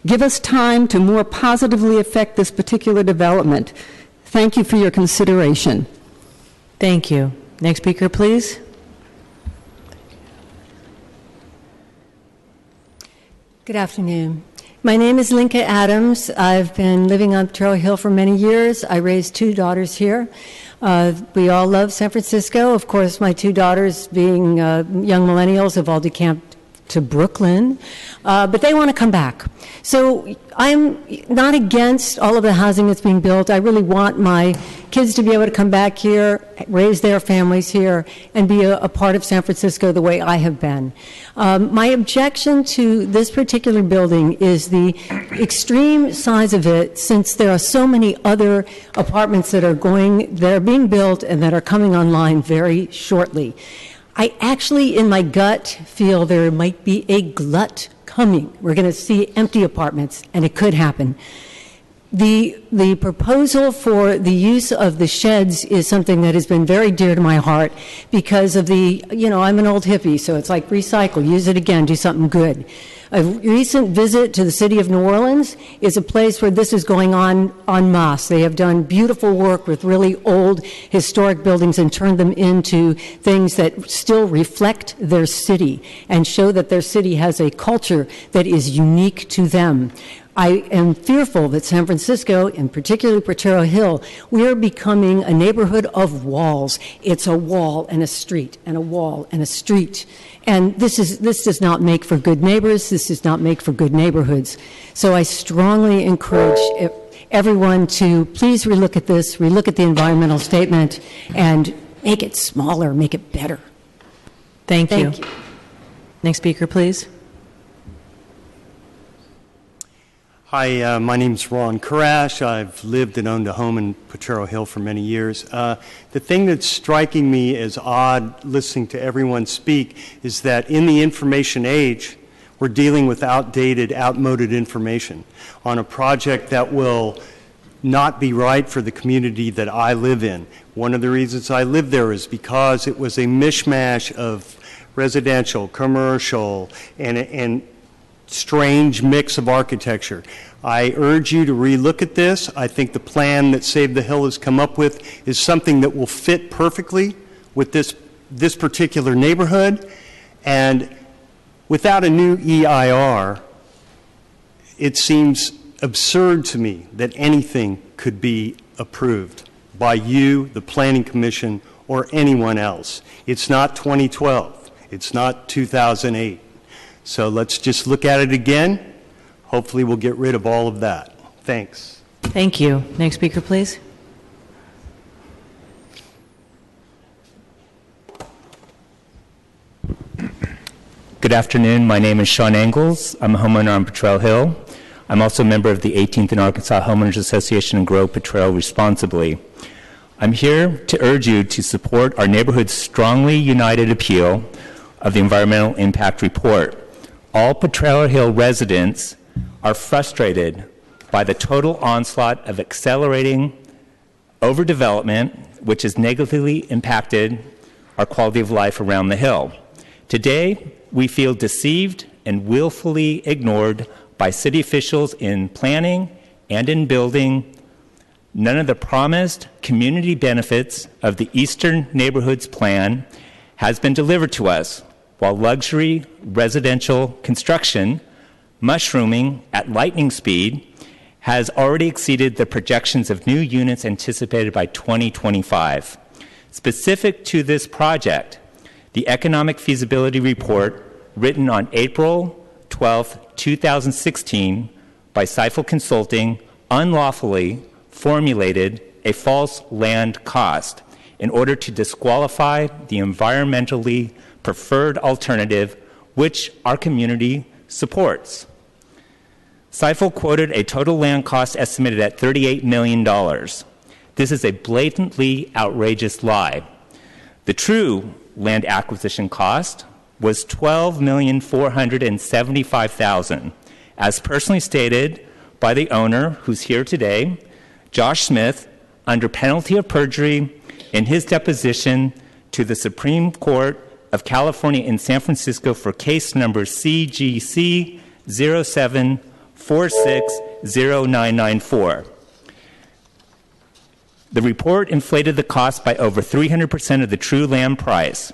Give us time to more positively affect this particular development. Thank you for your consideration. Thank you. Next speaker, please. Good afternoon. My name is Linka Adams. I've been living on Potrero Hill for many years. I raised 2 daughters here. We all love San Francisco. Of course, my 2 daughters, being young millennials, have all decamped to Brooklyn, but they want to come back. So I'm not against all of the housing that's being built. I really want my kids to be able to come back here, raise their families here, and be a part of San Francisco the way I have been. My objection to this particular building is the extreme size of it, since there are so many other apartments that are being built and that are coming online very shortly. I actually, in my gut, feel there might be a glut coming. We're going to see empty apartments, and it could happen. The proposal for the use of the sheds is something that has been very dear to my heart because of I'm an old hippie, so it's like recycle, use it again, do something good. A recent visit to the city of New Orleans is a place where this is going on en masse. They have done beautiful work with really old historic buildings and turned them into things that still reflect their city and show that their city has a culture that is unique to them. I am fearful that San Francisco, and particularly Potrero Hill, we are becoming a neighborhood of walls. It's a wall and a street and a wall and a street. And this does not make for good neighbors. This does not make for good neighborhoods. So I strongly encourage everyone to please relook at this, relook at the environmental statement, and make it smaller, make it better. Thank you. Next speaker, please. Hi, my name's Ron Karash. I've lived and owned a home in Potrero Hill for many years. The thing that's striking me as odd listening to everyone speak is that in the information age, we're dealing with outdated, outmoded information on a project that will not be right for the community that I live in. One of the reasons I live there is because it was a mishmash of residential, commercial, and strange mix of architecture. I urge you to relook at this. I think the plan that Save the Hill has come up with is something that will fit perfectly with this particular neighborhood. And without a new EIR, it seems absurd to me that anything could be approved by you, the Planning Commission, or anyone else. It's not 2012. It's not 2008. So let's just look at it again. Hopefully we'll get rid of all of that. Thanks. Thank you. Next speaker, please. Good afternoon. My name is Sean Engels. I'm a homeowner on Potrero Hill. I'm also a member of the 18th and Arkansas Homeowners Association and Grow Potrero Responsibly. I'm here to urge you to support our neighborhood's strongly united appeal of the Environmental Impact Report. All Potrero Hill residents are frustrated by the total onslaught of accelerating overdevelopment, which has negatively impacted our quality of life around the Hill. Today, we feel deceived and willfully ignored by city officials in planning and in building. None of the promised community benefits of the Eastern Neighborhoods Plan has been delivered to us, while luxury residential construction, mushrooming at lightning speed, has already exceeded the projections of new units anticipated by 2025. Specific to this project, the Economic Feasibility Report, written on April 12, 2016, by Seifel Consulting, unlawfully formulated a false land cost in order to disqualify the environmentally preferred alternative, which our community supports. Seifel quoted a total land cost estimated at $38 million. This is a blatantly outrageous lie. The true land acquisition cost was $12,475,000, as personally stated by the owner, who's here today, Josh Smith, under penalty of perjury in his deposition to the Supreme Court of California in San Francisco for case number CGC 07460994. The report inflated the cost by over 300% of the true land price.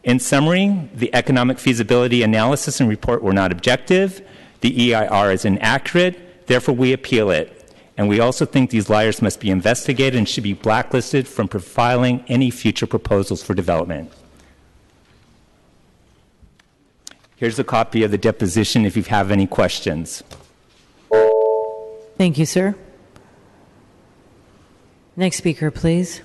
In summary, the economic feasibility analysis and report were not objective. The EIR is inaccurate. Therefore, we appeal it. And we also think these liars must be investigated and should be blacklisted from filing any future proposals for development. Here's a copy of the deposition if you have any questions. Thank you, sir. Next speaker, please.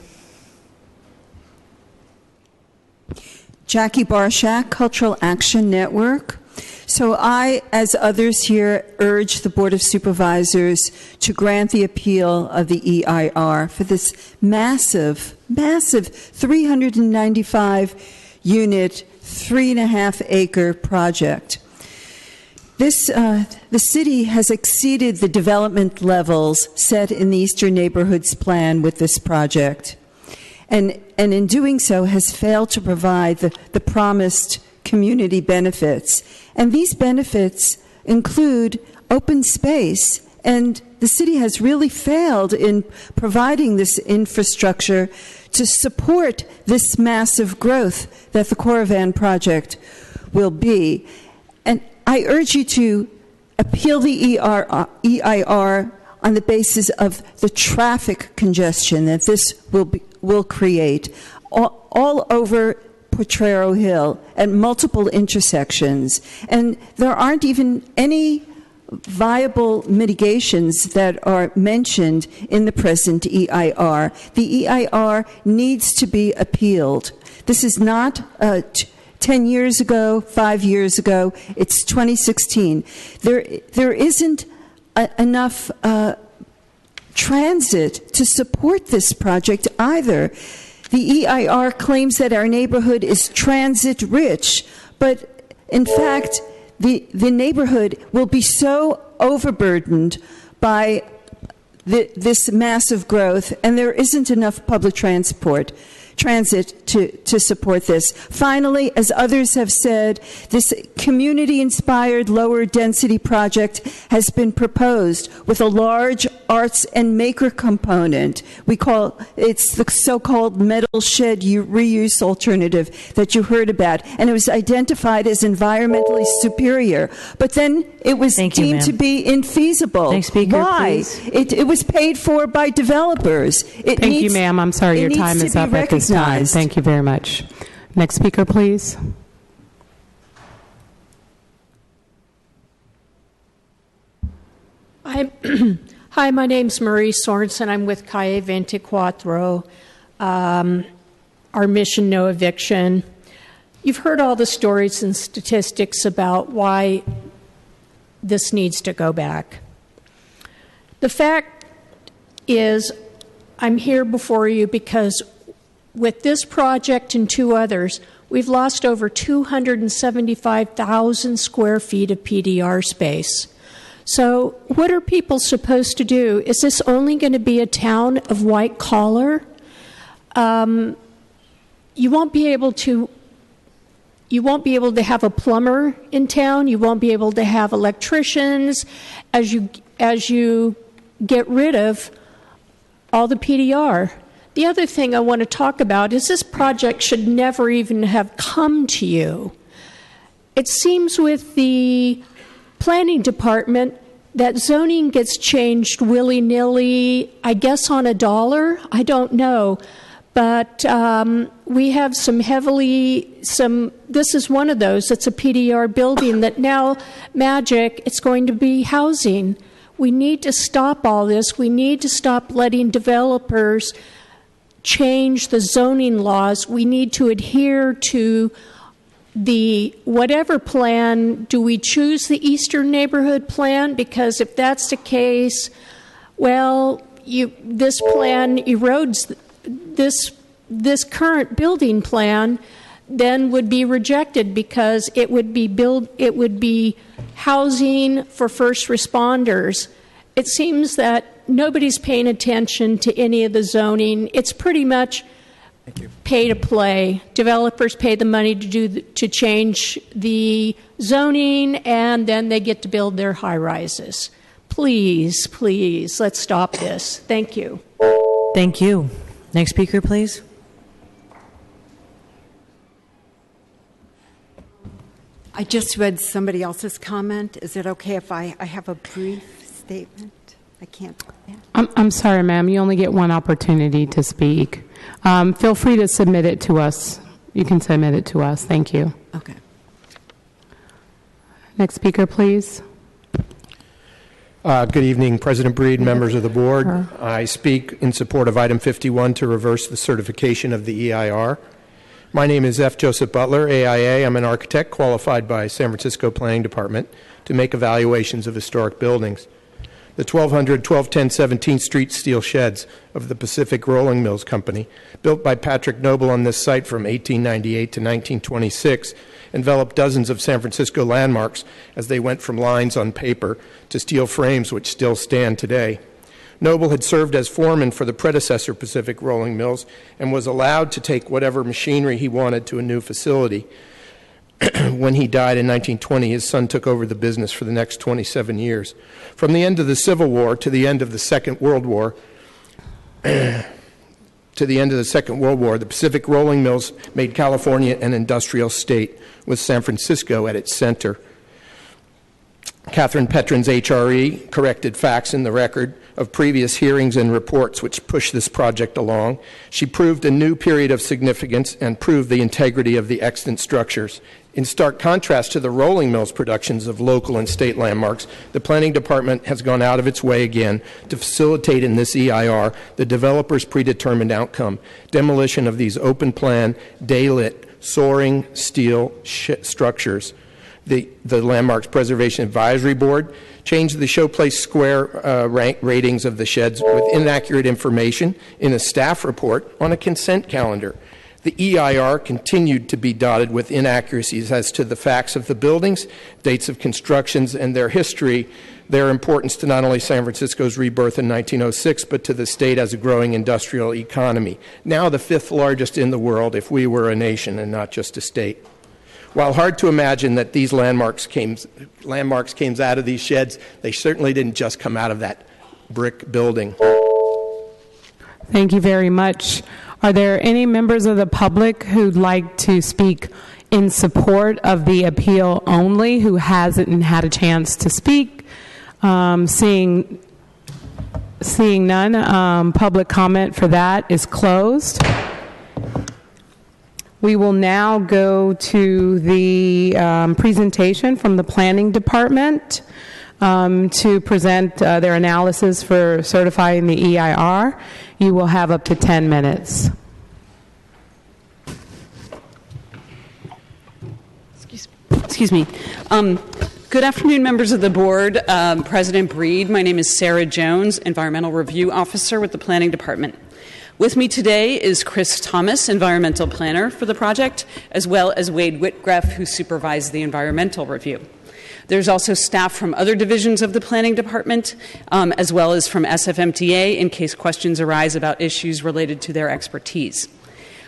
Jackie Barshak, Cultural Action Network. So I, as others here, urge the Board of Supervisors to grant the appeal of the EIR for this massive 395-unit, 3.5-acre project. The city has exceeded the development levels set in the Eastern Neighborhoods Plan with this project, and in doing so has failed to provide the promised community benefits. And these benefits include open space, and the city has really failed in providing this infrastructure to support this massive growth that the Coravan project will be. And I urge you to appeal the EIR on the basis of the traffic congestion that this will create all over Potrero Hill at multiple intersections. And there aren't even any viable mitigations that are mentioned in the present EIR. The EIR needs to be appealed. This is not 10 years ago, 5 years ago. It's 2016. There isn't enough transit to support this project either. The EIR claims that our neighborhood is transit-rich, but in fact, the neighborhood will be so overburdened by this massive growth, and there isn't enough public transit to support this. Finally, as others have said, this community-inspired lower density project has been proposed with a large arts and maker component. It's the so-called metal shed reuse alternative that you heard about, and it was identified as environmentally superior. But then it was deemed to be infeasible. Next speaker, Why? please. It was paid for by developers. Thank you, ma'am. I'm sorry, your time is up at this time. Thank you very much. Next speaker, please. Hi, my name's Marie Sorensen. I'm with Calle 24. Our mission, no eviction. You've heard all the stories and statistics about why this needs to go back. The fact is, I'm here before you because with this project and two others, we've lost over 275,000 square feet of PDR space. So, what are people supposed to do? Is this only going to be a town of white collar? You won't be able to have a plumber in town. You won't be able to have electricians as you get rid of all the PDR. The other thing I want to talk about is this project should never even have come to you. It seems with the planning department that zoning gets changed willy-nilly, I guess on $1. I don't know. But we have this is one of those. It's a PDR building that now, magic, it's going to be housing. We need to stop all this. We need to stop letting developers change the zoning laws. We need to adhere to the whatever plan. Do we choose the Eastern Neighborhood Plan? Because if that's the case, well, this plan erodes this current building plan. Then would be rejected because it would be housing for first responders. It seems that nobody's paying attention to any of the zoning. It's pretty much pay to play. Developers pay the money to change the zoning, and then they get to build their high rises. Please, please, let's stop this. Thank you. Thank you. Next speaker, please. I just read somebody else's comment. Is it okay if I have a brief statement? I can't. Yeah. I'm sorry, ma'am. You only get one opportunity to speak. Feel free to submit it to us. You can submit it to us. Thank you. Okay. Next speaker, please. Good evening, President Breed, members of the board. I speak in support of item 51 to reverse the certification of the EIR. My name is F. Joseph Butler, AIA. I'm an architect qualified by San Francisco Planning Department to make evaluations of historic buildings. The 1200, 1210, 17th Street steel sheds of the Pacific Rolling Mills Company, built by Patrick Noble on this site from 1898 to 1926, enveloped dozens of San Francisco landmarks as they went from lines on paper to steel frames which still stand today. Noble had served as foreman for the predecessor Pacific Rolling Mills and was allowed to take whatever machinery he wanted to a new facility. When he died in 1920, his son took over the business for the next 27 years. From the end of the Civil War to the end of the Second World War, the Pacific Rolling Mills made California an industrial state, with San Francisco at its center. Catherine Petrin's HRE corrected facts in the record of previous hearings and reports which pushed this project along. She proved a new period of significance and proved the integrity of the extant structures. In stark contrast to the Rolling Mills productions of local and state landmarks, the Planning Department has gone out of its way again to facilitate in this EIR the developer's predetermined outcome, demolition of these open-plan, day-lit, soaring steel structures. The Landmarks Preservation Advisory Board changed the Showplace Square ratings of the sheds with inaccurate information in a staff report on a consent calendar. The EIR continued to be dotted with inaccuracies as to the facts of the buildings, dates of constructions, and their history, their importance to not only San Francisco's rebirth in 1906, but to the state as a growing industrial economy, now the fifth largest in the world if we were a nation and not just a state. While hard to imagine that these landmarks came out of these sheds, they certainly didn't just come out of that brick building. Thank you very much. Are there any members of the public who'd like to speak in support of the appeal only, who hasn't had a chance to speak? Seeing none, public comment for that is closed. We will now go to the presentation from the Planning Department to present their analysis for certifying the EIR. You will have up to 10 minutes. Excuse me. Good afternoon, members of the board. President Breed, my name is Sarah Jones, Environmental Review Officer with the Planning Department. With me today is Chris Thomas, environmental planner for the project, as well as Wade Whitgreff, who supervised the environmental review. There's also staff from other divisions of the Planning Department, as well as from SFMTA in case questions arise about issues related to their expertise.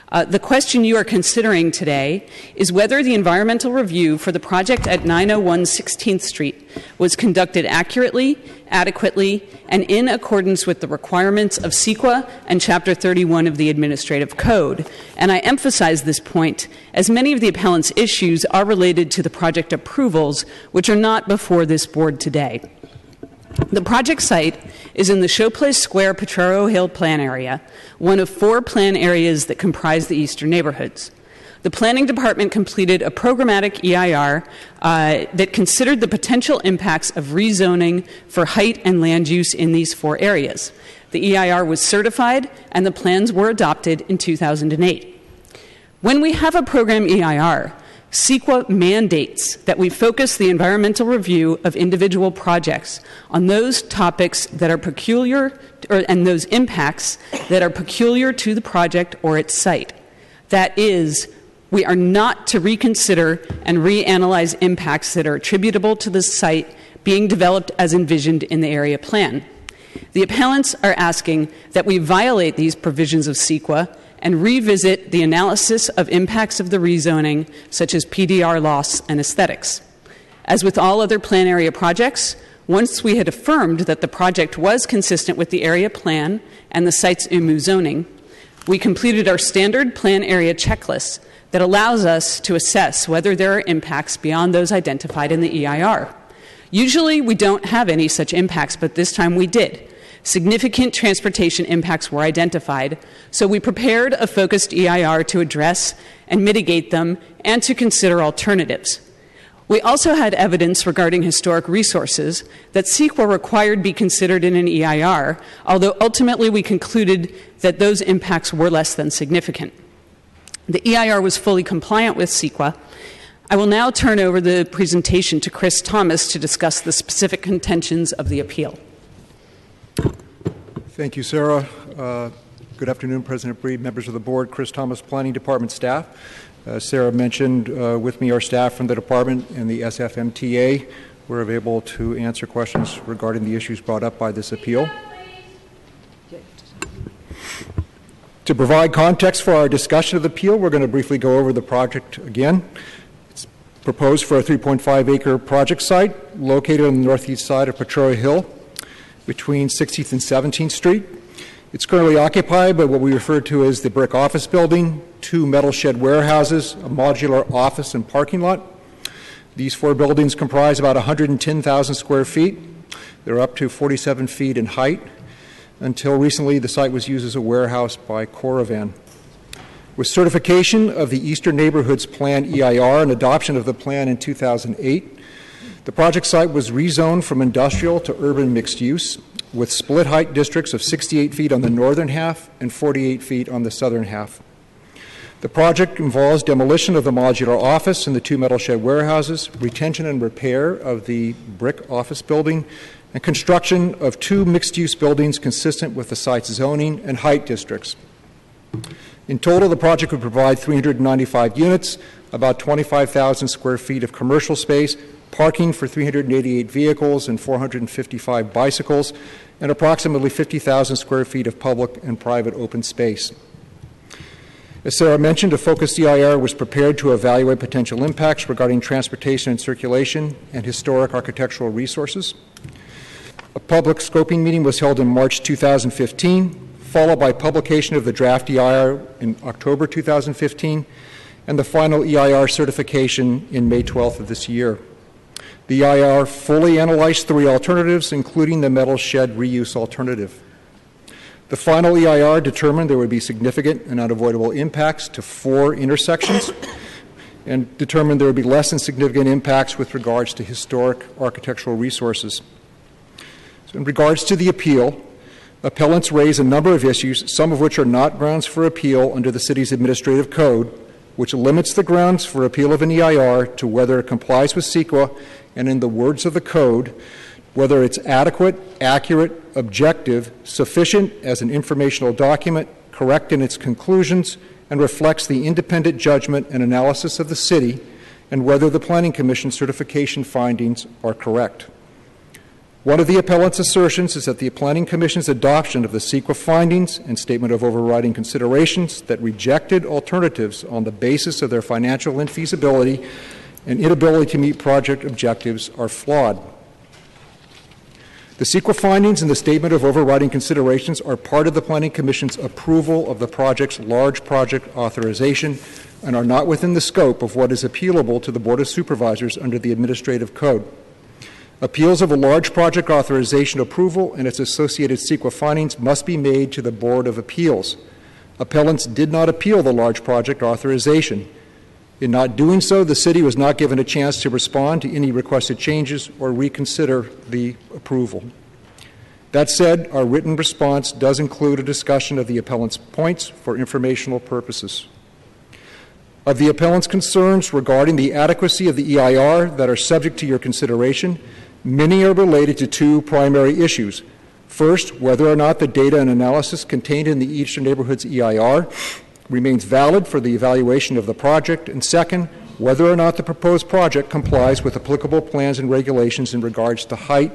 The question you are considering today is whether the environmental review for the project at 901 16th Street was conducted accurately, adequately, and in accordance with the requirements of CEQA and Chapter 31 of the Administrative Code. And I emphasize this point as many of the appellant's issues are related to the project approvals, which are not before this board today. The project site is in the Showplace Square Potrero Hill plan area, one of 4 plan areas that comprise the eastern neighborhoods. The Planning Department completed a programmatic EIR that considered the potential impacts of rezoning for height and land use in these 4 areas. The EIR was certified and the plans were adopted in 2008. When we have a program EIR, CEQA mandates that we focus the environmental review of individual projects on those topics that are peculiar, and those impacts that are peculiar to the project or its site. That is, we are not to reconsider and reanalyze impacts that are attributable to the site being developed as envisioned in the area plan. The appellants are asking that we violate these provisions of CEQA and revisit the analysis of impacts of the rezoning, such as PDR loss and aesthetics. As with all other plan area projects, once we had affirmed that the project was consistent with the area plan and the site's IMU zoning, we completed our standard plan area checklist that allows us to assess whether there are impacts beyond those identified in the EIR. Usually we don't have any such impacts, but this time we did. Significant transportation impacts were identified, so we prepared a focused EIR to address and mitigate them and to consider alternatives. We also had evidence regarding historic resources that CEQA required be considered in an EIR, although ultimately we concluded that those impacts were less than significant. The EIR was fully compliant with CEQA. I will now turn over the presentation to Chris Thomas to discuss the specific contentions of the appeal. Thank you, Sarah. Good afternoon, President Breed, members of the board, Chris Thomas, Planning Department staff. Sarah mentioned with me our staff from the department and the SFMTA. We're able to answer questions regarding the issues brought up by this appeal. To provide context for our discussion of the appeal, we're going to briefly go over the project again. It's proposed for a 3.5-acre project site located on the northeast side of Potrero Hill, between 16th and 17th Street. It's currently occupied by what we refer to as the brick office building, 2 metal shed warehouses, a modular office and parking lot. These 4 buildings comprise about 110,000 square feet. They're up to 47 feet in height. Until recently, the site was used as a warehouse by Coravan. With certification of the Eastern Neighborhoods Plan EIR and adoption of the plan in 2008, the project site was rezoned from industrial to urban mixed use with split height districts of 68 feet on the northern half and 48 feet on the southern half. The project involves demolition of the modular office and the 2 metal shed warehouses, retention and repair of the brick office building, and construction of 2 mixed-use buildings consistent with the site's zoning and height districts. In total, the project would provide 395 units, about 25,000 square feet of commercial space, parking for 388 vehicles and 455 bicycles, and approximately 50,000 square feet of public and private open space. As Sarah mentioned, a focused EIR was prepared to evaluate potential impacts regarding transportation and circulation and historic architectural resources. A public scoping meeting was held in March 2015, followed by publication of the draft EIR in October 2015, and the final EIR certification in May 12th of this year. The EIR fully analyzed 3 alternatives, including the metal shed reuse alternative. The final EIR determined there would be significant and unavoidable impacts to 4 intersections and determined there would be less than significant impacts with regards to historic architectural resources. So in regards to the appeal, appellants raise a number of issues, some of which are not grounds for appeal under the city's administrative code, which limits the grounds for appeal of an EIR to whether it complies with CEQA and, in the words of the code, whether it's adequate, accurate, objective, sufficient as an informational document, correct in its conclusions, and reflects the independent judgment and analysis of the city, and whether the Planning Commission certification findings are correct. One of the appellant's assertions is that the Planning Commission's adoption of the CEQA findings and statement of overriding considerations that rejected alternatives on the basis of their financial infeasibility and inability to meet project objectives are flawed. The CEQA findings and the statement of overriding considerations are part of the Planning Commission's approval of the project's large project authorization and are not within the scope of what is appealable to the Board of Supervisors under the Administrative Code. Appeals of a large project authorization approval and its associated CEQA findings must be made to the Board of Appeals. Appellants did not appeal the large project authorization. In not doing so, the city was not given a chance to respond to any requested changes or reconsider the approval. That said, our written response does include a discussion of the appellant's points for informational purposes. Of the appellant's concerns regarding the adequacy of the EIR that are subject to your consideration, many are related to two primary issues. First, whether or not the data and analysis contained in the Eastern Neighborhoods EIR remains valid for the evaluation of the project, and second, whether or not the proposed project complies with applicable plans and regulations in regards to height,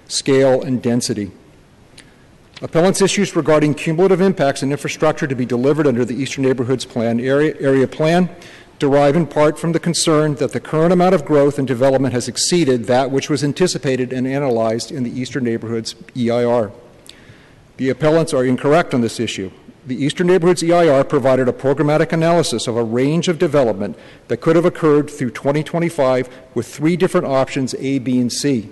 scale, and density. Appellant's issues regarding cumulative impacts and infrastructure to be delivered under the Eastern Neighborhoods Plan area plan derive in part from the concern that the current amount of growth and development has exceeded that which was anticipated and analyzed in the Eastern Neighborhoods EIR. The appellants are incorrect on this issue. The Eastern Neighborhoods EIR provided a programmatic analysis of a range of development that could have occurred through 2025 with three different options, A, B, and C.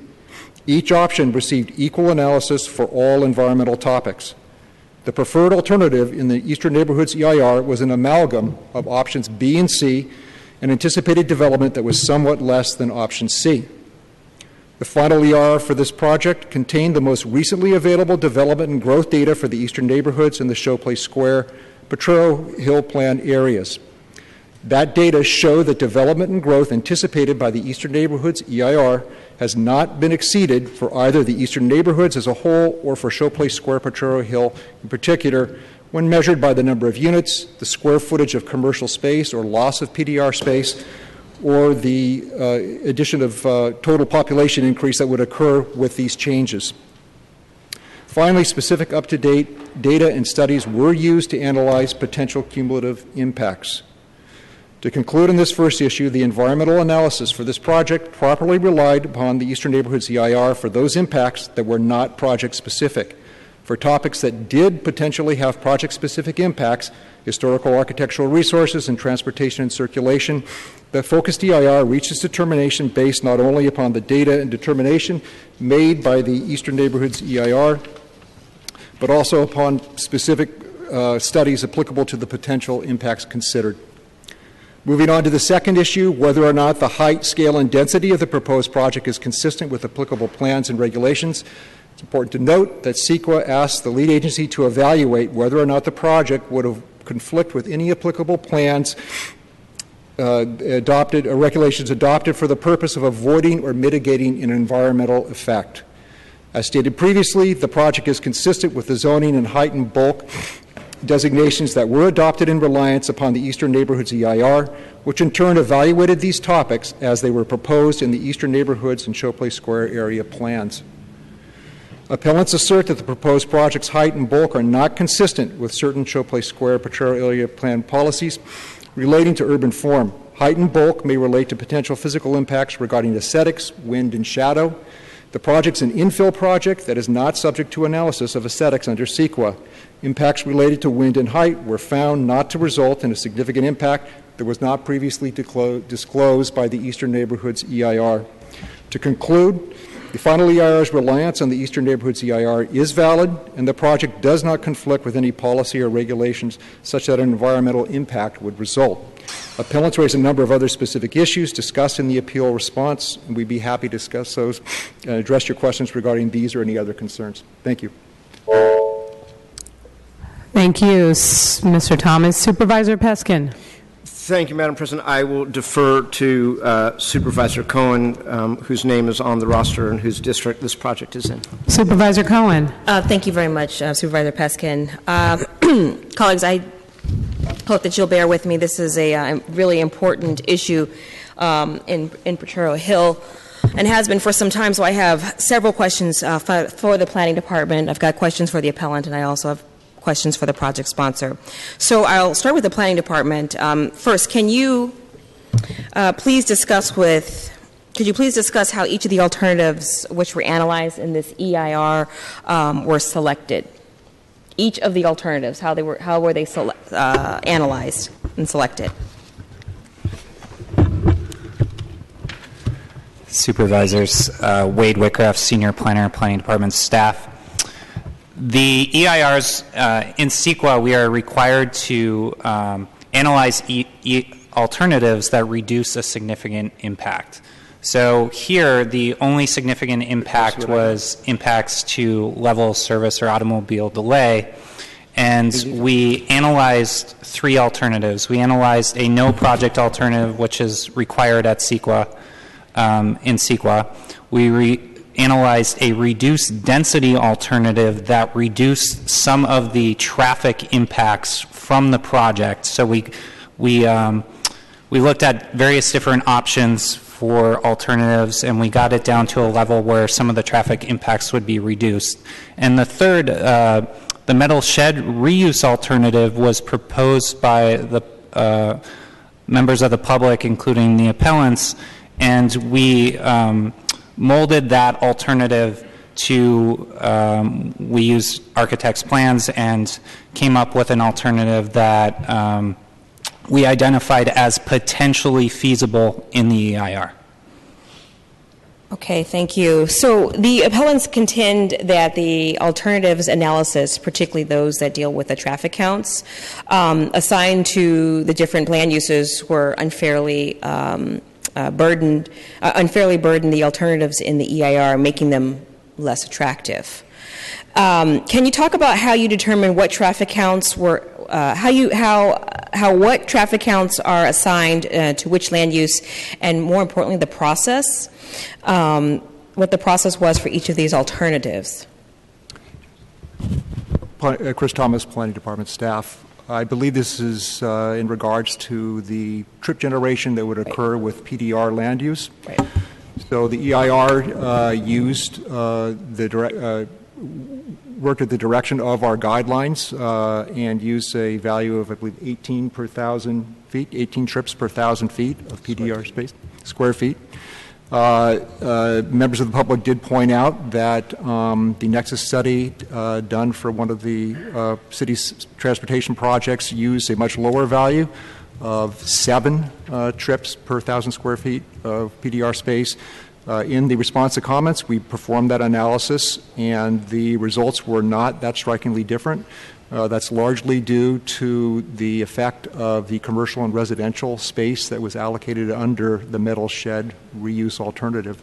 Each option received equal analysis for all environmental topics. The preferred alternative in the Eastern Neighborhoods EIR was an amalgam of options B and C, an anticipated development that was somewhat less than option C. The final EIR for this project contained the most recently available development and growth data for the Eastern Neighborhoods and the Showplace Square, Potrero Hill Plan areas. That data show that development and growth anticipated by the Eastern Neighborhoods EIR has not been exceeded for either the Eastern Neighborhoods as a whole or for Showplace Square, Potrero Hill in particular, when measured by the number of units, the square footage of commercial space or loss of PDR space, or the addition of total population increase that would occur with these changes. Finally, specific up-to-date data and studies were used to analyze potential cumulative impacts. To conclude on this first issue, the environmental analysis for this project properly relied upon the Eastern Neighborhoods EIR for those impacts that were not project-specific. For topics that did potentially have project-specific impacts, historical architectural resources and transportation and circulation, the focused EIR reached its determination based not only upon the data and determination made by the Eastern Neighborhoods EIR, but also upon specific studies applicable to the potential impacts considered. Moving on to the second issue, whether or not the height, scale, and density of the proposed project is consistent with applicable plans and regulations. It's important to note that CEQA asked the lead agency to evaluate whether or not the project would have conflict with any applicable plans adopted or regulations adopted for the purpose of avoiding or mitigating an environmental effect. As stated previously, the project is consistent with the zoning and height and bulk designations that were adopted in reliance upon the Eastern Neighborhoods EIR, which in turn evaluated these topics as they were proposed in the Eastern Neighborhoods and Showplace Square area plans. Appellants assert that the proposed project's height and bulk are not consistent with certain Showplace Square Potrero area plan policies relating to urban form. Height and bulk may relate to potential physical impacts regarding aesthetics, wind, and shadow. The project's an infill project that is not subject to analysis of aesthetics under CEQA. Impacts related to wind and height were found not to result in a significant impact that was not previously disclosed by the Eastern Neighborhoods EIR. To conclude, the final EIR's reliance on the Eastern Neighborhoods EIR is valid, and the project does not conflict with any policy or regulations such that an environmental impact would result. Appellants raise a number of other specific issues discussed in the appeal response, and we'd be happy to discuss those and address your questions regarding these or any other concerns. Thank you. Thank you, Mr. Thomas. Supervisor Peskin. Thank you, Madam President. I will defer to Supervisor Cohen, whose name is on the roster and whose district this project is in. Supervisor Cohen. Thank you very much, Supervisor Peskin. Colleagues, I hope that you'll bear with me. This is a really important issue in Potrero Hill, and has been for some time. So I have several questions for the Planning Department. I've got questions for the appellant, and I also have questions for the project sponsor. So I'll start with the Planning Department. First, can you please discuss how each of the alternatives which were analyzed in this EIR were selected? Each of the alternatives, how were they analyzed and selected? Supervisors, Wade Wickraft, Senior Planner, Planning Department staff. The EIRs in CEQA, we are required to analyze alternatives that reduce a significant impact. So here, the only significant impact was impacts to level of service or automobile delay, and we analyzed 3 alternatives. We analyzed a no project alternative, which is required at CEQA, in CEQA. We analyzed a reduced density alternative that reduced some of the traffic impacts from the project. So we looked at various different options for alternatives, and we got it down to a level where some of the traffic impacts would be reduced. And the third, the metal shed reuse alternative, was proposed by the members of the public, including the appellants, and we molded that alternative to, we used architect's plans and came up with an alternative that we identified as potentially feasible in the EIR. Okay, thank you. So the appellants contend that the alternatives analysis, particularly those that deal with the traffic counts, assigned to the different land uses, were unfairly burdened the alternatives in the EIR, making them less attractive. Can you talk about how you determine what traffic counts were, what traffic counts are assigned to which land use, and more importantly, the process, what the process was for each of these alternatives? Chris Thomas, Planning Department staff. I believe this is in regards to the trip generation that would occur with PDR land use. Right. So the EIR used worked at the direction of our guidelines and used a value of, I believe, 18 per 1,000 feet, 18 trips per 1,000 feet of PDR space, square feet. Members of the public did point out that the Nexus study done for one of the city's transportation projects used a much lower value of 7 trips per 1,000 square feet of PDR space. In the response to comments, we performed that analysis, and the results were not that strikingly different. That's largely due to the effect of the commercial and residential space that was allocated under the metal shed reuse alternative.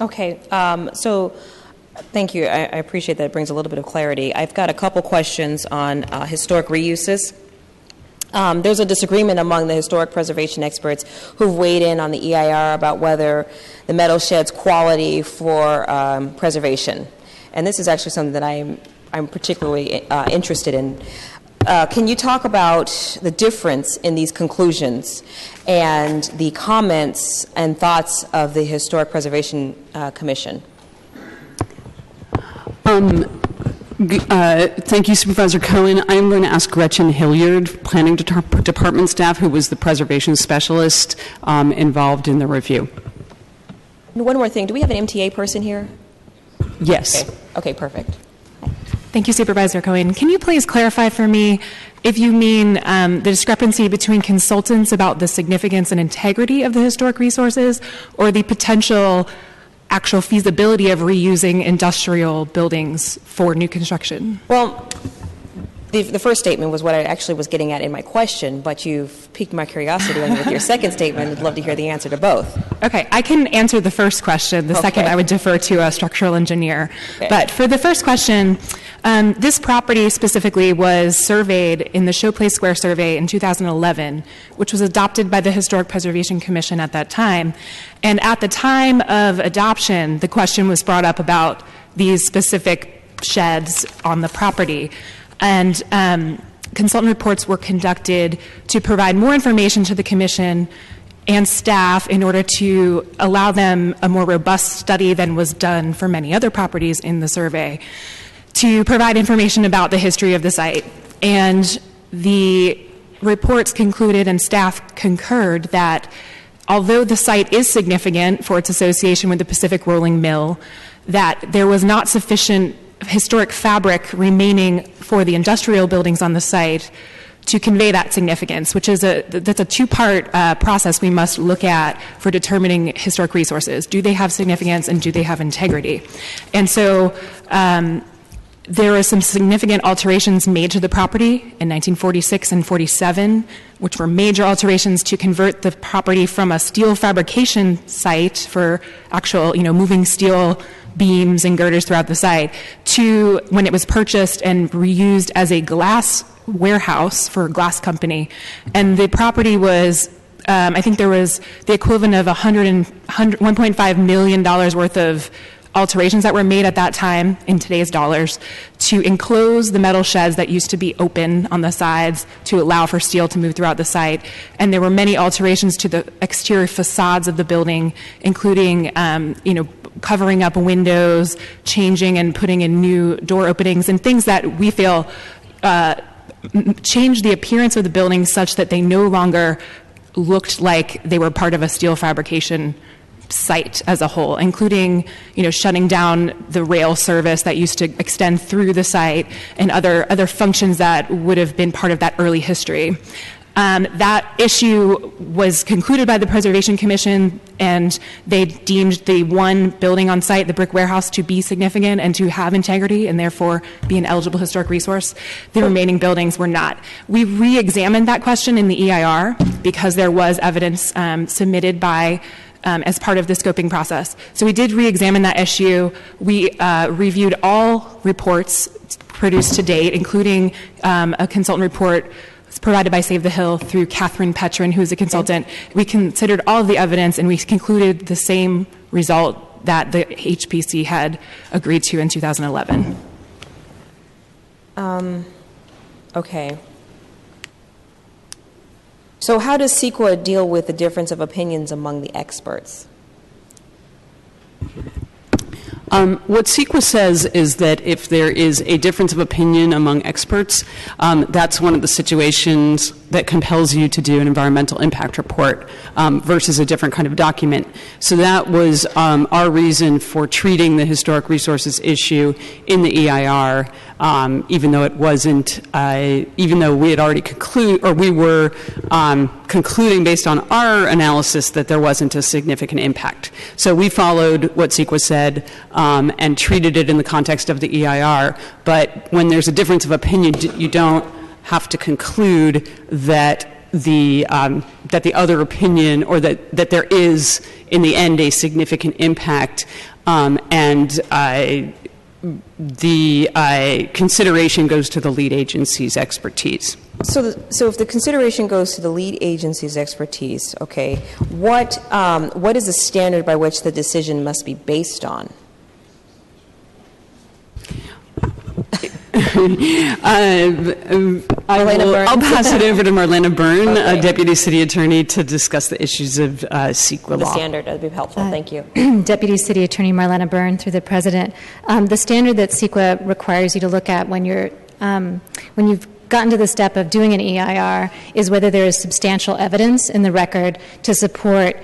Okay, so thank you. I appreciate that. It brings a little bit of clarity. I've got a couple questions on historic reuses. There's a disagreement among the historic preservation experts who've weighed in on the EIR about whether the metal shed's quality for preservation. And this is actually something that I'm particularly interested in. Can you talk about the difference in these conclusions and the comments and thoughts of the Historic Preservation Commission? Thank you, Supervisor Cohen. I am going to ask Gretchen Hilliard, Planning Department staff, who was the preservation specialist involved in the review. One more thing. Do we have an MTA person here? Yes. Okay, perfect. Thank you, Supervisor Cohen. Can you please clarify for me if you mean the discrepancy between consultants about the significance and integrity of the historic resources, or the potential actual feasibility of reusing industrial buildings for new construction? Well, the first statement was what I actually was getting at in my question, but you've piqued my curiosity, and with your second statement, I'd love to hear the answer to both. Okay, I can answer the first question. The second, I would defer to a structural engineer. Okay. But for the first question, this property specifically was surveyed in the Showplace Square survey in 2011, which was adopted by the Historic Preservation Commission at that time. And at the time of adoption, the question was brought up about these specific sheds on the property. And consultant reports were conducted to provide more information to the commission and staff in order to allow them a more robust study than was done for many other properties in the survey, to provide information about the history of the site. And the reports concluded and staff concurred that although the site is significant for its association with the Pacific Rolling Mill, that there was not sufficient historic fabric remaining for the industrial buildings on the site to convey that significance, which is that's a two-part process we must look at for determining historic resources. Do they have significance and do they have integrity? And so there were some significant alterations made to the property in 1946 and 47, which were major alterations to convert the property from a steel fabrication site for actual, moving steel beams and girders throughout the site to when it was purchased and reused as a glass warehouse for a glass company. And the property was, I think there was the equivalent of $1.5 million worth of alterations that were made at that time in today's dollars to enclose the metal sheds that used to be open on the sides to allow for steel to move throughout the site. And there were many alterations to the exterior facades of the building, including, covering up windows, changing and putting in new door openings, and things that we feel changed the appearance of the building such that they no longer looked like they were part of a steel fabrication site as a whole, including, shutting down the rail service that used to extend through the site and other functions that would have been part of that early history. That issue was concluded by the Preservation Commission, and they deemed the one building on site, the brick warehouse, to be significant and to have integrity and therefore be an eligible historic resource. The remaining buildings were not. We re-examined that question in the EIR because there was evidence submitted by as part of the scoping process. So we did re-examine that issue. We reviewed all reports produced to date, including a consultant report provided by Save the Hill through Catherine Petrin, who is a consultant. We considered all of the evidence, and we concluded the same result that the HPC had agreed to in 2011. Okay. So how does CEQA deal with the difference of opinions among the experts? What CEQA says is that if there is a difference of opinion among experts, that's one of the situations that compels you to do an environmental impact report versus a different kind of document. So that was our reason for treating the historic resources issue in the EIR, even though it wasn't, even though we had already we were concluding based on our analysis that there wasn't a significant impact. So we followed what CEQA said and treated it in the context of the EIR. But when there's a difference of opinion, you don't have to conclude that the other opinion, or that there is in the end a significant impact, and the consideration goes to the lead agency's expertise. So if the consideration goes to the lead agency's expertise, okay, what is the standard by which the decision must be based on? I'll pass it over to Marlena Byrne, Deputy City Attorney, to discuss the issues of CEQA law. The standard, that would be helpful. Thank you. Deputy City Attorney Marlena Byrne, through the President. The standard that CEQA requires you to look at when you've gotten to the step of doing an EIR is whether there is substantial evidence in the record to support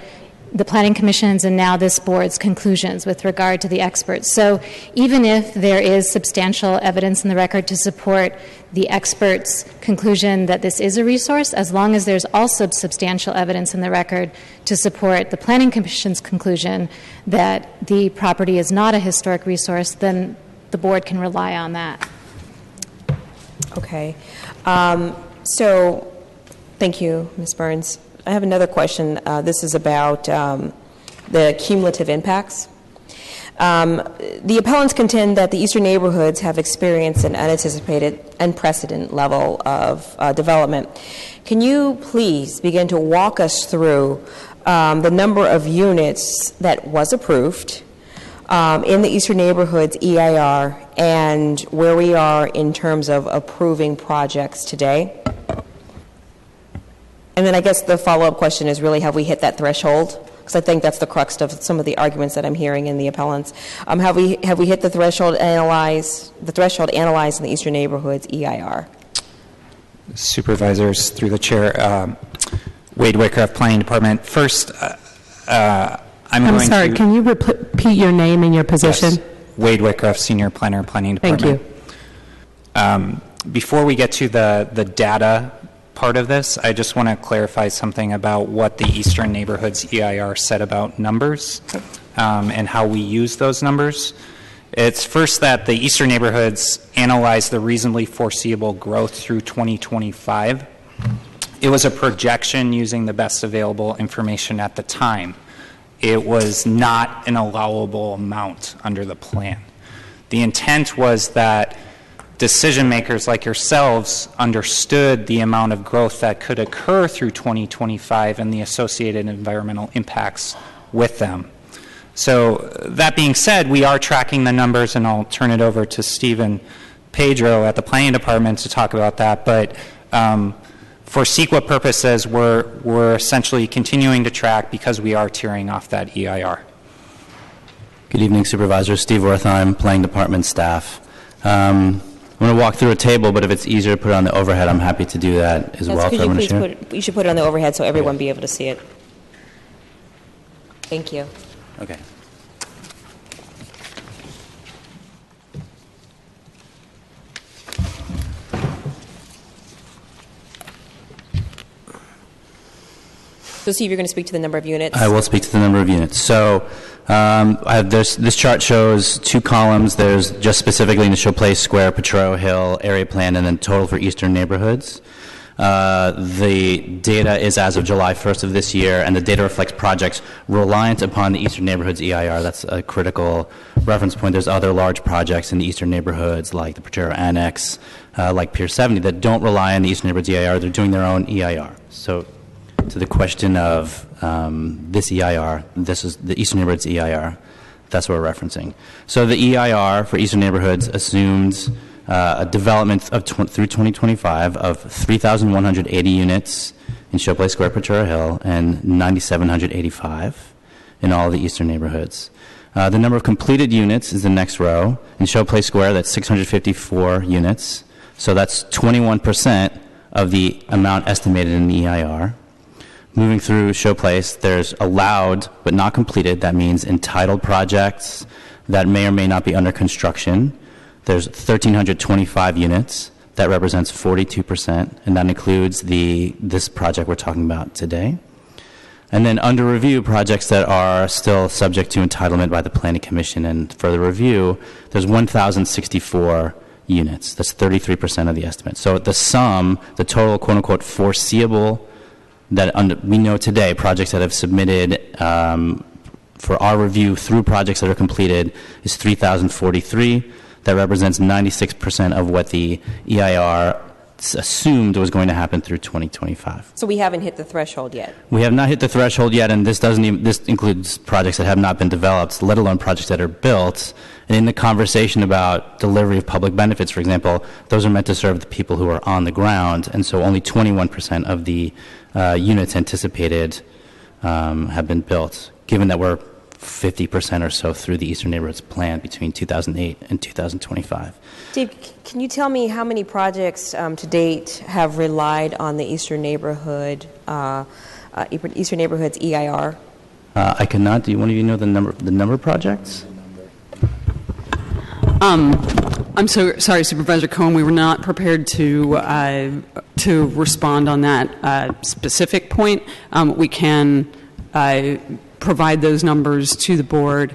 the Planning Commission's and now this board's conclusions with regard to the experts. So even if there is substantial evidence in the record to support the experts' conclusion that this is a resource, as long as there's also substantial evidence in the record to support the Planning Commission's conclusion that the property is not a historic resource, then the board can rely on that. Okay. So thank you, Ms. Burns. I have another question. This is about the cumulative impacts. The appellants contend that the eastern neighborhoods have experienced an unanticipated, unprecedented level of development. Can you please begin to walk us through the number of units that was approved, in the Eastern Neighborhoods EIR and where we are in terms of approving projects today? And then I guess the follow-up question is really, have we hit that threshold? Because I think that's the crux of some of the arguments that I'm hearing in the appellants. Have we hit the threshold analyzed in the Eastern Neighborhoods EIR? Supervisors, through the chair, Wade Wyckoff, Planning Department. First, I'm sorry, can you repeat your name and your position? Yes. Wade Wyckoff, Senior Planner, Planning Department. Thank you. Before we get to the data part of this, I just want to clarify something about what the Eastern Neighborhoods EIR said about numbers and how we use those numbers. It's first that the Eastern Neighborhoods analyzed the reasonably foreseeable growth through 2025. It was a projection using the best available information at the time. It was not an allowable amount under the plan. The intent was that decision makers like yourselves understood the amount of growth that could occur through 2025 and the associated environmental impacts with them. So that being said, we are tracking the numbers, and I'll turn it over to Stephen Pedro at the Planning Department to talk about that. But for CEQA purposes, we're essentially continuing to track because we are tearing off that EIR. Good evening, Supervisor. Steve Wertheim, Planning Department staff. I'm going to walk through a table, but if it's easier to put it on the overhead, I'm happy to do that as well. You should put it on the overhead so everyone be able to see it. Thank you. Okay. So, Steve, you're going to speak to the number of units? I will speak to the number of units. So this chart shows two columns. There's just specifically Initial Place, Square, Potrero Hill, area plan, and then total for Eastern Neighborhoods. The data is as of July 1st of this year, and the data reflects projects reliant upon the Eastern Neighborhoods EIR. That's a critical reference point. There's other large projects in the Eastern Neighborhoods, like the Potrero Annex, like Pier 70, that don't rely on the Eastern Neighborhoods EIR. They're doing their own EIR. So to the question of this EIR, this is the Eastern Neighborhoods EIR. That's what we're referencing. So the EIR for Eastern Neighborhoods assumes a development of through 2025 of 3,180 units in Showplace Square, Potrero Hill, and 9,785 in all the Eastern Neighborhoods. The number of completed units is the next row. In Showplace Square, that's 654 units. So that's 21% of the amount estimated in the EIR. Moving through Showplace, there's allowed but not completed. That means entitled projects that may or may not be under construction. There's 1,325 units. That represents 42%, and that includes this project we're talking about today. And then under review, projects that are still subject to entitlement by the Planning Commission and further review, there's 1,064 units. That's 33% of the estimate. So the sum, the total quote-unquote foreseeable that we know today, projects that have submitted for our review through projects that are completed, is 3,043. That represents 96% of what the EIR assumed was going to happen through 2025. So we haven't hit the threshold yet? We have not hit the threshold yet, and this includes projects that have not been developed, let alone projects that are built. And in the conversation about delivery of public benefits, for example, those are meant to serve the people who are on the ground, and so only 21% of the units anticipated have been built, given that we're 50% or so through the Eastern Neighborhoods plan between 2008 and 2025. Steve, can you tell me how many projects to date have relied on the Eastern Neighborhoods EIR? I cannot. Do one of you know the number of projects? I'm so sorry, Supervisor Cohen. We were not prepared to respond on that specific point. We can provide those numbers to the board.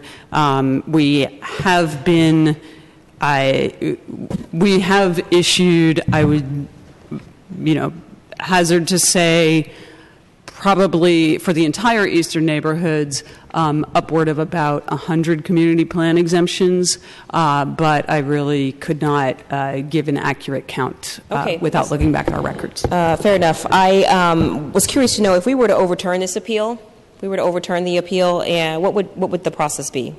We have been, we have issued, I would, hazard to say, probably for the entire Eastern Neighborhoods, upward of about 100 community plan exemptions, but I really could not give an accurate count without looking back at our records. Fair enough. I was curious to know, if we were to overturn this appeal, and what would the process be?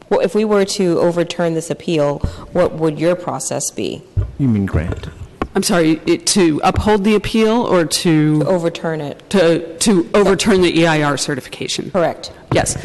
Well, if we were to overturn this appeal, what would your process be? You mean grant? I'm sorry, to uphold the appeal or to overturn it? To overturn the EIR certification. Correct. Yes.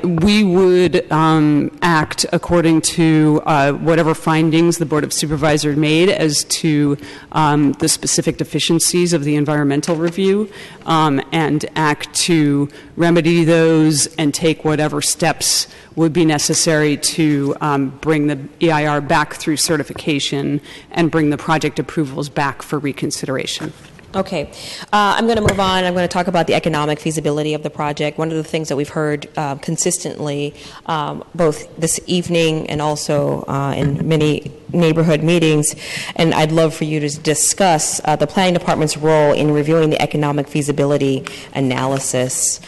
We would act according to whatever findings the Board of Supervisors made as to the specific deficiencies of the environmental review, and act to remedy those and take whatever steps would be necessary to bring the EIR back through certification and bring the project approvals back for reconsideration. Okay. I'm going to move on. I'm going to talk about the economic feasibility of the project. One of the things that we've heard consistently, both this evening and also in many neighborhood meetings, and I'd love for you to discuss the Planning Department's role in reviewing the economic feasibility analysis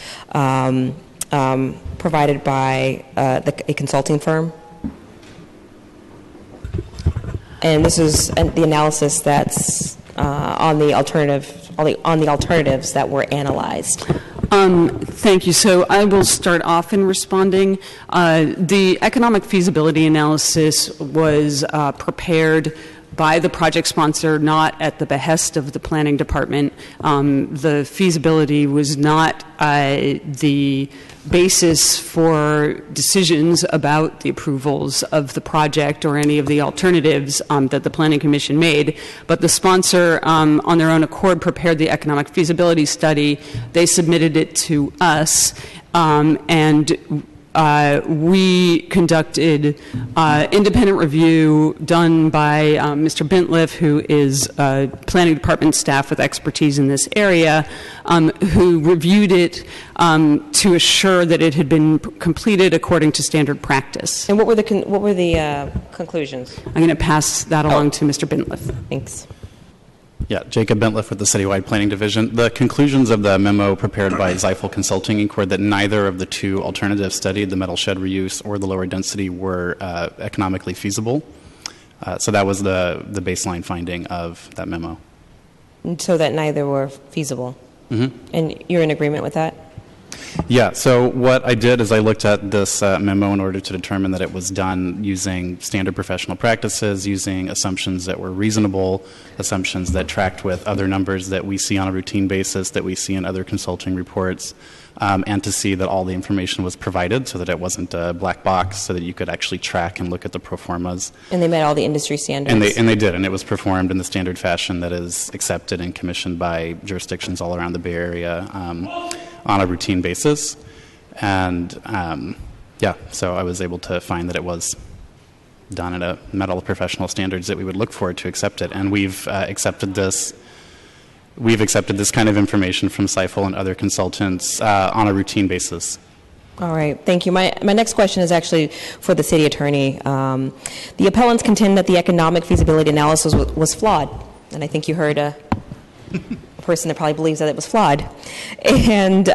provided by a consulting firm. And this is the analysis that's on the alternatives that were analyzed. Thank you. So I will start off in responding. The economic feasibility analysis was prepared by the project sponsor, not at the behest of the planning department. The feasibility was not the basis for decisions about the approvals of the project or any of the alternatives that the Planning Commission made. But the sponsor, on their own accord, prepared the economic feasibility study. They submitted it to us, and we conducted independent review done by Mr. Bentliff, who is planning department staff with expertise in this area, who reviewed it to assure that it had been completed according to standard practice. And what were the conclusions? I'm going to pass that along to Mr. Bentliff. Thanks. Yeah, Jacob Bentliff with the Citywide Planning Division. The conclusions of the memo prepared by Zeifel Consulting Inc. were that neither of the two alternatives studied, the metal shed reuse or the lower density, were economically feasible. So that was the baseline finding of that memo. So that neither were feasible. Mm-hmm. And you're in agreement with that? Yeah, so what I did is I looked at this memo in order to determine that it was done using standard professional practices, using assumptions that were reasonable, assumptions that tracked with other numbers that we see on a routine basis, that we see in other consulting reports, and to see that all the information was provided so that it wasn't a black box, so that you could actually track and look at the pro formas. And they met all the industry standards? And they did, and it was performed in the standard fashion that is accepted and commissioned by jurisdictions all around the Bay Area on a routine basis. And so I was able to find that it was done met all the professional standards that we would look for to accept it. And we've accepted this kind of information from Zeifel and other consultants on a routine basis. All right, thank you. My next question is actually for the city attorney. The appellants contend that the economic feasibility analysis was flawed, and I think you heard a person that probably believes that it was flawed, and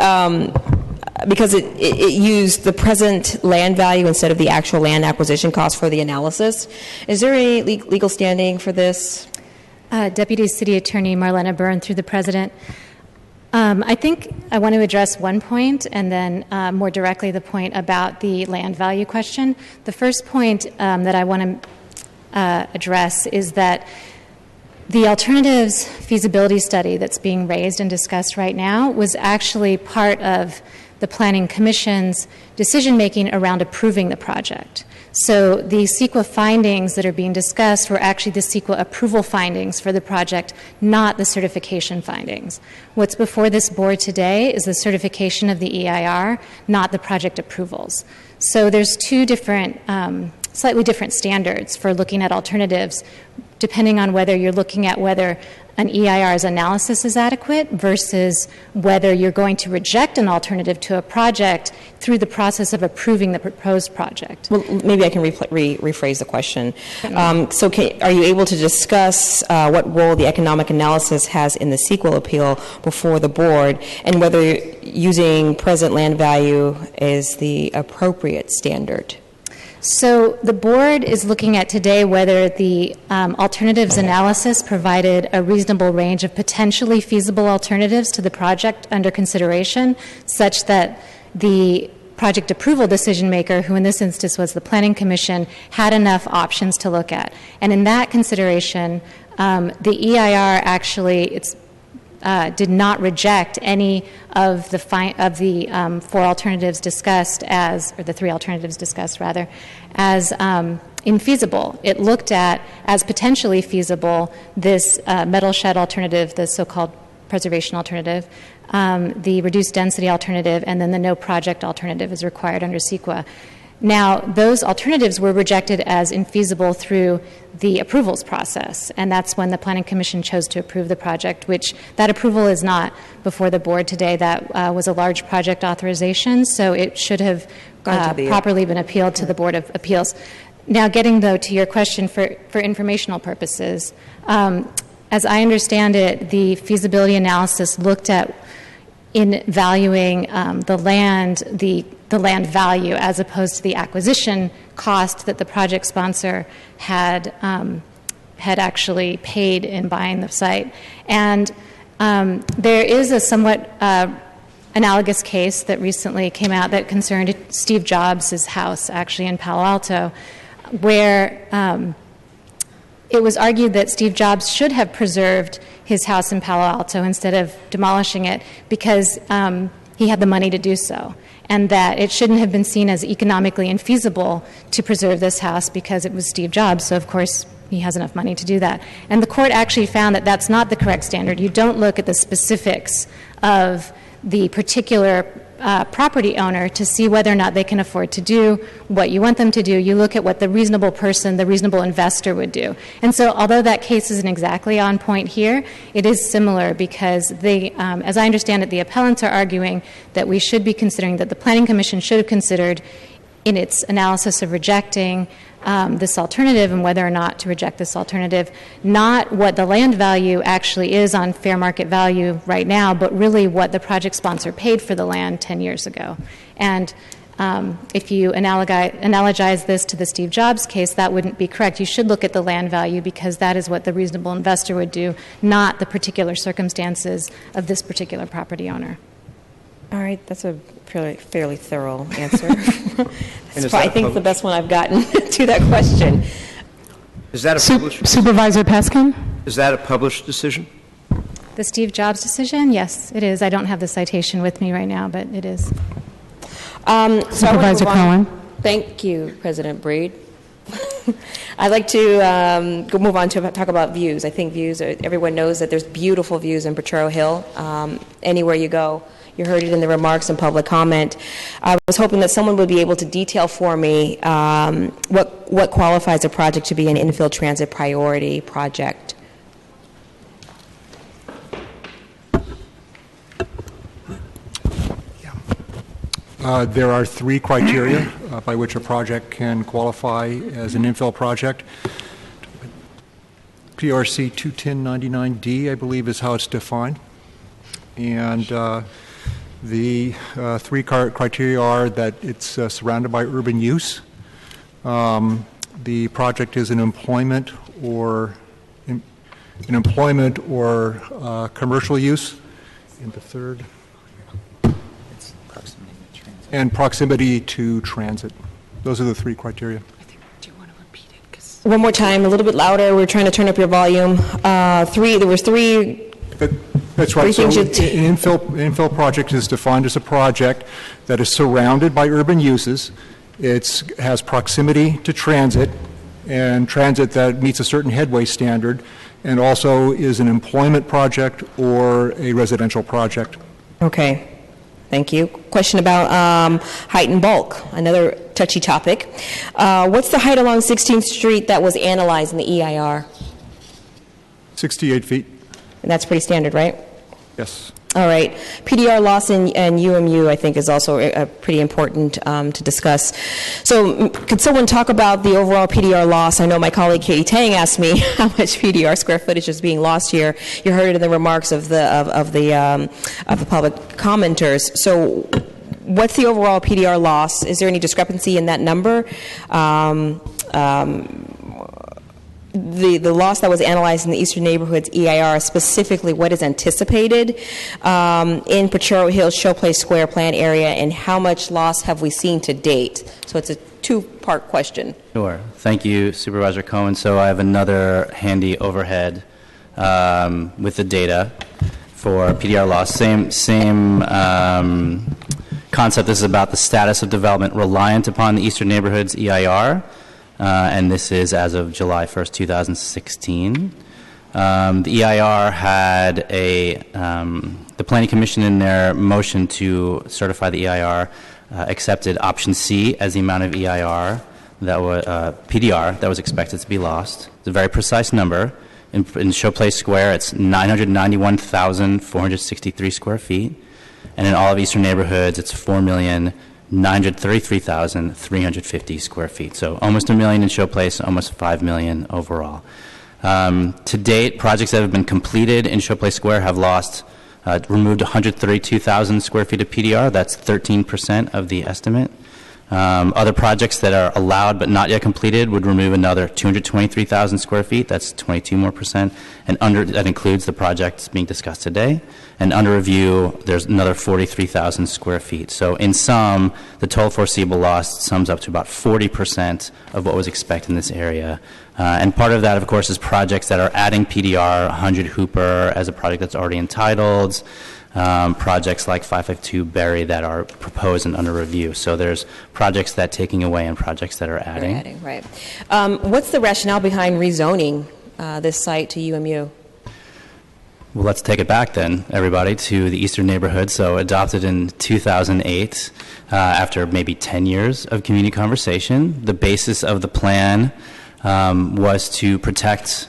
because it used the present land value instead of the actual land acquisition cost for the analysis. Is there any legal standing for this? Deputy City Attorney Marlena Byrne, through the President. I think I want to address one point and then more directly the point about the land value question. The first point that I want to address is that the alternatives feasibility study that's being raised and discussed right now was actually part of the Planning Commission's decision-making around approving the project. So the CEQA findings that are being discussed were actually the CEQA approval findings for the project, not the certification findings. What's before this board today is the certification of the EIR, not the project approvals. So there's two different, slightly different standards for looking at alternatives, depending on whether you're looking at whether an EIR's analysis is adequate versus whether you're going to reject an alternative to a project through the process of approving the proposed project. Well, maybe I can rephrase the question. So are you able to discuss what role the economic analysis has in the CEQA appeal before the board, and whether using present land value is the appropriate standard? So the board is looking at today whether the alternatives analysis provided a reasonable range of potentially feasible alternatives to the project under consideration, such that the project approval decision maker, who in this instance was the Planning Commission, had enough options to look at. And in that consideration, the EIR actually did not reject any of the four alternatives discussed as, or the three alternatives discussed rather, as infeasible. It looked at as potentially feasible this metal shed alternative, the so-called preservation alternative, the reduced density alternative, and then the no project alternative is required under CEQA. Now, those alternatives were rejected as infeasible through the approvals process, and that's when the Planning Commission chose to approve the project, which that approval is not before the board today. That was a large project authorization, so it should have properly been appealed to the Board of Appeals. Now, getting, though, to your question for informational purposes, as I understand it, the feasibility analysis looked at in valuing the land value as opposed to the acquisition cost that the project sponsor had actually paid in buying the site. And there is a somewhat analogous case that recently came out that concerned Steve Jobs' house, actually in Palo Alto, where it was argued that Steve Jobs should have preserved his house in Palo Alto instead of demolishing it because he had the money to do so, and that it shouldn't have been seen as economically infeasible to preserve this house because it was Steve Jobs, so of course he has enough money to do that. And the court actually found that that's not the correct standard. You don't look at the specifics of the particular property owner to see whether or not they can afford to do what you want them to do. You look at what the reasonable person, the reasonable investor would do. And so although that case isn't exactly on point here, it is similar because they, as I understand it, the appellants are arguing that we should be considering, that the Planning Commission should have considered in its analysis of rejecting this alternative and whether or not to reject this alternative, not what the land value actually is on fair market value right now, but really what the project sponsor paid for the land 10 years ago. And if you analogize this to the Steve Jobs case, that wouldn't be correct. You should look at the land value because that is what the reasonable investor would do, not the particular circumstances of this particular property owner. All right, that's a fairly thorough answer. I think the best one I've gotten to that question. Is that a published Supervisor Peskin? Is that a published decision? The Steve Jobs decision? Yes, it is. I don't have the citation with me right now, but it is. Supervisor Cohen. Thank you, President Breed. I'd like to move on to talk about views. I think views, everyone knows that there's beautiful views in Potrero Hill. Anywhere you go, you heard it in the remarks and public comment. I was hoping that someone would be able to detail for me what qualifies a project to be an infill transit priority project. There are three criteria by which a project can qualify as an infill project. PRC 21099D, I believe, is how it's defined. And the three criteria are that it's surrounded by urban use, the project is an employment or commercial use, and the third, and proximity to transit. Those are the three criteria. One more time, a little bit louder. We're trying to turn up your volume. There was three. That's right. So an infill project is defined as a project that is surrounded by urban uses. It has proximity to transit, and transit that meets a certain headway standard, and also is an employment project or a residential project. Okay. Thank you. Question about height and bulk, another touchy topic. What's the height along 16th Street that was analyzed in the EIR? 68 feet. And that's pretty standard, right? Yes. All right. PDR loss and UMU, I think, is also pretty important to discuss. So could someone talk about the overall PDR loss? I know my colleague Katie Tang asked me how much PDR square footage is being lost here. You heard it in the remarks of the public commenters. So what's the overall PDR loss? Is there any discrepancy in that number? the loss that was analyzed in the Eastern Neighborhoods EIR, specifically what is anticipated in Potrero Hills Showplace Square plan area, and how much loss have we seen to date? So it's a two-part question. Sure. Thank you, Supervisor Cohen. So I have another handy overhead with the data for PDR loss. Same concept. This is about the status of development reliant upon the Eastern Neighborhoods EIR. And this is as of July 1st, 2016. The EIR had the Planning Commission in their motion to certify the EIR accepted option C as the amount of EIR that was PDR that was expected to be lost. It's a very precise number. In Showplace Square, it's 991,463 square feet. And in all of Eastern Neighborhoods, it's 4,933,350 square feet. So almost 1 million in Showplace, almost 5 million overall. To date, projects that have been completed in Showplace Square have removed 132,000 square feet of PDR. That's 13% of the estimate. Other projects that are allowed but not yet completed would remove another 223,000 square feet. That's 22% more. And that includes the projects being discussed today. And under review, there's another 43,000 square feet. So in sum, the total foreseeable loss sums up to about 40% of what was expected in this area. And part of that, of course, is projects that are adding PDR, 100 Hooper as a project that's already entitled, projects like 552 Berry that are proposed and under review. So there's projects that taking away and projects that are adding. Right. What's the rationale behind rezoning this site to UMU? Well, let's take it back then, everybody, to the Eastern Neighborhood. So adopted in 2008, after maybe 10 years of community conversation. The basis of the plan was to protect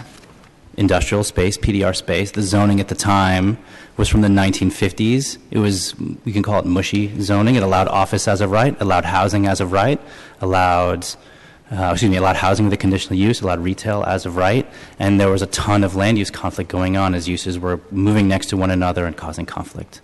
industrial space, PDR space. The zoning at the time was from the 1950s. It was, we can call it mushy zoning. It allowed office as of right, allowed housing as of right, allowed housing with a conditional use, allowed retail as of right, and there was a ton of land use conflict going on as uses were moving next to one another and causing conflict.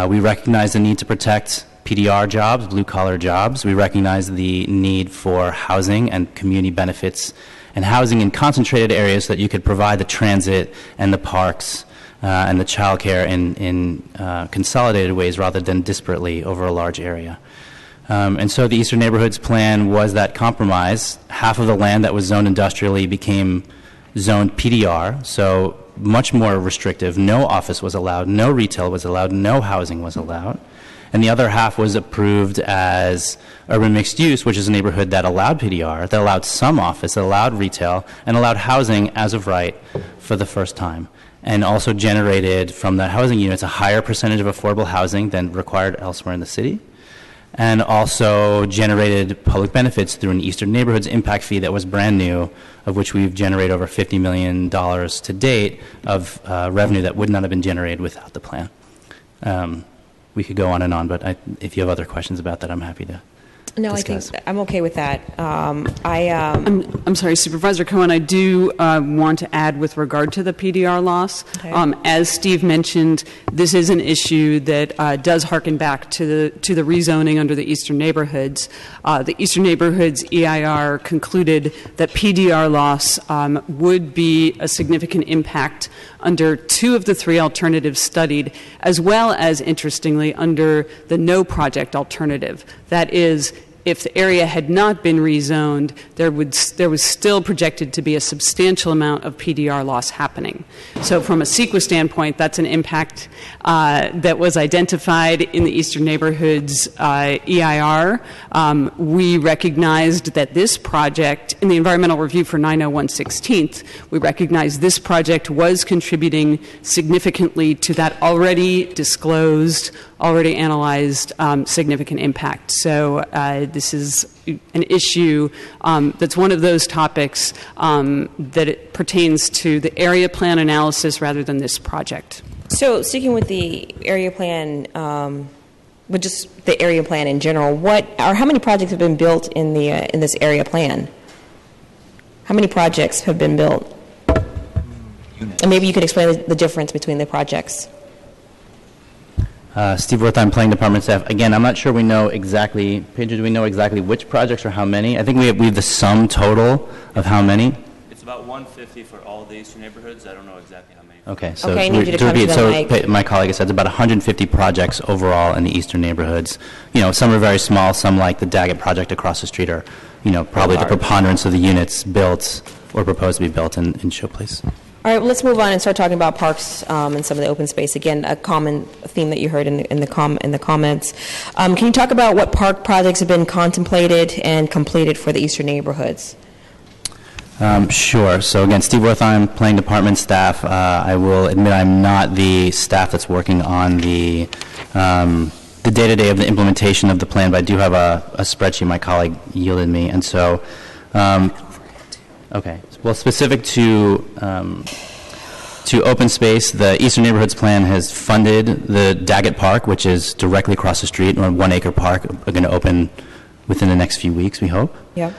We recognize the need to protect PDR jobs, blue-collar jobs. We recognize the need for housing and community benefits and housing in concentrated areas so that you could provide the transit and the parks and the childcare in consolidated ways rather than disparately over a large area. And so the Eastern Neighborhoods Plan was that compromise. Half of the land that was zoned industrially became zoned PDR, so much more restrictive. No office was allowed, no retail was allowed, no housing was allowed. And the other half was approved as urban mixed use, which is a neighborhood that allowed PDR, that allowed some office, that allowed retail, and allowed housing as of right for the first time. And also generated from the housing units a higher percentage of affordable housing than required elsewhere in the city. And also generated public benefits through an Eastern Neighborhoods impact fee that was brand new, of which we've generated over $50 million to date of revenue that would not have been generated without the plan. We could go on and on, but if you have other questions about that, I'm happy to discuss. I think I'm okay with that. I'm sorry, Supervisor Cohen, I do want to add with regard to the PDR loss. Okay. As Steve mentioned, this is an issue that does harken back to the rezoning under the Eastern Neighborhoods. The Eastern Neighborhoods EIR concluded that PDR loss would be a significant impact under 2 of the 3 alternatives studied, as well as, interestingly, under the no project alternative. That is, if the area had not been rezoned, there was still projected to be a substantial amount of PDR loss happening. So from a CEQA standpoint, that's an impact that was identified in the Eastern Neighborhoods EIR. We recognized that this project, in the environmental review for 90116th, we recognized this project was contributing significantly to that already disclosed, already analyzed significant impact. So this is an issue that's one of those topics that it pertains to the area plan analysis rather than this project. So sticking with the area plan, with just the area plan in general, how many projects have been built in this area plan? How many projects have been built? And maybe you could explain the difference between the projects. Steve Worth, I'm Planning Department staff. Again, I'm not sure we know exactly, Pedro, do we know exactly which projects or how many? I think we have the sum total of how many? It's about 150 for all of the eastern neighborhoods. I don't know exactly how many. Okay, so Okay, I need you to come to repeat, the mic. my colleague said it's about 150 projects overall in the eastern neighborhoods. You know, some are very small, some like the Daggett project across the street are, you know, probably the preponderance of the units built or proposed to be built in Showplace. All right, well, let's move on and start talking about parks and some of the open space. Again, a common theme that you heard in the comments. Can you talk about what park projects have been contemplated and completed for the eastern neighborhoods? Sure. So again, Steve Wertheim, planning department staff. I will admit I'm not the staff that's working on the day-to-day of the implementation of the plan, but I do have a spreadsheet my colleague yielded me, and so. Okay. Well, specific to open space, the Eastern Neighborhoods Plan has funded the Daggett Park, which is directly across the street, or 1 acre park, are going to open within the next few weeks, we hope. Yeah.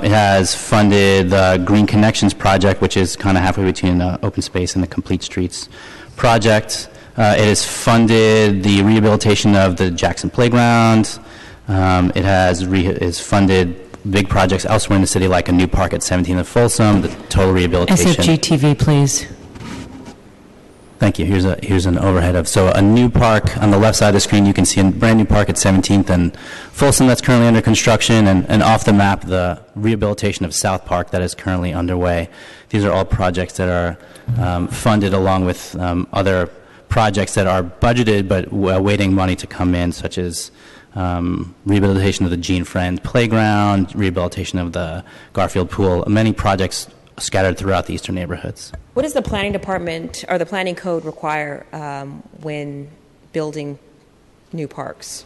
It has funded the Green Connections project, which is kind of halfway between the open space and the Complete Streets project. It has funded the rehabilitation of the Jackson Playground. It has funded big projects elsewhere in the city, like a new park at 17th and Folsom, the total rehabilitation. SFGTV, please. Thank you. Here's an overhead of, so a new park on the left side of the screen, you can see a brand new park at 17th and Folsom that's currently under construction, and off the map, the rehabilitation of South Park that is currently underway. These are all projects that are funded along with other projects that are budgeted but awaiting money to come in, such as rehabilitation of the Gene Friend Playground, rehabilitation of the Garfield Pool, many projects scattered throughout the eastern neighborhoods. What does the planning department or the planning code require when building new parks?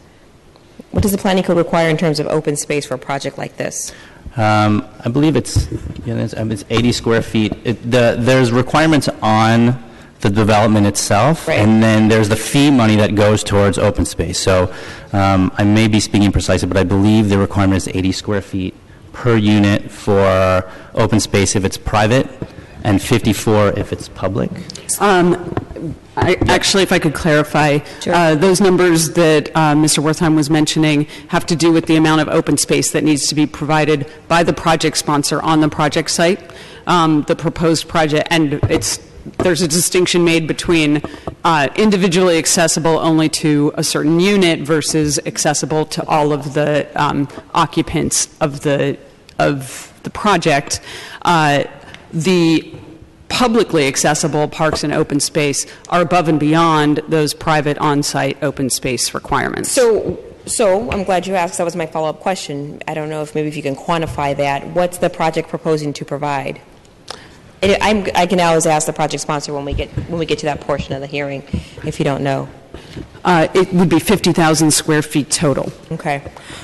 What does the planning code require in terms of open space for a project like this? I believe it's 80 square feet. There's requirements on the development itself, right, and then there's the fee money that goes towards open space. So I may be speaking precisely, but I believe the requirement is 80 square feet per unit for open space if it's private, and 54 if it's public. Actually, if I could clarify, sure. Those numbers that Mr. Wertheim was mentioning have to do with the amount of open space that needs to be provided by the project sponsor on the project site, the proposed project, and there's a distinction made between individually accessible only to a certain unit versus accessible to all of the occupants of the project. The publicly accessible parks and open space are above and beyond those private on-site open space requirements. So I'm glad you asked. That was my follow-up question. I don't know if maybe if you can quantify that. What's the project proposing to provide? I can always ask the project sponsor when we get to that portion of the hearing, if you don't know. It would be 50,000 square feet total. Okay.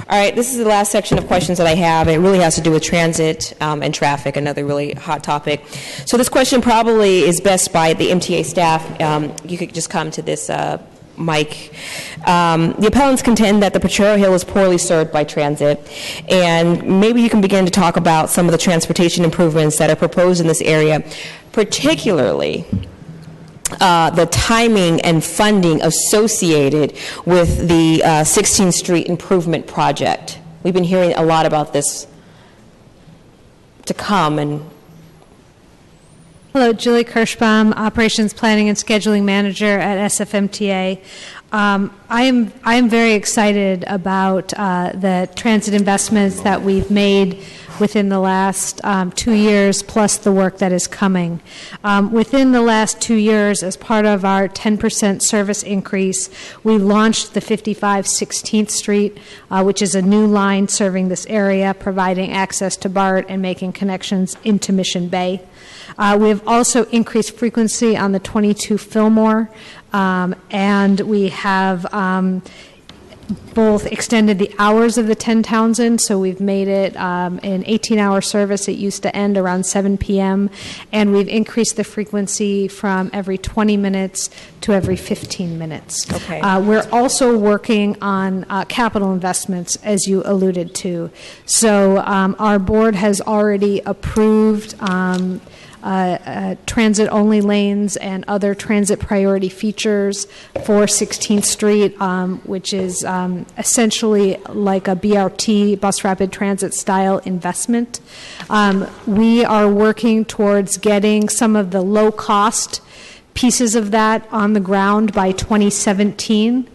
All right. This is the last section of questions that I have. It really has to do with transit and traffic, another really hot topic. So this question probably is best by the MTA staff. You could just come to this mic. The appellants contend that the Potrero Hill is poorly served by transit, and maybe you can begin to talk about some of the transportation improvements that are proposed in this area, particularly the timing and funding associated with the 16th Street Improvement Project. We've been hearing a lot about this to come. And hello, Julie Kirschbaum, Operations Planning and Scheduling Manager at SFMTA. I am very excited about the transit investments that we've made within the last 2 years, plus the work that is coming. Within the last 2 years, as part of our 10% service increase, we launched the 55 16th Street, which is a new line serving this area, providing access to BART and making connections into Mission Bay. We have also increased frequency on the 22 Fillmore, and we have both extended the hours of the 10 Townsend, so we've made it an 18-hour service. It used to end around 7 p.m., and we've increased the frequency from every 20 minutes to every 15 minutes. Okay. We're also working on capital investments, as you alluded to. So our board has already approved transit-only lanes and other transit priority features for 16th Street, which is essentially like a BRT, bus rapid transit style investment. We are working towards getting some of the low-cost pieces of that on the ground by 2017.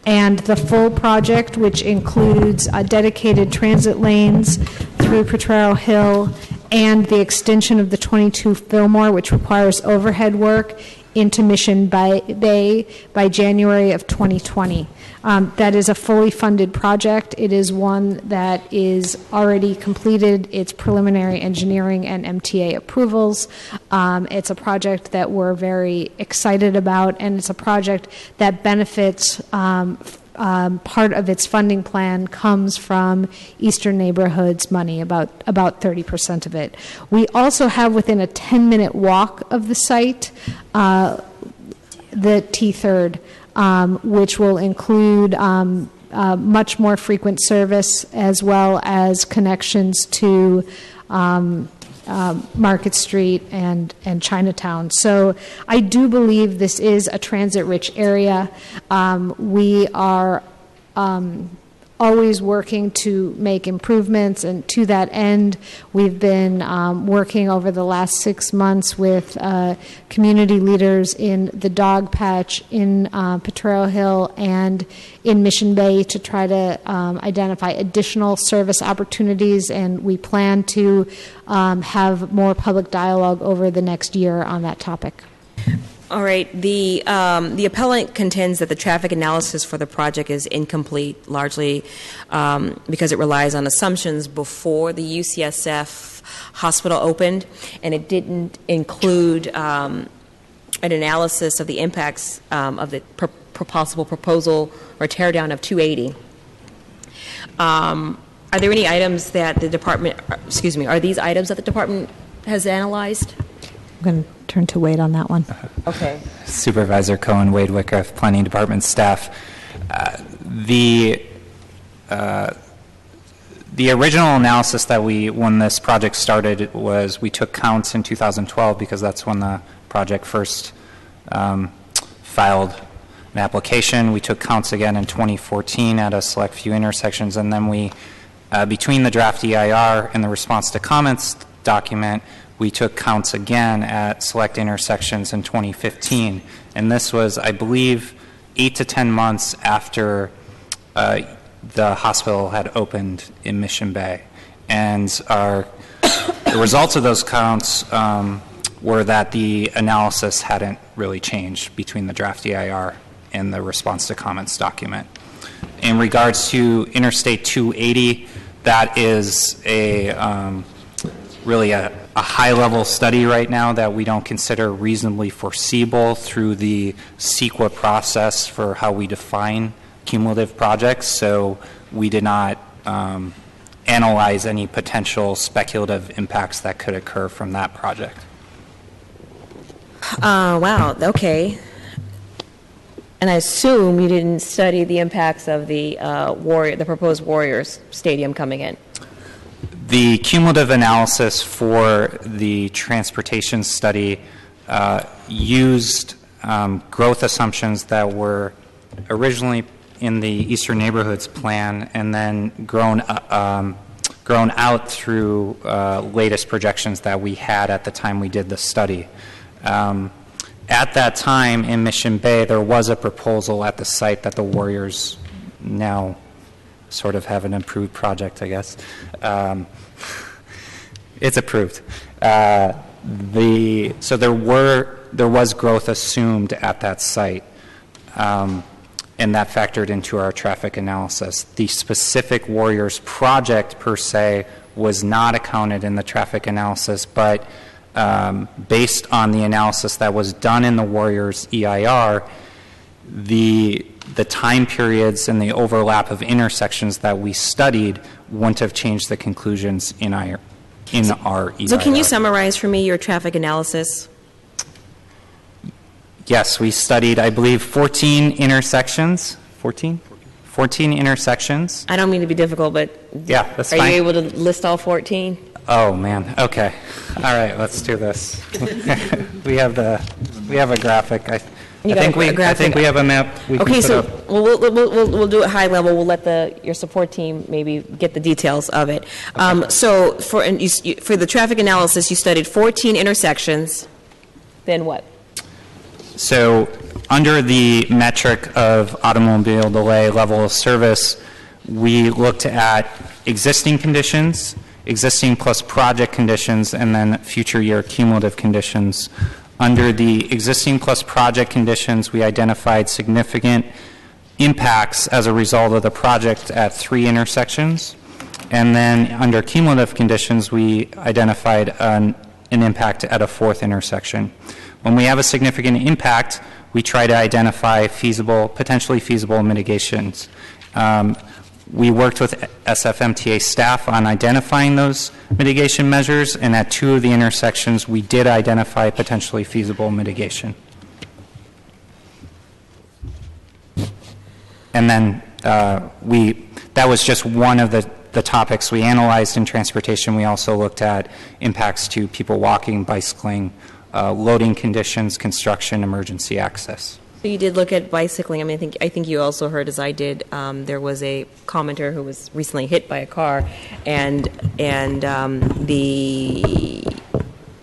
And the full project, which includes dedicated transit lanes through Potrero Hill and the extension of the 22 Fillmore, which requires overhead work, into Mission Bay by January of 2020. That is a fully funded project. It is one that is already completed its preliminary engineering and MTA approvals. It's a project that we're very excited about, and it's a project that benefits part of its funding plan comes from Eastern Neighborhoods money, about 30% of it. We also have within a 10-minute walk of the site the T3rd, which will include much more frequent service as well as connections to Market Street and Chinatown. So I do believe this is a transit-rich area. We are always working to make improvements, and to that end, we've been working over the last 6 months with community leaders in the Dog Patch, in Potrero Hill, and in Mission Bay to try to identify additional service opportunities, and we plan to have more public dialogue over the next year on that topic. All right. The appellant contends that the traffic analysis for the project is incomplete, largely because it relies on assumptions before the UCSF hospital opened, and it didn't include an analysis of the impacts of the possible proposal or tear down of 280. Are there any items that the department, are these items that the department has analyzed? I'm going to turn to Wade on that one. Okay. Supervisor Cohen, Wade Wyckoff, Planning Department staff. The original analysis that when this project started, was we took counts in 2012 because that's when the project first filed an application. We took counts again in 2014 at a select few intersections, and then we, between the draft EIR and the response to comments document, we took counts again at select intersections in 2015. And this was, I believe, 8 to 10 months after the hospital had opened in Mission Bay. And the results of those counts were that the analysis hadn't really changed between the draft EIR and the response to comments document. In regards to Interstate 280, that is really a high-level study right now that we don't consider reasonably foreseeable through the CEQA process for how we define cumulative projects. So we did not analyze any potential speculative impacts that could occur from that project. Wow, okay. And I assume you didn't study the impacts of the proposed Warriors Stadium coming in. The cumulative analysis for the transportation study used growth assumptions that were originally in the Eastern Neighborhoods plan and then grown out through latest projections that we had at the time we did the study. At that time in Mission Bay, there was a proposal at the site that the Warriors now sort of have an improved project, I guess. It's approved. So there was growth assumed at that site, and that factored into our traffic analysis. The specific Warriors project per se was not accounted in the traffic analysis, but based on the analysis that was done in the Warriors EIR, the time periods and the overlap of intersections that we studied wouldn't have changed the conclusions in our EIR. So can you summarize for me your traffic analysis? Yes, we studied, I believe, 14 intersections. 14 intersections. I don't mean to be difficult, but yeah, that's are fine. you able to list all 14? Oh man. Okay. All right. Let's do this. we have a graphic. I think we have a map. We Okay, can so put up. we'll do it high level. We'll let your support team maybe get the details of it. So for the traffic analysis, you studied 14 intersections. Then what? So under the metric of automobile delay level of service, we looked at existing conditions, existing plus project conditions, and then future year cumulative conditions. Under the existing plus project conditions, we identified significant impacts as a result of the project at 3 intersections. And then under cumulative conditions, we identified an impact at a 4th intersection. When we have a significant impact, we try to identify potentially feasible mitigations. We worked with SFMTA staff on identifying those mitigation measures, and at 2 of the intersections, we did identify potentially feasible mitigation. And then that was just one of the topics we analyzed in transportation. We also looked at impacts to people walking, bicycling, loading conditions, construction, emergency access. So you did look at bicycling. I mean, I think you also heard, as I did, there was a commenter who was recently hit by a car, and the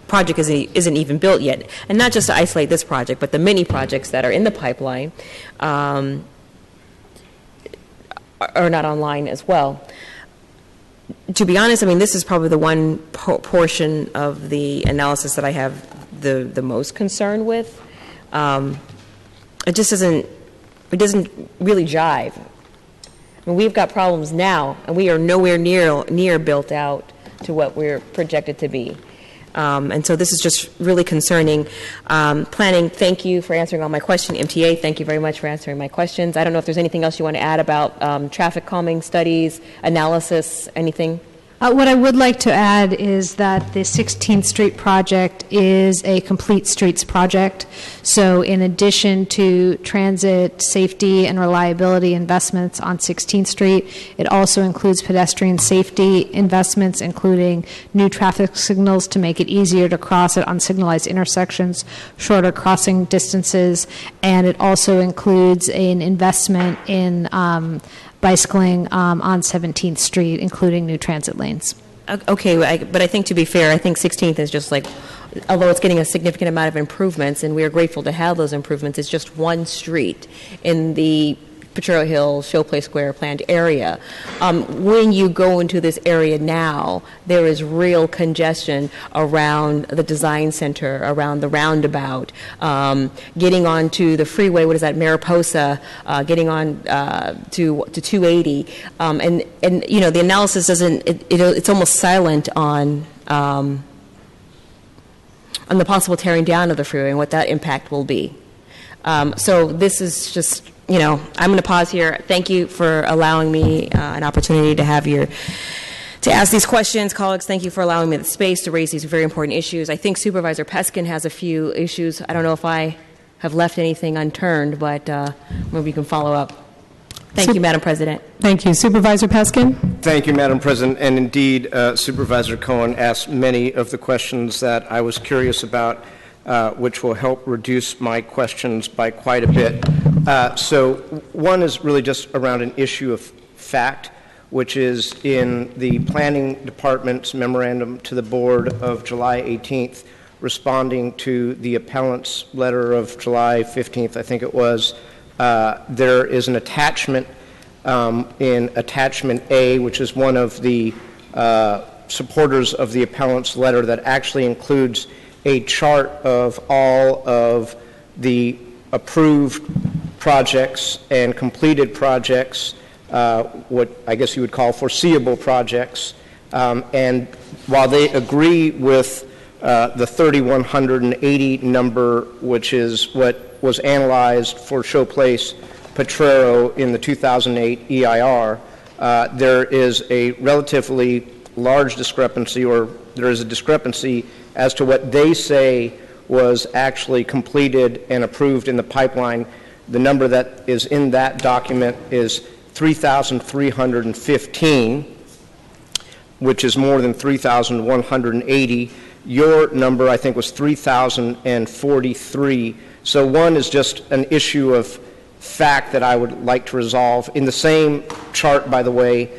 project isn't even built yet. And not just to isolate this project, but the many projects that are in the pipeline are not online as well. To be honest, I mean, this is probably the one portion of the analysis that I have the most concern with. It just doesn't really jive. I mean, we've got problems now, and we are nowhere near built out to what we're projected to be. And so this is just really concerning. Planning, thank you for answering all my questions. MTA, thank you very much for answering my questions. I don't know if there's anything else you want to add about traffic calming studies, analysis, anything? What I would like to add is that the 16th Street project is a complete streets project. So in addition to transit safety and reliability investments on 16th Street, it also includes pedestrian safety investments, including new traffic signals to make it easier to cross at unsignalized intersections, shorter crossing distances, and it also includes an investment in bicycling on 17th Street, including new transit lanes. Okay, but I think, to be fair, I think 16th is just like, although it's getting a significant amount of improvements, and we are grateful to have those improvements, it's just one street in the Potrero Hill, Showplace Square planned area. When you go into this area now, there is real congestion around the design center, around the roundabout, getting onto the freeway, what is that, Mariposa, getting on to 280. And you know, the analysis doesn't, it's almost silent on the possible tearing down of the freeway and what that impact will be. So this is just, you know, I'm going to pause here. Thank you for allowing me an opportunity to ask these questions. Colleagues, thank you for allowing me the space to raise these very important issues. I think Supervisor Peskin has a few issues. I don't know if I have left anything unturned, but maybe we can follow up. Thank you, Madam President. Thank you. Supervisor Peskin? Thank you, Madam President. And indeed, Supervisor Cohen asked many of the questions that I was curious about, which will help reduce my questions by quite a bit. So one is really just around an issue of fact, which is in the Planning Department's memorandum to the Board of July 18th, responding to the appellant's letter of July 15th, I think it was. There is an attachment in Attachment A, which is one of the supporters of the appellant's letter, that actually includes a chart of all of the approved projects and completed projects, what I guess you would call foreseeable projects. And while they agree with the 3,180 number, which is what was analyzed for Showplace Potrero in the 2008 EIR, there is a relatively large discrepancy, or there is a discrepancy as to what they say was actually completed and approved in the pipeline. The number that is in that document is 3,315. which is more than 3,180. Your number, I think, was 3,043. So one is just an issue of fact that I would like to resolve. In the same chart, by the way,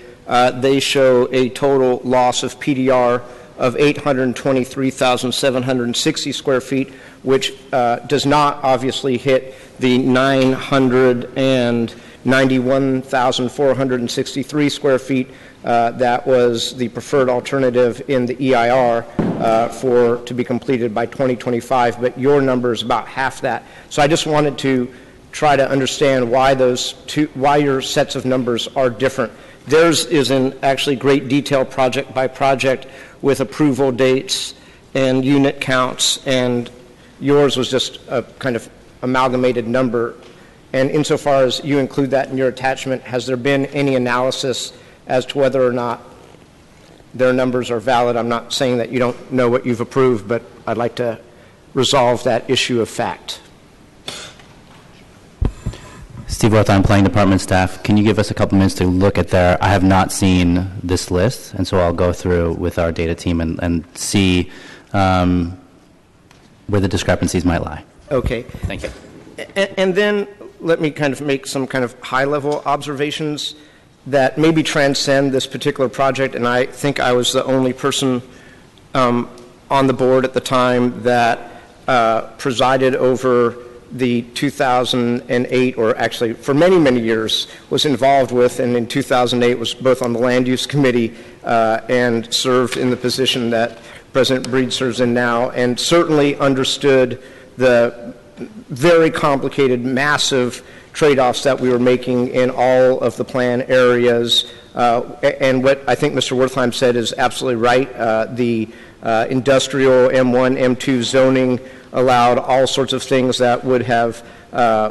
they show a total loss of PDR of 823,760 square feet, which does not obviously hit the 991,463 square feet that was the preferred alternative in the EIR to be completed by 2025, but your number is about half that. So I just wanted to try to understand why your sets of numbers are different. Theirs is in actually great detail, project by project, with approval dates and unit counts, and yours was just a kind of amalgamated number. And insofar as you include that in your attachment, has there been any analysis as to whether or not their numbers are valid? I'm not saying that you don't know what you've approved, but I'd like to resolve that issue of fact. Steve Rothheim, Planning Department staff. Can you give us a couple minutes to look at I have not seen this list, and so I'll go through with our data team and see where the discrepancies might lie. Okay. Thank you. And then let me kind of make some kind of high-level observations that maybe transcend this particular project, and I think I was the only person on the board at the time that presided over the 2008, or actually for many, many years, was involved with, and in 2008 was both on the Land Use Committee and served in the position that President Breed serves in now, and certainly understood the very complicated, massive trade-offs that we were making in all of the plan areas. And what I think Mr. Wertheim said is absolutely right. The industrial M1, M2 zoning allowed all sorts of things that would have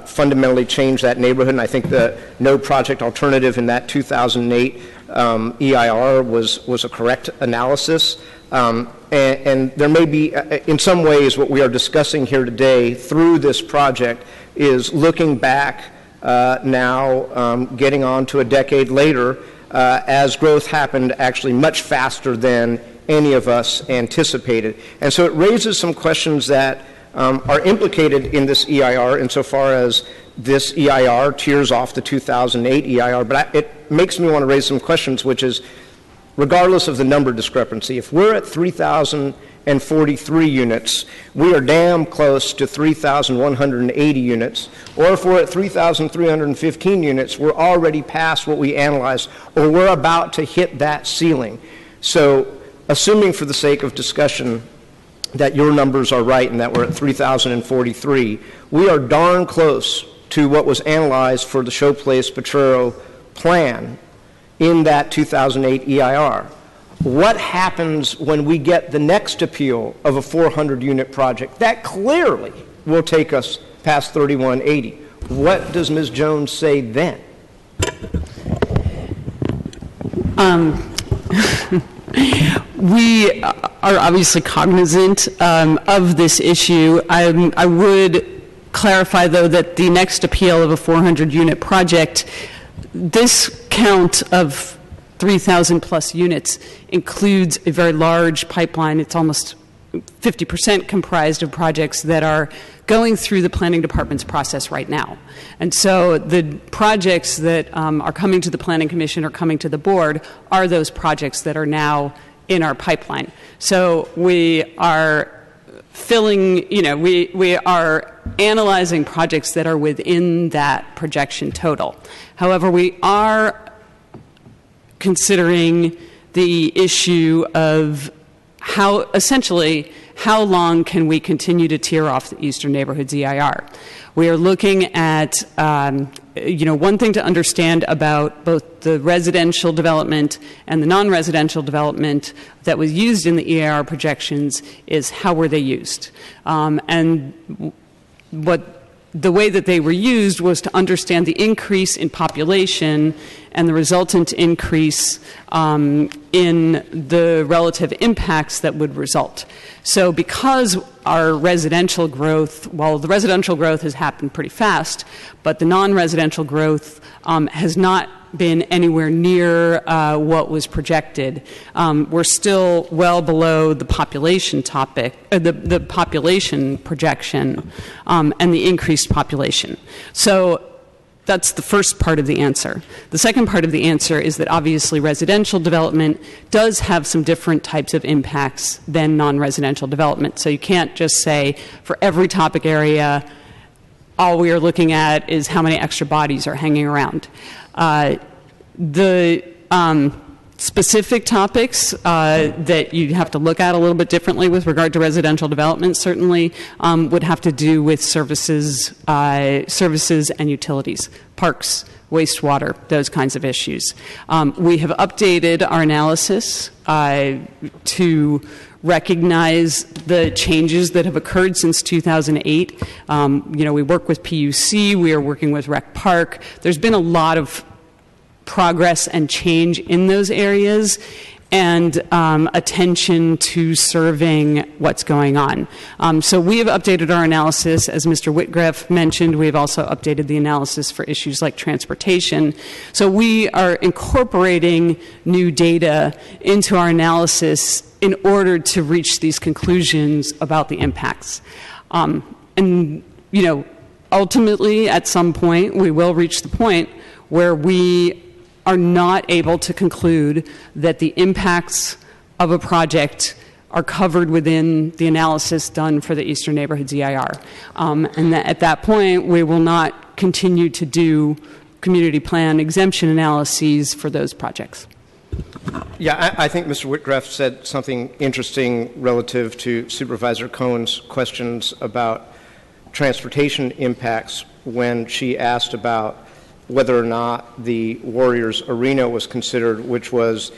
fundamentally changed that neighborhood. And I think the no project alternative in that 2008 EIR was a correct analysis. And there may be, in some ways, what we are discussing here today through this project is looking back now, getting on to a decade later, as growth happened actually much faster than any of us anticipated. And so it raises some questions that are implicated in this EIR insofar as this EIR tears off the 2008 EIR, but it makes me want to raise some questions, which is, regardless of the number discrepancy, if we're at 3,043 units, we are damn close to 3,180 units, or if we're at 3,315 units, we're already past what we analyzed, or we're about to hit that ceiling. So, assuming for the sake of discussion that your numbers are right and that we're at 3,043, we are darn close to what was analyzed for the Showplace Potrero plan in that 2008 EIR. What happens when we get the next appeal of a 400-unit project? That clearly will take us past 3180. What does Ms. Jones say then? We are obviously cognizant of this issue. I would clarify, though, that the next appeal of a 400-unit project, this count of 3,000 plus units includes a very large pipeline. It's almost 50% comprised of projects that are going through the planning department's process right now. And so the projects that are coming to the Planning Commission or coming to the board are those projects that are now in our pipeline. So we are filling, we are analyzing projects that are within that projection total. However, we are considering the issue of how long can we continue to tear off the Eastern Neighborhoods EIR. We are looking at, one thing to understand about both the residential development and the non-residential development that was used in the EIR projections is how were they used. And the way that they were used was to understand the increase in population and the resultant increase in the relative impacts that would result. So because our residential growth, while the residential growth has happened pretty fast, but the non-residential growth has not been anywhere near what was projected. We're still well below the population the population projection and the increased population. So that's the first part of the answer. The second part of the answer is that obviously residential development does have some different types of impacts than non-residential development. So you can't just say for every topic area, all we are looking at is how many extra bodies are hanging around. The specific topics that you'd have to look at a little bit differently with regard to residential development certainly would have to do with services and utilities, parks, wastewater, those kinds of issues. We have updated our analysis to recognize the changes that have occurred since 2008. We work with PUC, we are working with Rec Park. There's been a lot of progress and change in those areas, and attention to serving what's going on. So we have updated our analysis. As Mr. Whitgreff mentioned, we have also updated the analysis for issues like transportation. So we are incorporating new data into our analysis in order to reach these conclusions about the impacts. Ultimately, at some point, we will reach the point where we are not able to conclude that the impacts of a project are covered within the analysis done for the Eastern Neighborhoods EIR. And that at that point, we will not continue to do community plan exemption analyses for those projects. Yeah, I think Mr. Whitgreff said something interesting relative to Supervisor Cohen's questions about transportation impacts when she asked about whether or not the Warriors Arena was considered, which was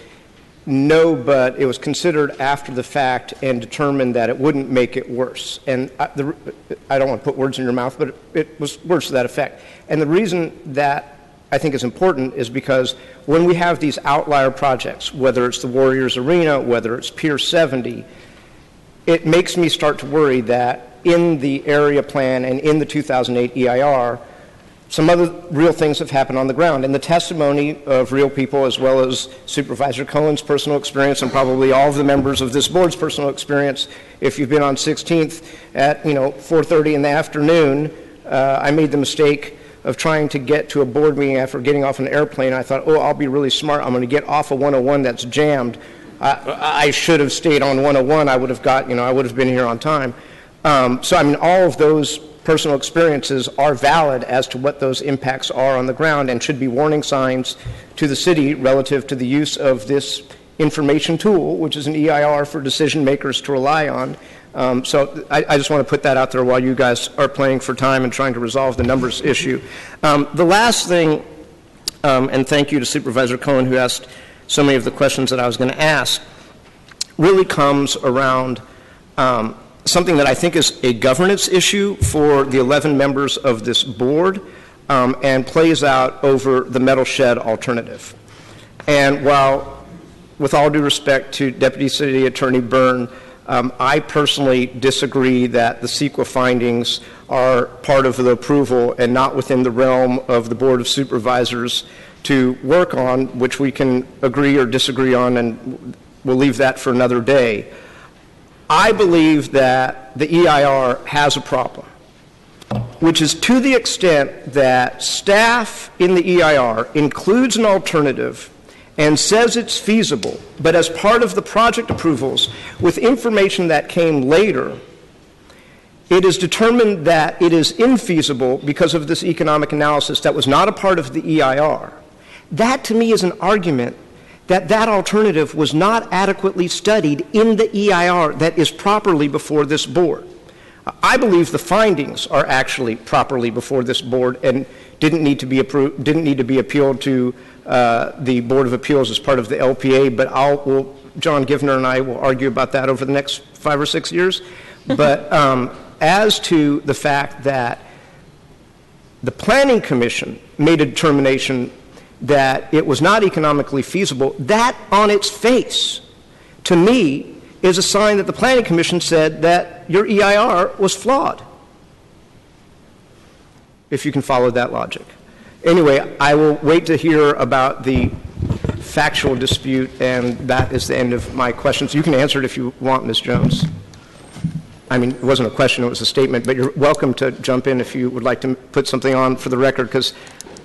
no, but it was considered after the fact and determined that it wouldn't make it worse. And I don't want to put words in your mouth, but it was worse to that effect. And the reason that I think is important is because when we have these outlier projects, whether it's the Warriors Arena, whether it's Pier 70, it makes me start to worry that in the area plan and in the 2008 EIR, some other real things have happened on the ground. And the testimony of real people, as well as Supervisor Cohen's personal experience and probably all of the members of this board's personal experience, if you've been on 16th at 4:30 in the afternoon, I made the mistake of trying to get to a board meeting after getting off an airplane. I thought, I'll be really smart. I'm going to get off of 101 that's jammed. I should have stayed on 101. I would have been here on time. All of those personal experiences are valid as to what those impacts are on the ground and should be warning signs to the city relative to the use of this information tool, which is an EIR for decision makers to rely on. So I just want to put that out there while you guys are playing for time and trying to resolve the numbers issue. The last thing, and thank you to Supervisor Cohen who asked so many of the questions that I was going to ask, really comes around something that I think is a governance issue for the 11 members of this board and plays out over the metal shed alternative. And while, with all due respect to Deputy City Attorney Byrne, I personally disagree that the CEQA findings are part of the approval and not within the realm of the Board of Supervisors to work on, which we can agree or disagree on, and we'll leave that for another day. I believe that the EIR has a problem, which is to the extent that staff in the EIR includes an alternative and says it's feasible, but as part of the project approvals, with information that came later, it is determined that it is infeasible because of this economic analysis that was not a part of the EIR. That, to me, is an argument that that alternative was not adequately studied in the EIR that is properly before this board. I believe the findings are actually properly before this board and didn't need to be appealed to the Board of Appeals as part of the LPA, but John Givner and I will argue about that over the next 5 or 6 years. But as to the fact that the Planning Commission made a determination that it was not economically feasible, that on its face, to me, is a sign that the Planning Commission said that your EIR was flawed, if you can follow that logic. Anyway, I will wait to hear about the factual dispute, and that is the end of my questions. You can answer it if you want, Ms. Jones. I mean, it wasn't a question, it was a statement, but you're welcome to jump in if you would like to put something on for the record, because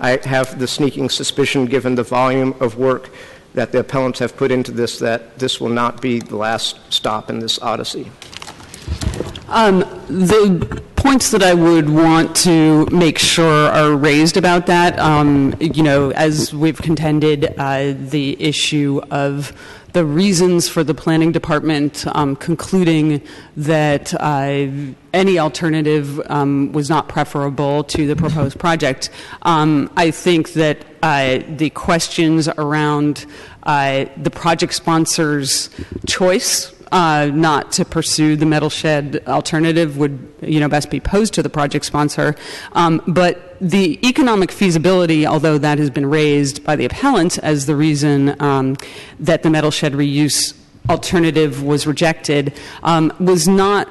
I have the sneaking suspicion, given the volume of work that the appellants have put into this, that this will not be the last stop in this odyssey. The points that I would want to make sure are raised about that, as we've contended, the issue of the reasons for the planning department concluding that any alternative was not preferable to the proposed project. I think that the questions around the project sponsor's choice not to pursue the metal shed alternative would, best be posed to the project sponsor. But the economic feasibility, although that has been raised by the appellant as the reason that the metal shed reuse alternative was rejected, was not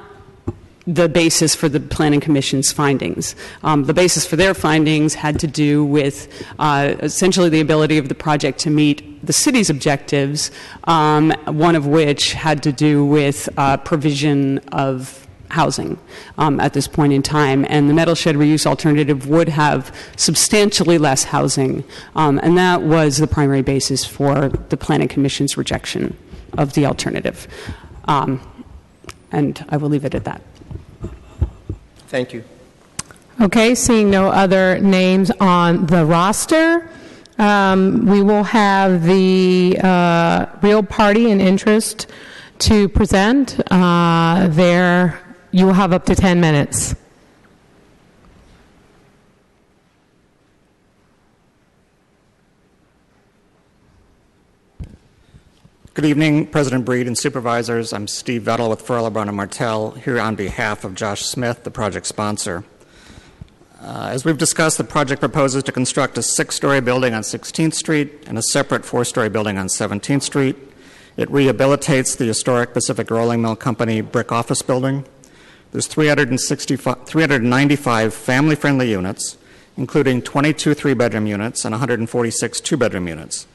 the basis for the Planning Commission's findings. The basis for their findings had to do with essentially the ability of the project to meet the city's objectives, one of which had to do with provision of housing at this point in time. And the metal shed reuse alternative would have substantially less housing, and that was the primary basis for the Planning Commission's rejection of the alternative. And I will leave it at that. Thank you. Okay, seeing no other names on the roster, we will have the real party in interest to present. You will have up to 10 minutes. Good evening, President Breed and supervisors. I'm Steve Vettel with Farrell, Brown & Martell, here on behalf of Josh Smith, the project sponsor. As we've discussed, the project proposes to construct a 6-story building on 16th Street and a separate 4-story building on 17th Street. It rehabilitates the historic Pacific Rolling Mill Company brick office building. There's 395 family-friendly units, including 22 3-bedroom units and 146 2-bedroom units.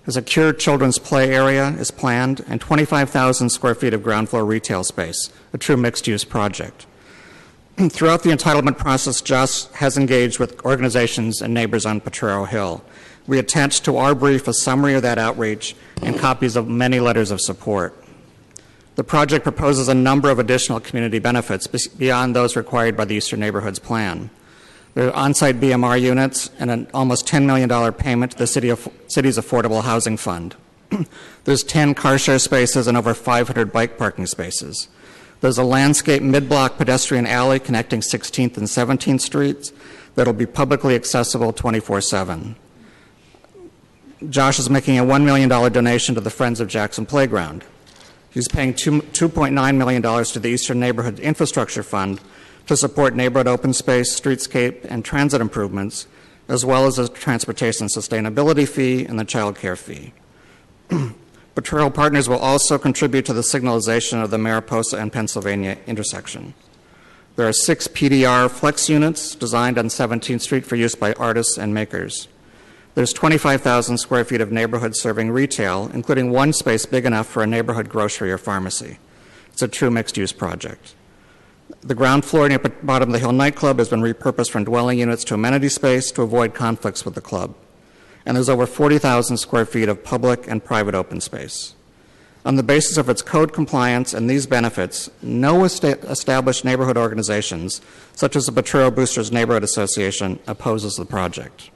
A secure children's play area is planned, and 25,000 square feet of ground floor retail space, a true mixed-use project. Throughout the entitlement process, Josh has engaged with organizations and neighbors on Potrero Hill. We attached to our brief a summary of that outreach and copies of many letters of support. The project proposes a number of additional community benefits beyond those required by the Eastern Neighborhoods Plan. There are on-site BMR units and an almost $10 million payment to the city's Affordable Housing Fund. There's 10 car share spaces and over 500 bike parking spaces. There's a landscape mid-block pedestrian alley connecting 16th and 17th Streets that will be publicly accessible 24/7. Josh is making a $1 million donation to the Friends of Jackson Playground. He's paying $2.9 million to the Eastern Neighborhood Infrastructure Fund to support neighborhood open space, streetscape, and transit improvements, as well as a transportation sustainability fee and the child care fee. Potrero Partners will also contribute to the signalization of the Mariposa and Pennsylvania intersection. There are 6 PDR flex units designed on 17th Street for use by artists and makers. There's 25,000 square feet of neighborhood serving retail, including one space big enough for a neighborhood grocery or pharmacy. It's a true mixed-use project. The ground floor near Bottom of the Hill nightclub has been repurposed from dwelling units to amenity space to avoid conflicts with the club. And there's over 40,000 square feet of public and private open space. On the basis of its code compliance and these benefits, no established neighborhood organizations, such as the Potrero Boosters Neighborhood Association, opposes the project.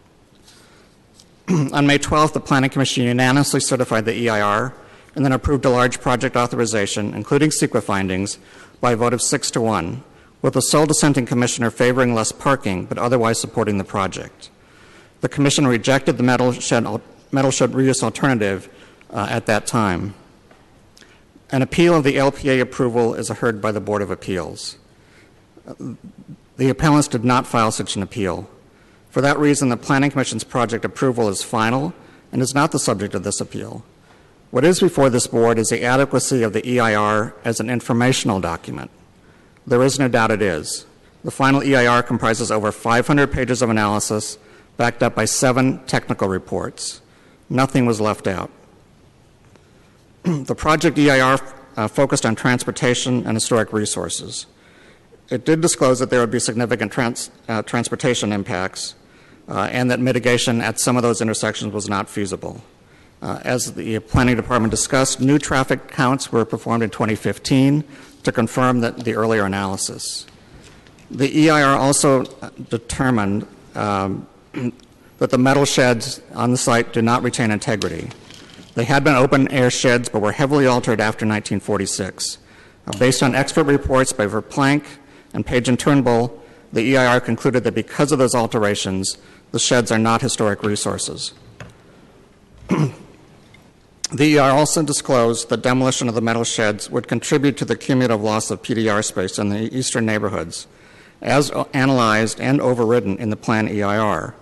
On May 12th, the Planning Commission unanimously certified the EIR and then approved a large project authorization, including CEQA findings, by a vote of 6-1, with the sole dissenting commissioner favoring less parking but otherwise supporting the project. The commission rejected the metal shed reuse alternative at that time. An appeal of the LPA approval is heard by the Board of Appeals. The appellants did not file such an appeal. For that reason, the Planning Commission's project approval is final and is not the subject of this appeal. What is before this board is the adequacy of the EIR as an informational document. There is no doubt it is. The final EIR comprises over 500 pages of analysis, backed up by 7 technical reports. Nothing was left out. The project EIR focused on transportation and historic resources. It did disclose that there would be significant transportation impacts and that mitigation at some of those intersections was not feasible. As the Planning Department discussed, new traffic counts were performed in 2015 to confirm the earlier analysis. The EIR also determined that the metal sheds on the site do not retain integrity. They had been open-air sheds but were heavily altered after 1946. Based on expert reports by Verplank and Page and Turnbull, the EIR concluded that because of those alterations, the sheds are not historic resources. The EIR also disclosed that demolition of the metal sheds would contribute to the cumulative loss of PDR space in the eastern neighborhoods, as analyzed and overridden in the Plan EIR.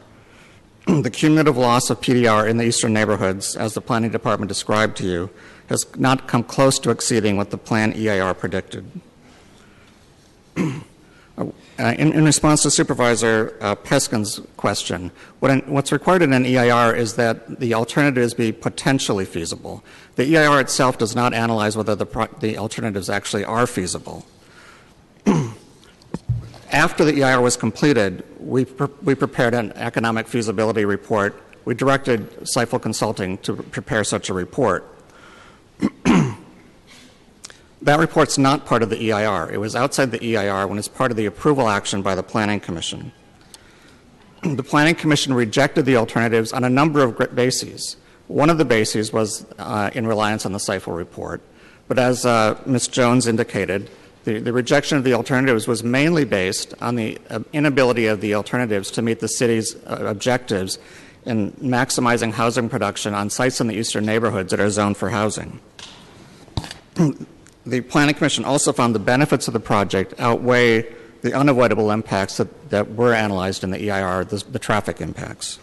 The cumulative loss of PDR in the eastern neighborhoods, as the Planning Department described to you, has not come close to exceeding what the Plan EIR predicted. In response to Supervisor Peskin's question, what's required in an EIR is that the alternatives be potentially feasible. The EIR itself does not analyze whether the alternatives actually are feasible. After the EIR was completed, we prepared an economic feasibility report. We directed Seifel Consulting to prepare such a report. That report's not part of the EIR. It was outside the EIR when it's part of the approval action by the Planning Commission. The Planning Commission rejected the alternatives on a number of bases. One of the bases was in reliance on the Seifel report. But as Ms. Jones indicated, the rejection of the alternatives was mainly based on the inability of the alternatives to meet the city's objectives in maximizing housing production on sites in the eastern neighborhoods that are zoned for housing. The Planning Commission also found the benefits of the project outweigh the unavoidable impacts that were analyzed in the EIR, the traffic impacts.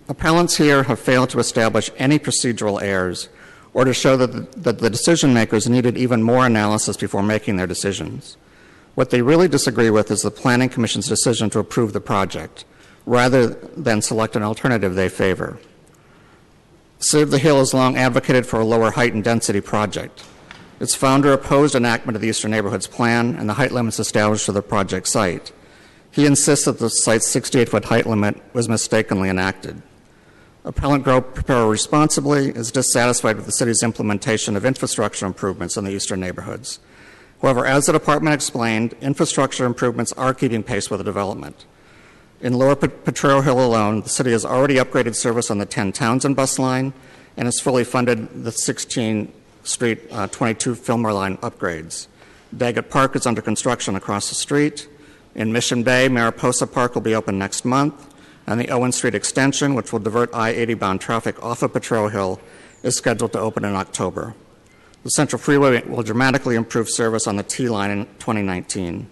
Appellants here have failed to establish any procedural errors or to show that the decision makers needed even more analysis before making their decisions. What they really disagree with is the Planning Commission's decision to approve the project, rather than select an alternative they favor. City of the Hill has long advocated for a lower height and density project. Its founder opposed enactment of the Eastern Neighborhoods Plan and the height limits established for the project site. He insists that the site's 68-foot height limit was mistakenly enacted. Appellant Grove Preparo responsibly is dissatisfied with the city's implementation of infrastructure improvements in the eastern neighborhoods. However, as the department explained, infrastructure improvements are keeping pace with the development. In Lower Potrero Hill alone, the city has already upgraded service on the 10 Townsend bus line and has fully funded the 16 Street 22 Fillmore line upgrades. Daggett Park is under construction across the street. In Mission Bay, Mariposa Park will be open next month, and the Owen Street extension, which will divert I-80 bound traffic off of Potrero Hill, is scheduled to open in October. The Central Freeway will dramatically improve service on the T line in 2019.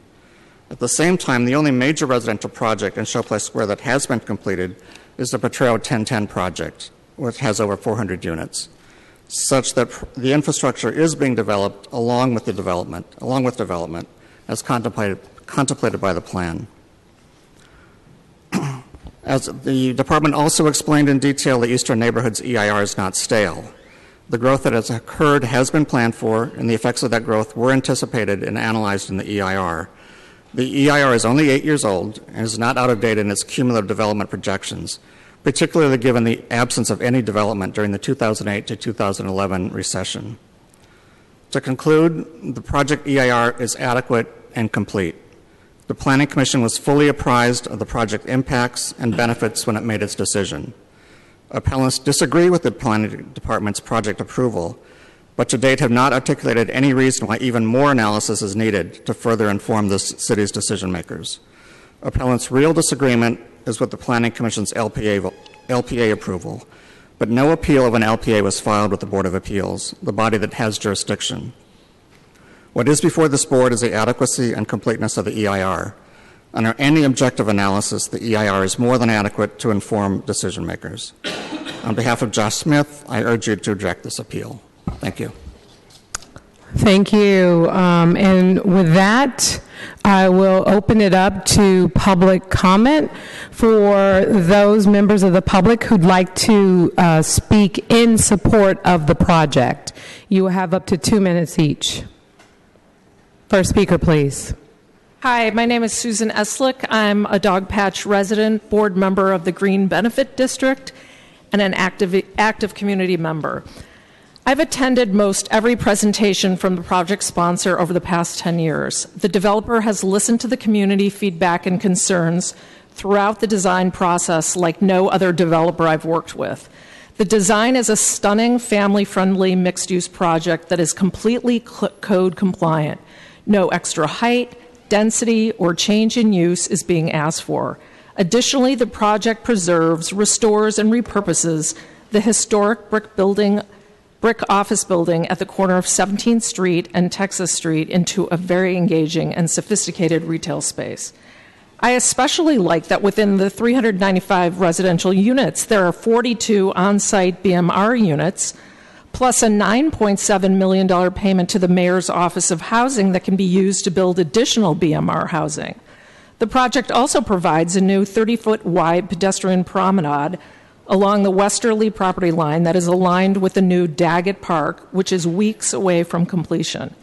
At the same time, the only major residential project in Showplace Square that has been completed is the Potrero 1010 project, which has over 400 units, such that the infrastructure is being developed along with development, as contemplated by the plan. As the department also explained in detail, the Eastern Neighborhoods EIR is not stale. The growth that has occurred has been planned for, and the effects of that growth were anticipated and analyzed in the EIR. The EIR is only 8 years old and is not out of date in its cumulative development projections, particularly given the absence of any development during the 2008 to 2011 recession. To conclude, the project EIR is adequate and complete. The Planning Commission was fully apprised of the project impacts and benefits when it made its decision. Appellants disagree with the Planning Department's project approval, but to date have not articulated any reason why even more analysis is needed to further inform the city's decision makers. Appellants' real disagreement is with the Planning Commission's LPA approval, but no appeal of an LPA was filed with the Board of Appeals, the body that has jurisdiction. What is before this board is the adequacy and completeness of the EIR. Under any objective analysis, the EIR is more than adequate to inform decision makers. On behalf of Josh Smith, I urge you to reject this appeal. Thank you. Thank you. And with that, I will open it up to public comment for those members of the public who'd like to speak in support of the project. You will have up to 2 minutes each. First speaker, please. Hi, my name is Susan Eslick. I'm a Dogpatch resident, board member of the Green Benefit District, and an active community member. I've attended most every presentation from the project sponsor over the past 10 years. The developer has listened to the community feedback and concerns throughout the design process like no other developer I've worked with. The design is a stunning, family-friendly, mixed-use project that is completely code compliant. No extra height, density, or change in use is being asked for. Additionally, the project preserves, restores, and repurposes the historic brick office building at the corner of 17th Street and Texas Street into a very engaging and sophisticated retail space. I especially like that within the 395 residential units, there are 42 on-site BMR units, plus a $9.7 million payment to the Mayor's Office of Housing that can be used to build additional BMR housing. The project also provides a new 30-foot wide pedestrian promenade along the westerly property line that is aligned with the new Daggett Park, which is weeks away from completion.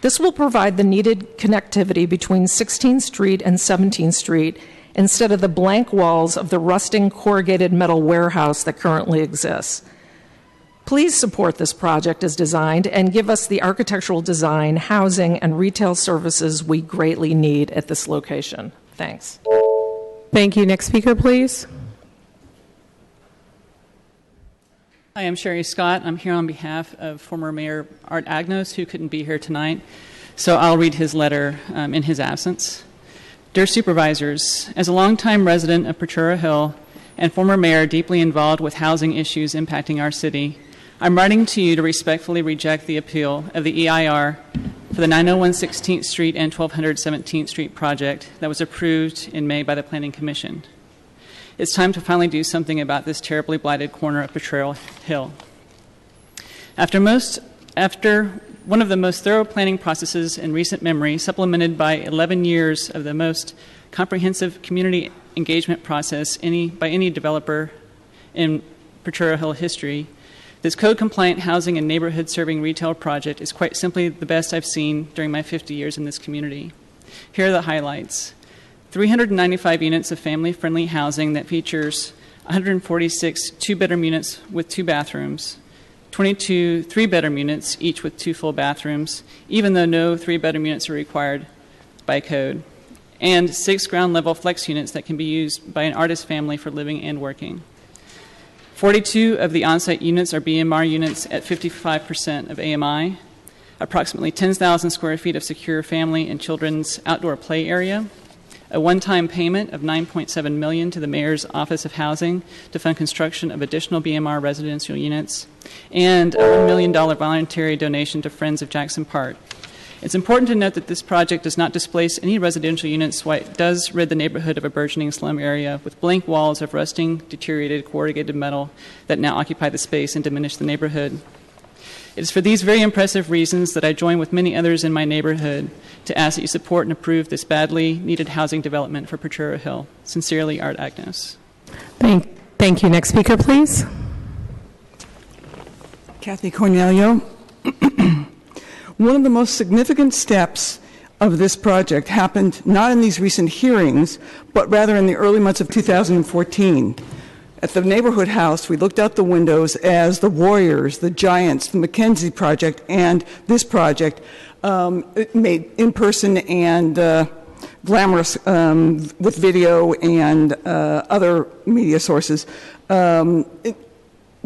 This will provide the needed connectivity between 16th Street and 17th Street instead of the blank walls of the rusting corrugated metal warehouse that currently exists. Please support this project as designed and give us the architectural design, housing, and retail services we greatly need at this location. Thanks. Thank you. Next speaker, please. Hi, I'm Sherry Scott. I'm here on behalf of former Mayor Art Agnos, who couldn't be here tonight. So I'll read his letter in his absence. Dear Supervisors, as a longtime resident of Potrero Hill and former mayor deeply involved with housing issues impacting our city, I'm writing to you to respectfully reject the appeal of the EIR for the 901 16th Street and 1200 17th Street project that was approved in May by the Planning Commission. It's time to finally do something about this terribly blighted corner of Potrero Hill. After one of the most thorough planning processes in recent memory, supplemented by 11 years of the most comprehensive community engagement process by any developer in Potrero Hill history, this code-compliant housing and neighborhood-serving retail project is quite simply the best I've seen during my 50 years in this community. Here are the highlights. 395 units of family-friendly housing that features 146 two-bedroom units with 2 bathrooms, 22 three-bedroom units, each with 2 full bathrooms, even though no 3-bedroom units are required by code, and 6 ground-level flex units that can be used by an artist family for living and working. 42 of the on-site units are BMR units at 55% of AMI, approximately 10,000 square feet of secure family and children's outdoor play area, a one-time payment of $9.7 million to the Mayor's Office of Housing to fund construction of additional BMR residential units, and a $1 million voluntary donation to Friends of Jackson Park. It's important to note that this project does not displace any residential units, while it does rid the neighborhood of a burgeoning slum area with blank walls of rusting, deteriorated corrugated metal that now occupy the space and diminish the neighborhood. It is for these very impressive reasons that I join with many others in my neighborhood to ask that you support and approve this badly needed housing development for Potrero Hill. Sincerely, Art Agnos. Thank you. Next speaker, please. Kathy Cornelio. One of the most significant steps of this project happened not in these recent hearings, but rather in the early months of 2014. At the neighborhood house, we looked out the windows as the Warriors, the Giants, the McKenzie Project, and this project made in-person and glamorous with video and other media sources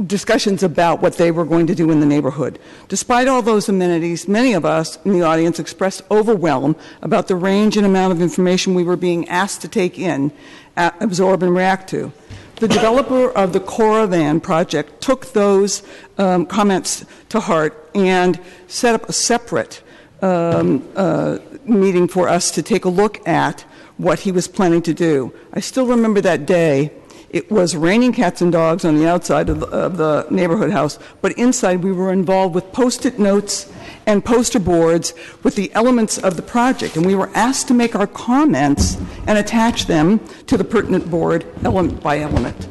discussions about what they were going to do in the neighborhood. Despite all those amenities, many of us in the audience expressed overwhelm about the range and amount of information we were being asked to take in, absorb, and react to. The developer of the Coravan project took those comments to heart and set up a separate meeting for us to take a look at what he was planning to do. I still remember that day. It was raining cats and dogs on the outside of the neighborhood house, but inside we were involved with Post-it notes and poster boards with the elements of the project, and we were asked to make our comments and attach them to the pertinent board element by element.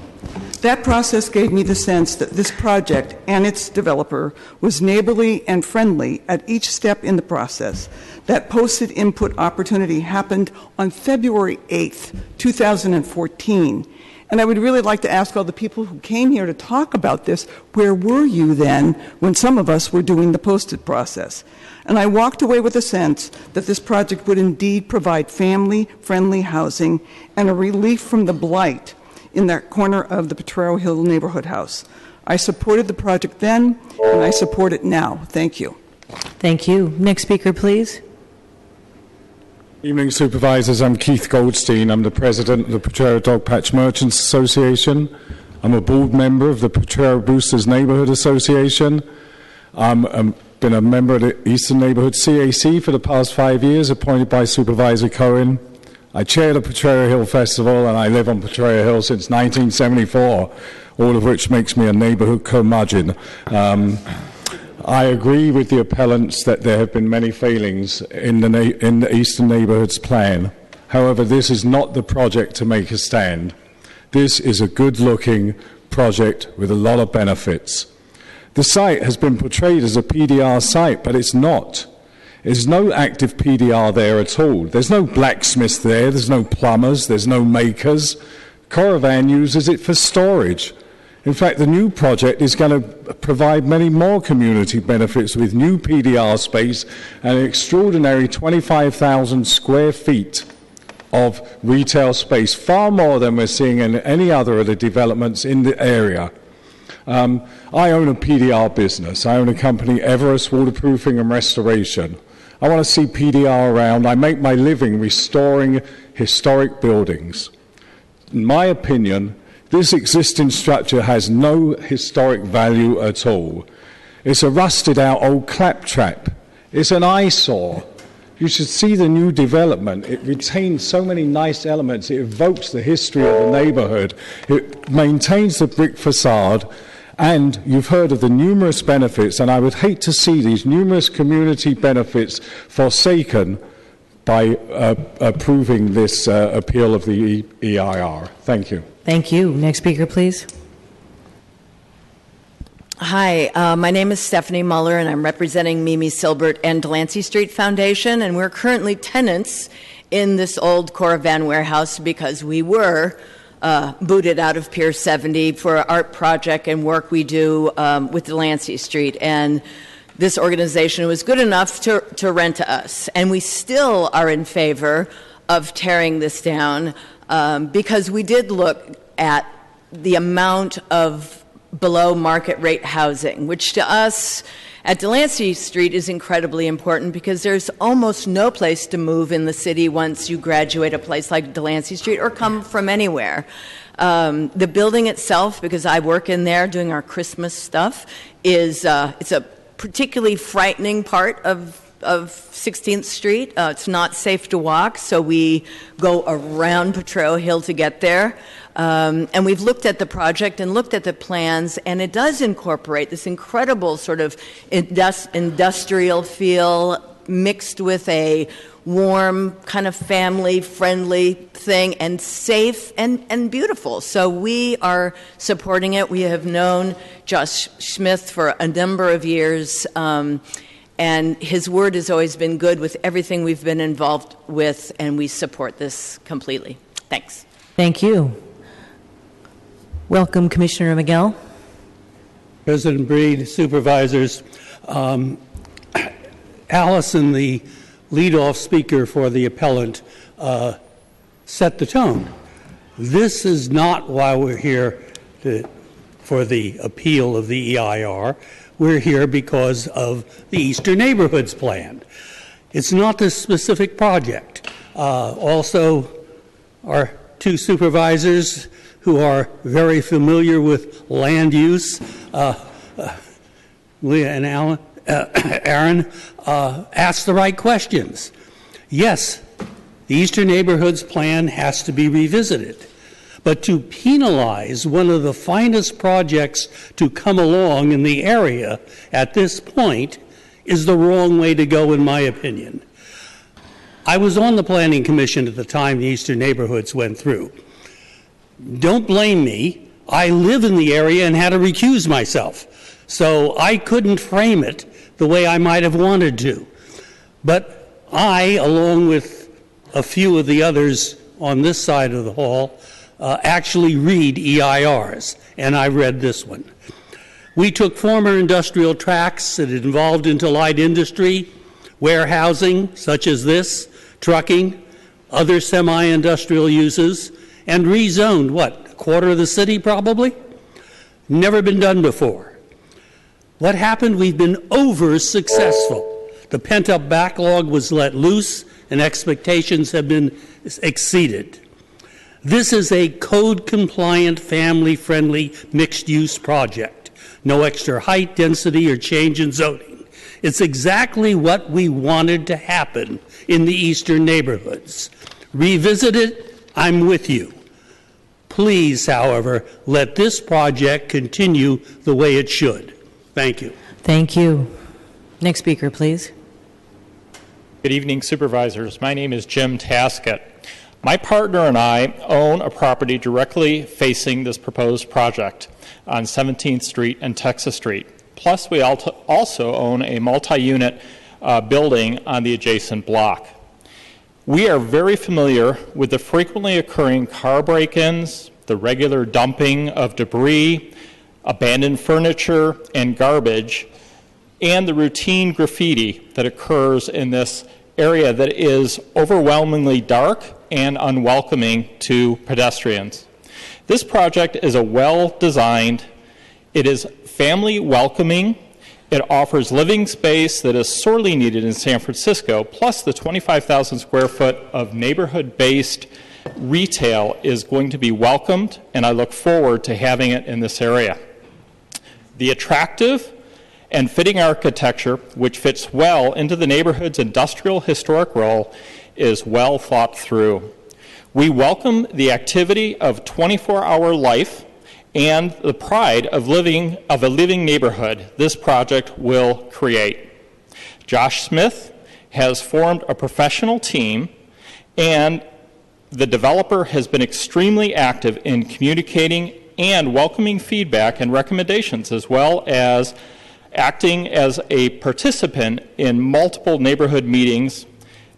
That process gave me the sense that this project and its developer was neighborly and friendly at each step in the process. That posted input opportunity happened on February 8th, 2014. And I would really like to ask all the people who came here to talk about this, where were you then when some of us were doing the posted process? And I walked away with a sense that this project would indeed provide family-friendly housing and a relief from the blight in that corner of the Potrero Hill neighborhood house. I supported the project then, and I support it now. Thank you. Thank you. Next speaker, please. Evening, Supervisors. I'm Keith Goldstein. I'm the President of the Potrero Dog Patch Merchants Association. I'm a board member of the Potrero Boosters Neighborhood Association. I've been a member of the Eastern Neighborhood CAC for the past 5 years, appointed by Supervisor Cohen. I chair the Potrero Hill Festival, and I live on Potrero Hill since 1974, all of which makes me a neighborhood curmudgeon. I agree with the appellants that there have been many failings in the Eastern Neighbourhoods Plan. However, this is not the project to make a stand. This is a good-looking project with a lot of benefits. The site has been portrayed as a PDR site, but it's not. There's no active PDR there at all. There's no blacksmiths there, there's no plumbers, there's no makers. Coravan uses it for storage. In fact, the new project is going to provide many more community benefits with new PDR space and an extraordinary 25,000 square feet of retail space, far more than we're seeing in any other of the developments in the area. I own a PDR business. I own a company, Everest Waterproofing and Restoration. I want to see PDR around. I make my living restoring historic buildings. In my opinion, this existing structure has no historic value at all. It's a rusted out old claptrap. It's an eyesore. You should see the new development. It retains so many nice elements. It evokes the history of the neighborhood. It maintains the brick facade. And you've heard of the numerous benefits, and I would hate to see these numerous community benefits forsaken by approving this appeal of the EIR. Thank you. Thank you. Next speaker, please. Hi, my name is Stephanie Muller, and I'm representing Mimi Silbert and Delancey Street Foundation, and we're currently tenants in this old Coravan warehouse because we were booted out of Pier 70 for an art project and work we do with Delancey Street. And this organization was good enough to rent to us. And we still are in favor of tearing this down because we did look at the amount of below market rate housing, which to us at Delancey Street is incredibly important because there's almost no place to move in the city once you graduate a place like Delancey Street or come from anywhere. The building itself, because I work in there doing our Christmas stuff, it's a particularly frightening part of 16th Street. It's not safe to walk, so we go around Potrero Hill to get there. And we've looked at the project and looked at the plans, and it does incorporate this incredible sort of industrial feel mixed with a warm, kind of family-friendly thing, and safe and beautiful. So we are supporting it. We have known Josh Smith for a number of years, and his word has always been good with everything we've been involved with, and we support this completely. Thanks. Thank you. Welcome, Commissioner Miguel. President Breed, Supervisors. Allison, the lead-off speaker for the appellant, set the tone. This is not why we're here for the appeal of the EIR. We're here because of the Eastern Neighborhoods Plan. It's not this specific project. Also, our two supervisors who are very familiar with land use, Leah and Aaron, asked the right questions. Yes, the Eastern Neighborhoods Plan has to be revisited, But to penalize one of the finest projects to come along in the area at this point is the wrong way to go, in my opinion. I was on the Planning Commission at the time the Eastern Neighborhoods went through. Don't blame me. I live in the area and had to recuse myself. So I couldn't frame it the way I might have wanted to. But I, along with a few of the others on this side of the hall, actually read EIRs, and I read this one. We took former industrial tracts that involved into light industry, warehousing, such as this, trucking, other semi-industrial uses, and rezoned, what, a quarter of the city probably? Never been done before. What happened? We've been over-successful. The pent-up backlog was let loose, and expectations have been exceeded. This is a code-compliant, family-friendly, mixed-use project. No extra height, density, or change in zoning. It's exactly what we wanted to happen in the eastern neighborhoods. Revisit it, I'm with you. Please, however, let this project continue the way it should. Thank you. Thank you. Next speaker, please. Good evening, Supervisors. My name is Jim Taskett. My partner and I own a property directly facing this proposed project on 17th Street and Texas Street. Plus, we also own a multi-unit building on the adjacent block. We are very familiar with the frequently occurring car break-ins, the regular dumping of debris, abandoned furniture and garbage, and the routine graffiti that occurs in this area that is overwhelmingly dark and unwelcoming to pedestrians. This project is a well-designed, it is family welcoming, it offers living space that is sorely needed in San Francisco, plus the 25,000 square foot of neighborhood-based retail is going to be welcomed, and I look forward to having it in this area. The attractive and fitting architecture, which fits well into the neighborhood's industrial historic role, is well thought through. We welcome the activity of 24-hour life and the pride of a living neighborhood this project will create. Josh Smith has formed a professional team, and the developer has been extremely active in communicating and welcoming feedback and recommendations, as well as acting as a participant in multiple neighborhood meetings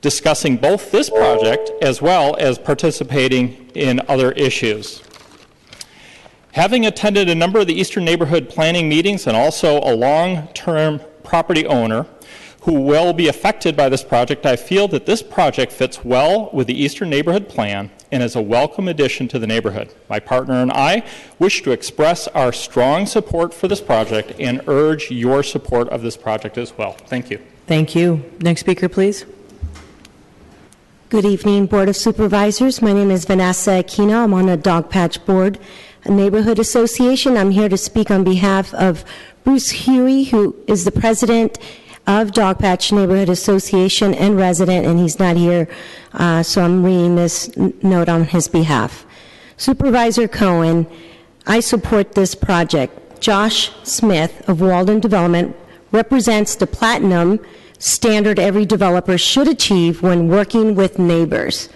discussing both this project as well as participating in other issues. Having attended a number of the Eastern Neighborhood Planning meetings and also a long-term property owner who will be affected by this project, I feel that this project fits well with the Eastern Neighborhood Plan and is a welcome addition to the neighborhood. My partner and I wish to express our strong support for this project and urge your support of this project as well. Thank you. Thank you. Next speaker, please. Good evening, Board of Supervisors. My name is Vanessa Aquino. I'm on the Dog Patch Board, a neighborhood association. I'm here to speak on behalf of Bruce Huey, who is the president of Dog Patch Neighborhood Association and resident, and he's not here, so I'm reading this note on his behalf. Supervisor Cohen, I support this project. Josh Smith of Walden Development represents the platinum standard every developer should achieve when working with neighbors.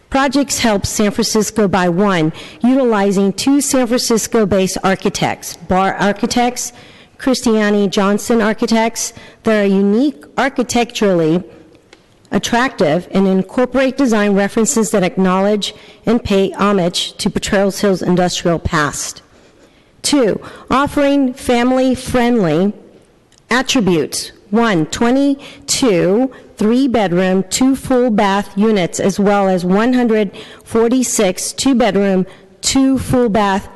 Projects help San Francisco by one, utilizing two San Francisco-based architects, Barr Architects, Christiani Johnson Architects, that are unique, architecturally attractive, and incorporate design references that acknowledge and pay homage to Potrero Hill's industrial past. Two, offering family-friendly attributes. 1, 22 three-bedroom, 2 full bath units, as well as 146 two-bedroom, 2 full bath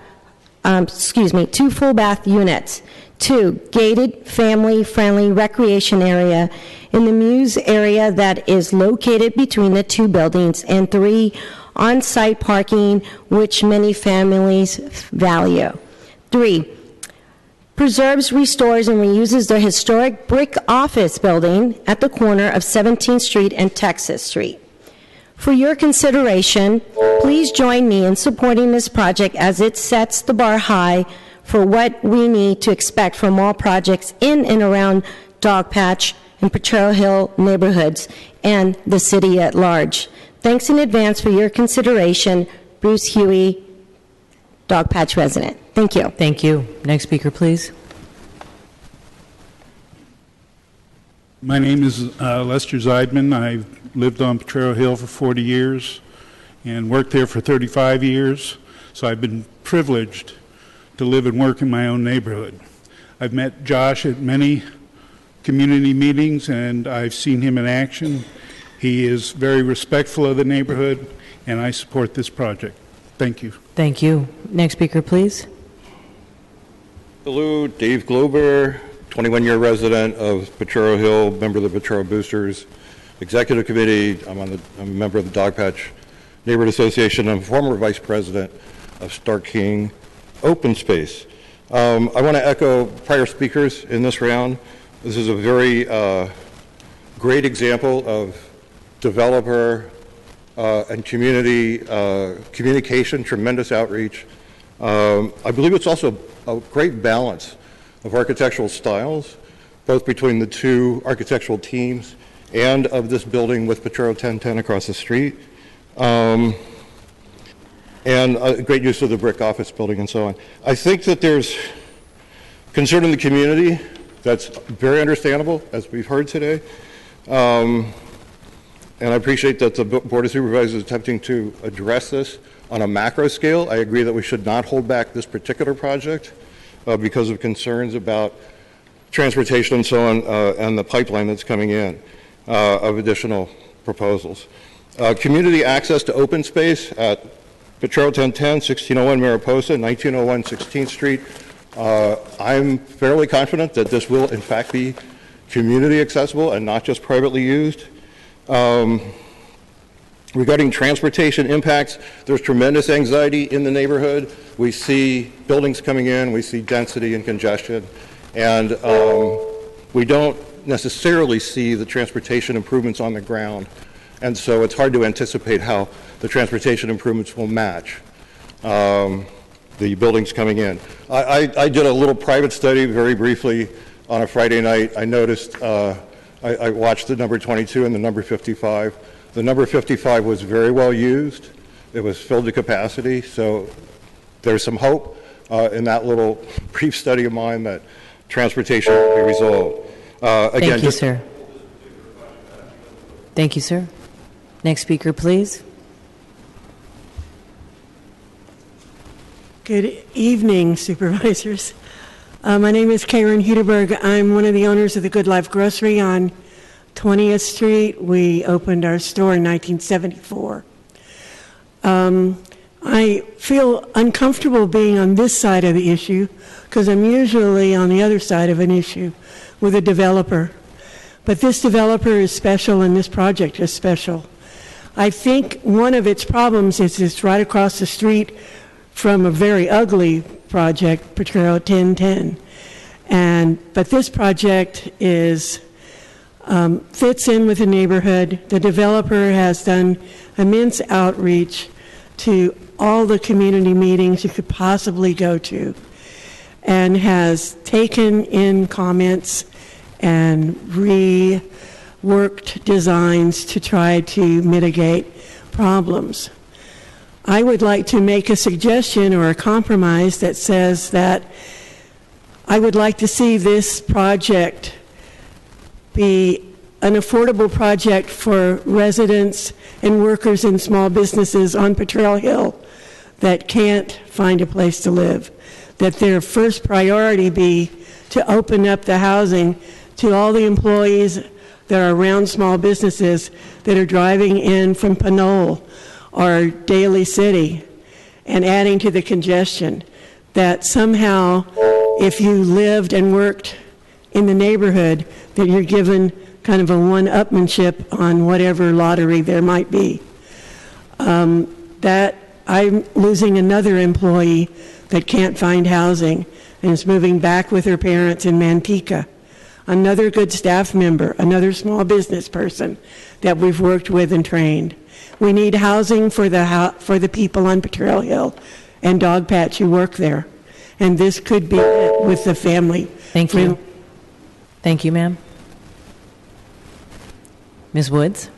units. 2, gated family-friendly recreation area in the Muse area that is located between the two buildings. And 3, on-site parking, which many families value. 3, preserves, restores, and reuses the historic brick office building at the corner of 17th Street and Texas Street. For your consideration, please join me in supporting this project as it sets the bar high for what we need to expect from all projects in and around Dogpatch and Potrero Hill neighborhoods and the city at large. Thanks in advance for your consideration. Bruce Huey, Dogpatch resident. Thank you. Thank you. Next speaker, please. My name is Lester Zeidman. I've lived on Potrero Hill for 40 years and worked there for 35 years, so I've been privileged to live and work in my own neighborhood. I've met Josh at many community meetings, and I've seen him in action. He is very respectful of the neighborhood, and I support this project. Thank you. Thank you. Next speaker, please. Hello, Dave Glober, 21-year resident of Potrero Hill, member of the Potrero Boosters Executive Committee. I'm a member of the Dogpatch Neighborhood Association. I'm former vice president of Stark King Open Space. I want to echo prior speakers in this round. This is a very great example of developer and community communication, tremendous outreach. I believe it's also a great balance of architectural styles, both between the two architectural teams and of this building with Potrero 1010 across the street. And a great use of the brick office building and so on. I think that there's concern in the community that's very understandable, as we've heard today. And I appreciate that the Board of Supervisors is attempting to address this on a macro scale. I agree that we should not hold back this particular project because of concerns about transportation and so on and the pipeline that's coming in of additional proposals. Community access to open space at Potrero 1010, 1601 Mariposa, 1901 16th Street. I'm fairly confident that this will in fact be community accessible and not just privately used. Regarding transportation impacts, there's tremendous anxiety in the neighborhood. We see buildings coming in, we see density and congestion, and we don't necessarily see the transportation improvements on the ground. And so it's hard to anticipate how the transportation improvements will match the buildings coming in. I did a little private study very briefly on a Friday night. I noticed, I watched the number 22 and the number 55. The number 55 was very well used. It was filled to capacity, so there's some hope in that little brief study of mine that transportation will be resolved. Again, Thank you, sir. Thank you, sir. Next speaker, please. Good evening, Supervisors. My name is Karen Hudeberg. I'm one of the owners of the Good Life Grocery on 20th Street. We opened our store in 1974. I feel uncomfortable being on this side of the issue because I'm usually on the other side of an issue with a developer. But this developer is special and this project is special. I think one of its problems is it's right across the street from a very ugly project, Potrero 1010. But this project is fits in with the neighborhood. The developer has done immense outreach to all the community meetings you could possibly go to and has taken in comments and reworked designs to try to mitigate problems. I would like to make a suggestion or a compromise that says that I would like to see this project be an affordable project for residents and workers in small businesses on Potrero Hill that can't find a place to live. That their first priority be to open up the housing to all the employees that are around small businesses that are driving in from Pinole or Daly City and adding to the congestion. That somehow, if you lived and worked in the neighborhood, that you're given kind of a one-upmanship on whatever lottery there might be. That I'm losing another employee that can't find housing and is moving back with her parents in Manteca. Another good staff member, another small business person that we've worked with and trained. We need housing for the people on Potrero Hill and Dogpatch who work there. And this could be it with the family. Thank you. Thank you, ma'am. Ms. Woods?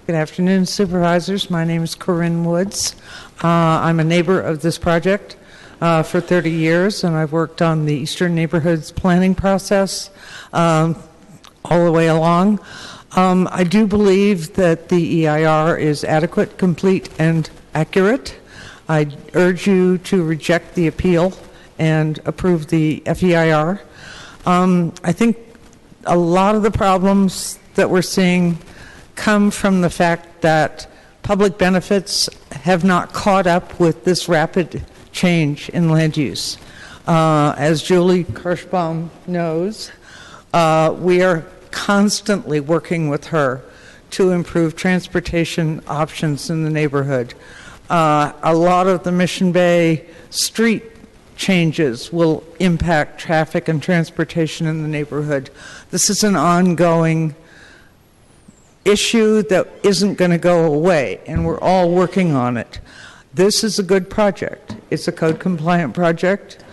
Good afternoon, Supervisors. My name is Corinne Woods. I'm a neighbor of this project for 30 years, and I've worked on the Eastern Neighborhoods planning process all the way along. I do believe that the EIR is adequate, complete, and accurate. I urge you to reject the appeal and approve the FEIR. I think a lot of the problems that we're seeing come from the fact that public benefits have not caught up with this rapid change in land use. As Julie Kirschbaum knows, we are constantly working with her to improve transportation options in the neighborhood. A lot of the Mission Bay street changes will impact traffic and transportation in the neighborhood. This is an ongoing issue that isn't going to go away, and we're all working on it. This is a good project. It's a code-compliant project.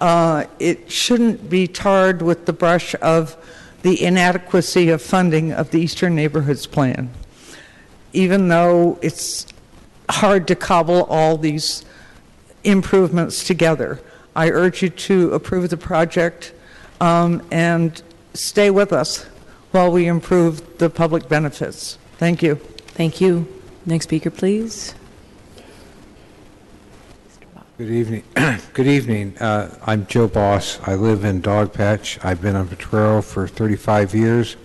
It shouldn't be tarred with the brush of the inadequacy of funding of the Eastern Neighborhoods Plan, even though it's hard to cobble all these improvements together. I urge you to approve the project and stay with us while we improve the public benefits. Thank you. Thank you. Next speaker, please. Good evening. Good evening. I'm Joe Boss. I live in Dogpatch. I've been on Potrero for 35 years,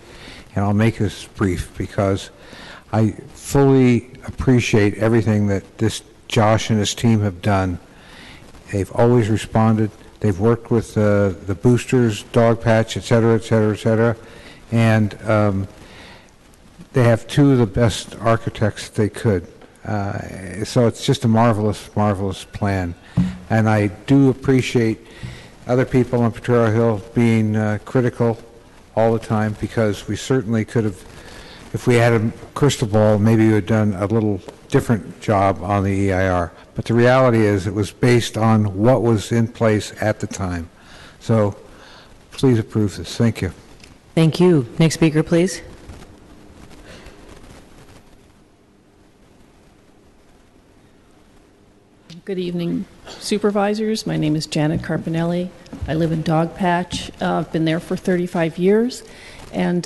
and I'll make this brief because I fully appreciate everything that Josh and his team have done. They've always responded. They've worked with the boosters, Dogpatch, et cetera, et cetera, et cetera, and they have two of the best architects they could. So it's just a marvelous, marvelous plan. And I do appreciate other people on Potrero Hill being critical all the time, because we certainly could have, if we had a crystal ball, maybe we would have done a little different job on the EIR. But the reality is it was based on what was in place at the time. So please approve this. Thank you. Thank you. Next speaker, please. Good evening, Supervisors. My name is Janet Carpinelli. I live in Dogpatch. I've been there for 35 years, and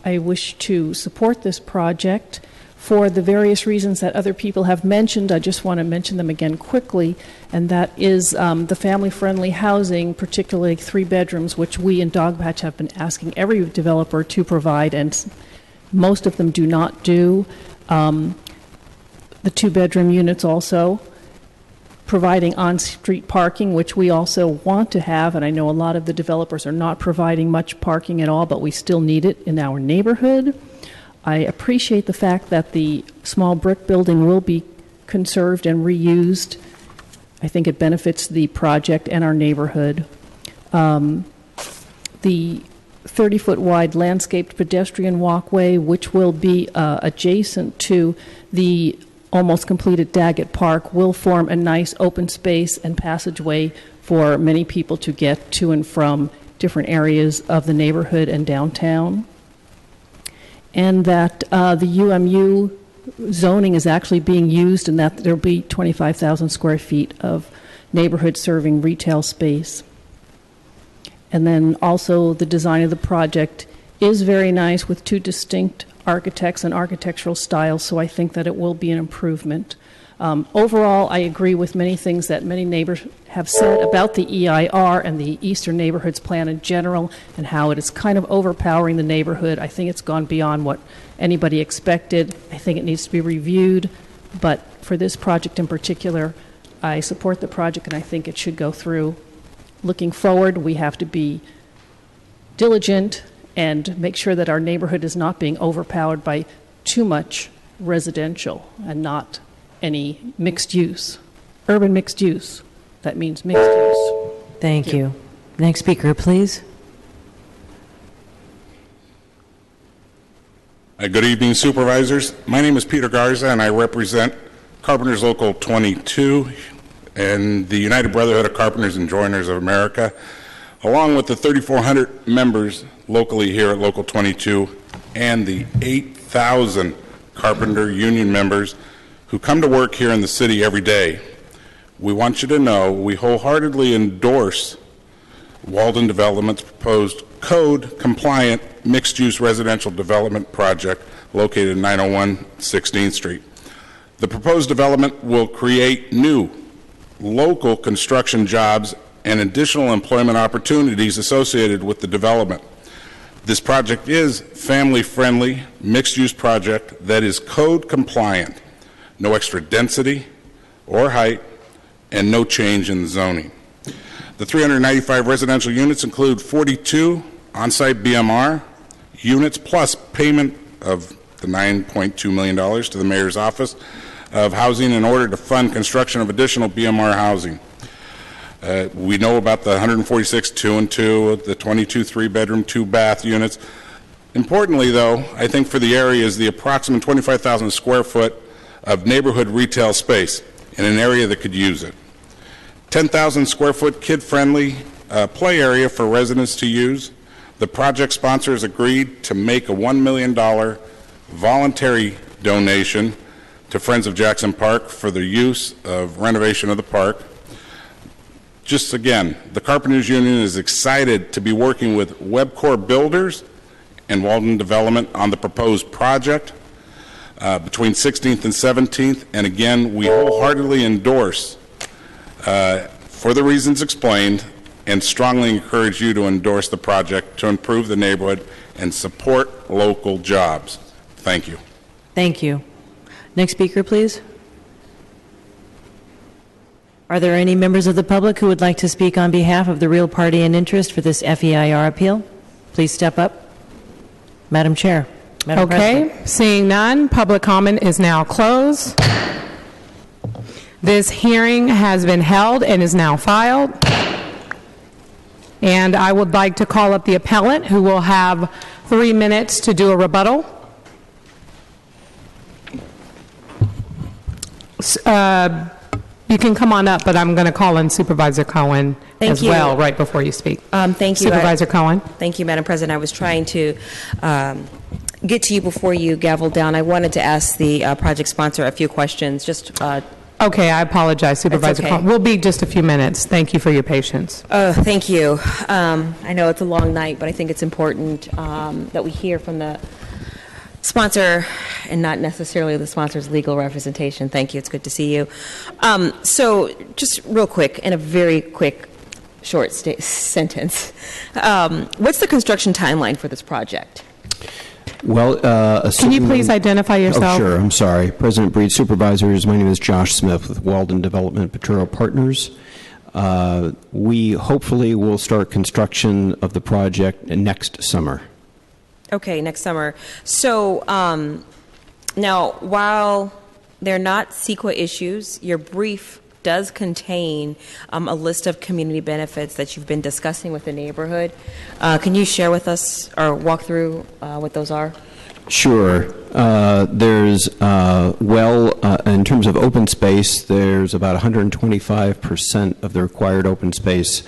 I wish to support this project for the various reasons that other people have mentioned. I just want to mention them again quickly, and that is the family-friendly housing, particularly 3 bedrooms, which we in Dogpatch have been asking every developer to provide, and most of them do not do. The 2-bedroom units also, providing on-street parking, which we also want to have, and I know a lot of the developers are not providing much parking at all, but we still need it in our neighborhood. I appreciate the fact that the small brick building will be conserved and reused. I think it benefits the project and our neighborhood. The 30-foot wide landscaped pedestrian walkway, which will be adjacent to the almost completed Daggett Park, will form a nice open space and passageway for many people to get to and from different areas of the neighborhood and downtown. And that the UMU zoning is actually being used, and that there will be 25,000 square feet of neighborhood-serving retail space. And then also the design of the project is very nice, with 2 distinct architects and architectural styles, so I think that it will be an improvement. Overall, I agree with many things that many neighbors have said about the EIR and the Eastern Neighborhoods Plan in general, and how it is kind of overpowering the neighborhood. I think it's gone beyond what anybody expected. I think it needs to be reviewed, but for this project in particular, I support the project and I think it should go through. Looking forward, we have to be diligent and make sure that our neighborhood is not being overpowered by too much residential and not any mixed use, urban mixed use. That means mixed use. Thank you. Next speaker, please. Good evening, Supervisors. My name is Peter Garza, and I represent Carpenters Local 22 and the United Brotherhood of Carpenters and Joiners of America, along with the 3,400 members locally here at Local 22 and the 8,000 Carpenter Union members who come to work here in the city every day. We want you to know we wholeheartedly endorse Walden Development's proposed code-compliant mixed-use residential development project located at 901 16th Street. The proposed development will create new local construction jobs and additional employment opportunities associated with the development. This project is family-friendly, mixed-use project that is code-compliant, no extra density or height, and no change in the zoning. The 395 residential units include 42 on-site BMR units plus payment of the $9.2 million to the Mayor's Office of Housing in order to fund construction of additional BMR housing. We know about the 146 2 and 2, the 22 3-bedroom, 2-bath units. Importantly, though, I think for the area is the approximate 25,000 square foot of neighborhood retail space in an area that could use it. 10,000 square foot kid-friendly play area for residents to use. The project sponsors agreed to make a $1 million voluntary donation to Friends of Jackson Park for the use of renovation of the park. Just again, the Carpenters Union is excited to be working with Webcore Builders and Walden Development on the proposed project between 16th and 17th. And again, we wholeheartedly endorse for the reasons explained, and strongly encourage you to endorse the project to improve the neighborhood and support local jobs. Thank you. Thank you. Next speaker, please. Are there any members of the public who would like to speak on behalf of the real party in interest for this FEIR appeal? Please step up. Madam Chair. Madam President. Seeing none, public comment is now closed. This hearing has been held and is now filed. And I would like to call up the appellant, who will have 3 minutes to do a rebuttal. You can come on up, but I'm going to call in Supervisor Cohen well right before you speak. Thank you. Supervisor Cohen. Thank you, Madam President. I was trying to get to you before you gaveled down. I wanted to ask the project sponsor a few questions. Okay, I apologize, Supervisor Cohen. We'll be just a few minutes. Thank you for your patience. Thank you. I know it's a long night, but I think it's important that we hear from the sponsor and not necessarily the sponsor's legal representation. Thank you. It's good to see you. So just real quick, in a very quick, short sentence, what's the construction timeline for this project? Well, can you please identify yourself? Oh, sure. I'm sorry. President Breed, Supervisors. My name is Josh Smith with Walden Development Potrero Partners. We hopefully will start construction of the project next summer. Okay, next summer. So now, while they're not CEQA issues, your brief does contain a list of community benefits that you've been discussing with the neighborhood. Can you share with us or walk through what those are? Sure. There's, in terms of open space, there's about 125% of the required open space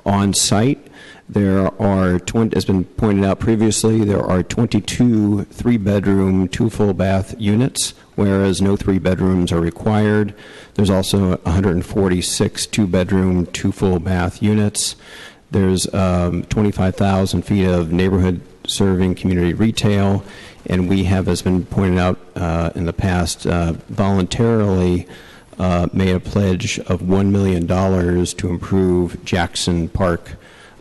on site. There are, as been pointed out previously, there are 22 3-bedroom, 2 full-bath units, whereas no 3 bedrooms are required. There's also 146 2-bedroom, 2 full-bath units. There's 25,000 feet of neighborhood-serving community retail, and we have, as been pointed out in the past, voluntarily made a pledge of $1 million to improve Jackson Park,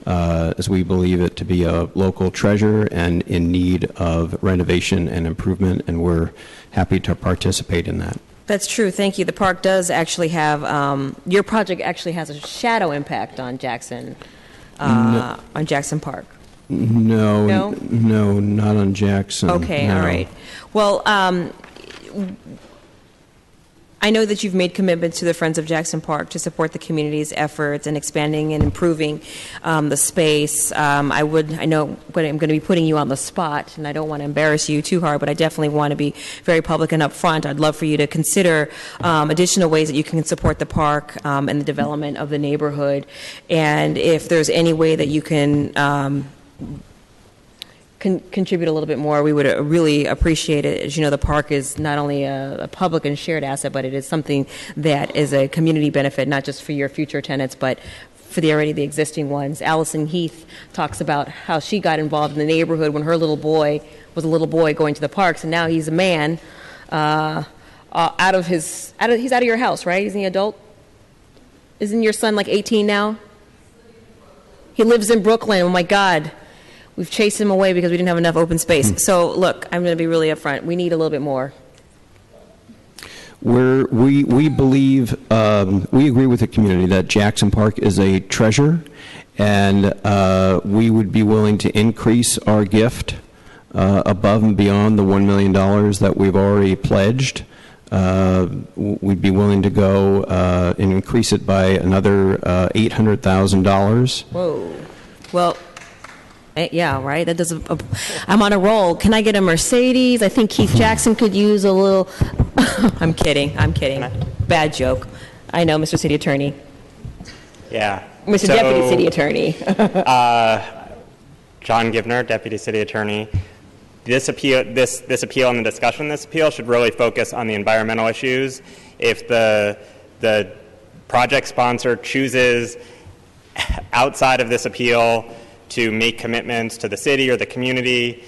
as we believe it to be a local treasure and in need of renovation and improvement, and we're happy to participate in that. That's true. Thank you. The park does actually have, your project actually has a shadow impact on Jackson, on Jackson Park. No, not on Jackson. Okay, no. all right. Well, I know that you've made commitments to the Friends of Jackson Park to support the community's efforts in expanding and improving the space. I know I'm going to be putting you on the spot, and I don't want to embarrass you too hard, but I definitely want to be very public and upfront. I'd love for you to consider additional ways that you can support the park and the development of the neighborhood, and if there's any way that you can contribute a little bit more, we would really appreciate it. As you know, the park is not only a public and shared asset, but it is something that is a community benefit, not just for your future tenants, but for the existing ones. Allison Heath talks about how she got involved in the neighborhood when her little boy was a little boy going to the parks, and now he's a man. He's out of your house, right? Isn't he adult? Isn't your son like 18 now? He lives in Brooklyn. Oh my God. We've chased him away because we didn't have enough open space. So, look, I'm going to be really upfront. We need a little bit more. We believe, we agree with the community that Jackson Park is a treasure, and we would be willing to increase our gift above and beyond the $1 million that we've already pledged. We'd be willing to go and increase it by another $800,000. Whoa. Well, yeah, right? That does. I'm on a roll. Can I get a Mercedes? I think Keith Jackson could use a little. I'm kidding. Bad joke. I know, Mr. City Attorney. Yeah. Mr. Deputy City Attorney. John Givner, Deputy City Attorney. This appeal and the discussion of this appeal should really focus on the environmental issues. If the project sponsor chooses outside of this appeal to make commitments to the city or the community,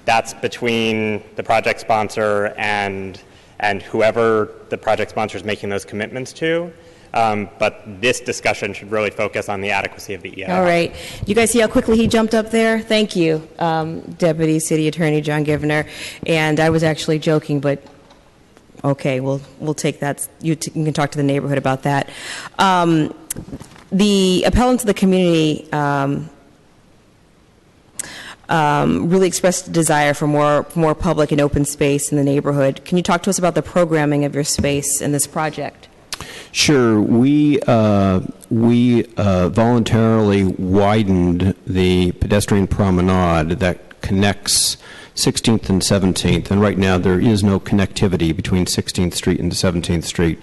that's between the project sponsor and whoever the project sponsor is making those commitments to. But this discussion should really focus on the adequacy of the EIR. All right. You guys see how quickly he jumped up there? Thank you, Deputy City Attorney John Givner. And I was actually joking, but okay, we'll take that. You can talk to the neighborhood about that. The appellant to the community really expressed a desire for more public and open space in the neighborhood. Can you talk to us about the programming of your space in this project? Sure. We voluntarily widened the pedestrian promenade that connects 16th and 17th, and right now there is no connectivity between 16th Street and 17th Street.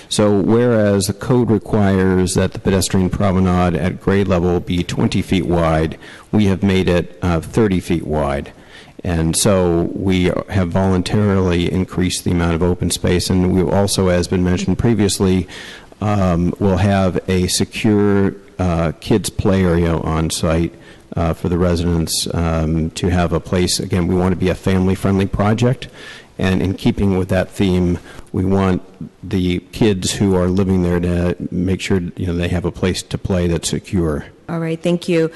So whereas the code requires that the pedestrian promenade at grade level be 20 feet wide, we have made it 30 feet wide. And so we have voluntarily increased the amount of open space, and we also, as been mentioned previously, will have a secure kids play area on site for the residents to have a place. Again, we want to be a family-friendly project, and in keeping with that theme, we want the kids who are living there to make sure they have a place to play that's secure. All right, thank you.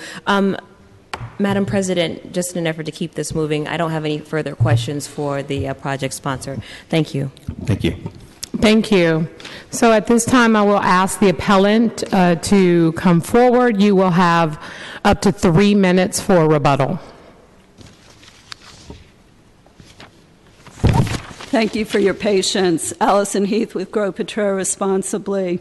Madam President, just in an effort to keep this moving, I don't have any further questions for the project sponsor. Thank you. Thank you. Thank you. So at this time, I will ask the appellant to come forward. You will have up to 3 minutes for rebuttal. Thank you for your patience. Allison Heath with Grow Potrero Responsibly.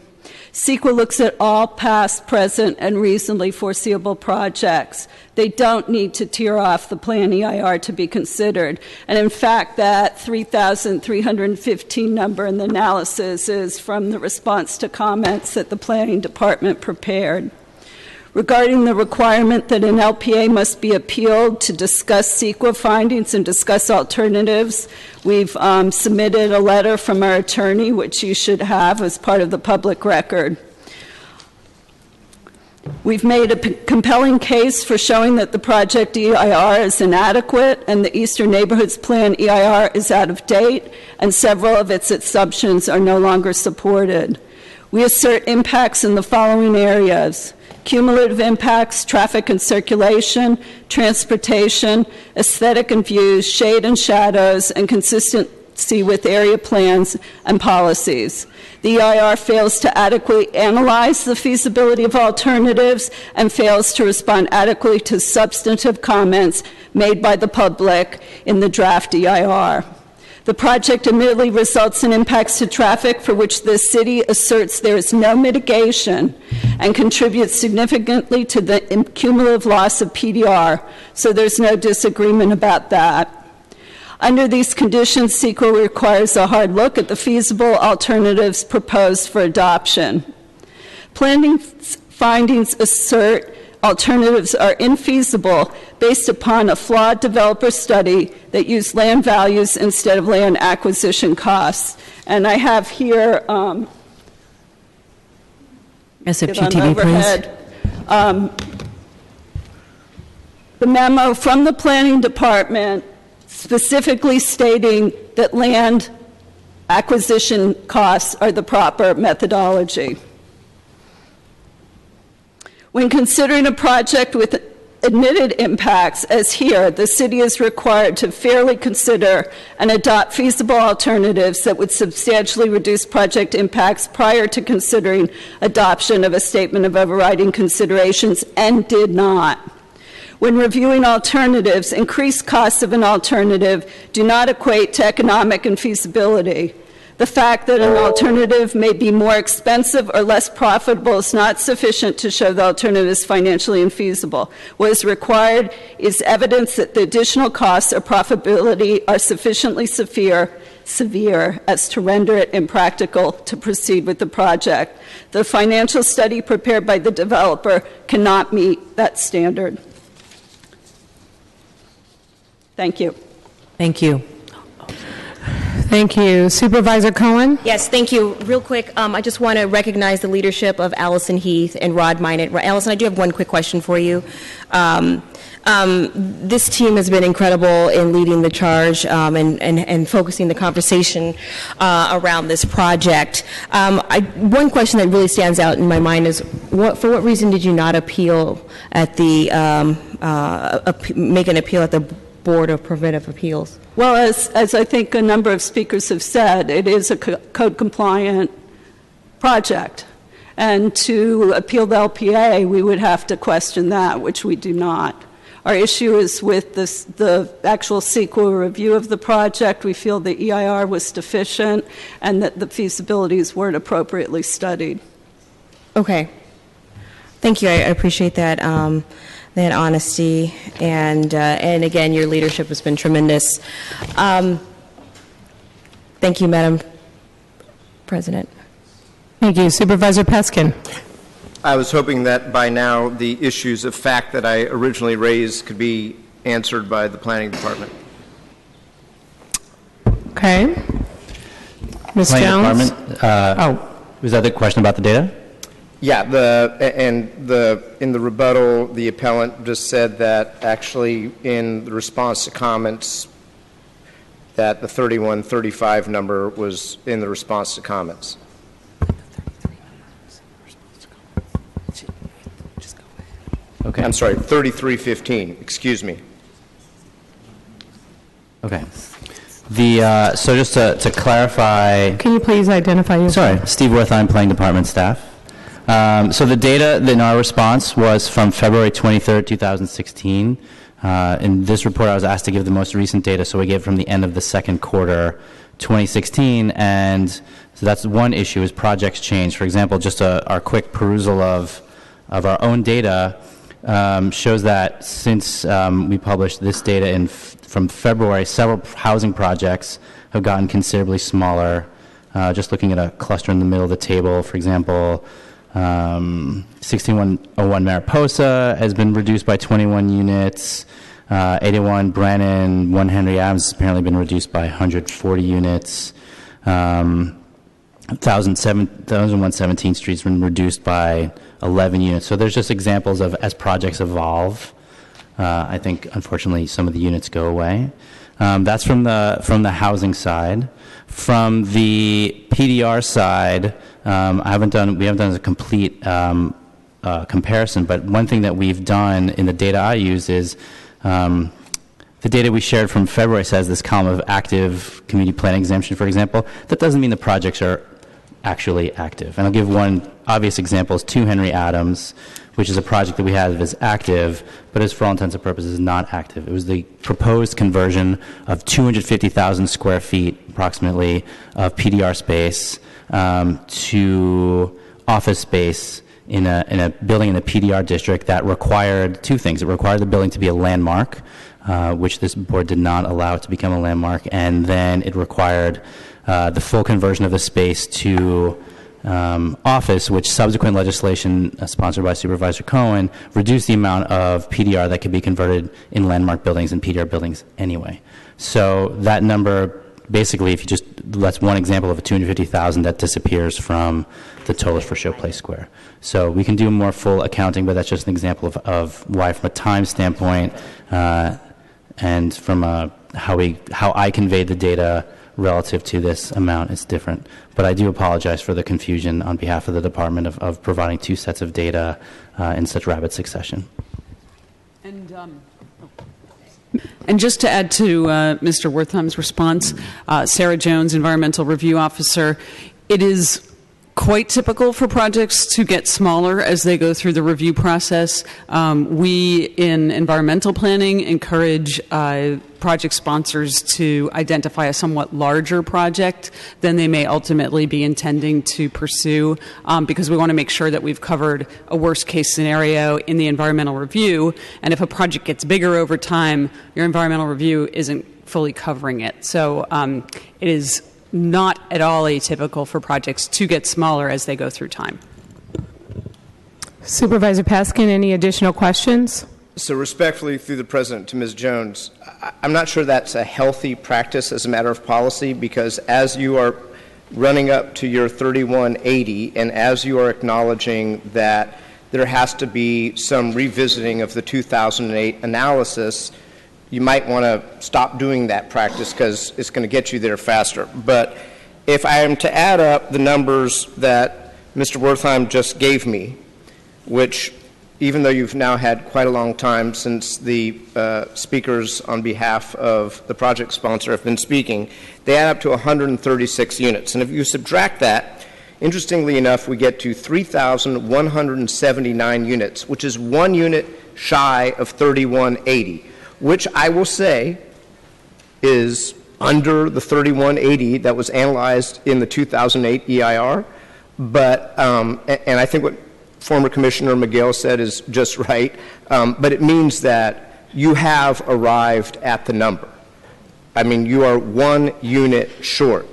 CEQA looks at all past, present, and reasonably foreseeable projects. They don't need to tear off the Plan EIR to be considered. And in fact, that 3,315 number in the analysis is from the response to comments that the Planning Department prepared. Regarding the requirement that an LPA must be appealed to discuss CEQA findings and discuss alternatives, we've submitted a letter from our attorney, which you should have as part of the public record. We've made a compelling case for showing that the project EIR is inadequate and the Eastern Neighborhoods Plan EIR is out of date, and several of its assumptions are no longer supported. We assert impacts in the following areas: cumulative impacts, traffic and circulation, transportation, aesthetic and views, shade and shadows, and consistency with area plans and policies. The EIR fails to adequately analyze the feasibility of alternatives and fails to respond adequately to substantive comments made by the public in the draft EIR. The project admittedly results in impacts to traffic for which the city asserts there is no mitigation and contributes significantly to the cumulative loss of PDR, so there's no disagreement about that. Under these conditions, CEQA requires a hard look at the feasible alternatives proposed for adoption. Planning findings assert alternatives are infeasible based upon a flawed developer study that used land values instead of land acquisition costs. And I have here SFGTV, please. The memo from the Planning Department specifically stating that land acquisition costs are the proper methodology. When considering a project with admitted impacts, as here, the city is required to fairly consider and adopt feasible alternatives that would substantially reduce project impacts prior to considering adoption of a statement of overriding considerations, and did not. When reviewing alternatives, increased costs of an alternative do not equate to economic infeasibility. The fact that an alternative may be more expensive or less profitable is not sufficient to show the alternative is financially infeasible. What is required is evidence that the additional costs or profitability are sufficiently severe as to render it impractical to proceed with the project. The financial study prepared by the developer cannot meet that standard. Thank you. Thank you. Thank you. Supervisor Cohen? Yes, thank you. Real quick, I just want to recognize the leadership of Allison Heath and Rod Minot. Allison, I do have one quick question for you. This team has been incredible in leading the charge and focusing the conversation around this project. One question that really stands out in my mind is, for what reason did you not appeal at the make an appeal at the Board of Preventive Appeals? Well, as I think a number of speakers have said, it is a code-compliant project. And to appeal the LPA, we would have to question that, which we do not. Our issue is with the actual CEQA review of the project. We feel the EIR was deficient and that the feasibilities weren't appropriately studied. Okay. Thank you. I appreciate that. That honesty, and again, your leadership has been tremendous. Thank you, Madam President. Thank you. Supervisor Peskin. I was hoping that by now the issues of fact that I originally raised could be answered by the Planning Department. Okay. Ms. Jones? Was that the question about the data? Yeah, in the rebuttal, the appellant just said that actually in the response to comments that the 3135 number was in the response to comments. Okay. I'm sorry, 3315, excuse me. Okay. So just to clarify... Can you please identify yourself? Sorry, Steve Wertheim, Planning Department staff. So the data in our response was from February 23rd, 2016. In this report, I was asked to give the most recent data, so we gave from the end of the second quarter, 2016. And so that's one issue, is projects change. For example, just our quick perusal of our own data shows that since we published this data from February, several housing projects have gotten considerably smaller. Just looking at a cluster in the middle of the table, for example, 6101 Mariposa has been reduced by 21 units. 81 Brannan, 1 Henry Adams has apparently been reduced by 140 units. 1001 Street has been reduced by 11 units. So there's just examples of, as projects evolve, I think unfortunately some of the units go away. That's from the housing side. From the PDR side, we haven't done a complete comparison, but one thing that we've done in the data I use is the data we shared from February says this column of active community plan exemption, for example. That doesn't mean the projects are actually active. And I'll give one obvious example, is 2 Henry Adams, which is a project that we have is active, but is for all intents and purposes not active. It was the proposed conversion of 250,000 square feet, approximately, of PDR space to office space in a building in the PDR district that required two things. It required the building to be a landmark, which this board did not allow it to become a landmark, and then it required the full conversion of the space to office, which subsequent legislation sponsored by Supervisor Cohen reduced the amount of PDR that could be converted in landmark buildings and PDR buildings anyway. So that number, basically, if you just, that's one example of a 250,000 that disappears from the totals for Showplace Square. So we can do a more full accounting, but that's just an example of why, from a time standpoint, and from how I conveyed the data relative to this amount is different. But I do apologize for the confusion on behalf of the department of providing two sets of data in such rapid succession. And just to add to Mr. Wertheim's response, Sarah Jones, Environmental Review Officer, it is quite typical for projects to get smaller as they go through the review process. We, in environmental planning, encourage project sponsors to identify a somewhat larger project than they may ultimately be intending to pursue, because we want to make sure that we've covered a worst-case scenario in the environmental review. And if a project gets bigger over time, your environmental review isn't fully covering it. So it is not at all atypical for projects to get smaller as they go through time. Supervisor Paskin, any additional questions? So respectfully, through the President, to Ms. Jones, I'm not sure that's a healthy practice as a matter of policy, because as you are running up to your 3180 and as you are acknowledging that there has to be some revisiting of the 2008 analysis, you might want to stop doing that practice because it's going to get you there faster. But if I am to add up the numbers that Mr. Wertheim just gave me, which, even though you've now had quite a long time since the speakers on behalf of the project sponsor have been speaking, they add up to 136 units. And if you subtract that, interestingly enough, we get to 3,179 units, which is 1 unit shy of 3180. Which I will say is under the 3180 that was analyzed in the 2008 EIR. But, and I think what former Commissioner McGill said is just right, but it means that you have arrived at the number. I mean, you are 1 unit short.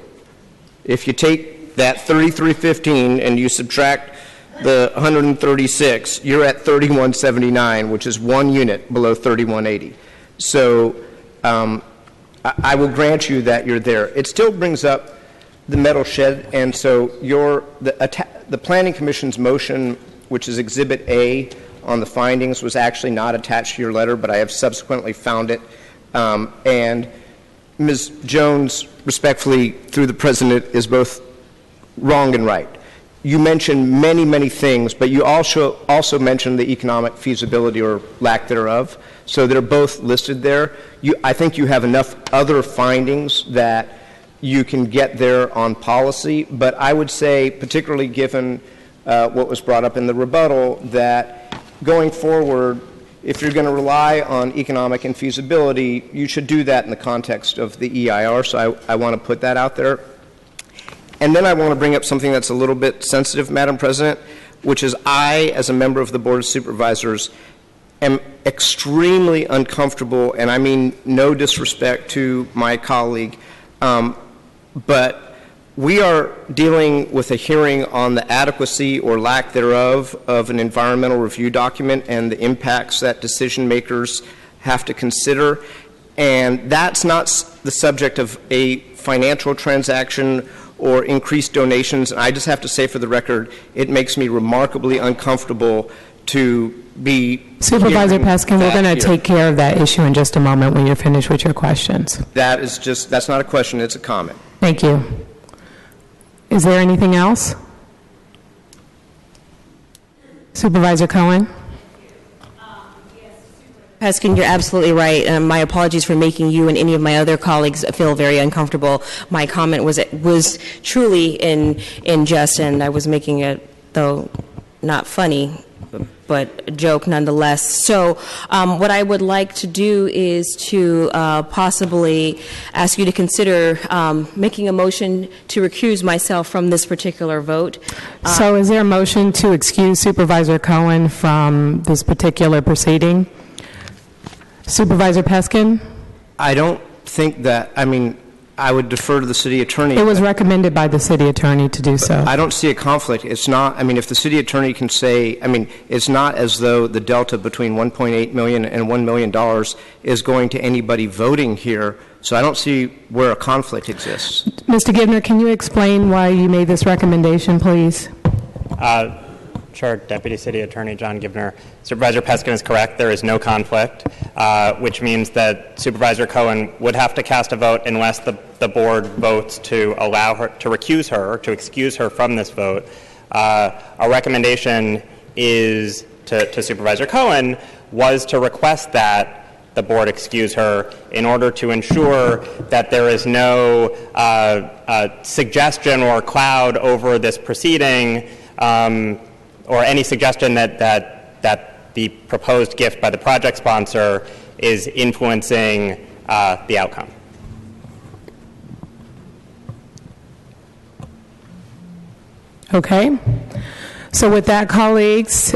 If you take that 3315 and you subtract the 136, you're at 3179, which is 1 unit below 3180. So I will grant you that you're there. It still brings up the metal shed, and so the Planning Commission's motion, which is Exhibit A on the findings, was actually not attached to your letter, but I have subsequently found it. And Ms. Jones, respectfully, through the President, is both wrong and right. You mentioned many, many things, but you also mentioned the economic feasibility or lack thereof. So they're both listed there. I think you have enough other findings that you can get there on policy. But I would say, particularly given what was brought up in the rebuttal, that going forward, if you're going to rely on economic and feasibility, you should do that in the context of the EIR. So I want to put that out there. And then I want to bring up something that's a little bit sensitive, Madam President, which is I, as a member of the Board of Supervisors, am extremely uncomfortable, and I mean no disrespect to my colleague, but we are dealing with a hearing on the adequacy or lack thereof of an environmental review document and the impacts that decision makers have to consider. And that's not the subject of a financial transaction or increased donations. And I just have to say, for the record, it makes me remarkably uncomfortable to be Supervisor Paskin, we're going to take care of that issue in just a moment when you're finished with your questions. That's not a question, it's a comment. Thank you. Is there anything else? Supervisor Cohen? Paskin, you're absolutely right. My apologies for making you and any of my other colleagues feel very uncomfortable. My comment was truly in jest, and I was making it, though, not funny, but a joke nonetheless. So what I would like to do is to possibly ask you to consider making a motion to recuse myself from this particular vote. So is there a motion to excuse Supervisor Cohen from this particular proceeding? Supervisor Peskin? I don't think that, I would defer to the city attorney. It was recommended by the city attorney to do so. I don't see a conflict. It's not, if the city attorney can say, it's not as though the delta between $1.8 million and $1 million is going to anybody voting here, so I don't see where a conflict exists. Mr. Givner, can you explain why you made this recommendation, please? Sure. Deputy City Attorney John Givner. Supervisor Peskin is correct. There is no conflict, which means that Supervisor Cohen would have to cast a vote unless the board votes to allow her, to recuse her, or to excuse her from this vote. Our recommendation is to Supervisor Cohen was to request that the board excuse her in order to ensure that there is no suggestion or cloud over this proceeding, or any suggestion that the proposed gift by the project sponsor is influencing the outcome. Okay. So with that, colleagues,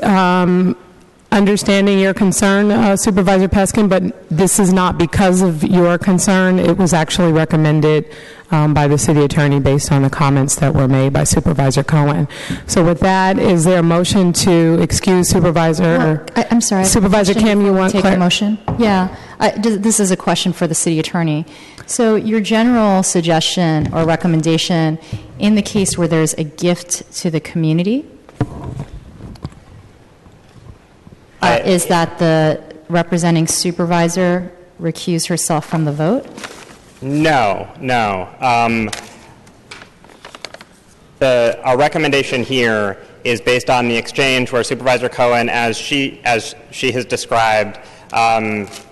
understanding your concern, Supervisor Peskin, but this is not because of your concern. It was actually recommended by the city attorney based on the comments that were made by Supervisor Cohen. So with that, is there a motion to excuse Supervisor? I'm sorry. Supervisor Kim, you want to take a motion? Yeah. This is a question for the city attorney. So your general suggestion or recommendation in the case where there's a gift to the community is that the representing supervisor recuse herself from the vote? No. Our recommendation here is based on the exchange where Supervisor Cohen, as she has described,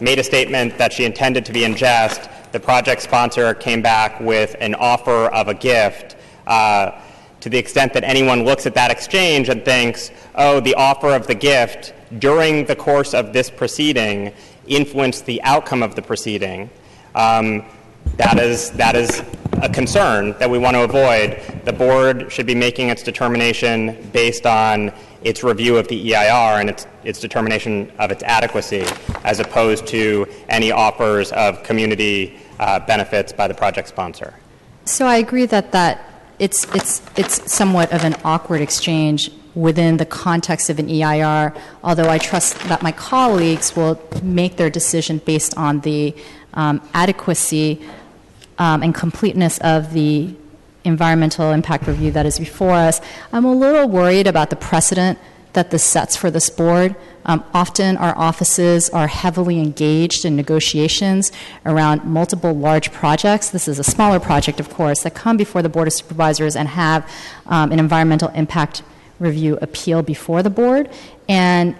made a statement that she intended to be in jest. The project sponsor came back with an offer of a gift. To the extent that anyone looks at that exchange and thinks, oh, the offer of the gift during the course of this proceeding influenced the outcome of the proceeding, that is a concern that we want to avoid. The board should be making its determination based on its review of the EIR and its determination of its adequacy, as opposed to any offers of community benefits by the project sponsor. So I agree that it's somewhat of an awkward exchange within the context of an EIR, although I trust that my colleagues will make their decision based on the adequacy and completeness of the environmental impact review that is before us. I'm a little worried about the precedent that this sets for this board. Often our offices are heavily engaged in negotiations around multiple large projects. This is a smaller project, of course, that come before the Board of Supervisors and have an environmental impact review appeal before the board. And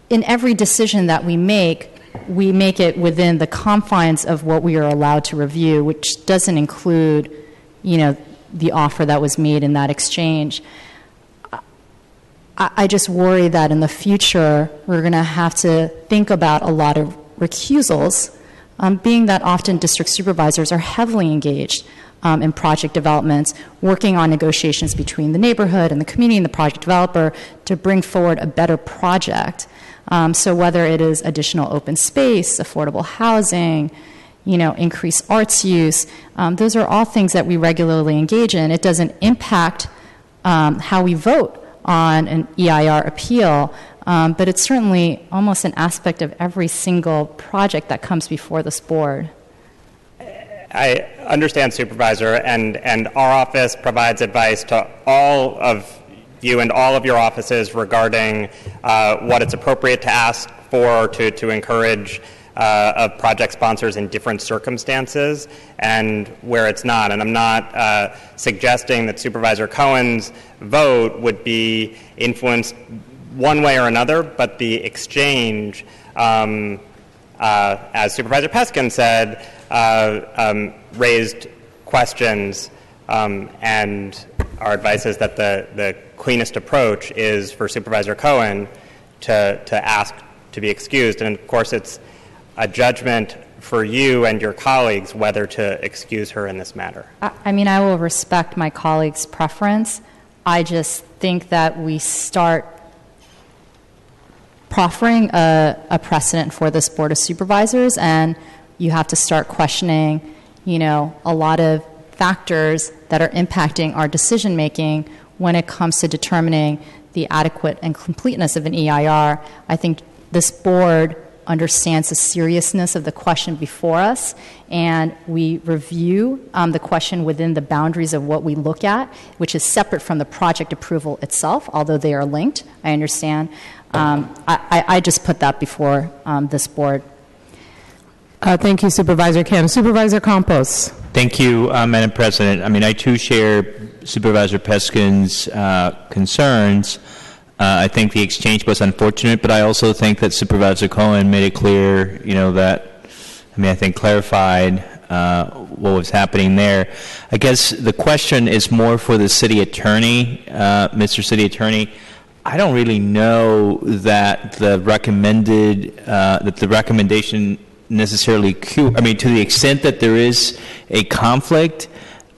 in every decision that we make it within the confines of what we are allowed to review, which doesn't include, the offer that was made in that exchange. I just worry that in the future we're going to have to think about a lot of recusals, being that often district supervisors are heavily engaged in project developments, working on negotiations between the neighborhood and the community and the project developer to bring forward a better project. So whether it is additional open space, affordable housing, increased arts use, those are all things that we regularly engage in. It doesn't impact how we vote on an EIR appeal, but it's certainly almost an aspect of every single project that comes before this board. I understand, Supervisor, and our office provides advice to all of you and all of your offices regarding what it's appropriate to ask for to encourage of project sponsors in different circumstances and where it's not. And I'm not suggesting that Supervisor Cohen's vote would be influenced one way or another, but the exchange, as Supervisor Peskin said, raised questions and our advice is that the cleanest approach is for Supervisor Cohen to ask to be excused. And of course, it's a judgment for you and your colleagues whether to excuse her in this matter. I mean, I will respect my colleague's preference. I just think that we start proffering a precedent for this Board of Supervisors, and you have to start questioning, a lot of factors that are impacting our decision making when it comes to determining the adequate and completeness of an EIR. I think this board understands the seriousness of the question before us, and we review the question within the boundaries of what we look at, which is separate from the project approval itself, although they are linked, I understand. I just put that before this board. Thank you, Supervisor Kim. Supervisor Campos. Thank you, Madam President. I mean, I too share Supervisor Peskin's concerns. I think the exchange was unfortunate, but I also think that Supervisor Cohen made it clear, I think clarified what was happening there. I guess the question is more for the city attorney, Mr. City Attorney. I don't really know that the recommendation necessarily to the extent that there is a conflict.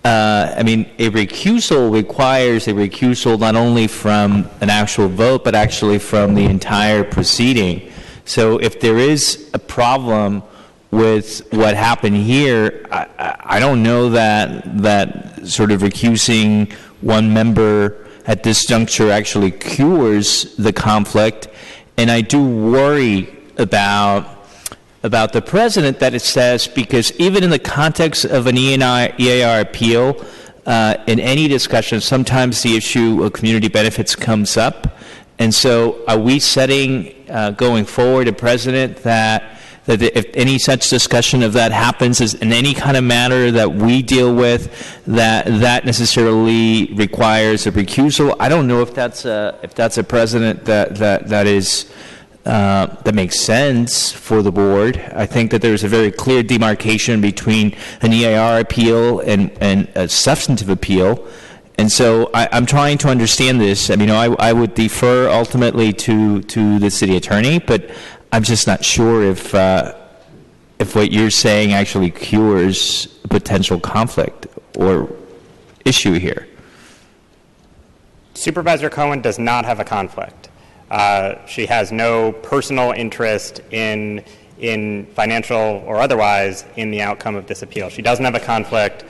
A recusal requires a recusal not only from an actual vote, but actually from the entire proceeding. So if there is a problem with what happened here, I don't know that sort of recusing one member at this juncture actually cures the conflict. And I do worry about the president that it says, because even in the context of an EIR appeal, in any discussion, sometimes the issue of community benefits comes up. And so are we setting, going forward, a precedent that if any such discussion of that happens is in any kind of matter that we deal with, that necessarily requires a recusal? I don't know if that's a precedent that makes sense for the board. I think that there's a very clear demarcation between an EIR appeal and a substantive appeal. And so I'm trying to understand this. I would defer ultimately to the city attorney, but I'm just not sure if what you're saying actually cures a potential conflict or issue here. Supervisor Cohen does not have a conflict. She has no personal interest in financial or otherwise in the outcome of this appeal. She doesn't have a conflict.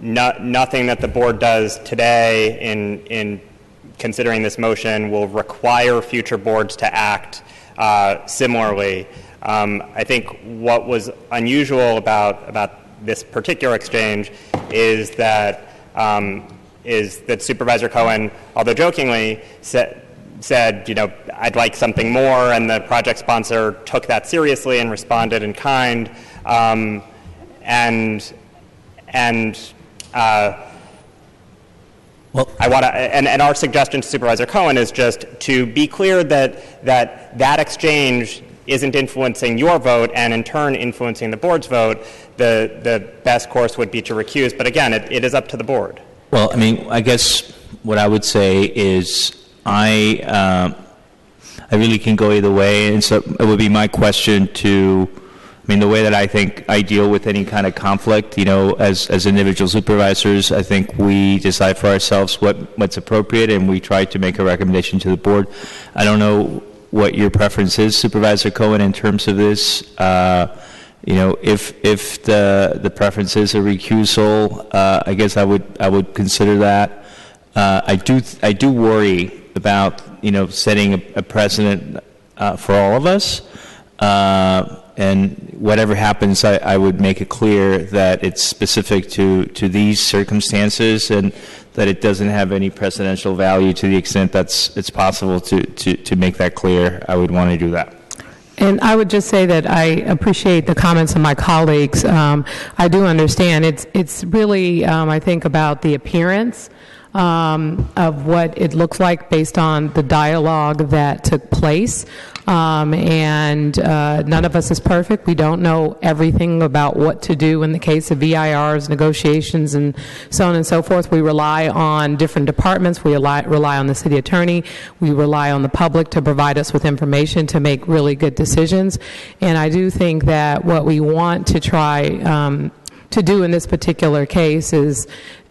Nothing that the board does today in considering this motion will require future boards to act similarly. I think what was unusual about this particular exchange is that Supervisor Cohen, although jokingly, said, I'd like something more, and the project sponsor took that seriously and responded in kind. And our suggestion to Supervisor Cohen is just to be clear that exchange isn't influencing your vote and in turn influencing the board's vote. The best course would be to recuse, but again, it is up to the board. Well, I guess what I would say is I really can go either way, and so it would be my question to, the way that I think I deal with any kind of conflict, as individual supervisors, I think we decide for ourselves what's appropriate, and we try to make a recommendation to the board. I don't know what your preference is, Supervisor Cohen, in terms of this. If the preference is a recusal, I guess I would consider that. I do worry about setting a precedent for all of us, and whatever happens, I would make it clear that it's specific to these circumstances and that it doesn't have any precedential value. To the extent it's possible to make that clear, I would want to do that. And I would just say that I appreciate the comments of my colleagues. I do understand it's really, I think, about the appearance of what it looks like based on the dialogue that took place. And none of us is perfect. We don't know everything about what to do in the case of VIRs, negotiations, and so on and so forth. We rely on different departments. We rely on the city attorney. We rely on the public to provide us with information to make really good decisions. And I do think that what we want to try to do in this particular case is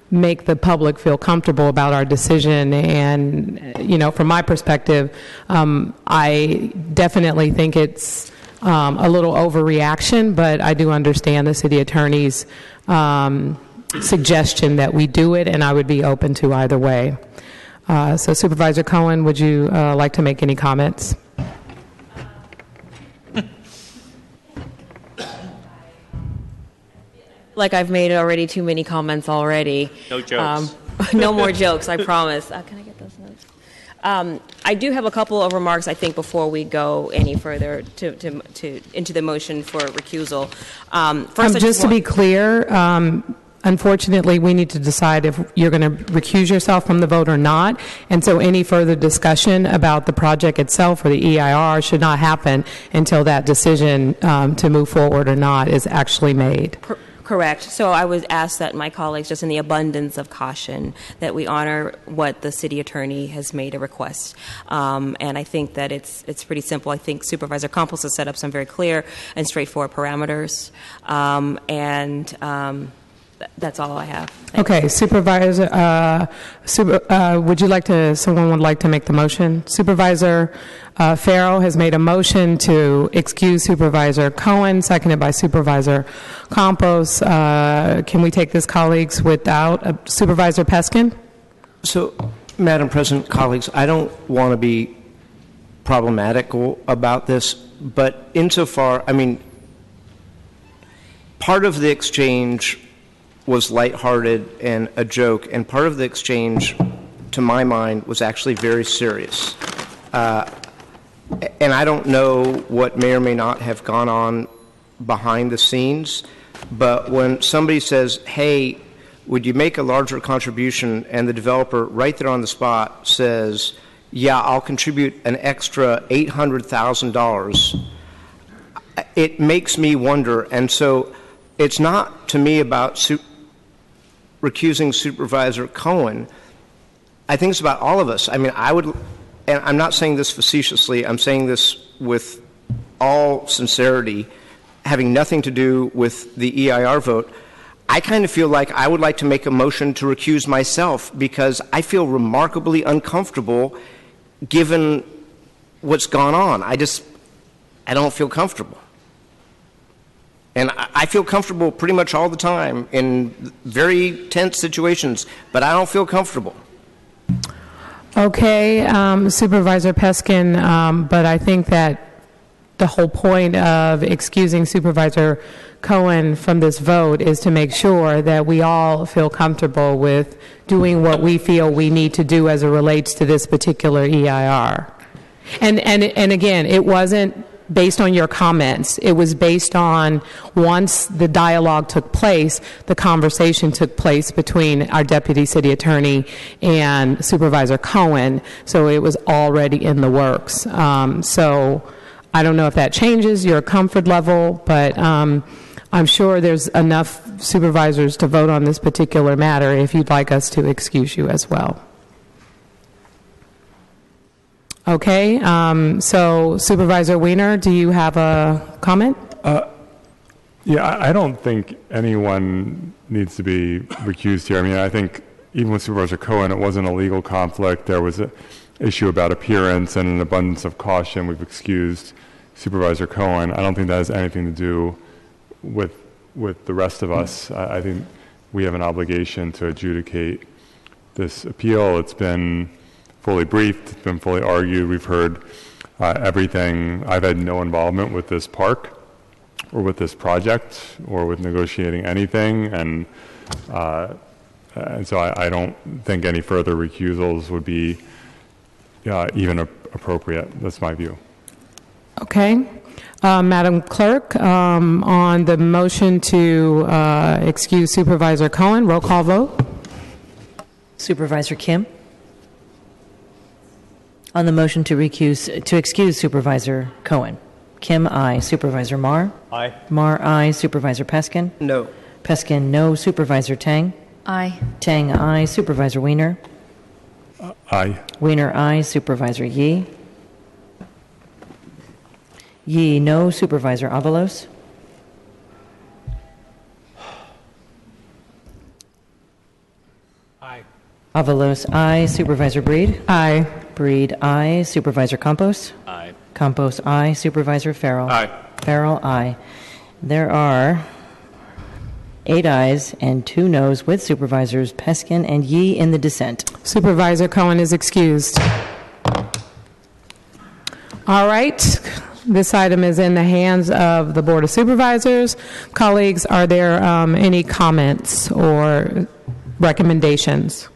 make the public feel comfortable about our decision. And, from my perspective, I definitely think it's a little overreaction, but I do understand the city attorney's suggestion that we do it, and I would be open to either way. So Supervisor Cohen, would you like to make any comments? Like I've made already too many comments already. No jokes. No more jokes, I promise. Can I get those notes? I do have a couple of remarks, I think, before we go any further into the motion for recusal. First, just to be clear, unfortunately, we need to decide if you're going to recuse yourself from the vote or not. And so any further discussion about the project itself or the EIR should not happen until that decision to move forward or not is actually made. Correct. So I would ask that my colleagues, just in the abundance of caution, that we honor what the city attorney has made a request. And I think that it's pretty simple. I think Supervisor Campos has set up some very clear and straightforward parameters. That's all I have. Thanks. Okay, Supervisor, someone would like to make the motion? Supervisor Farrell has made a motion to excuse Supervisor Cohen, seconded by Supervisor Campos. Can we take this, colleagues, without Supervisor Peskin? So, Madam President, colleagues, I don't want to be problematical about this, but insofar, part of the exchange was lighthearted and a joke, and part of the exchange, to my mind, was actually very serious. And I don't know what may or may not have gone on behind the scenes, but when somebody says, hey, would you make a larger contribution, and the developer right there on the spot says, yeah, I'll contribute an extra $800,000, it makes me wonder. And so it's not, to me, about recusing Supervisor Cohen. I think it's about all of us. I would, and I'm not saying this facetiously, I'm saying this with all sincerity, having nothing to do with the EIR vote. I kind of feel like I would like to make a motion to recuse myself because I feel remarkably uncomfortable given what's gone on. I don't feel comfortable. And I feel comfortable pretty much all the time in very tense situations, but I don't feel comfortable. Okay, Supervisor Peskin, but I think that the whole point of excusing Supervisor Cohen from this vote is to make sure that we all feel comfortable with doing what we feel we need to do as it relates to this particular EIR. And again, it wasn't based on your comments. It was based on once the dialogue took place, the conversation took place between our Deputy City Attorney and Supervisor Cohen, so it was already in the works. So I don't know if that changes your comfort level, but I'm sure there's enough supervisors to vote on this particular matter if you'd like us to excuse you as well. Okay, so Supervisor Wiener, do you have a comment? Yeah, I don't think anyone needs to be recused here. I think even with Supervisor Cohen, it wasn't a legal conflict. There was an issue about appearance and an abundance of caution. We've excused Supervisor Cohen. I don't think that has anything to do with the rest of us. I think we have an obligation to adjudicate this appeal. It's been fully briefed, it's been fully argued. We've heard everything. I've had no involvement with this park or with this project or with negotiating anything, and so I don't think any further recusals would be even appropriate. That's my view. Okay. Madam Clerk, on the motion to excuse Supervisor Cohen, roll call vote. Supervisor Kim? On the motion to excuse Supervisor Cohen. Kim, aye. Supervisor Marr? Aye. Marr, aye. Supervisor Peskin? No. Peskin, no. Supervisor Tang? Aye. Tang, aye. Supervisor Wiener? Aye. Wiener, aye. Supervisor Yee? Yee, no. Supervisor Avalos? Aye. Avalos, aye. Supervisor Breed? Aye. Breed, aye. Supervisor Campos? Aye. Campos, aye. Supervisor Farrell? Aye. Farrell, aye. There are 8 ayes and 2 noes with Supervisors Peskin and Yee in the dissent. Supervisor Cohen is excused. All right. This item is in the hands of the Board of Supervisors. Colleagues, are there any comments or recommendations?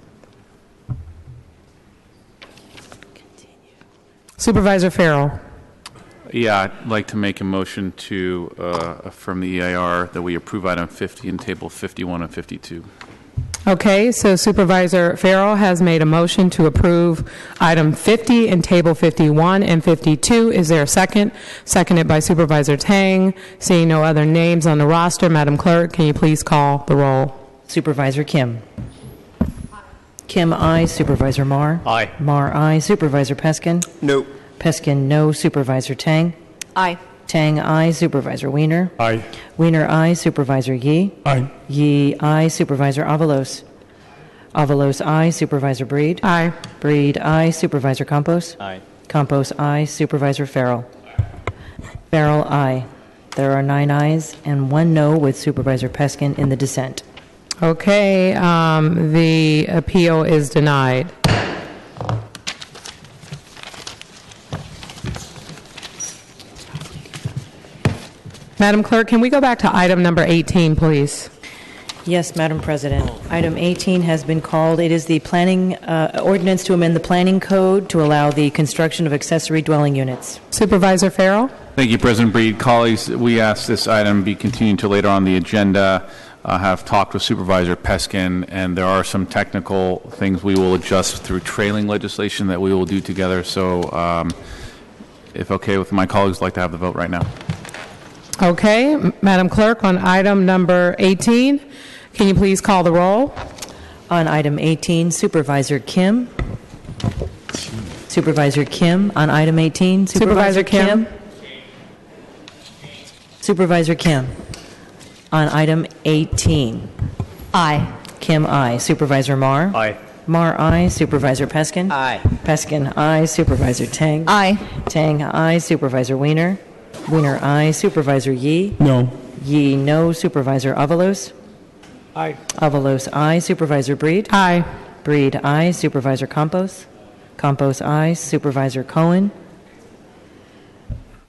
Supervisor Farrell. Yeah, I'd like to make a motion to affirm the EIR that we approve item 50 and table 51 and 52. Okay, so Supervisor Farrell has made a motion to approve item 50 and table 51 and 52. Is there a second? Seconded by Supervisor Tang. Seeing no other names on the roster, Madam Clerk, can you please call the roll? Supervisor Kim. Kim, aye. Supervisor Marr? Aye. Marr, aye. Supervisor Peskin? No. Peskin, no. Supervisor Tang? Aye. Tang, aye. Supervisor Wiener? Aye. Wiener, aye. Supervisor Yee? Aye. Yee, aye. Supervisor Avalos? Avalos, aye. Supervisor Breed? Aye. Breed, aye. Supervisor Campos? Aye. Campos, aye. Supervisor Farrell? Farrell, aye. There are 9 ayes and 1 no with Supervisor Peskin in the dissent. Okay, the appeal is denied. Madam Clerk, can we go back to item number 18, please? Yes, Madam President. Item 18 has been called. It is the planning ordinance to amend the planning code to allow the construction of accessory dwelling units. Supervisor Farrell? Thank you, President Breed. Colleagues, we ask this item be continued to later on the agenda. Have talked with Supervisor Peskin, and there are some technical things we will adjust through trailing legislation that we will do together. So if okay with my colleagues, I'd like to have the vote right now. Okay, Madam Clerk, on item number 18, can you please call the roll? On item 18, Supervisor Kim. Supervisor Kim on item 18. Supervisor Kim. Supervisor Kim on item 18. Aye. Kim, aye. Supervisor Marr? Aye. Marr, aye. Supervisor Peskin? Aye. Peskin, aye. Supervisor Tang? Aye. Tang, aye. Supervisor Wiener? Wiener, aye. Supervisor Yee? No. Yee, no. Supervisor Avalos? Aye. Avalos, aye. Supervisor Breed? Aye. Breed, aye. Supervisor Campos? Campos, aye. Supervisor Cohen?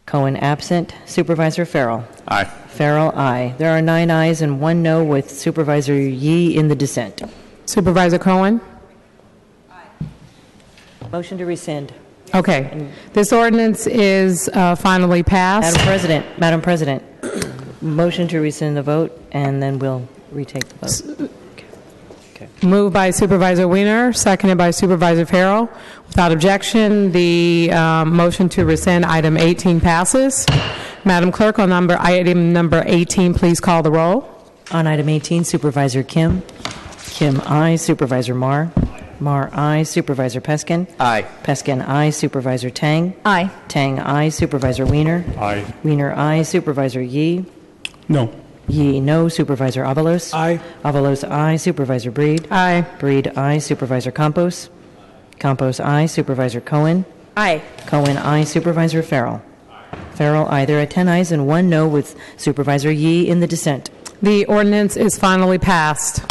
Cohen, absent. Supervisor Farrell? Aye. Farrell, aye. There are 9 ayes and 1 no with Supervisor Yee in the dissent. Supervisor Cohen? Motion to rescind. Okay. This ordinance is finally passed. Madam President, motion to rescind the vote, and then we'll retake the vote. Moved by Supervisor Wiener, seconded by Supervisor Farrell. Without objection, the motion to rescind item 18 passes. Madam Clerk, on item number 18, please call the roll. On item 18, Supervisor Kim. Kim, aye. Supervisor Marr. Marr, aye. Supervisor Peskin. Aye. Peskin, aye. Supervisor Tang. Aye. Tang, aye. Supervisor Wiener. Aye. Wiener, aye. Supervisor Yee. No. Yee, no. Supervisor Avalos. Aye. Avalos, aye. Supervisor Breed. Aye. Breed, aye. Supervisor Campos. Campos, aye. Supervisor Cohen. Aye. Cohen, aye. Supervisor Farrell. Farrell, aye. There are 10 ayes and 1 no with Supervisor Yee in the dissent. The ordinance is finally passed.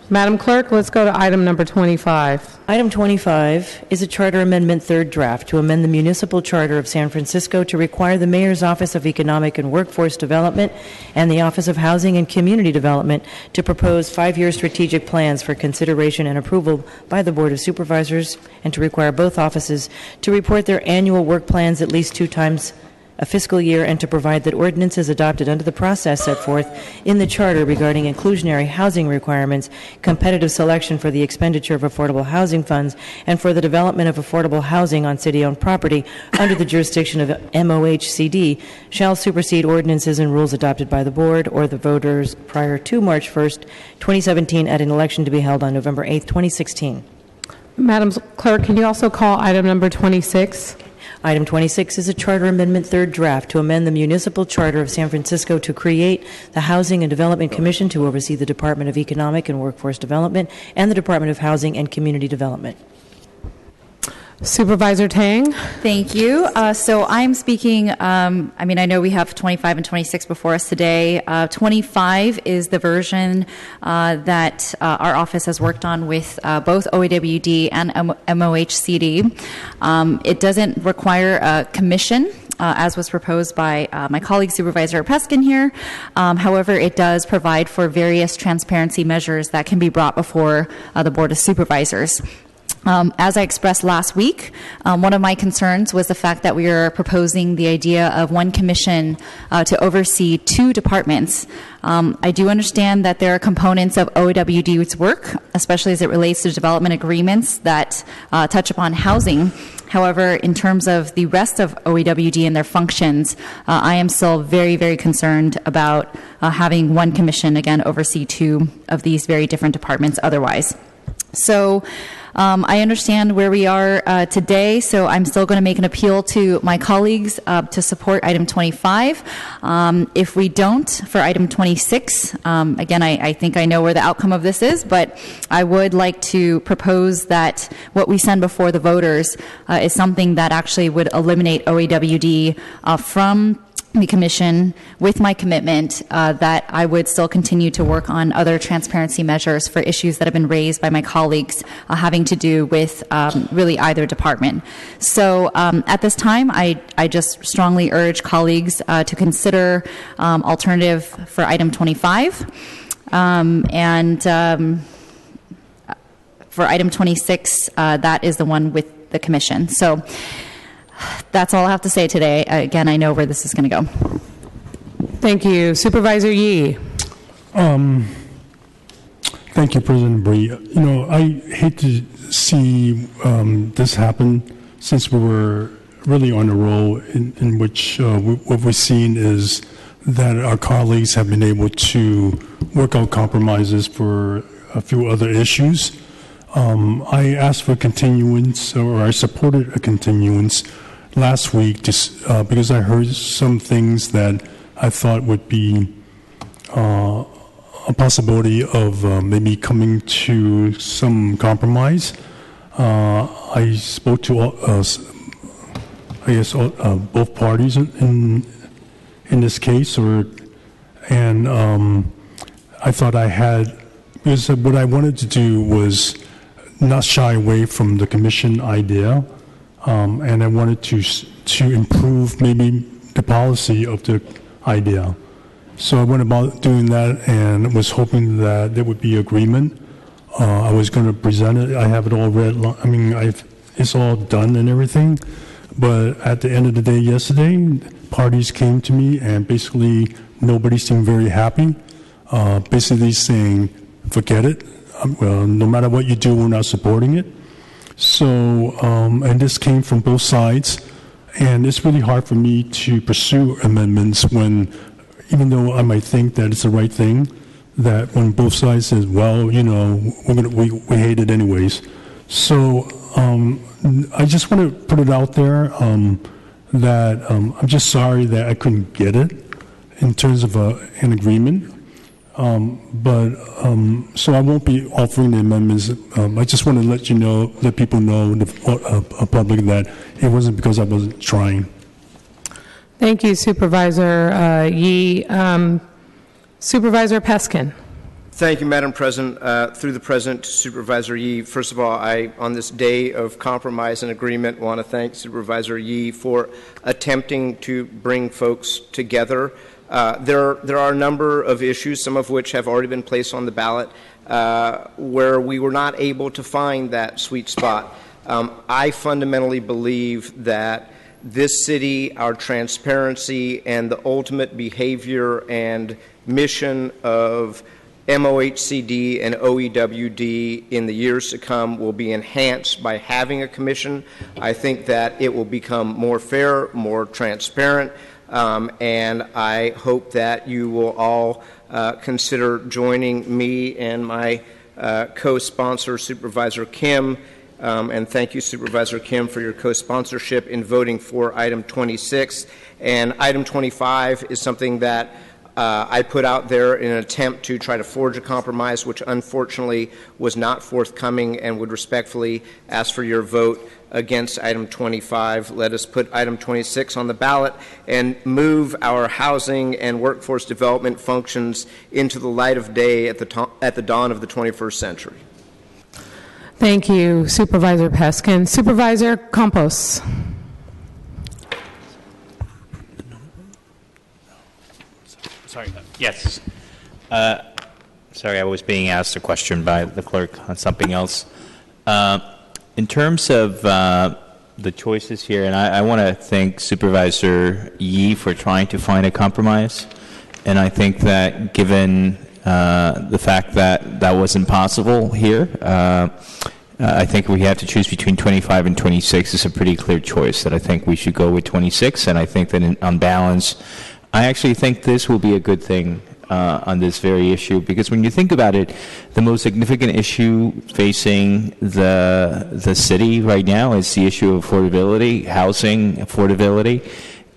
Madam Clerk, let's go to item number 25. Item 25 is a charter amendment third draft to amend the municipal charter of San Francisco to require the Mayor's Office of Economic and Workforce Development and the Office of Housing and Community Development to propose 5-year strategic plans for consideration and approval by the Board of Supervisors, and to require both offices to report their annual work plans at least 2 times a fiscal year, and to provide that ordinances adopted under the process set forth in the Charter regarding inclusionary housing requirements, competitive selection for the expenditure of affordable housing funds, and for the development of affordable housing on city-owned property under the jurisdiction of MOHCD shall supersede ordinances and rules adopted by the Board or the voters prior to March 1st, 2017 at an election to be held on November 8th, 2016. Madam Clerk, can you also call item number 26? Item 26 is a charter amendment third draft to amend the municipal charter of San Francisco to create the Housing and Development Commission to oversee the Department of Economic and Workforce Development and the Department of Housing and Community Development. Supervisor Tang. Thank you. So I'm speaking, I know we have 25 and 26 before us today. 25 is the version that our office has worked on with both OAWD and MOHCD. It doesn't require a commission, as was proposed by my colleague Supervisor Peskin here. However, it does provide for various transparency measures that can be brought before the Board of Supervisors. As I expressed last week, one of my concerns was the fact that we are proposing the idea of one commission to oversee two departments. I do understand that there are components of OAWD's work, especially as it relates to development agreements that touch upon housing. However, in terms of the rest of OAWD and their functions, I am still very, very concerned about having one commission, again, oversee two of these very different departments otherwise. So I understand where we are today, so I'm still going to make an appeal to my colleagues to support item 25. If we don't, for item 26, again, I think I know where the outcome of this is, but I would like to propose that what we send before the voters is something that actually would eliminate OAWD from the commission, with my commitment that I would still continue to work on other transparency measures for issues that have been raised by my colleagues having to do with really either department. So at this time, I just strongly urge colleagues to consider alternative for item 25. And for item 26, that is the one with the commission. So that's all I have to say today. Again, I know where this is going to go. Thank you. Supervisor Yee. Thank you, President Bree. I hate to see this happen since we were really on a roll in which what we're seeing is that our colleagues have been able to work out compromises for a few other issues. I asked for continuance, or I supported a continuance last week because I heard some things that I thought would be a possibility of maybe coming to some compromise. I spoke to both parties in this case, and I thought I had, because what I wanted to do was not shy away from the commission idea. And I wanted to improve maybe the policy of the idea. So I went about doing that and was hoping that there would be agreement. I was going to present it. I have it all read. It's all done and everything. But at the end of the day yesterday, parties came to me and basically nobody seemed very happy. Basically saying, forget it. No matter what you do, we're not supporting it. So, and this came from both sides, and it's really hard for me to pursue amendments when, even though I might think that it's the right thing, that when both sides says, well, we hate it anyways. So, I just want to put it out there that I'm just sorry that I couldn't get it in terms of an agreement. So I won't be offering the amendments. I just want to let people know, the public, that it wasn't because I wasn't trying. Thank you, Supervisor Yee. Supervisor Peskin. Thank you, Madam President. Through the President to Supervisor Yee, first of all, on this day of compromise and agreement, want to thank Supervisor Yee for attempting to bring folks together. There are a number of issues, some of which have already been placed on the ballot, where we were not able to find that sweet spot. I fundamentally believe that this city, our transparency, and the ultimate behavior and mission of MOHCD and OEWD in the years to come will be enhanced by having a commission. I think that it will become more fair, more transparent, and I hope that you will all consider joining me and my co-sponsor, Supervisor Kim, and thank you, Supervisor Kim, for your co-sponsorship in voting for item 26. And item 25 is something that I put out there in an attempt to try to forge a compromise, which unfortunately was not forthcoming, and would respectfully ask for your vote against item 25. Let us put item 26 on the ballot and move our housing and workforce development functions into the light of day at the dawn of the 21st century. Thank you, Supervisor Peskin. Supervisor Campos. Sorry. Yes. Sorry, I was being asked a question by the clerk on something else. In terms of the choices here, and I want to thank Supervisor Yee for trying to find a compromise. And I think that given the fact that that wasn't possible here, I think we have to choose between 25 and 26 is a pretty clear choice that I think we should go with 26. And I think that on balance, I actually think this will be a good thing on this very issue, because when you think about it, the most significant issue facing the city right now is the issue of affordability, housing affordability,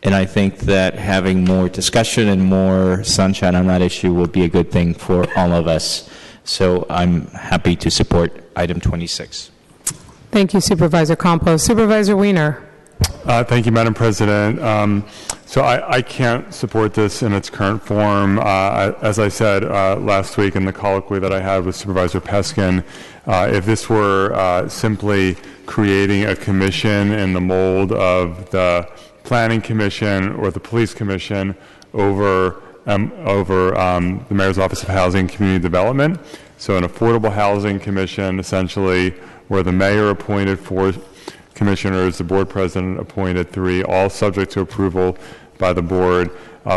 and I think that having more discussion and more sunshine on that issue will be a good thing for all of us. So I'm happy to support item 26. Thank you, Supervisor Campos. Supervisor Wiener. Thank you, Madam President. So I can't support this in its current form. As I said last week in the colloquy that I had with Supervisor Peskin, if this were simply creating a commission in the mold of the Planning Commission or the Police Commission over the Mayor's Office of Housing and Community Development, so an affordable housing commission essentially where the mayor appointed 4 commissioners, the board president appointed 3, all subject to approval by the board,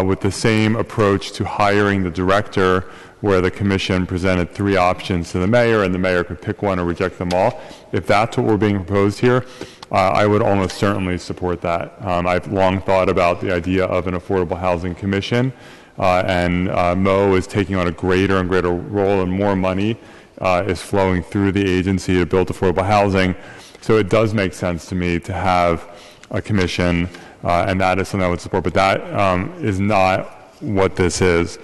with the same approach to hiring the director, where the commission presented 3 options to the mayor, and the mayor could pick one or reject them all. If that's what we're being proposed here, I would almost certainly support that. I've long thought about the idea of an affordable housing commission, and Mo is taking on a greater and greater role, and more money is flowing through the agency to build affordable housing. So it does make sense to me to have a commission, and that is something I would support. But that is not what this is.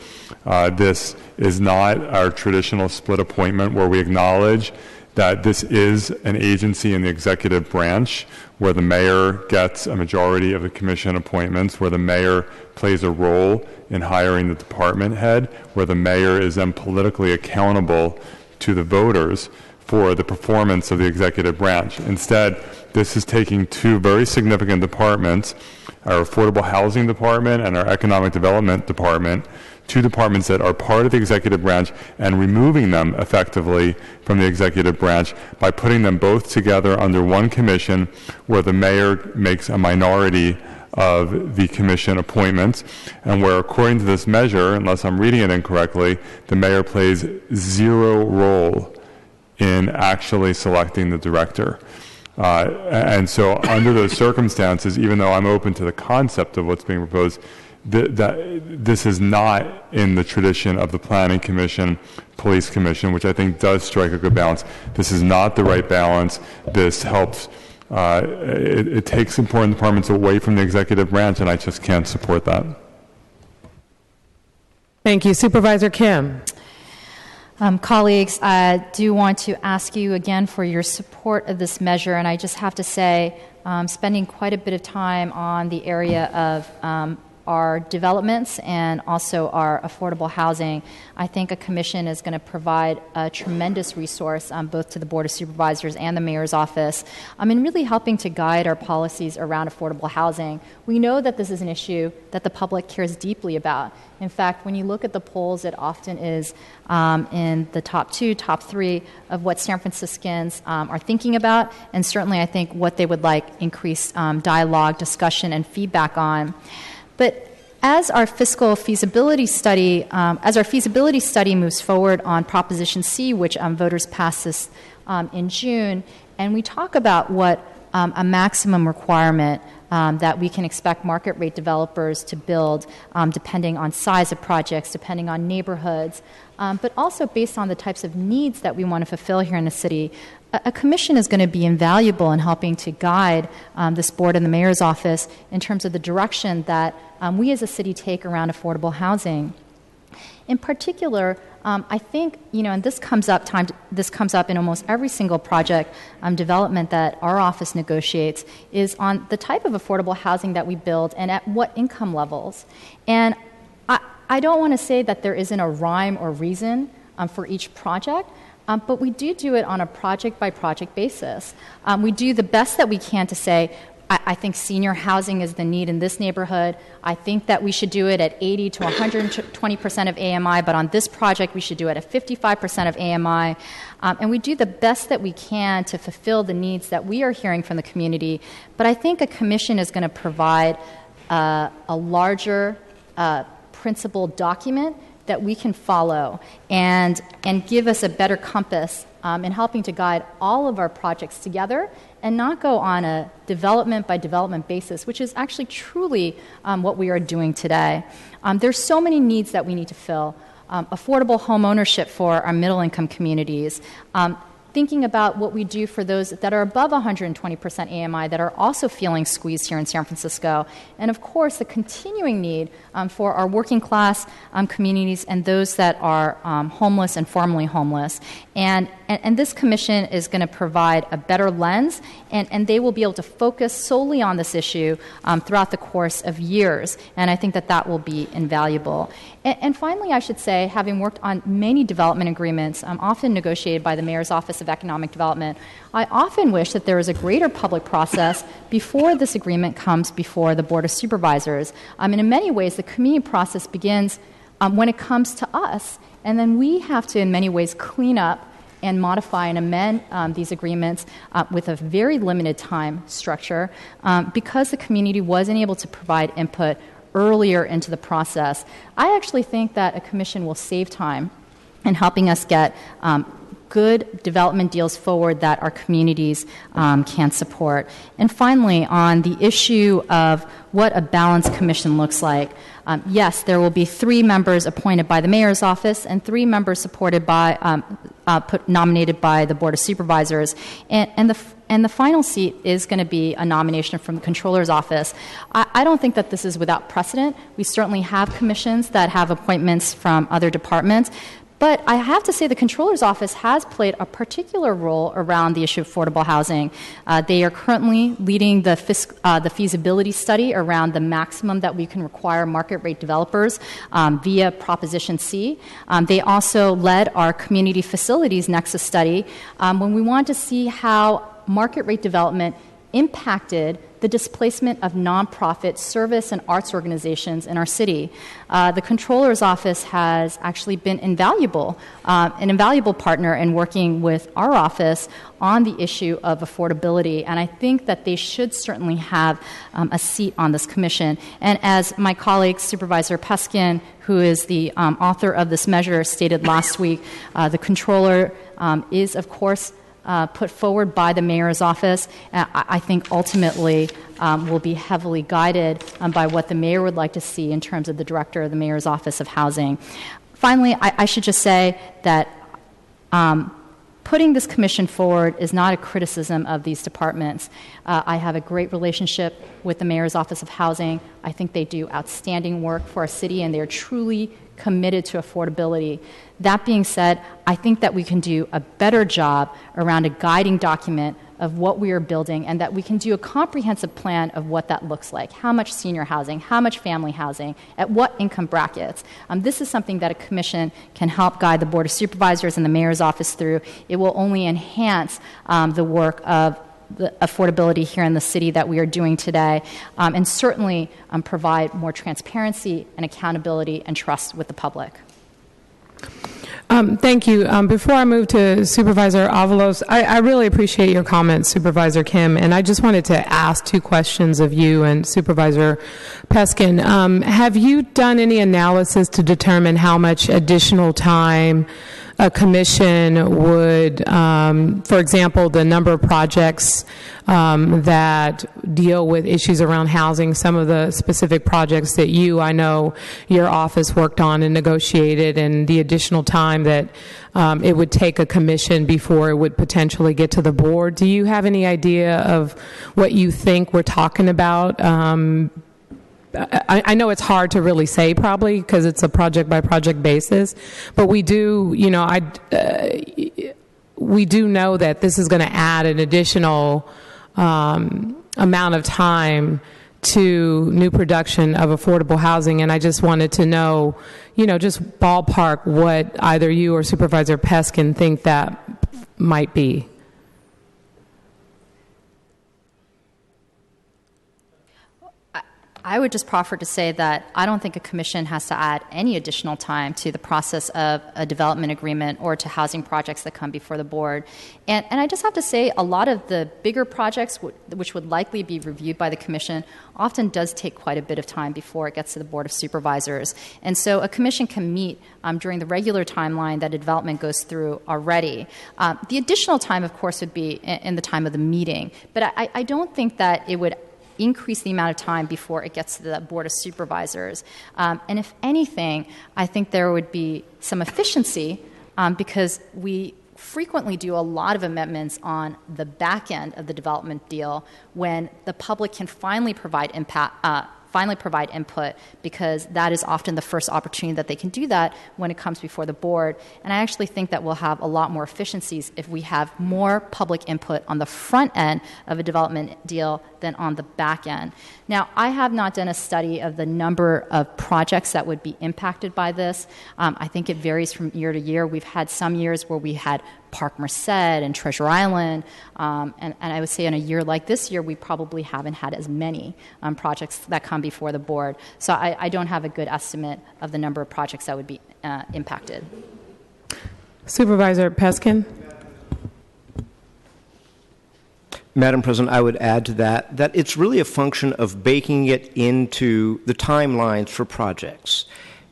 This is not our traditional split appointment where we acknowledge that this is an agency in the executive branch where the mayor gets a majority of the commission appointments, where the mayor plays a role in hiring the department head, where the mayor is then politically accountable to the voters for the performance of the executive branch. Instead, this is taking 2 very significant departments, our Affordable Housing Department and our Economic Development Department, 2 departments that are part of the executive branch, and removing them effectively from the executive branch by putting them both together under one commission where the mayor makes a minority of the commission appointments, and where, according to this measure, unless I'm reading it incorrectly, the mayor plays 0 role in actually selecting the director. And so under those circumstances, even though I'm open to the concept of what's being proposed, this is not in the tradition of the Planning Commission, Police Commission, which I think does strike a good balance. This is not the right balance. This helps, it takes important departments away from the executive branch, and I just can't support that. Thank you. Supervisor Kim. Colleagues, I do want to ask you again for your support of this measure, and I just have to say, spending quite a bit of time on the area of our developments and also our affordable housing, I think a commission is going to provide a tremendous resource both to the Board of Supervisors and the Mayor's office in really helping to guide our policies around affordable housing. We know that this is an issue that the public cares deeply about. In fact, when you look at the polls, it often is in the top 2, top 3 of what San Franciscans are thinking about, and certainly I think what they would like increased dialogue, discussion, and feedback on. But as our feasibility study moves forward on Proposition C, which voters passed this in June, and we talk about what a maximum requirement that we can expect market rate developers to build depending on size of projects, depending on neighborhoods, but also based on the types of needs that we want to fulfill here in the city. A commission is going to be invaluable in helping to guide this board and the mayor's office in terms of the direction that we as a city take around affordable housing. In particular, I think, and this comes up in almost every single project development that our office negotiates, is on the type of affordable housing that we build and at what income levels. And I don't want to say that there isn't a rhyme or reason for each project, but we do it on a project-by-project basis. We do the best that we can to say, I think senior housing is the need in this neighborhood. I think that we should do it at 80 to 120% of AMI, but on this project we should do it at 55% of AMI. And we do the best that we can to fulfill the needs that we are hearing from the community. But I think a commission is going to provide a larger principled document that we can follow and give us a better compass in helping to guide all of our projects together and not go on a development by development basis, which is actually truly what we are doing today. There's so many needs that we need to fill. Affordable home ownership for our middle income communities, thinking about what we do for those that are above 120% AMI that are also feeling squeezed here in San Francisco. And of course, the continuing need for our working class communities and those that are homeless and formerly homeless. And this commission is going to provide a better lens, and they will be able to focus solely on this issue throughout the course of years. And I think that will be invaluable. And finally, I should say, having worked on many development agreements, often negotiated by the Mayor's Office of Economic Development, I often wish that there was a greater public process before this agreement comes before the Board of Supervisors. And in many ways, the community process begins when it comes to us, and then we have to, in many ways, clean up and modify and amend these agreements with a very limited time structure because the community wasn't able to provide input earlier into the process. I actually think that a commission will save time in helping us get good development deals forward that our communities can support. And finally, on the issue of what a balanced commission looks like, yes, there will be 3 members appointed by the Mayor's office and 3 members supported by nominated by the Board of Supervisors. And the final seat is going to be a nomination from the Controller's office. I don't think that this is without precedent. We certainly have commissions that have appointments from other departments. But I have to say the Controller's Office has played a particular role around the issue of affordable housing. They are currently leading the feasibility study around the maximum that we can require market rate developers via Proposition C. They also led our community facilities nexus study when we wanted to see how market rate development impacted the displacement of nonprofit service and arts organizations in our city. The Controller's Office has actually been an invaluable partner in working with our office on the issue of affordability, and I think that they should certainly have a seat on this commission. And as my colleague, Supervisor Peskin, who is the author of this measure, stated last week, the Controller is, of course, put forward by the Mayor's office, I think ultimately will be heavily guided by what the Mayor would like to see in terms of the Director of the Mayor's Office of Housing. Finally, I should just say that putting this commission forward is not a criticism of these departments. I have a great relationship with the Mayor's Office of Housing. I think they do outstanding work for our city, and they are truly committed to affordability. That being said, I think that we can do a better job around a guiding document of what we are building and that we can do a comprehensive plan of what that looks like. How much senior housing, how much family housing, at what income brackets. This is something that a commission can help guide the Board of Supervisors and the Mayor's office through. It will only enhance the work of the affordability here in the city that we are doing today, and certainly provide more transparency and accountability and trust with the public. Thank you. Before I move to Supervisor Avalos, I really appreciate your comments, Supervisor Kim, and I just wanted to ask two questions of you and Supervisor Peskin. Have you done any analysis to determine how much additional time a commission would, for example, the number of projects that deal with issues around housing, some of the specific projects that I know your office worked on and negotiated, and the additional time that it would take a commission before it would potentially get to the board? Do you have any idea of what you think we're talking about? I know it's hard to really say probably because it's a project by project basis, but we do, we do know that this is going to add an additional amount of time to new production of affordable housing, and I just wanted to know, just ballpark what either you or Supervisor Peskin think that might be. I would just proffer to say that I don't think a commission has to add any additional time to the process of a development agreement or to housing projects that come before the board. And I just have to say a lot of the bigger projects, which would likely be reviewed by the commission, often does take quite a bit of time before it gets to the Board of Supervisors. And so a commission can meet during the regular timeline that a development goes through already. The additional time, of course, would be in the time of the meeting. But I don't think that it would increase the amount of time before it gets to the Board of Supervisors. And if anything, I think there would be some efficiency because we frequently do a lot of amendments on the back end of the development deal when the public can finally provide input, because that is often the first opportunity that they can do that when it comes before the board. And I actually think that we'll have a lot more efficiencies if we have more public input on the front end of a development deal than on the back end. Now, I have not done a study of the number of projects that would be impacted by this. I think it varies from year to year. We've had some years where we had Park Merced and Treasure Island, and I would say in a year like this year, we probably haven't had as many projects that come before the board. So I don't have a good estimate of the number of projects that would be impacted. Supervisor Peskin? Madam President, I would add to that it's really a function of baking it into the timelines for projects.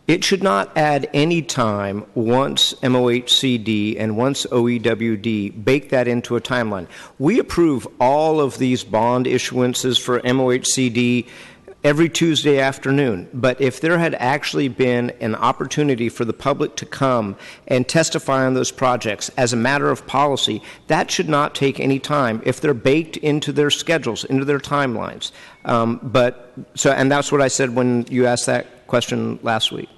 It should not add any time once MOHCD and once OEWD bake that into a timeline. We approve all of these bond issuances for MOHCD every Tuesday afternoon. But if there had actually been an opportunity for the public to come and testify on those projects as a matter of policy, that should not take any time if they're baked into their schedules, into their timelines. And that's what I said when you asked that question last week.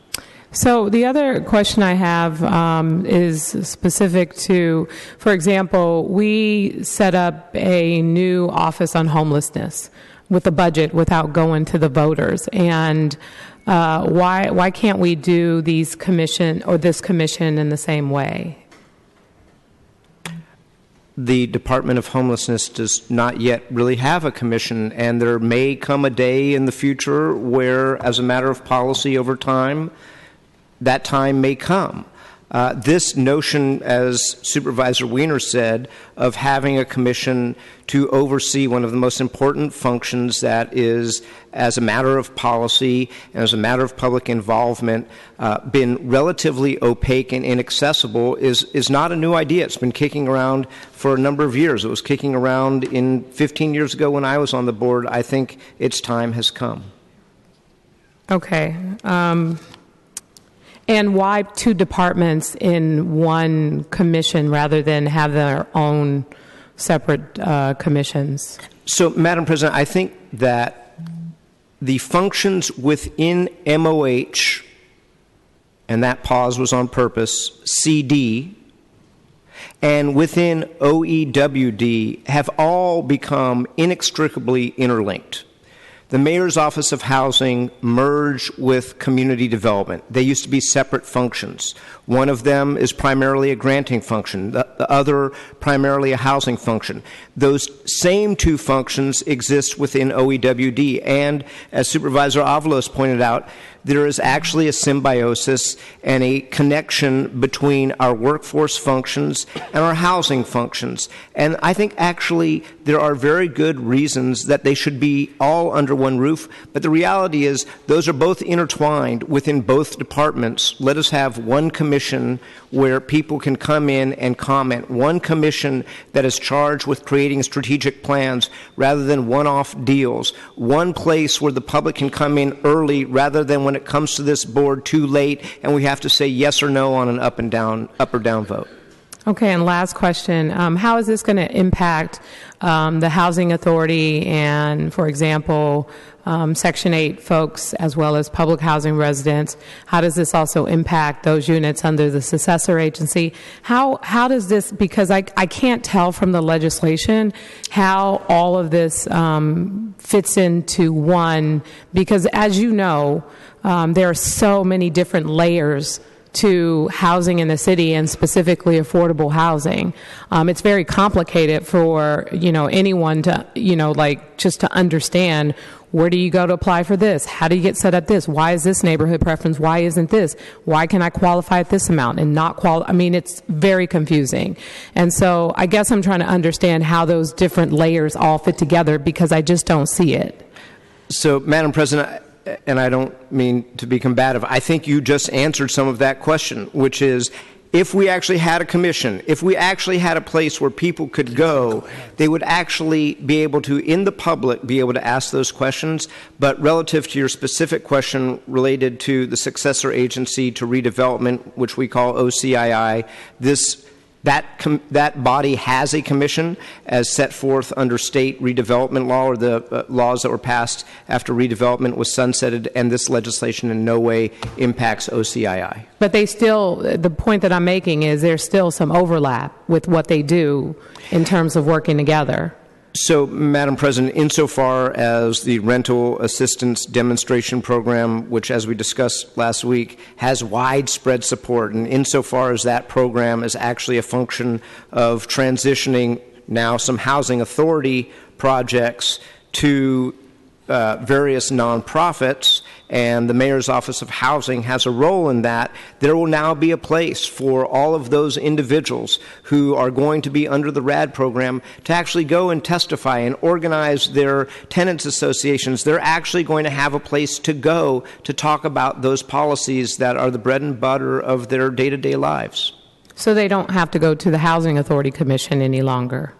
So the other question I have is specific to, for example, we set up a new office on homelessness with a budget without going to the voters. And why can't we do this commission in the same way? The Department of Homelessness does not yet really have a commission, and there may come a day in the future where, as a matter of policy over time, that time may come. This notion, as Supervisor Wiener said, of having a commission to oversee one of the most important functions that is, as a matter of policy and as a matter of public involvement, been relatively opaque and inaccessible is not a new idea. It's been kicking around for a number of years. It was kicking around 15 years ago when I was on the board. I think its time has come. Okay. And why two departments in one commission rather than have their own separate commissions? So, Madam President, I think that the functions within MOH, and that pause was on purpose, CD, and within OEWD have all become inextricably interlinked. The Mayor's Office of Housing merged with Community Development. They used to be separate functions. One of them is primarily a granting function, the other primarily a housing function. Those same two functions exist within OEWD, and as Supervisor Avalos pointed out, there is actually a symbiosis and a connection between our workforce functions and our housing functions. And I think actually there are very good reasons that they should be all under one roof, but the reality is those are both intertwined within both departments. Let us have one commission where people can come in and comment, one commission that is charged with creating strategic plans rather than one-off deals, one place where the public can come in early rather than when it comes to this board too late and we have to say yes or no on an up or down vote. Okay, and last question. How is this going to impact the Housing Authority and, for example, Section 8 folks as well as public housing residents? How does this also impact those units under the successor agency? How does this, because I can't tell from the legislation how all of this fits into one, because as you know, there are so many different layers to housing in the city and specifically affordable housing. It's very complicated for, anyone to, just to understand where do you go to apply for this? How do you get set up this? Why is this neighborhood preference? Why isn't this? Why can I qualify at this amount and not qualify? I mean, it's very confusing. And so I guess I'm trying to understand how those different layers all fit together because I just don't see it. So, Madam President, and I don't mean to be combative, I think you just answered some of that question, which is if we actually had a commission, if we actually had a place where people could go, they would actually be able to, in the public, be able to ask those questions. But relative to your specific question related to the successor agency to redevelopment, which we call OCII, that body has a commission as set forth under state redevelopment law or the laws that were passed after redevelopment was sunsetted, and this legislation in no way impacts OCII. But they still, the point that I'm making is there's still some overlap with what they do in terms of working together. So, Madam President, insofar as the rental assistance demonstration program, which, as we discussed last week, has widespread support, and insofar as that program is actually a function of transitioning now some housing authority projects to various nonprofits, and the Mayor's Office of Housing has a role in that, there will now be a place for all of those individuals who are going to be under the RAD program to actually go and testify and organize their tenants associations. They're actually going to have a place to go to talk about those policies that are the bread and butter of their day-to-day lives. So they don't have to go to the Housing Authority Commission any longer?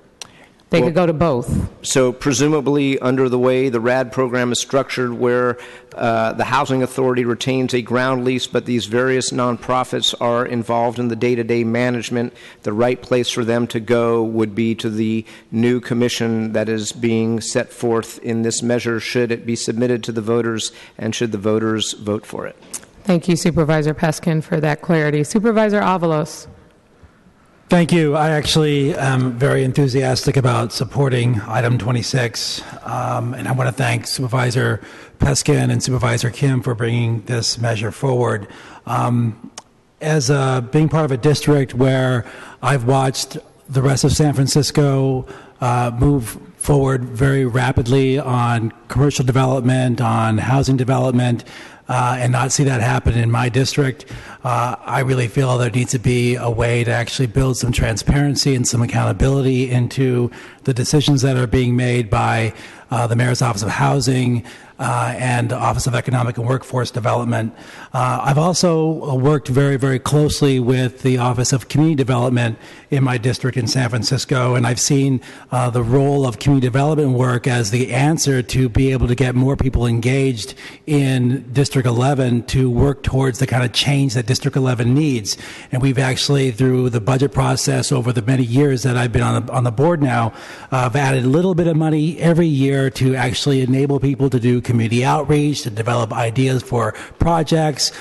They could go to both. So presumably under the way the RAD program is structured where the Housing Authority retains a ground lease, but these various nonprofits are involved in the day-to-day management, the right place for them to go would be to the new commission that is being set forth in this measure should it be submitted to the voters and should the voters vote for it. Thank you, Supervisor Peskin, for that clarity. Supervisor Avalos. Thank you. I actually am very enthusiastic about supporting item 26, and I want to thank Supervisor Peskin and Supervisor Kim for bringing this measure forward. As being part of a district where I've watched the rest of San Francisco move forward very rapidly on commercial development, on housing development, and not see that happen in my district, I really feel there needs to be a way to actually build some transparency and some accountability into the decisions that are being made by the Mayor's Office of Housing and the Office of Economic and Workforce Development. I've also worked very, very closely with the Office of Community Development in my district in San Francisco, and I've seen the role of community development work as the answer to be able to get more people engaged in District 11 to work towards the kind of change that District 11 needs. And we've actually, through the budget process over the many years that I've been on the board now, I've added a little bit of money every year year to actually enable people to do community outreach, to develop ideas for projects.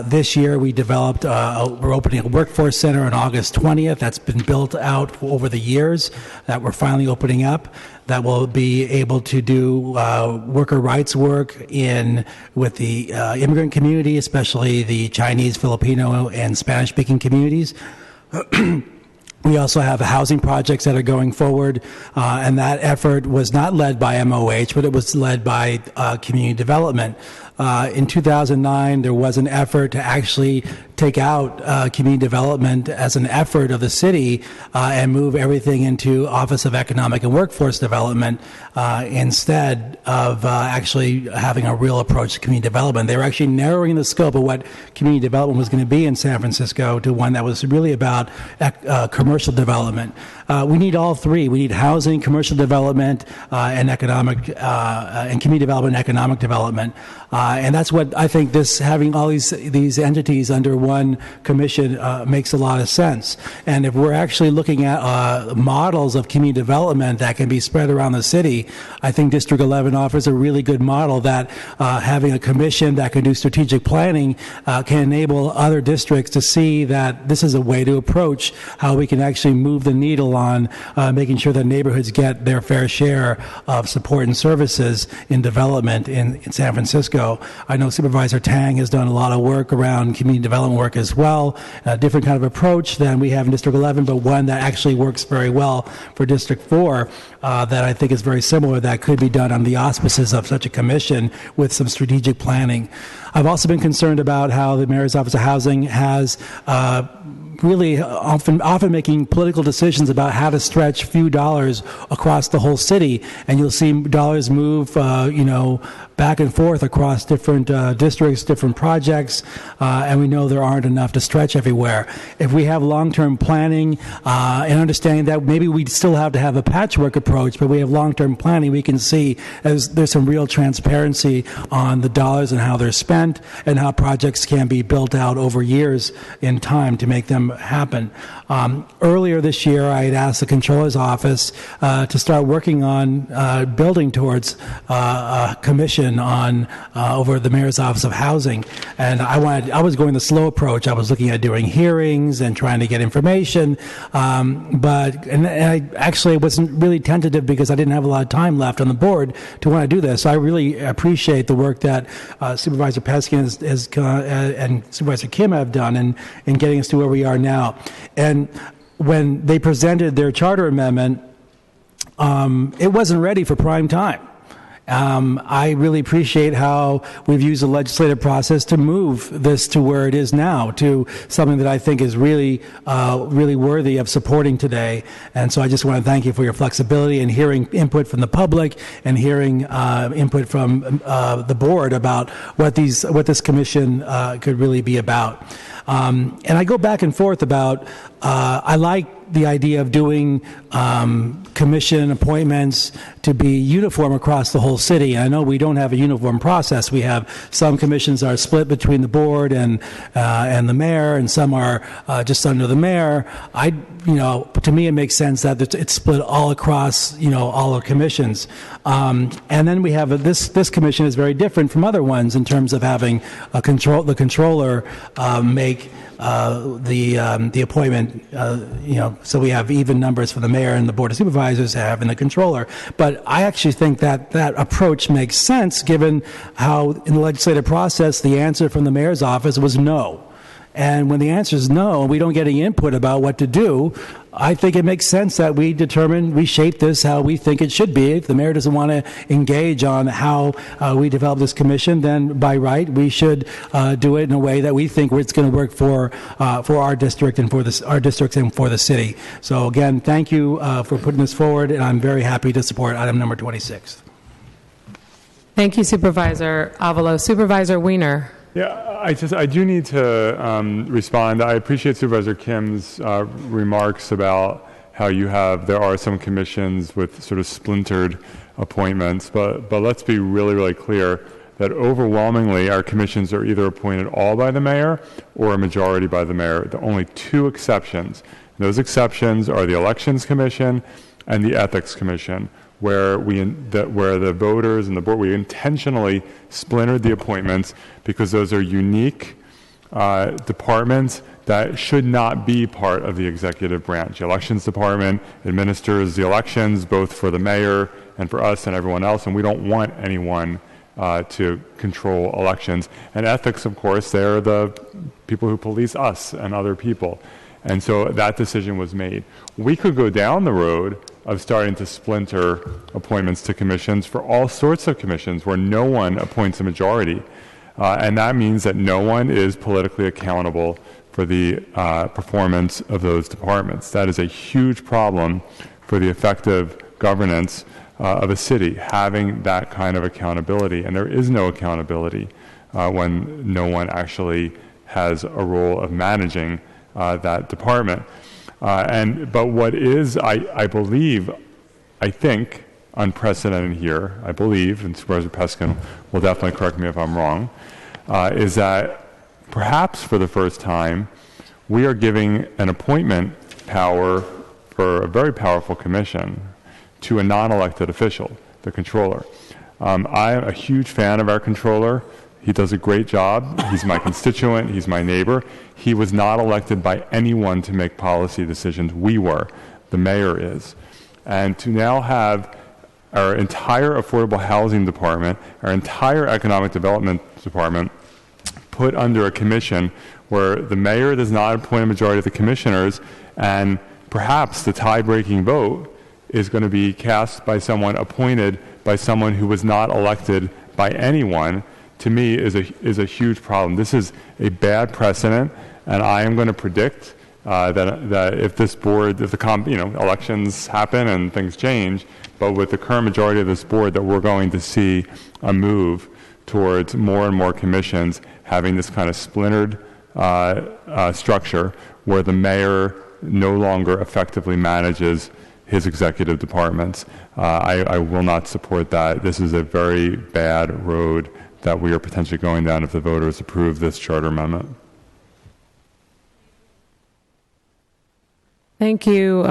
This year we developed, we're opening a workforce center on August 20th. That's been built out over the years that we're finally opening up. That will be able to do worker rights work with the immigrant community, especially the Chinese, Filipino, and Spanish-speaking communities. We also have housing projects that are going forward, and that effort was not led by MOH, but it was led by community development. In 2009, there was an effort to actually take out community development as an effort of the city and move everything into Office of Economic and Workforce Development instead of actually having a real approach to community development. They were actually narrowing the scope of what community development was going to be in San Francisco to one that was really about commercial development. We need all three. We need housing, commercial development, and economic and community development, and economic development. And that's what I think having all these entities under one commission makes a lot of sense. And if we're actually looking at models of community development that can be spread around the city, I think District 11 offers a really good model that having a commission that can do strategic planning can enable other districts to see that this is a way to approach how we can actually move the needle on making sure that neighborhoods get their fair share of support and services in development in San Francisco. I know Supervisor Tang has done a lot of work around community development work as well, a different kind of approach than we have in District 11, but one that actually works very well for District 4 that I think is very similar that could be done on the auspices of such a commission with some strategic planning. I've also been concerned about how the Mayor's Office of Housing has really often making political decisions about how to stretch few dollars across the whole city, and you'll see dollars move, back and forth across different districts, different projects, and we know there aren't enough to stretch everywhere. If we have long-term planning and understanding that maybe we still have to have a patchwork approach, but we have long-term planning, we can see there's some real transparency on the dollars and how they're spent and how projects can be built out over years in time to make them happen. Earlier this year, I had asked the Controller's Office to start working on building towards a commission on over the Mayor's Office of Housing, and I was going the slow approach. I was looking at doing hearings and trying to get information, but I actually wasn't really tentative because I didn't have a lot of time left on the board to want to do this. So I really appreciate the work that Supervisor Peskin and Supervisor Kim have done in getting us to where we are now. And when they presented their charter amendment, it wasn't ready for prime time. I really appreciate how we've used the legislative process to move this to where it is now, to something that I think is really, really worthy of supporting today. And so I just want to thank you for your flexibility and hearing input from the public and hearing input from the board about what this commission could really be about. And I go back and forth about, I like the idea of doing commission appointments to be uniform across the whole city. And I know we don't have a uniform process. We have some commissions are split between the board and the mayor, and some are just under the mayor. To me, it makes sense that it's split all across, all the commissions. And then we have this commission is very different from other ones in terms of having the controller make the appointment, so we have even numbers for the mayor and the board of supervisors having the controller. But I actually think that approach makes sense given how in the legislative process the answer from the mayor's office was no. And when the answer is no, and we don't get any input about what to do, I think it makes sense that we shape this how we think it should be. If the mayor doesn't want to engage on how we develop this commission, then by right we should do it in a way that we think it's going to work for our district and for our districts and for the city. So again, thank you for putting this forward, and I'm very happy to support item number 26. Thank you, Supervisor Avalo. Supervisor Wiener. Yeah, I do need to respond. I appreciate Supervisor Kim's remarks about how there are some commissions with sort of splintered appointments, but let's be really, really clear that overwhelmingly our commissions are either appointed all by the mayor or a majority by the mayor. There are only two exceptions. Those exceptions are the Elections Commission and the Ethics Commission. where where the voters and the board, we intentionally splintered the appointments because those are unique departments that should not be part of the executive branch. The elections department administers the elections both for the mayor and for us and everyone else, and we don't want anyone to control elections. And ethics, of course, they're the people who police us and other people. And so that decision was made. We could go down the road of starting to splinter appointments to commissions for all sorts of commissions where no one appoints a majority. And that means that no one is politically accountable for the performance of those departments. That is a huge problem for the effective governance of a city, having that kind of accountability. And there is no accountability when no one actually has a role of managing that department. But what is, I think, unprecedented here, I believe, and Supervisor Peskin will definitely correct me if I'm wrong, is that perhaps for the first time, we are giving an appointment power for a very powerful commission to a non-elected official, the controller. I'm a huge fan of our controller. He does a great job. He's my constituent. He's my neighbor. He was not elected by anyone to make policy decisions. We were. The mayor is. And to now have our entire affordable housing department, our entire economic development department put under a commission where the mayor does not appoint a majority of the commissioners, and perhaps the tie-breaking vote is going to be cast by someone appointed by someone who was not elected by anyone, to me is a huge problem. This is a bad precedent, and I am going to predict that if this board, if the elections happen and things change, but with the current majority of this board, that we're going to see a move towards more and more commissions having this kind of splintered structure where the mayor no longer effectively manages his executive departments. I will not support that. This is a very bad road that we are potentially going down if the voters approve this charter amendment. Thank you,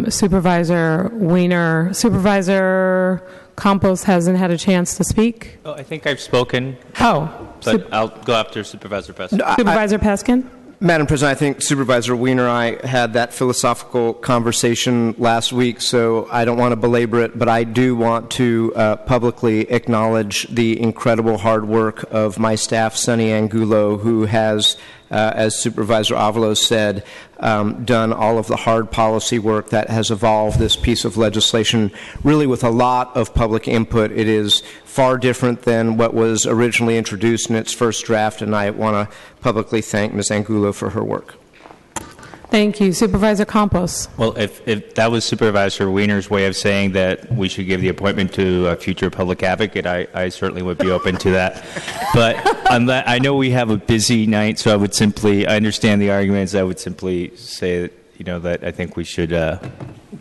Supervisor Weiner. Supervisor Campos hasn't had a chance to speak. Oh, I think I've spoken. Oh. But I'll go after Supervisor Peskin. Supervisor Peskin? Madam President, I think Supervisor Weiner and I had that philosophical conversation last week, so I don't want to belabor it, but I do want to publicly acknowledge the incredible hard work of my staff, Sonny Angulo, who has, as Supervisor Avalos said, done all of the hard policy work that has evolved this piece of legislation, really with a lot of public input. It is far different than what was originally introduced in its first draft, and I want to publicly thank Ms. Angulo for her work. Thank you. Supervisor Campos. Well, if that was Supervisor Weiner's way of saying that we should give the appointment to a future public advocate, I certainly would be open to that. But I know we have a busy night, so I understand the arguments. I would simply say that I think we should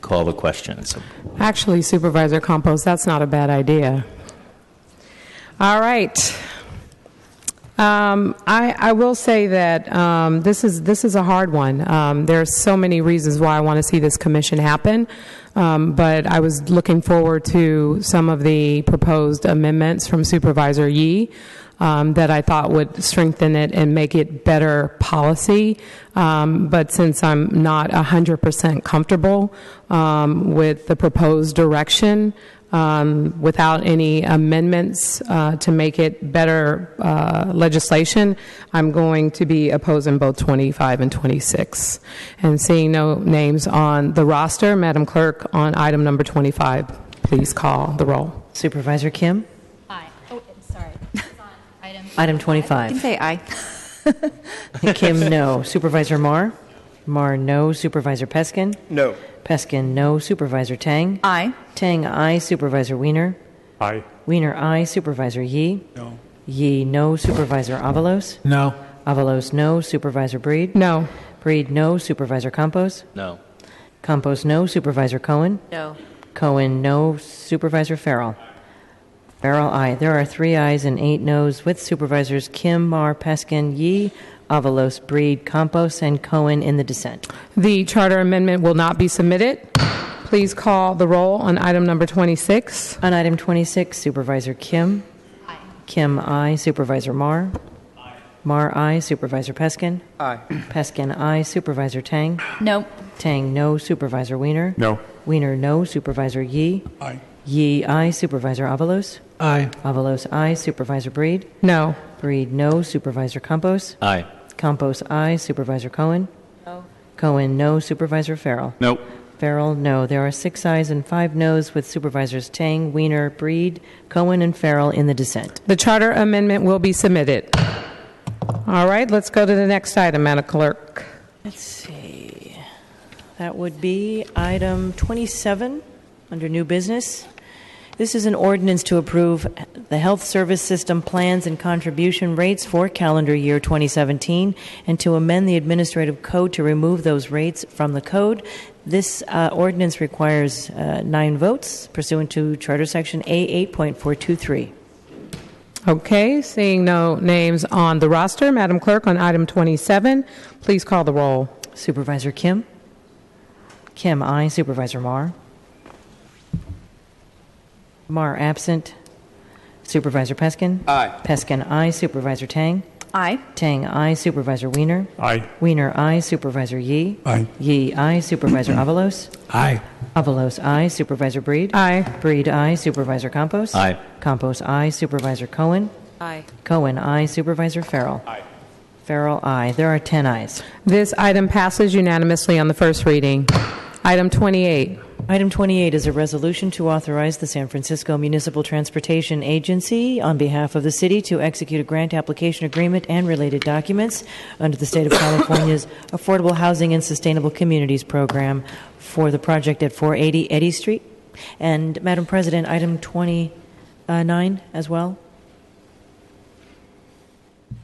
call the questions. Actually, Supervisor Campos, that's not a bad idea. All right. I will say that this is a hard one. There are so many reasons why I want to see this commission happen, but I was looking forward to some of the proposed amendments from Supervisor Yee that I thought would strengthen it and make it better policy. But since I'm not 100% comfortable with the proposed direction, without any amendments to make it better legislation, I'm going to be opposing both 25 and 26. And seeing no names on the roster, Madam Clerk, on item number 25, please call the roll. Supervisor Kim? Aye. Oh, sorry. Item 25. You can say aye. Kim, no. Supervisor Marr? Marr, no. Supervisor Peskin? No. Peskin, no. Supervisor Tang? Aye. Tang, aye. Supervisor Weiner? Aye. Weiner, aye. Supervisor Yee? No. Yee, no. Supervisor Avalos? No. Avalos, no. Supervisor Breed? No. Breed, no. Supervisor Campos? No. Campos, no. Supervisor Cohen? No. Cohen, no. Supervisor Farrell? Farrell, aye. There are 3 ayes and 8 noes with Supervisors Kim, Marr, Peskin, Yee, Avalos, Breed, Campos, and Cohen in the dissent. The charter amendment will not be submitted. please call the roll on item number 26. On item 26, Supervisor Kim. Aye. Kim, aye. Supervisor Marr. Aye. Marr, aye. Supervisor Peskin. Aye. Peskin, aye. Supervisor Tang. No. Tang, no. Supervisor Wiener. No. Wiener, no. Supervisor Yee. Aye. Yee, aye. Supervisor Avalos. Aye. Avalos, aye. Supervisor Breed. No. Breed, no. Supervisor Campos. Aye. Campos, aye. Supervisor Cohen. No. Cohen, no. Supervisor Farrell. Nope. Farrell, no. There are 6 ayes and 5 noes, with Supervisors Tang, Wiener, Breed, Cohen, and Farrell in the dissent. The charter amendment will be submitted. All right, let's go to the next item, Madam Clerk. Let's see. That would be item 27 under new business. This is an ordinance to approve the health service system plans and contribution rates for calendar year 2017 and to amend the administrative code to remove those rates from the code. This ordinance requires 9 votes pursuant to Charter Section A8.423. Okay, seeing no names on the roster, Madam Clerk, on item 27, please call the roll. Supervisor Kim? Kim, aye. Supervisor Marr? Marr, absent. Supervisor Peskin? Aye. Peskin, aye. Supervisor Tang? Aye. Tang, aye. Supervisor Wiener? Aye. Wiener, aye. Supervisor Yee? Aye. Yee, aye. Supervisor Avalos? Aye. Avalos, aye. Supervisor Breed? Aye. Breed, aye. Supervisor Campos? Aye. Campos, aye. Supervisor Cohen? Aye. Cohen, aye. Supervisor Farrell? Aye. Farrell, aye. There are 10 ayes. This item passes unanimously on the first reading. Item 28. Item 28 is a resolution to authorize the San Francisco Municipal Transportation Agency on behalf of the city to execute a grant application agreement and related documents under the State of California's Affordable Housing and Sustainable Communities Program for the project at 480 Eddy Street. And, Madam President, item 29 as well?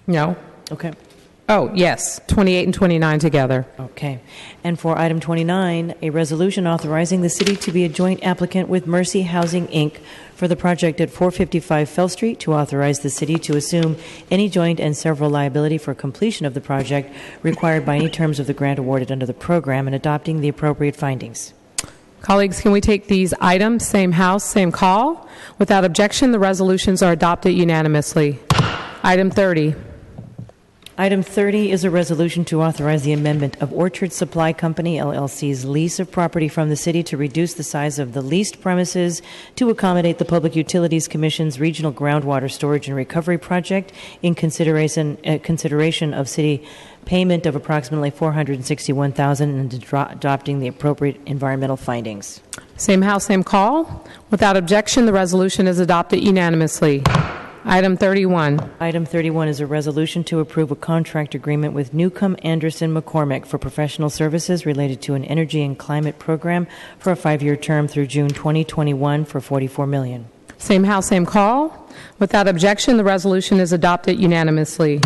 No. Okay. Oh, yes, 28 and 29 together. Okay. And for item 29, a resolution authorizing the city to be a joint applicant with Mercy Housing, Inc. for the project at 455 Fell Street to authorize the city to assume any joint and several liability for completion of the project required by any terms of the grant awarded under the program and adopting the appropriate findings. Colleagues, can we take these items, same house, same call? Without objection, the resolutions are adopted unanimously. Item 30. Item 30 is a resolution to authorize the amendment of Orchard Supply Company, LLC's lease of property from the city to reduce the size of the leased premises to accommodate the Public Utilities Commission's Regional Groundwater Storage and Recovery Project in consideration of city payment of approximately $461,000 and adopting the appropriate environmental findings. Same house, same call. Without objection, the resolution is adopted unanimously. Item 31. Item 31 is a resolution to approve a contract agreement with Newcomb Anderson McCormick for professional services related to an energy and climate program for a 5-year term through June 2021 for $44 million. Same house, same call. Without objection, the resolution is adopted unanimously.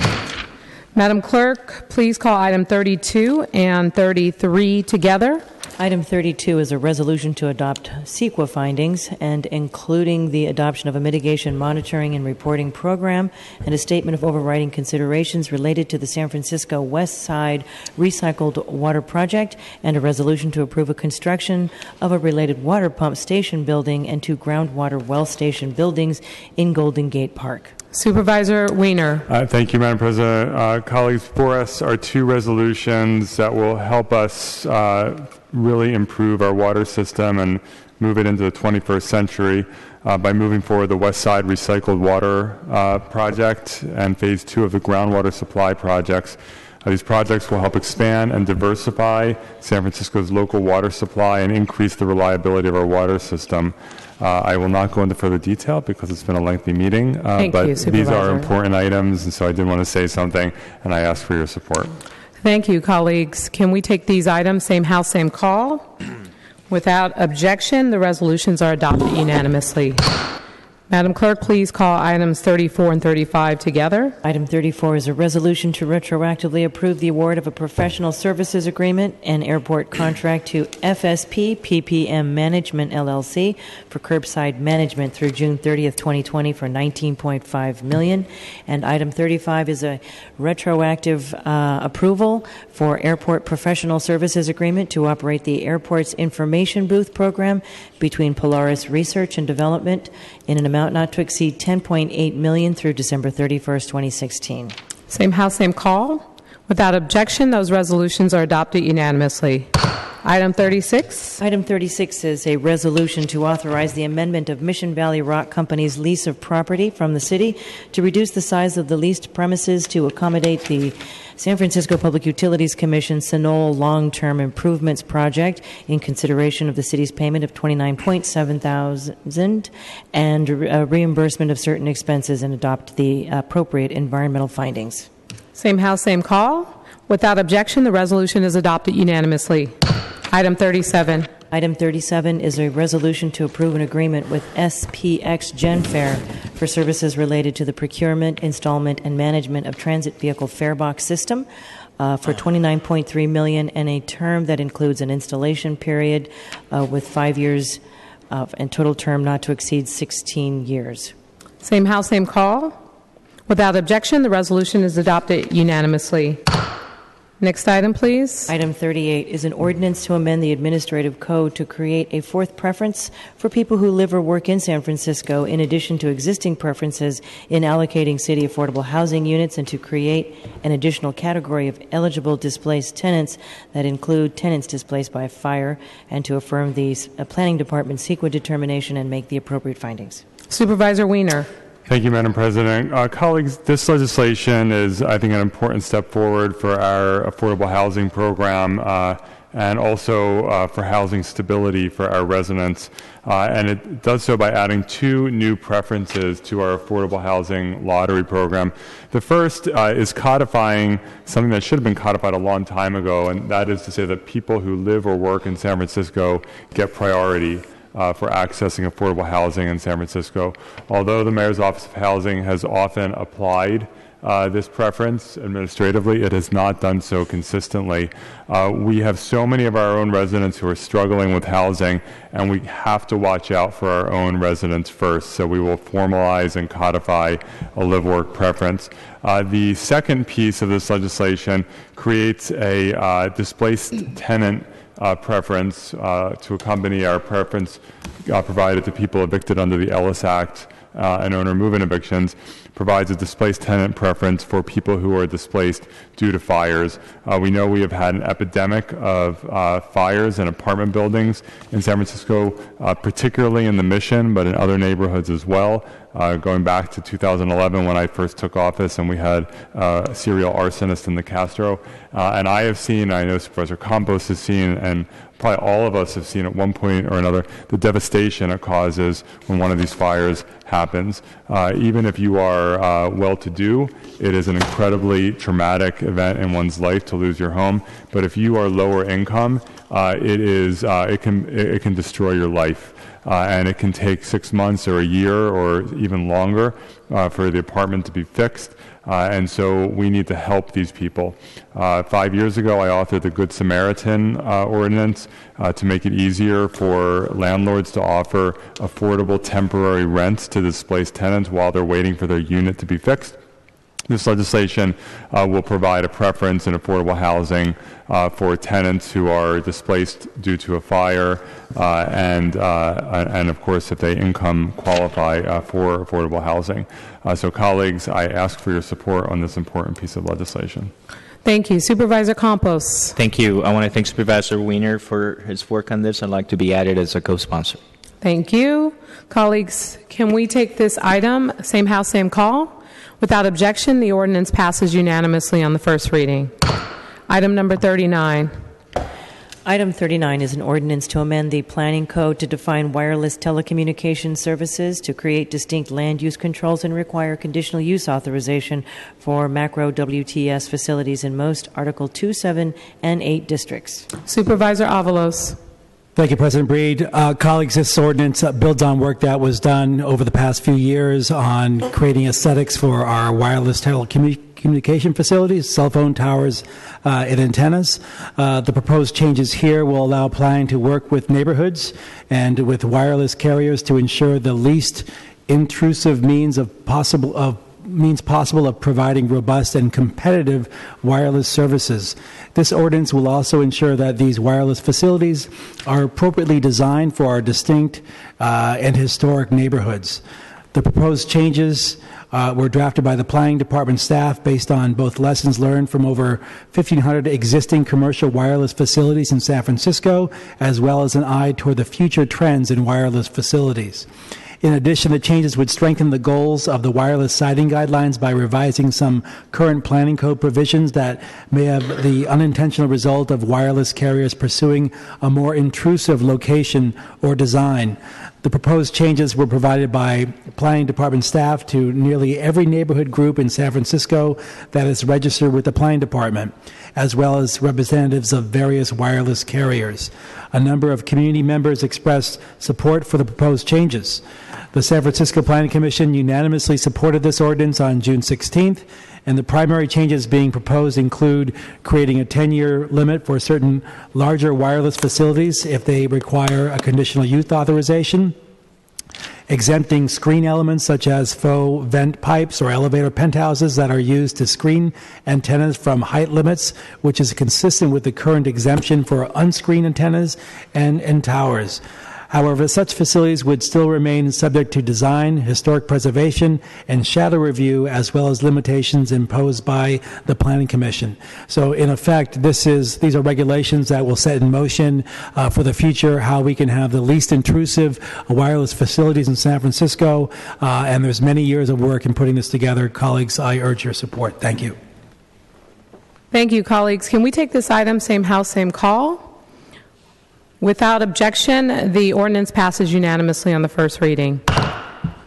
Madam Clerk, please call item 32 and 33 together. Item 32 is a resolution to adopt CEQA findings and including the adoption of a mitigation monitoring and reporting program and a statement of overriding considerations related to the San Francisco West Side Recycled Water Project and a resolution to approve a construction of a related water pump station building and 2 groundwater well station buildings in Golden Gate Park. Supervisor Wiener. Thank you, Madam President. Colleagues, before us are 2 resolutions that will help us really improve our water system and move it into the 21st century by moving forward the West Side Recycled Water Project and Phase 2 of the groundwater supply projects. These projects will help expand and diversify San Francisco's local water supply and increase the reliability of our water system. I will not go into further detail because it's been a lengthy meeting, but these are important items, and so I did want to say something, and I ask for your support. Thank you, colleagues. Can we take these items, same house, same call? Without objection, the resolutions are adopted unanimously. Madam Clerk, please call items 34 and 35 together. Item 34 is a resolution to retroactively approve the award of a professional services agreement and airport contract to FSP PPM Management LLC for curbside management through June 30th, 2020 for $19.5 million. And item 35 is a retroactive approval for airport professional services agreement to operate the airport's information booth program between Polaris Research and Development in an amount not to exceed $10.8 million through December 31st, 2016. Same House, same call. Without objection, those resolutions are adopted unanimously. Item 36. Item 36 is a resolution to authorize the amendment of Mission Valley Rock Company's lease of property from the city to reduce the size of the leased premises to accommodate the San Francisco Public Utilities Commission Sonol Long-Term Improvements Project in consideration of the city's payment of $29.7 thousand and reimbursement of certain expenses, and adopt the appropriate environmental findings. Same House, same call. Without objection, the resolution is adopted unanimously. Item 37. Item 37 is a resolution to approve an agreement with SPX Genfare for services related to the procurement, installment, and management of transit vehicle fare box system for $29.3 million, and a term that includes an installation period with 5 years and total term not to exceed 16 years. Same House, same call. Without objection, the resolution is adopted unanimously. Next item, please. Item 38 is an ordinance to amend the administrative code to create a fourth preference for people who live or work in San Francisco, in addition to existing preferences in allocating city affordable housing units, and to create an additional category of eligible displaced tenants that include tenants displaced by fire, and to affirm the Planning Department's CEQA determination and make the appropriate findings. Supervisor Wiener. Thank you, Madam President. Colleagues, this legislation is, I think, an important step forward for our affordable housing program and also for housing stability for our residents. And it does so by adding 2 new preferences to our affordable housing lottery program. The first is codifying something that should have been codified a long time ago, and that is to say that people who live or work in San Francisco get priority for accessing affordable housing in San Francisco. Although the Mayor's Office of Housing has often applied this preference administratively, it has not done so consistently. We have so many of our own residents who are struggling with housing, and we have to watch out for our own residents first. So we will formalize and codify a live-work preference. The second piece of this legislation creates a displaced tenant preference to accompany our preference provided to people evicted under the Ellis Act and owner move-in evictions, provides a displaced tenant preference for people who are displaced due to fires. We know we have had an epidemic of fires in apartment buildings in San Francisco, particularly in the Mission, but in other neighborhoods as well. Going back to 2011 when I first took office, and we had a serial arsonist in the Castro. And I have seen, I know Supervisor Campos has seen, and probably all of us have seen at one point or another, the devastation it causes when one of these fires happens. Even if you are well-to-do, it is an incredibly traumatic event in one's life to lose your home. But if you are lower income, it can destroy your life. And it can take 6 months or a year or even longer for the apartment to be fixed. And so we need to help these people. 5 years ago, I authored the Good Samaritan ordinance to make it easier for landlords to offer affordable temporary rents to displaced tenants while they're waiting for their unit to be fixed. This legislation will provide a preference in affordable housing for tenants who are displaced due to a fire, and of course, if they income qualify for affordable housing. So, colleagues, I ask for your support on this important piece of legislation. Thank you. Supervisor Campos. Thank you. I want to thank Supervisor Wiener for his work on this. I'd like to be added as a co-sponsor. Thank you. Colleagues, can we take this item, same House, same call? Without objection, the ordinance passes unanimously on the first reading. Item number 39. Item 39 is an ordinance to amend the planning code to define wireless telecommunications services, to create distinct land use controls, and require conditional use authorization for macro WTS facilities in most Article 2, 7, and 8 districts. Supervisor Avalos. Thank you, President Breed. Colleagues, this ordinance builds on work that was done over the past few years on creating aesthetics for our wireless telecommunication facilities, cell phone towers, and antennas. The proposed changes here will allow planning to work with neighborhoods and with wireless carriers to ensure the least intrusive means possible of providing robust and competitive wireless services. This ordinance will also ensure that these wireless facilities are appropriately designed for our distinct and historic neighborhoods. The proposed changes were drafted by the Planning Department staff based on both lessons learned from over 1,500 existing commercial wireless facilities in San Francisco, as well as an eye toward the future trends in wireless facilities. In addition, the changes would strengthen the goals of the wireless siting guidelines by revising some current planning code provisions that may have the unintentional result of wireless carriers pursuing a more intrusive location or design. The proposed changes were provided by Planning Department staff to nearly every neighborhood group in San Francisco that is registered with the Planning Department, as well as representatives of various wireless carriers. A number of community members expressed support for the proposed changes. The San Francisco Planning Commission unanimously supported this ordinance on June 16th, and the primary changes being proposed include creating a 10-year limit for certain larger wireless facilities if they require a conditional use authorization, exempting screen elements such as faux vent pipes or elevator penthouses that are used to screen antennas from height limits, which is consistent with the current exemption for unscreened antennas and towers. However, such facilities would still remain subject to design, historic preservation, and shadow review, as well as limitations imposed by the Planning Commission. So, in effect, these are regulations that will set in motion for the future how we can have the least intrusive wireless facilities in San Francisco, and there's many years of work in putting this together. Colleagues, I urge your support. Thank you. Thank you, colleagues. Can we take this item, same house, same call? Without objection, the ordinance passes unanimously on the first reading.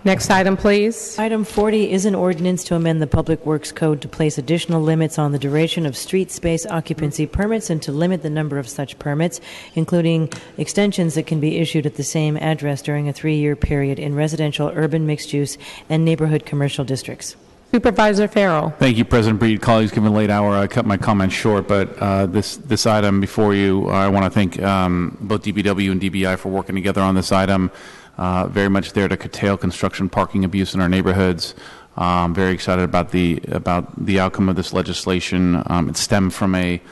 Next item, please. Item 40 is an ordinance to amend the Public Works Code to place additional limits on the duration of street space occupancy permits and to limit the number of such permits, including extensions that can be issued at the same address during a 3-year period in residential, urban mixed-use, and neighborhood commercial districts. Supervisor Farrell. Thank you, President Breed. Colleagues, given the late hour, I cut my comments short, but this item before you, I want to thank both DPW and DBI for working together on this item. Very much there to curtail construction parking abuse in our neighborhoods. I'm very excited about the outcome of this legislation. It stemmed from a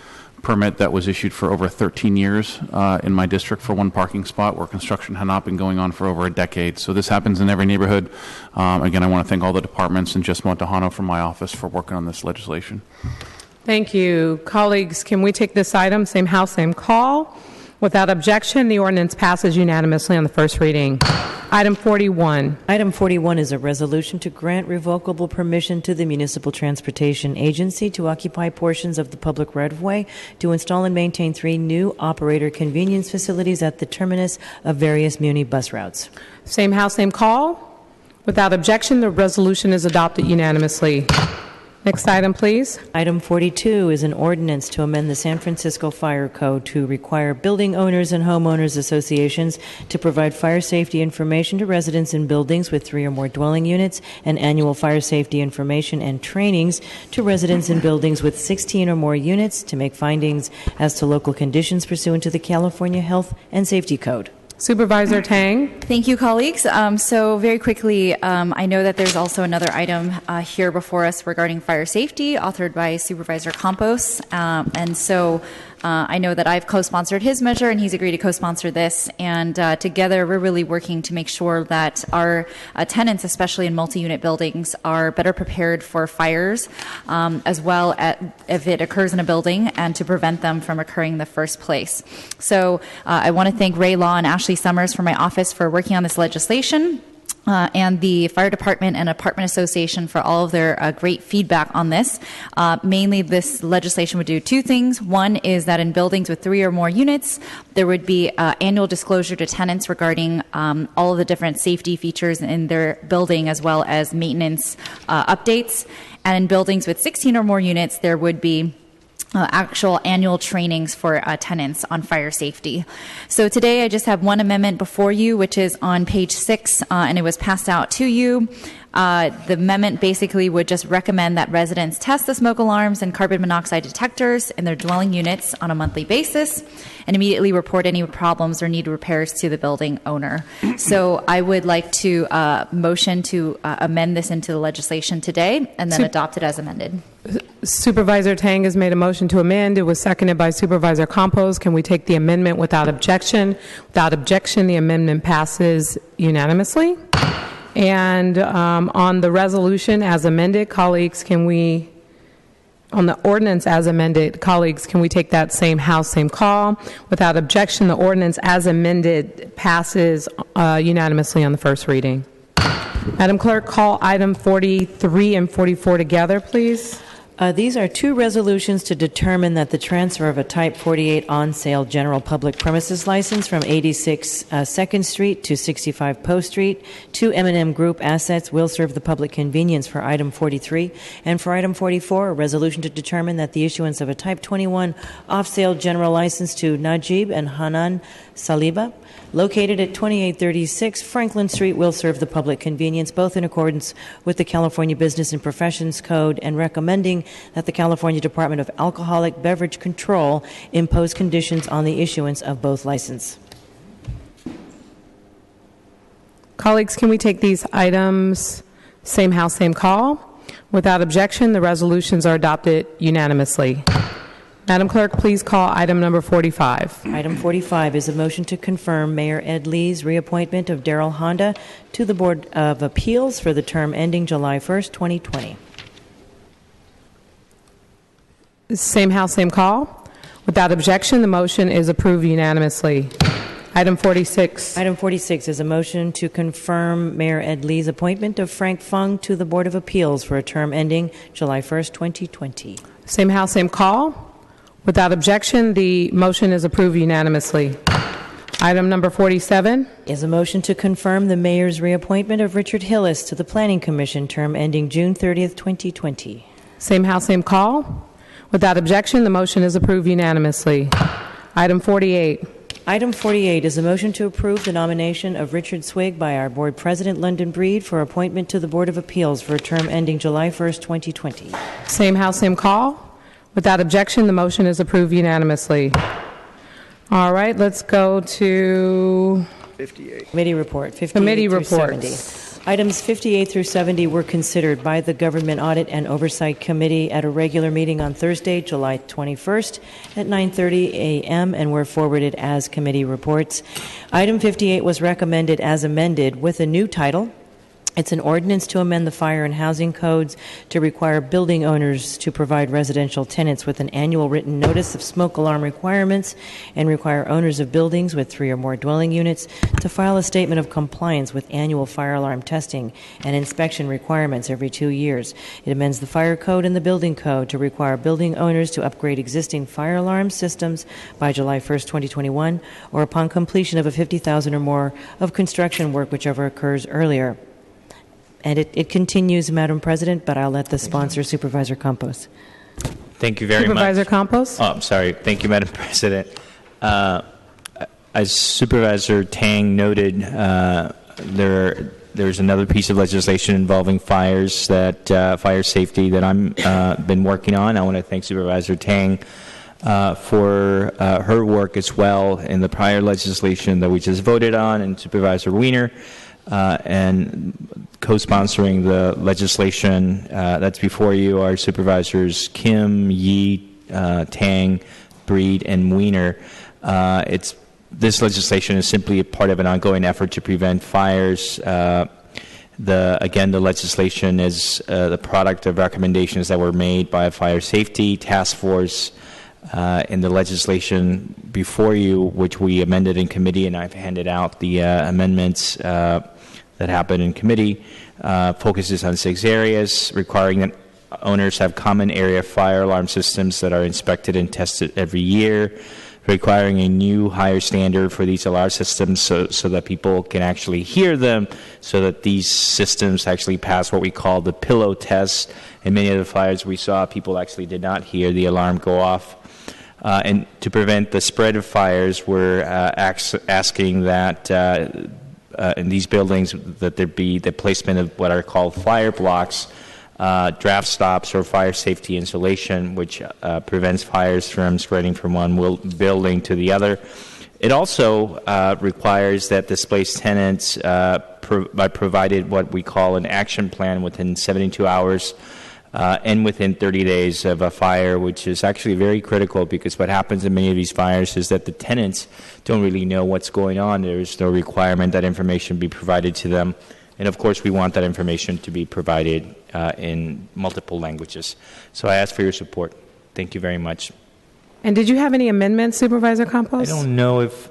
permit that was issued for over 13 years in my district for one parking spot where construction had not been going on for over a decade. So this happens in every neighborhood. Again, I want to thank all the departments and Jess Montejano from my office for working on this legislation. Thank you. Colleagues, can we take this item, same house, same call? Without objection, the ordinance passes unanimously on the first reading. Item 41. Item 41 is a resolution to grant revocable permission to the Municipal Transportation Agency to occupy portions of the public right-of-way to install and maintain 3 new operator convenience facilities at the terminus of various Muni bus routes. Same house, same call. Without objection, the resolution is adopted unanimously. Next item, please. Item 42 is an ordinance to amend the San Francisco Fire Code to require building owners and homeowners associations to provide fire safety information to residents in buildings with 3 or more dwelling units and annual fire safety information and trainings to residents in buildings with 16 or more units to make findings as to local conditions pursuant to the California Health and Safety Code. Supervisor Tang. Thank you, colleagues. So very quickly, I know that there's also another item here before us regarding fire safety, authored by Supervisor Campos. And so I know that I've co-sponsored his measure, and he's agreed to co-sponsor this. And together, we're really working to make sure that our tenants, especially in multi-unit buildings, are better prepared for fires, as well as if it occurs in a building, and to prevent them from occurring in the first place. So I want to thank Ray Law and Ashley Summers from my office for working on this legislation. And the Fire Department and Apartment Association for all of their great feedback on this. Mainly, this legislation would do 2 things. One is that in buildings with 3 or more units, there would be annual disclosure to tenants regarding all of the different safety features in their building, as well as maintenance updates. And in buildings with 16 or more units, there would be actual annual trainings for tenants on fire safety. So today I just have one amendment before you, which is on page 6, and it was passed out to you. The amendment basically would just recommend that residents test the smoke alarms and carbon monoxide detectors in their dwelling units on a monthly basis and immediately report any problems or need repairs to the building owner. So I would like to motion to amend this into the legislation today and then adopt it as amended. Supervisor Tang has made a motion to amend. It was seconded by Supervisor Campos. Can we take the amendment without objection? Without objection, the amendment passes unanimously. And on the resolution as amended, colleagues, on the ordinance as amended, colleagues, can we take that same House, same call? Without objection, the ordinance as amended passes unanimously on the first reading. Madam Clerk, call item 43 and 44 together, please. These are two resolutions to determine that the transfer of a Type 48 on-sale general public premises license from 86 2nd Street to 65 Post Street to M&M Group assets will serve the public convenience for item 43. And for item 44, a resolution to determine that the issuance of a Type 21 off-sale general license to Najib and Hanan Saliba, located at 2836 Franklin Street, will serve the public convenience, both in accordance with the California Business and Professions Code and recommending that the California Department of Alcoholic Beverage Control impose conditions on the issuance of both licenses. Colleagues, can we take these items same House, same call? Without objection, the resolutions are adopted unanimously. Madam Clerk, please call item number 45. Item 45 is a motion to confirm Mayor Ed Lee's reappointment of Daryl Honda to the Board of Appeals for the term ending July 1st, 2020. Same House, same call. Without objection, the motion is approved unanimously. Item 46. Item 46 is a motion to confirm Mayor Ed Lee's appointment of Frank Fung to the Board of Appeals for a term ending July 1st, 2020. Same House, same call. Without objection, the motion is approved unanimously. Item number 47 is a motion to confirm the mayor's reappointment of Richard Hillis to the Planning Commission, term ending June 30th, 2020. Same House, same call. Without objection, the motion is approved unanimously. Item 48. Item 48 is a motion to approve the nomination of Richard Swig by our Board President, London Breed, for appointment to the Board of Appeals for a term ending July 1st, 2020. Same House, same call. Without objection, the motion is approved unanimously. All right, let's go to 58. Committee report. 58 committee through reports. 70. Items 58 through 70 were considered by the Government Audit and Oversight Committee at a regular meeting on Thursday, July 21st at 9:30 a.m. and were forwarded as committee reports. Item 58 was recommended as amended with a new title. It's an ordinance to amend the fire and housing codes to require building owners to provide residential tenants with an annual written notice of smoke alarm requirements and require owners of buildings with 3 or more dwelling units to file a statement of compliance with annual fire alarm testing and inspection requirements every 2 years. It amends the fire code and the building code to require building owners to upgrade existing fire alarm systems by July 1st, 2021, or upon completion of a $50,000 or more of construction work, whichever occurs earlier. And it continues, Madam President, but I'll let the sponsor, Supervisor Campos. Thank you very Supervisor much. Campos? Oh, I'm sorry. Thank you, Madam President. As Supervisor Tang noted, there's another piece of legislation involving fires fire safety that I'm been working on. I want to thank Supervisor Tang for her work as well in the prior legislation that we just voted on, and Supervisor Wiener. And co-sponsoring the legislation that's before you are Supervisors Kim, Yee, Tang, Breed, and Wiener. This legislation is simply a part of an ongoing effort to prevent fires. The legislation is the product of recommendations that were made by a fire safety task force in the legislation before you, which we amended in committee, and I've handed out the amendments that happened in committee. Focuses on 6 areas, requiring that owners have common area fire alarm systems that are inspected and tested every year, requiring a new higher standard for these alarm systems so that people can actually hear them, so that these systems actually pass what we call the pillow test. In many of the fires we saw, people actually did not hear the alarm go off. And to prevent the spread of fires, we're asking that in these buildings that there be the placement of what are called fire blocks, draft stops, or fire safety insulation, which prevents fires from spreading from one building to the other. It also requires that displaced tenants provided what we call an action plan within 72 hours and within 30 days of a fire, which is actually very critical, because what happens in many of these fires is that the tenants don't really know what's going on. There's no requirement that information be provided to them. And of course, we want that information to be provided in multiple languages. So I ask for your support. Thank you very much. And did you have any amendments, Supervisor Campos? I don't know if,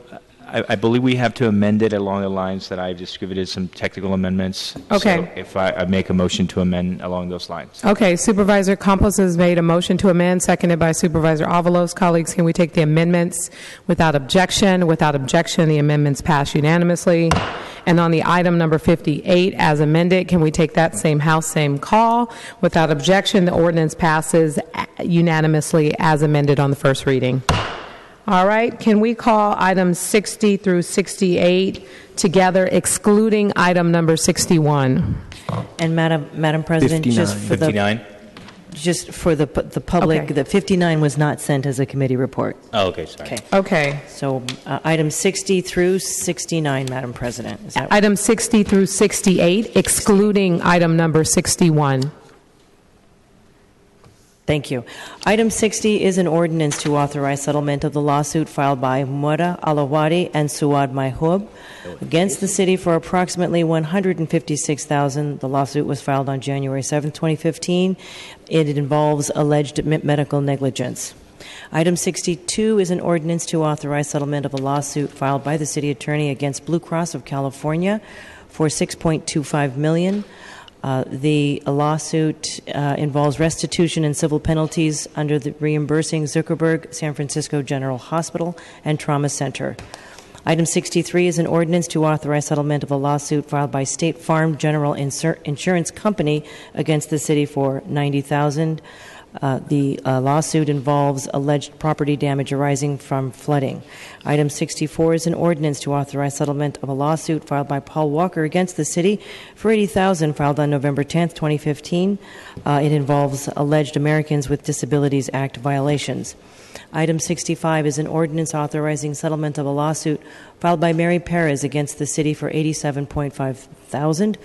I believe we have to amend it along the lines that I've distributed some technical amendments. Okay. So if I make a motion to amend along those lines. Okay, Supervisor Campos has made a motion to amend, seconded by Supervisor Avalos. Colleagues, can we take the amendments without objection? Without objection, the amendments pass unanimously. And on the item number 58, as amended, can we take that same House, same call? Without objection, the ordinance passes unanimously as amended on the first reading. All right, can we call items 60 through 68 together, excluding item number 61? And Madam President, 59. just for 59? Just for the public, Okay. the 59 was not sent as a committee report. Oh, okay, sorry. Okay. Okay. So items 60 through 69, Madam President. Is that Item 60 through 68, excluding item number 61. Thank you. Item 60 is an ordinance to authorize settlement of the lawsuit filed by Mura Alawadi and Suad Mahhoub against the city for approximately $156,000. The lawsuit was filed on January 7, 2015. It involves alleged medical negligence. Item 62 is an ordinance to authorize settlement of a lawsuit filed by the city attorney against Blue Cross of California for $6.25 million. The lawsuit involves restitution and civil penalties under the reimbursing Zuckerberg San Francisco General Hospital and Trauma Center. Item 63 is an ordinance to authorize settlement of a lawsuit filed by State Farm General Insurance Company against the city for $90,000. The lawsuit involves alleged property damage arising from flooding. Item 64 is an ordinance to authorize settlement of a lawsuit filed by Paul Walker against the city for $80,000, filed on November 10, 2015. It involves alleged Americans with Disabilities Act violations. Item 65 is an ordinance authorizing settlement of a lawsuit filed by Mary Perez against the city for $87,500.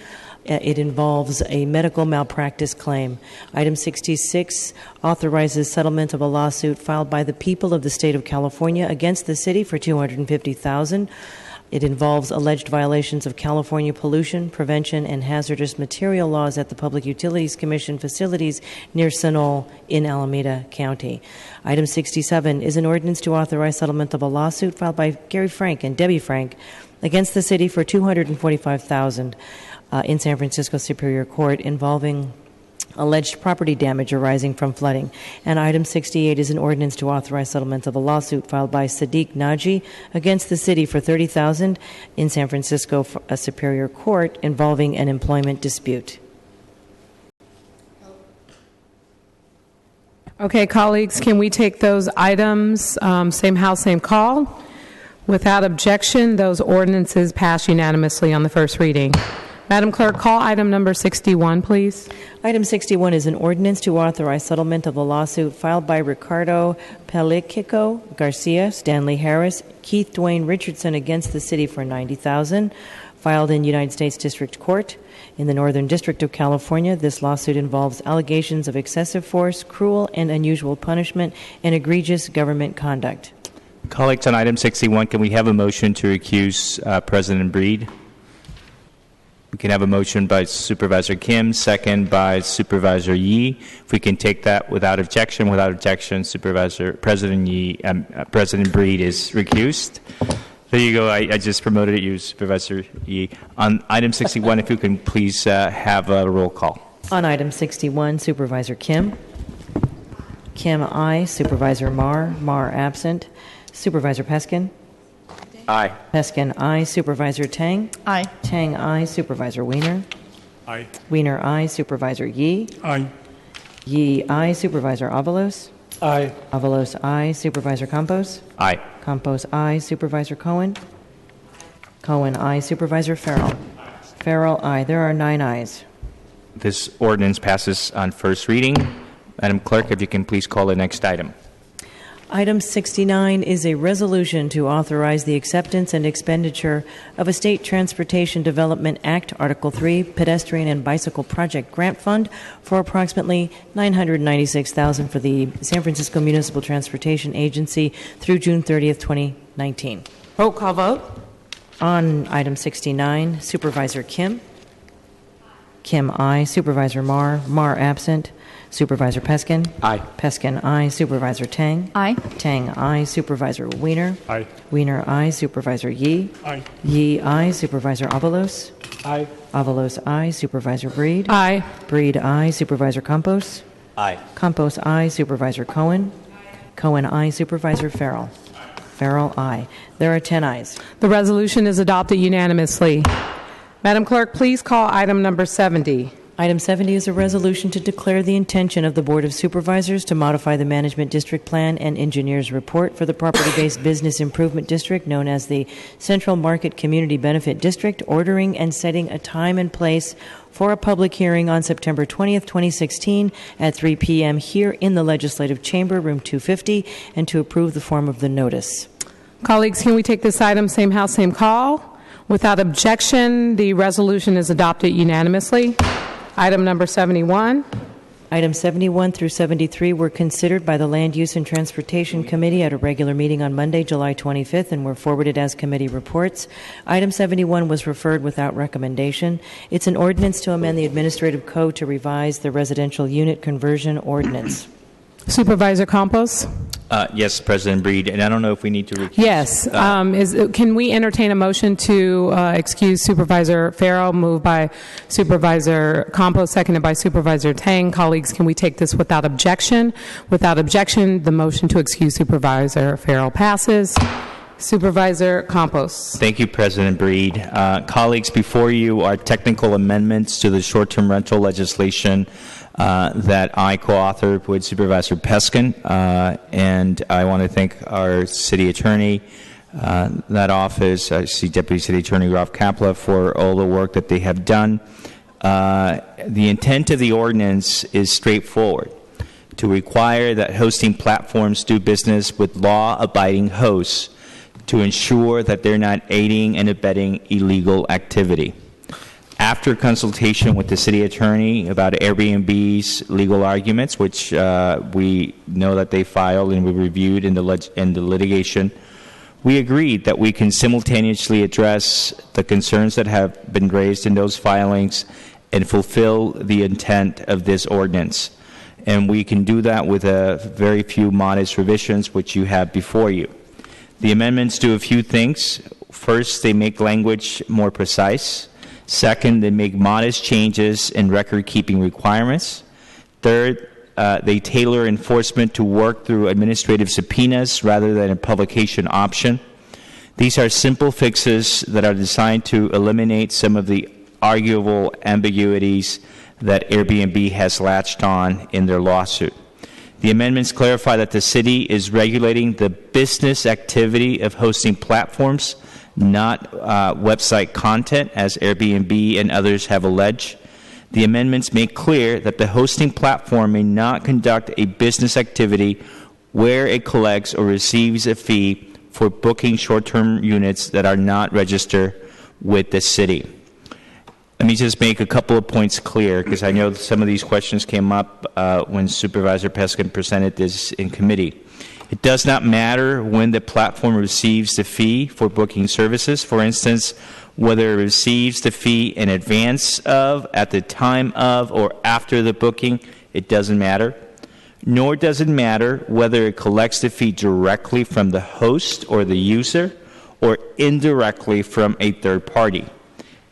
It involves a medical malpractice claim. Item 66 authorizes settlement of a lawsuit filed by the people of the state of California against the city for $250,000. It involves alleged violations of California pollution, prevention, and hazardous material laws at the Public Utilities Commission facilities near Sunol in Alameda County. Item 67 is an ordinance to authorize settlement of a lawsuit filed by Gary Frank and Debbie Frank against the city for $245,000 in San Francisco Superior Court involving alleged property damage arising from flooding. And item 68 is an ordinance to authorize settlement of a lawsuit filed by Sadiq Naji against the city for $30,000 in San Francisco Superior Court involving an employment dispute. Okay, colleagues, can we take those items, same House, same call? Without objection, those ordinances pass unanimously on the first reading. Madam Clerk, call item number 61, please. Item 61 is an ordinance to authorize settlement of a lawsuit filed by Ricardo Peliquico Garcia, Stanley Harris, Keith Dwayne Richardson against the city for $90,000, filed in United States District Court in the Northern District of California. This lawsuit involves allegations of excessive force, cruel and unusual punishment, and egregious government conduct. Colleagues, on item 61, can we have a motion to recuse President Breed? We can have a motion by Supervisor Kim, second by Supervisor Yee. If we can take that without objection, President Breed is recused. There you go. I just promoted you, Supervisor Yee. On item 61, if you can please have a roll call. On item 61, Supervisor Kim. Kim, aye. Supervisor Marr absent. Supervisor Peskin? Aye. Peskin, aye. Supervisor Tang? Aye. Tang, aye. Supervisor Wiener? Aye. Wiener, aye. Supervisor Yee? Aye. Yee, aye. Supervisor Avalos? Aye. Avalos, aye. Supervisor Campos? Aye. Campos, aye. Supervisor Cohen? Cohen, aye. Supervisor Farrell? Farrell, aye. There are 9 ayes. This ordinance passes on first reading. Madam Clerk, if you can please call the next item. Item 69 is a resolution to authorize the acceptance and expenditure of a State Transportation Development Act, Article 3, Pedestrian and Bicycle Project Grant Fund for approximately $996,000 for the San Francisco Municipal Transportation Agency through June 30th, 2019. Roll call vote. On item 69, Supervisor Kim? Kim, aye. Supervisor Marr? Marr, absent. Supervisor Peskin? Aye. Peskin, aye. Supervisor Tang? Aye. Tang, aye. Supervisor Wiener? Aye. Wiener, aye. Supervisor Yee? Aye. Yee, aye. Supervisor Avalos? Aye. Avalos, aye. Supervisor Breed? Aye. Breed, aye. Supervisor Campos? Aye. Campos, aye. Supervisor Cohen? Cohen, aye. Supervisor Farrell? Farrell, aye. There are 10 ayes. The resolution is adopted unanimously. Madam Clerk, please call item number 70. Item 70 is a resolution to declare the intention of the Board of Supervisors to modify the Management District Plan and Engineer's Report for the Property-Based Business Improvement District known as the Central Market Community Benefit District, ordering and setting a time and place for a public hearing on September 20th, 2016 at 3 p.m. here in the Legislative Chamber, room 250, and to approve the form of the notice. Colleagues, can we take this item, same house, same call? Without objection, the resolution is adopted unanimously. Item number 71. Items 71 through 73 were considered by the Land Use and Transportation Committee at a regular meeting on Monday, July 25th, and were forwarded as committee reports. Item 71 was referred without recommendation. It's an ordinance to amend the administrative code to revise the residential unit conversion ordinance. Supervisor Campos? Yes, President Breed, and I don't know if we need to recuse. Yes. Can we entertain a motion to excuse Supervisor Farrell, moved by Supervisor Campos, seconded by Supervisor Tang? Colleagues, can we take this without objection? Without objection, the motion to excuse Supervisor Farrell passes. Supervisor Campos. Thank you, President Breed. Colleagues, before you are technical amendments to the short-term rental legislation that I co-authored with Supervisor Peskin, and I want to thank our city attorney, that office, I see Deputy City Attorney Ralph Kapla, for all the work that they have done. The intent of the ordinance is straightforward: to require that hosting platforms do business with law-abiding hosts to ensure that they're not aiding and abetting illegal activity. After consultation with the city attorney about Airbnb's legal arguments, which we know that they filed and we reviewed in the litigation, we agreed that we can simultaneously address the concerns that have been raised in those filings and fulfill the intent of this ordinance. And we can do that with a very few modest revisions, which you have before you. The amendments do a few things. First, they make language more precise. Second, they make modest changes in record-keeping requirements. Third, they tailor enforcement to work through administrative subpoenas rather than a publication option. These are simple fixes that are designed to eliminate some of the arguable ambiguities that Airbnb has latched on in their lawsuit. The amendments clarify that the city is regulating the business activity of hosting platforms, not website content, as Airbnb and others have alleged. The amendments make clear that the hosting platform may not conduct a business activity where it collects or receives a fee for booking short-term units that are not registered with the city. Let me just make a couple of points clear, because I know some of these questions came up when Supervisor Peskin presented this in committee. It does not matter when the platform receives the fee for booking services. For instance, whether it receives the fee in advance of, at the time of, or after the booking, it doesn't matter. Nor does it matter whether it collects the fee directly from the host or the user or indirectly from a third party.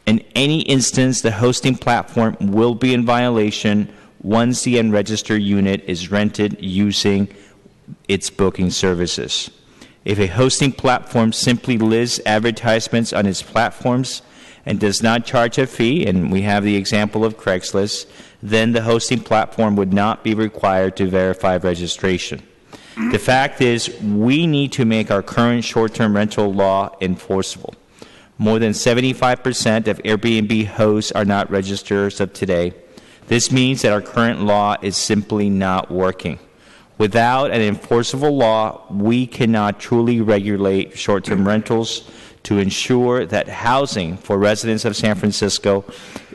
In any instance, the hosting platform will be in violation once the unregistered unit is rented using its booking services. If a hosting platform simply lists advertisements on its platforms and does not charge a fee, and we have the example of Craigslist, then the hosting platform would not be required to verify registration. The fact is, we need to make our current short-term rental law enforceable. More than 75% of Airbnb hosts are not registered as of today. This means that our current law is simply not working. Without an enforceable law, we cannot truly regulate short-term rentals to ensure that housing for residents of San Francisco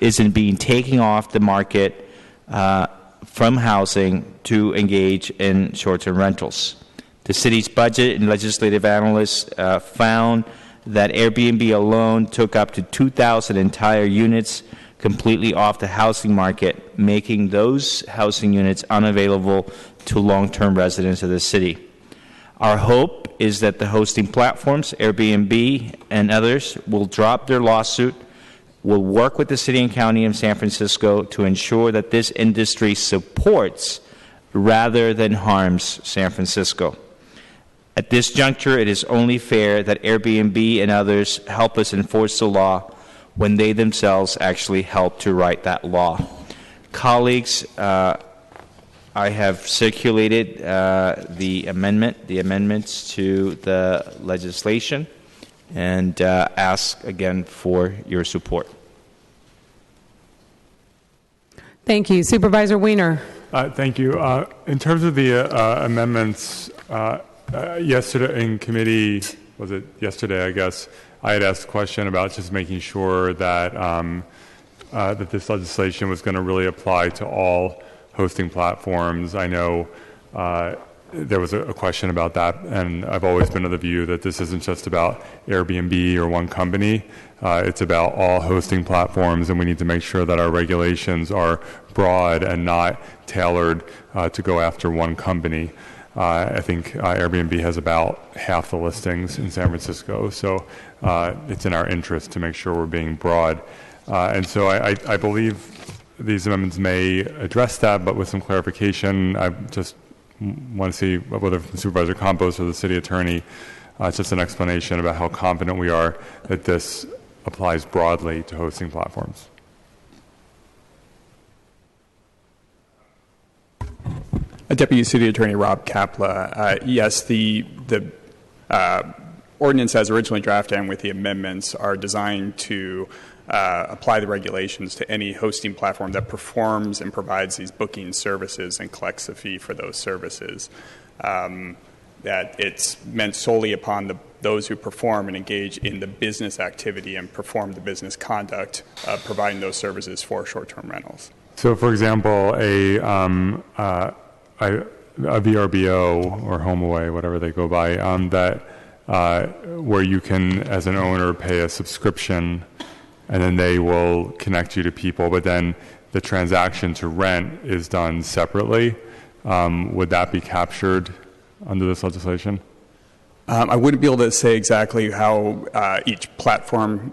isn't being taken off the market from housing to engage in short-term rentals. The city's budget and legislative analysts found that Airbnb alone took up to 2,000 entire units completely off the housing market, making those housing units unavailable to long-term residents of the city. Our hope is that the hosting platforms, Airbnb and others, will drop their lawsuit, will work with the city and county of San Francisco to ensure that this industry supports rather than harms San Francisco. At this juncture, it is only fair that Airbnb and others help us enforce the law when they themselves actually help to write that law. Colleagues, I have circulated the amendments to the legislation, and ask again for your support. Thank you. Supervisor Wiener. Thank you. In terms of the amendments, yesterday in committee, was it yesterday, I guess, I had asked a question about just making sure that that this legislation was going to really apply to all hosting platforms. I know there was a question about that, and I've always been of the view that this isn't just about Airbnb or one company. It's about all hosting platforms, and we need to make sure that our regulations are broad and not tailored to go after one company. I think Airbnb has about half the listings in San Francisco, so it's in our interest to make sure we're being broad. And so I believe these amendments may address that, but with some clarification. I just want to see whether from Supervisor Campos or the city attorney, just an explanation about how confident we are that this applies broadly to hosting platforms. Deputy City Attorney Rob Kapla. Yes, the ordinance as originally drafted and with the amendments are designed to apply the regulations to any hosting platform that performs and provides these booking services and collects a fee for those services. That it's meant solely upon those who perform and engage in the business activity and perform the business conduct of providing those services for short-term rentals. So, for example, a VRBO or HomeAway, whatever they go by, where you can, as an owner, pay a subscription, and then they will connect you to people, but then the transaction to rent is done separately. Would that be captured under this legislation? I wouldn't be able to say exactly how each platform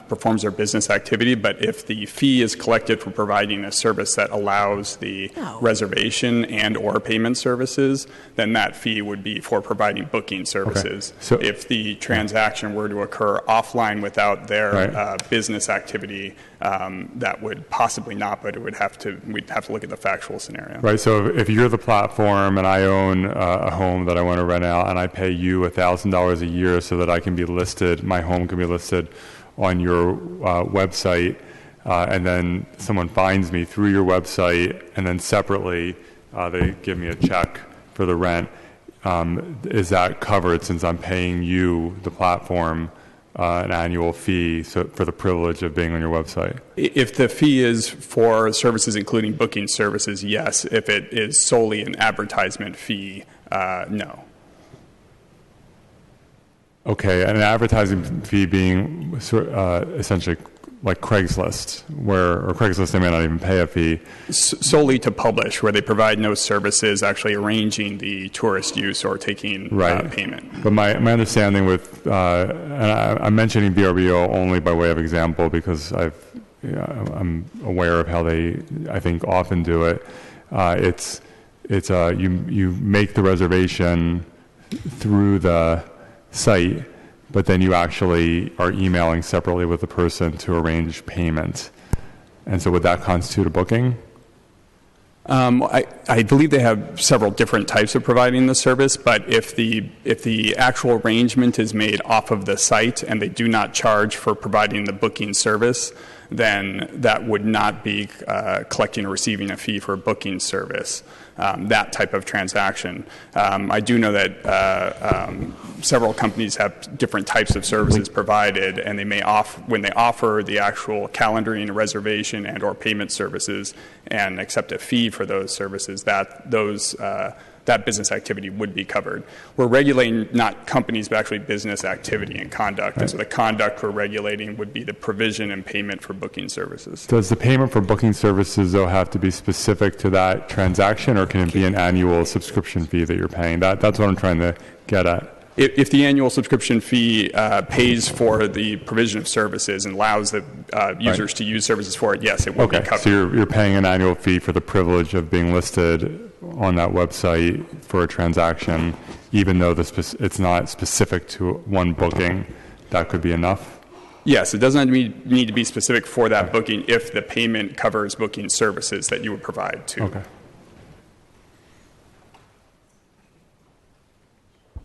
performs their business activity, but if the fee is collected for providing a service that allows the reservation and or payment services, then that fee would be for providing booking services. Okay. So if the transaction were to occur offline without their business activity, that would possibly not, but we'd have to look at the factual scenario. Right, so if you're the platform and I own a home that I want to rent out and I pay you $1,000 a year so that I can be listed, my home can be listed on your website, and then someone finds me through your website, and then separately they give me a check for the rent, is that covered since I'm paying you, the platform, an annual fee for the privilege of being on your website? If the fee is for services including booking services, yes. If it is solely an advertisement fee, no. Okay, and an advertising fee being essentially like Craigslist, or Craigslist they may not even pay a fee. Solely to publish, where they provide no services actually arranging the tourist use or taking payment. But my understanding with, and I'm mentioning VRBO only by way of example because I'm aware of how they, I think, often do it. You make the reservation through the site, but then you actually are emailing separately with the person to arrange payment. And so would that constitute a booking? I believe they have several different types of providing the service, but if the actual arrangement is made off of the site and they do not charge for providing the booking service, then that would not be collecting or receiving a fee for a booking service, that type of transaction. I do know that several companies have different types of services provided, and they may when they offer the actual calendaring, reservation, and or payment services and accept a fee for those services, that business activity would be covered. We're regulating not companies, but actually business activity and conduct. And so the conduct we're regulating would be the provision and payment for booking services. Does the payment for booking services, though, have to be specific to that transaction, or can it be an annual subscription fee that you're paying? That's what I'm trying to get at. If the annual subscription fee pays for the provision of services and allows the users to use services for it, yes, it will be covered. So you're paying an annual fee for the privilege of being listed on that website for a transaction, even though it's not specific to one booking. That could be enough? Yes, it doesn't need to be specific for that booking if the payment covers booking services that you would provide to. Okay.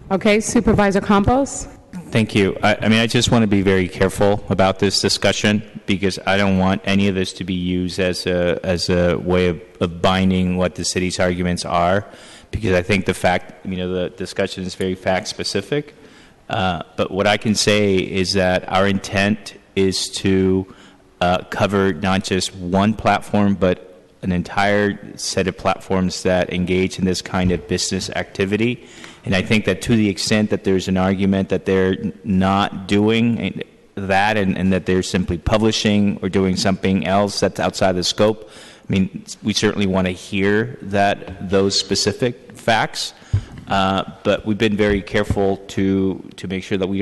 Okay, Supervisor Campos? Thank you. I just want to be very careful about this discussion because I don't want any of this to be used as a way of binding what the city's arguments are, because I think the discussion is very fact specific. But what I can say is that our intent is to cover not just one platform, but an entire set of platforms that engage in this kind of business activity. And I think that to the extent that there's an argument that they're not doing that and that they're simply publishing or doing something else that's outside the scope, we certainly want to hear those specific facts. But we've been very careful to make sure that we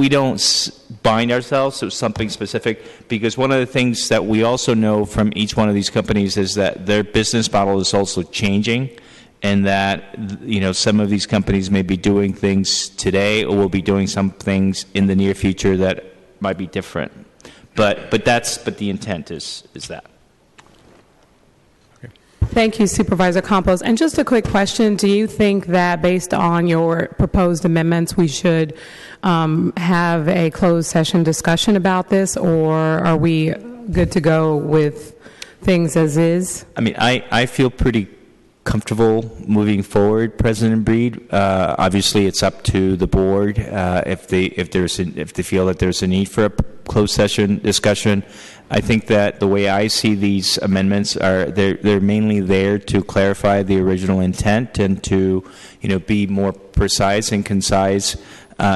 don't bind ourselves to something specific, because one of the things that we also know from each one of these companies is that their business model is also changing, and that some of these companies may be doing things today or will be doing some things in the near future that might be different. But the intent is that. Thank you, Supervisor Campos. And just a quick question. Do you think that based on your proposed amendments, we should have a closed session discussion about this, or are we good to go with things as is? I feel pretty comfortable moving forward, President Breed. Obviously, it's up to the board if they feel that there's a need for a closed session discussion. I think that the way I see these amendments they're mainly there to clarify the original intent and to be more precise and concise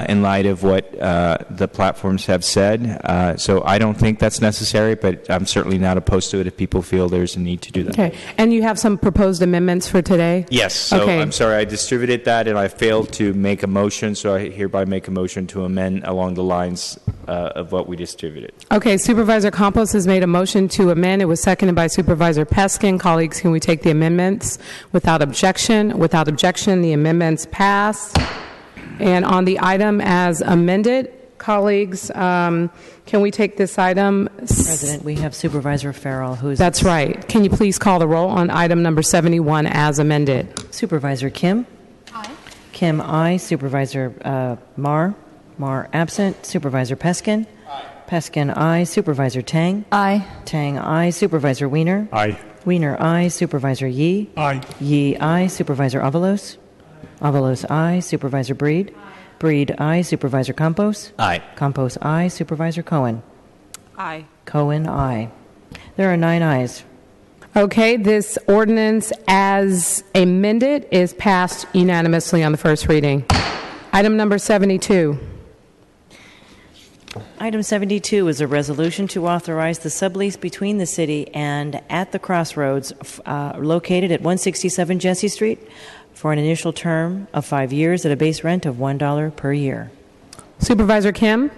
in light of what the platforms have said. So I don't think that's necessary, but I'm certainly not opposed to it if people feel there's a need to do that. Okay. And you have some proposed amendments for today? Yes. So okay. I'm sorry, I distributed that and I failed to make a motion, so I hereby make a motion to amend along the lines of what we distributed. Okay. Supervisor Campos has made a motion to amend. It was seconded by Supervisor Peskin. Colleagues, can we take the amendments without objection? Without objection, the amendments pass. And on the item as amended, colleagues, can we take this item? President, we have Supervisor Farrell, who's... That's right. Can you please call the roll on item number 71 as amended? Supervisor Kim? Aye. Kim, aye. Supervisor Marr? Marr, absent. Supervisor Peskin? Aye. Peskin, aye. Supervisor Tang? Aye. Tang, aye. Supervisor Wiener? Aye. Wiener, aye. Supervisor Yee? Aye. Yee, aye. Supervisor Avalos? Avalos, aye. Supervisor Breed? Aye. Breed, aye. Supervisor Campos? Aye. Campos, aye. Supervisor Cohen? Aye. Cohen, aye. There are 9 ayes. Okay, this ordinance as amended is passed unanimously on the first reading. Item number 72. Item 72 is a resolution to authorize the sublease between the city and At the Crossroads, located at 167 Jesse Street, for an initial term of 5 years at a base rent of $1 per year. Supervisor Kim?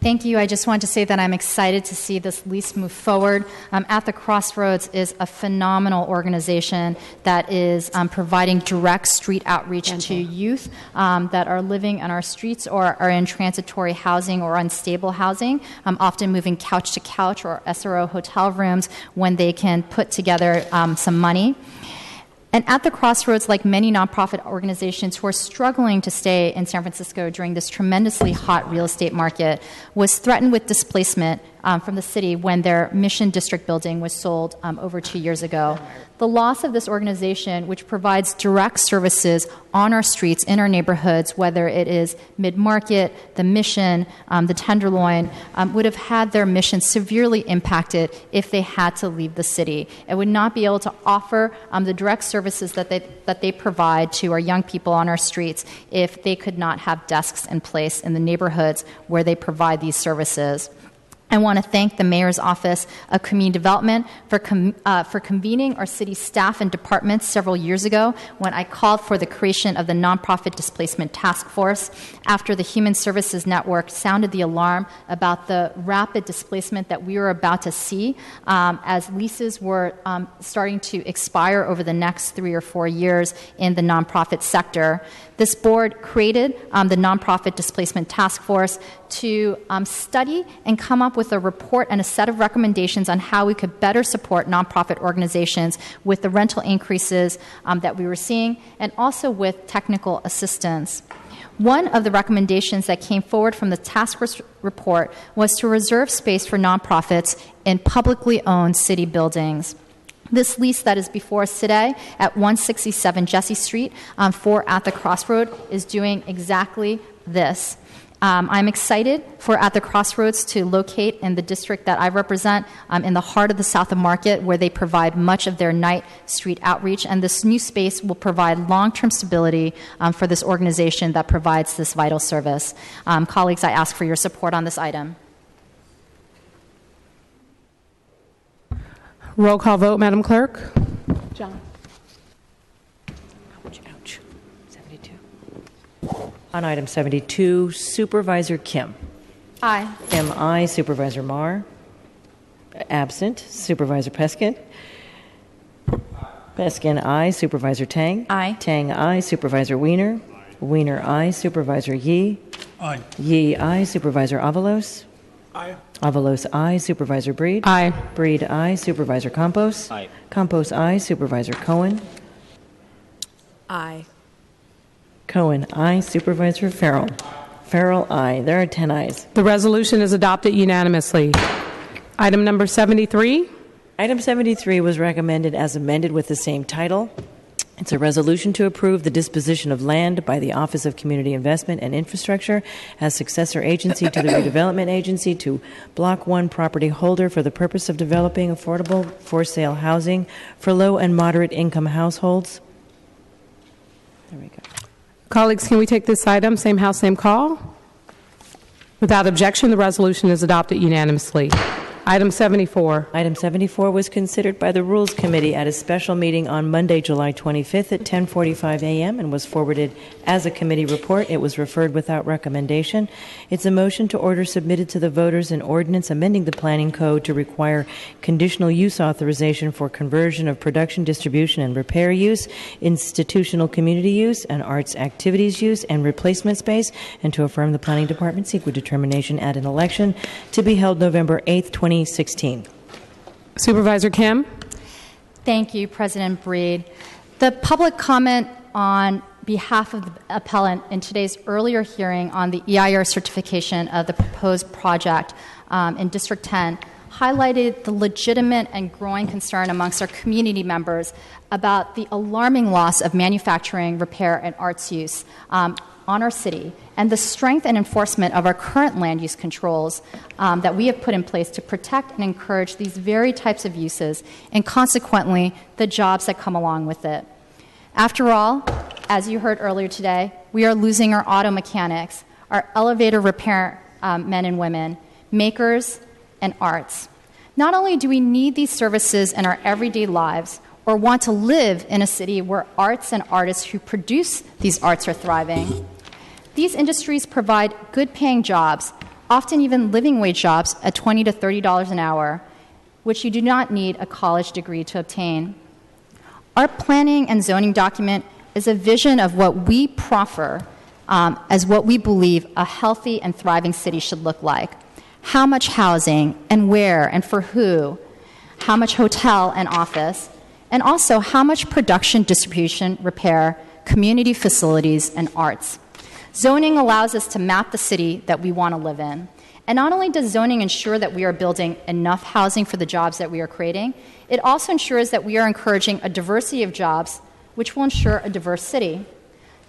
Thank you. I just want to say that I'm excited to see this lease move forward. At the Crossroads is a phenomenal organization that is providing direct street outreach to youth that are living on our streets or are in transitory housing or unstable housing, often moving couch to couch or SRO hotel rooms when they can put together some money. And at the Crossroads, like many nonprofit organizations who are struggling to stay in San Francisco during this tremendously hot real estate market, was threatened with displacement from the city when their Mission District building was sold over 2 years ago. The loss of this organization, which provides direct services on our streets, in our neighborhoods, whether it is Mid-Market, the Mission, the Tenderloin, would have had their mission severely impacted if they had to leave the city. It would not be able to offer the direct services that they provide to our young people on our streets if they could not have desks in place in the neighborhoods where they provide these services. I want to thank the Mayor's Office of Community Development for convening our city staff and departments several years ago when I called for the creation of the Nonprofit Displacement Task Force after the Human Services Network sounded the alarm about the rapid displacement that we were about to see as leases were starting to expire over the next 3 or 4 years in the nonprofit sector. This board created the Nonprofit Displacement Task Force to study and come up with a report and a set of recommendations on how we could better support nonprofit organizations with the rental increases that we were seeing and also with technical assistance. One of the recommendations that came forward from the task force report was to reserve space for nonprofits in publicly owned city buildings. This lease that is before us today at 167 Jesse Street for At the Crossroad is doing exactly this. I'm excited for At the Crossroads to locate in the district that I represent in the heart of the South of Market, where they provide much of their night street outreach. And this new space will provide long-term stability for this organization that provides this vital service. Colleagues, I ask for your support on this item. Roll call vote, Madam Clerk. John. Ouch. 72. On item 72, Supervisor Kim. Aye. Kim, aye. Supervisor Marr. Absent. Supervisor Peskin. Peskin, aye. Supervisor Tang. Aye. Tang, aye. Supervisor Wiener. Wiener, aye. Supervisor Yee. Aye. Yee, aye. Supervisor Avalos. Aye. Avalos, aye. Supervisor Breed. Aye. Breed, aye. Supervisor Campos. Aye. Campos, aye. Supervisor Cohen. Aye. Cohen, aye. Supervisor Farrell. Farrell, aye. There are 10 ayes. The resolution is adopted unanimously. Item number 73. Item 73 was recommended as amended with the same title. It's a resolution to approve the disposition of land by the Office of Community Investment and Infrastructure as successor agency to the redevelopment agency to Block 1 property holder for the purpose of developing affordable for-sale housing for low and moderate income households. There we go. Colleagues, can we take this item, same house, same call? Without objection, the resolution is adopted unanimously. Item 74. Item 74 was considered by the Rules Committee at a special meeting on Monday, July 25th at 10:45 a.m. and was forwarded as a committee report. It was referred without recommendation. It's a motion to order submitted to the voters an ordinance amending the planning code to require conditional use authorization for conversion of production, distribution, and repair use, institutional community use, and arts activities use, and replacement space, and to affirm the Planning Department seek determination at an election to be held November 8th, 2016. Supervisor Kim. Thank you, President Breed. The public comment on behalf of the appellant in today's earlier hearing on the EIR certification of the proposed project in District 10 highlighted the legitimate and growing concern amongst our community members about the alarming loss of manufacturing, repair, and arts use on our city, and the strength and enforcement of our current land use controls that we have put in place to protect and encourage these very types of uses, and consequently, the jobs that come along with it. After all, as you heard earlier today, we are losing our auto mechanics, our elevator repair men and women, makers, and arts. Not only do we need these services in our everyday lives, or want to live in a city where arts and artists who produce these arts are thriving, these industries provide good-paying jobs, often even living wage jobs at $20 to $30 an hour, which you do not need a college degree to obtain. Our planning and zoning document is a vision of what we proffer as what we believe a healthy and thriving city should look like. How much housing and where and for who, how much hotel and office, and also how much production, distribution, repair, community facilities, and arts. Zoning allows us to map the city that we want to live in. And not only does zoning ensure that we are building enough housing for the jobs that we are creating, it also ensures that we are encouraging a diversity of jobs, which will ensure a diverse city.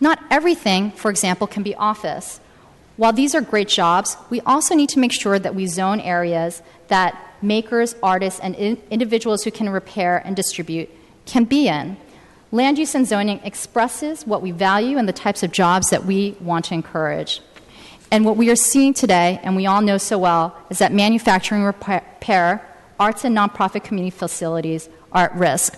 Not everything, for example, can be office. While these are great jobs, we also need to make sure that we zone areas that makers, artists, and individuals who can repair and distribute can be in. Land use and zoning expresses what we value and the types of jobs that we want to encourage. And what we are seeing today, and we all know so well, is that manufacturing, repair, arts, and nonprofit community facilities are at risk.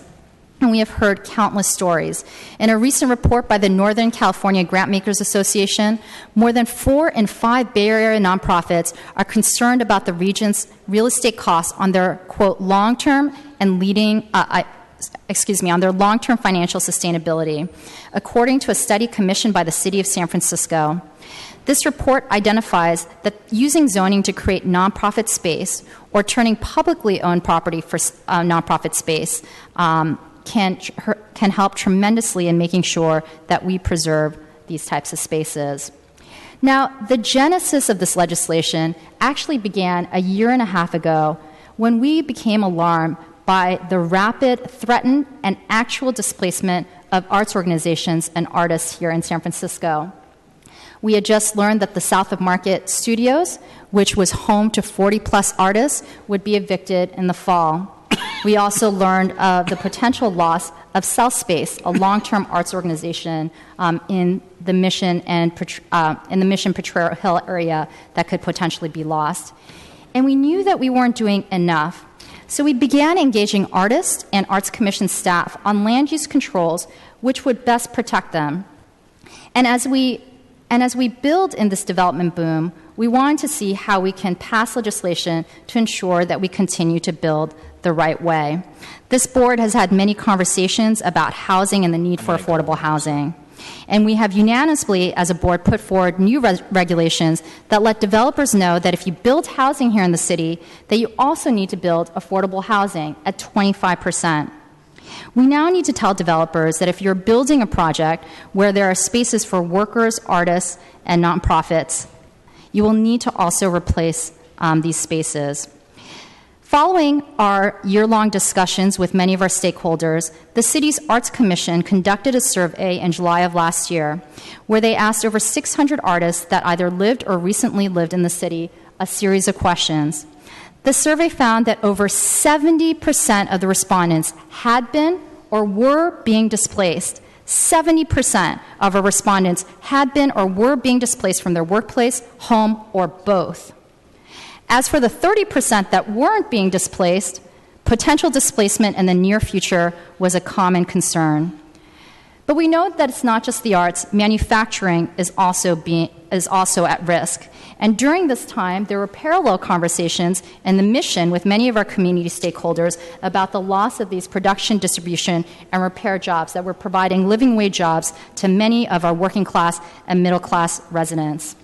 And we have heard countless stories. In a recent report by the Northern California Grantmakers Association, more than 4 in 5 Bay Area nonprofits are concerned about the region's real estate costs on their, quote, long-term and on their long-term financial sustainability, according to a study commissioned by the City of San Francisco. This report identifies that using zoning to create nonprofit space or turning publicly owned property for nonprofit space can help tremendously in making sure that we preserve these types of spaces. Now, the genesis of this legislation actually began a year and a half ago when we became alarmed by the rapid, threatened, and actual displacement of arts organizations and artists here in San Francisco. We had just learned that the South of Market Studios, which was home to 40-plus artists, would be evicted in the fall. We also learned of the potential loss of South Space, a long-term arts organization in the Mission Potrero Hill area that could potentially be lost. And we knew that we weren't doing enough. So we began engaging artists and Arts Commission staff on land use controls which would best protect them. And as we build in this development boom, we wanted to see how we can pass legislation to ensure that we continue to build the right way. This board has had many conversations about housing and the need for affordable housing. And we have unanimously, as a board, put forward new regulations that let developers know that if you build housing here in the city, that you also need to build affordable housing at 25%. We now need to tell developers that if you're building a project where there are spaces for workers, artists, and nonprofits, you will need to also replace these spaces. Following our year-long discussions with many of our stakeholders, the city's Arts Commission conducted a survey in July of last year where they asked over 600 artists that either lived or recently lived in the city a series of questions. The survey found that over 70% of the respondents had been or were being displaced. 70% of our respondents had been or were being displaced from their workplace, home, or both. As for the 30% that weren't being displaced, potential displacement in the near future was a common concern. But we know that it's not just the arts. Manufacturing is also at risk. And during this time, there were parallel conversations in the Mission with many of our community stakeholders about the loss of these production, distribution, and repair jobs that were providing living wage jobs to many of our working class and middle class residents.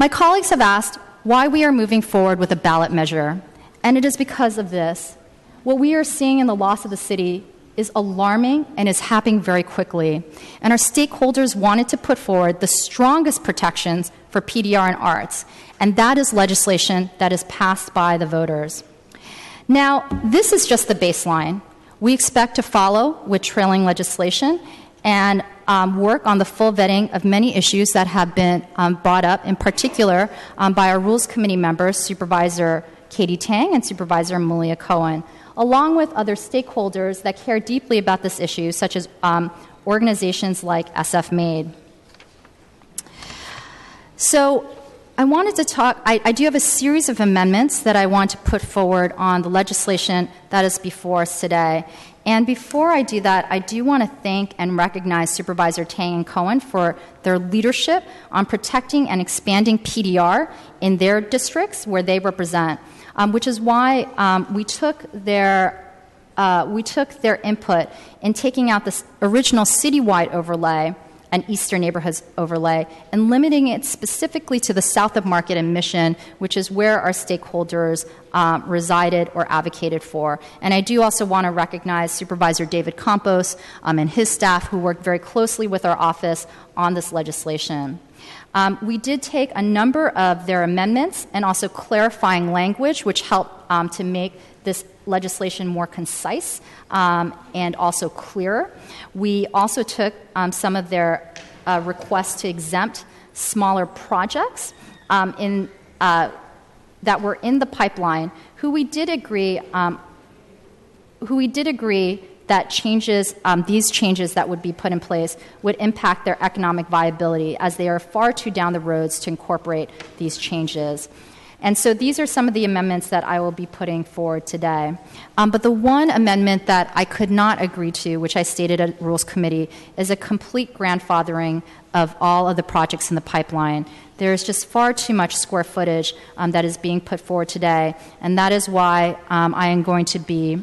My colleagues have asked why we are moving forward with a ballot measure, and it is because of this. What we are seeing in the loss of the city is alarming and is happening very quickly, and our stakeholders wanted to put forward the strongest protections for PDR and arts, and that is legislation that is passed by the voters. Now, this is just the baseline. We expect to follow with trailing legislation and work on the full vetting of many issues that have been brought up, in particular by our Rules Committee members, Supervisor Katie Tang and Supervisor Malia Cohen, along with other stakeholders that care deeply about this issue, such as organizations like SF Made. So I wanted to talk, I do have a series of amendments that I want to put forward on the legislation that is before us today. And before I do that, I do want to thank and recognize Supervisor Tang and Cohen for their leadership on protecting and expanding PDR in their districts where they represent, which is why we took their input in taking out this original citywide overlay and Eastern Neighborhoods overlay and limiting it specifically to the south of Market and Mission, which is where our stakeholders resided or advocated for. And I do also want to recognize Supervisor David Campos and his staff who worked very closely with our office on this legislation. We did take a number of their amendments and also clarifying language, which helped to make this legislation more concise and also clearer. We also took some of their requests to exempt smaller projects that were in the pipeline, who we did agree that changes, these changes that would be put in place would impact their economic viability, as they are far too down the roads to incorporate these changes. And so these are some of the amendments that I will be putting forward today. But the one amendment that I could not agree to, which I stated at Rules Committee, is a complete grandfathering of all of the projects in the pipeline. There is just far too much square footage that is being put forward today, and that is why I am going to be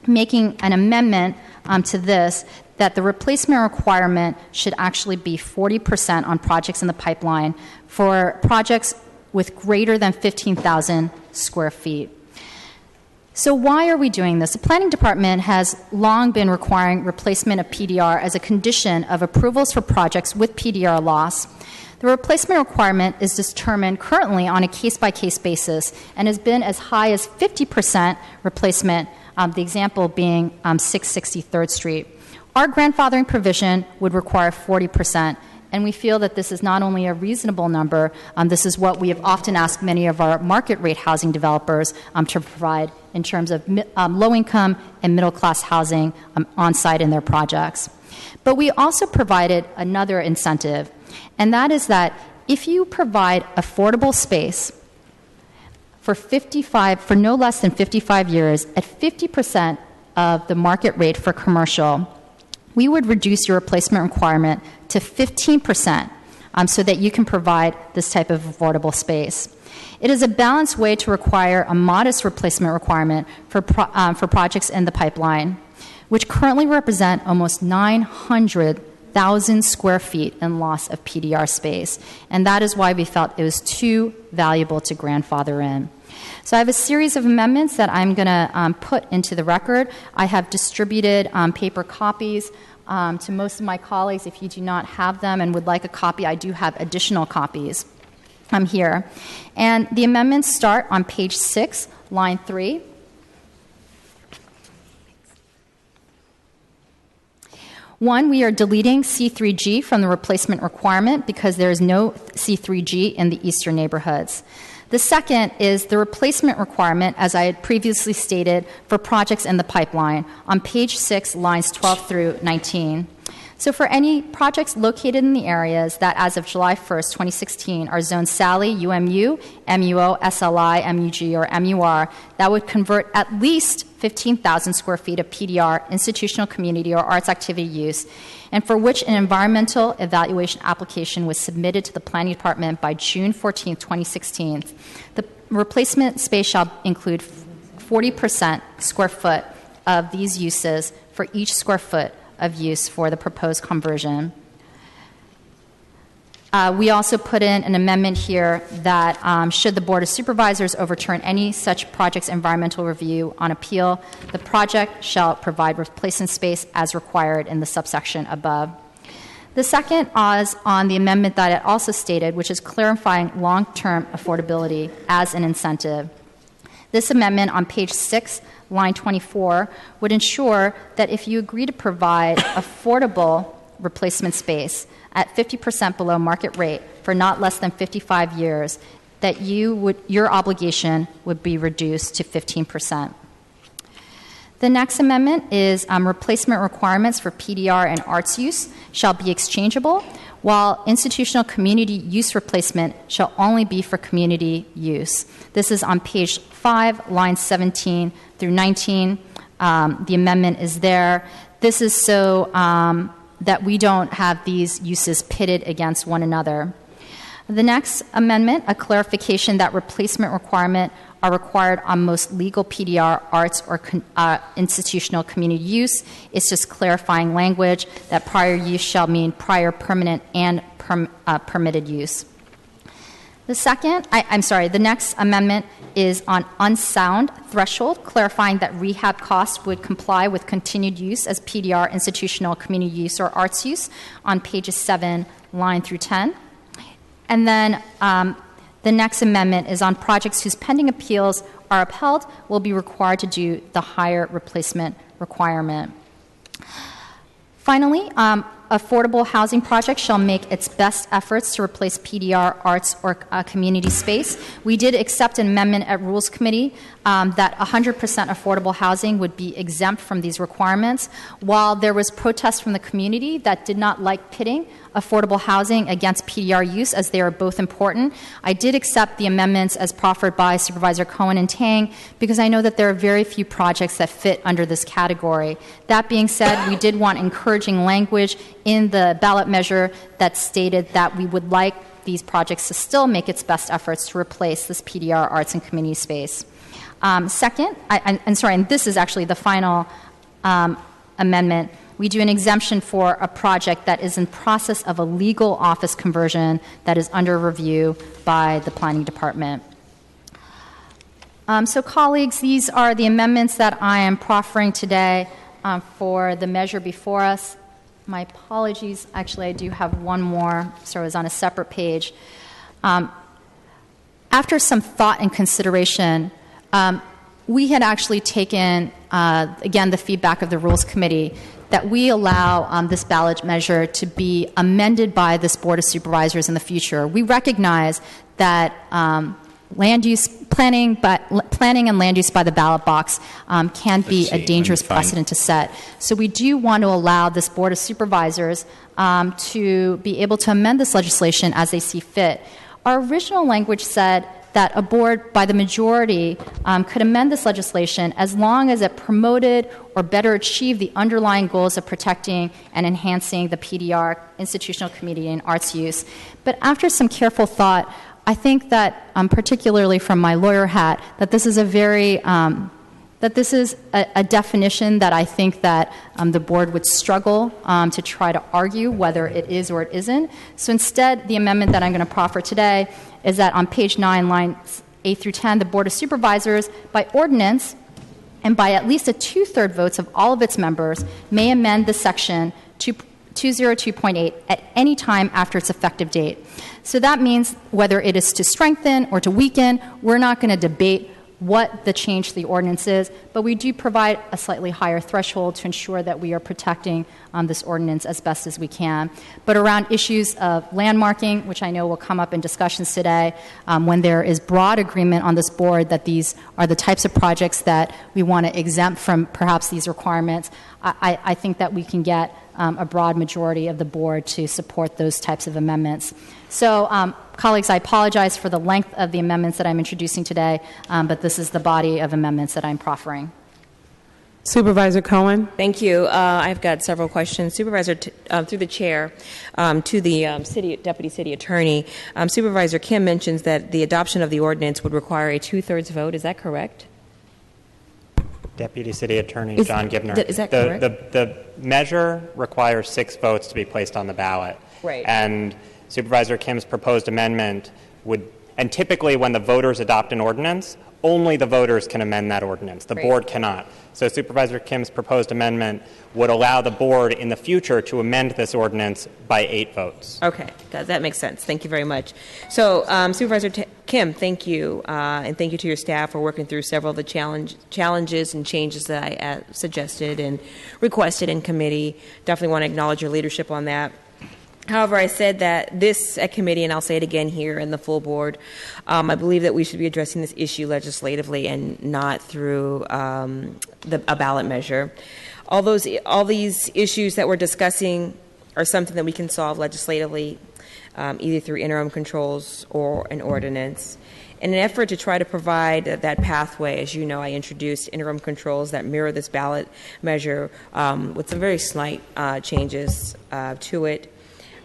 making an amendment to this, that the replacement requirement should actually be 40% on projects in the pipeline for projects with greater than 15,000 square feet. So why are we doing this? The Planning Department has long been requiring replacement of PDR as a condition of approvals for projects with PDR loss. The replacement requirement is determined currently on a case-by-case basis and has been as high as 50% replacement, the example being 663rd Street. Our grandfathering provision would require 40%. And we feel that this is not only a reasonable number, this is what we have often asked many of our market rate housing developers to provide in terms of low-income and middle-class housing on site in their projects. But we also provided another incentive, and that is that if you provide affordable space for no less than 55 years at 50% of the market rate for commercial, we would reduce your replacement requirement to 15% so that you can provide this type of affordable space. It is a balanced way to require a modest replacement requirement for projects in the pipeline, which currently represent almost 900,000 square feet in loss of PDR space. And that is why we felt it was too valuable to grandfather in. So I have a series of amendments that I'm going to put into the record. I have distributed paper copies to most of my colleagues. If you do not have them and would like a copy, I do have additional copies here. And the amendments start on page 6, line 3. One, we are deleting C3G from the replacement requirement because there is no C3G in the eastern neighborhoods. The second is the replacement requirement, as I had previously stated, for projects in the pipeline on page 6, lines 12 through 19. So for any projects located in the areas that as of July 1st, 2016 are zoned SALI, UMU, MUO, SLI, MUG, or MUR, that would convert at least 15,000 square feet of PDR, institutional, community, or arts activity use, and for which an environmental evaluation application was submitted to the Planning Department by June 14, 2016. The replacement space shall include 40% square foot of these uses for each square foot of use for the proposed conversion. We also put in an amendment here that should the Board of Supervisors overturn any such project's environmental review on appeal, the project shall provide replacement space as required in the subsection above. The second is on the amendment that I also stated, which is clarifying long-term affordability as an incentive. This amendment on page 6, line 24, would ensure that if you agree to provide affordable replacement space at 50% below market rate for not less than 55 years, that your obligation would be reduced to 15%. The next amendment is replacement requirements for PDR and arts use shall be exchangeable, while institutional community use replacement shall only be for community use. This is on page 5, lines 17 through 19. The amendment is there. This is so that we don't have these uses pitted against one another. The next amendment, a clarification that replacement requirement are required on most legal PDR, arts, or institutional community use. It's just clarifying language that prior use shall mean prior permanent and permitted use. The next amendment is on unsound threshold, clarifying that rehab costs would comply with continued use as PDR, institutional community use, or arts use on pages 7, line through 10. And then the next amendment is on projects whose pending appeals are upheld will be required to do the higher replacement requirement. Finally, affordable housing projects shall make its best efforts to replace PDR, arts, or community space. We did accept an amendment at Rules Committee that 100% affordable housing would be exempt from these requirements. While there was protest from the community that did not like pitting affordable housing against PDR use, as they are both important, I did accept the amendments as proffered by Supervisor Cohen and Tang because I know that there are very few projects that fit under this category. That being said, we did want encouraging language in the ballot measure that stated that we would like these projects to still make its best efforts to replace this PDR, arts, and community space. Second, and this is actually the final amendment, we do an exemption for a project that is in process of a legal office conversion that is under review by the Planning Department. So colleagues, these are the amendments that I am proffering today for the measure before us. My apologies, actually I do have one more, so it was on a separate page. After some thought and consideration, we had actually taken, again, the feedback of the Rules Committee that we allow this ballot measure to be amended by this Board of Supervisors in the future. We recognize that land use planning and land use by the ballot box can be a dangerous precedent to set. So we do want to allow this Board of Supervisors to be able to amend this legislation as they see fit. Our original language said that a board by the majority could amend this legislation as long as it promoted or better achieved the underlying goals of protecting and enhancing the PDR, institutional community, and arts use. But after some careful thought, I think that, particularly from my lawyer hat, that this is a very that this is a definition that I think that the board would struggle to try to argue whether it is or it isn't. So instead, the amendment that I'm going to proffer today is that on page 9, lines 8 through 10, the Board of Supervisors, by ordinance and by at least a 2/3 votes of all of its members, may amend the section 202.8 at any time after its effective date. So that means whether it is to strengthen or to weaken, we're not going to debate what the change to the ordinance is, but we do provide a slightly higher threshold to ensure that we are protecting this ordinance as best as we can. But around issues of landmarking, which I know will come up in discussions today, when there is broad agreement on this board that these are the types of projects that we want to exempt from perhaps these requirements, I think that we can get a broad majority of the board to support those types of amendments. So, colleagues, I apologize for the length of the amendments that I'm introducing today, but this is the body of amendments that I'm proffering. Supervisor Cohen. Thank you. I've got several questions. Supervisor, through the chair, to the Deputy City Attorney, Supervisor Kim mentions that the adoption of the ordinance would require a 2/3 vote. Is that correct? Deputy City Attorney John Gibner. Is that correct? The measure requires 6 votes to be placed on the ballot. Right. And Supervisor Kim's proposed amendment would, and typically when the voters adopt an ordinance, only the voters can amend that ordinance. The board cannot. So Supervisor Kim's proposed amendment would allow the board in the future to amend this ordinance by 8 votes. Okay, that makes sense. Thank you very much. So, Supervisor Kim, thank you, and thank you to your staff for working through several of the challenges and changes that I suggested and requested in committee. Definitely want to acknowledge your leadership on that. However, I said that this at committee, and I'll say it again here in the full board, I believe that we should be addressing this issue legislatively and not through a ballot measure. All these issues that we're discussing are something that we can solve legislatively, either through interim controls or an ordinance. In an effort to try to provide that pathway, as you know, I introduced interim controls that mirror this ballot measure with some very slight changes to it.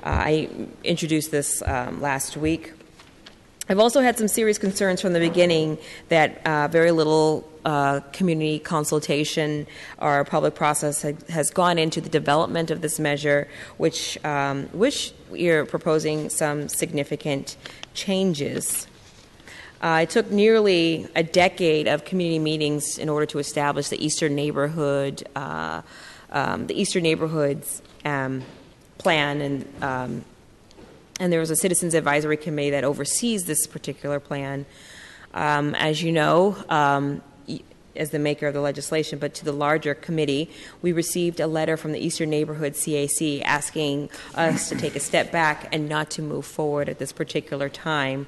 I introduced this last week. I've also had some serious concerns from the beginning that very little community consultation or public process has gone into the development of this measure, which we are proposing some significant changes. It took nearly a decade of community meetings in order to establish the Eastern Neighborhoods plan, and there was a Citizens Advisory Committee that oversees this particular plan. As you know, as the maker of the legislation, but to the larger committee, we received a letter from the Eastern Neighborhood CAC asking us to take a step back and not to move forward at this particular time.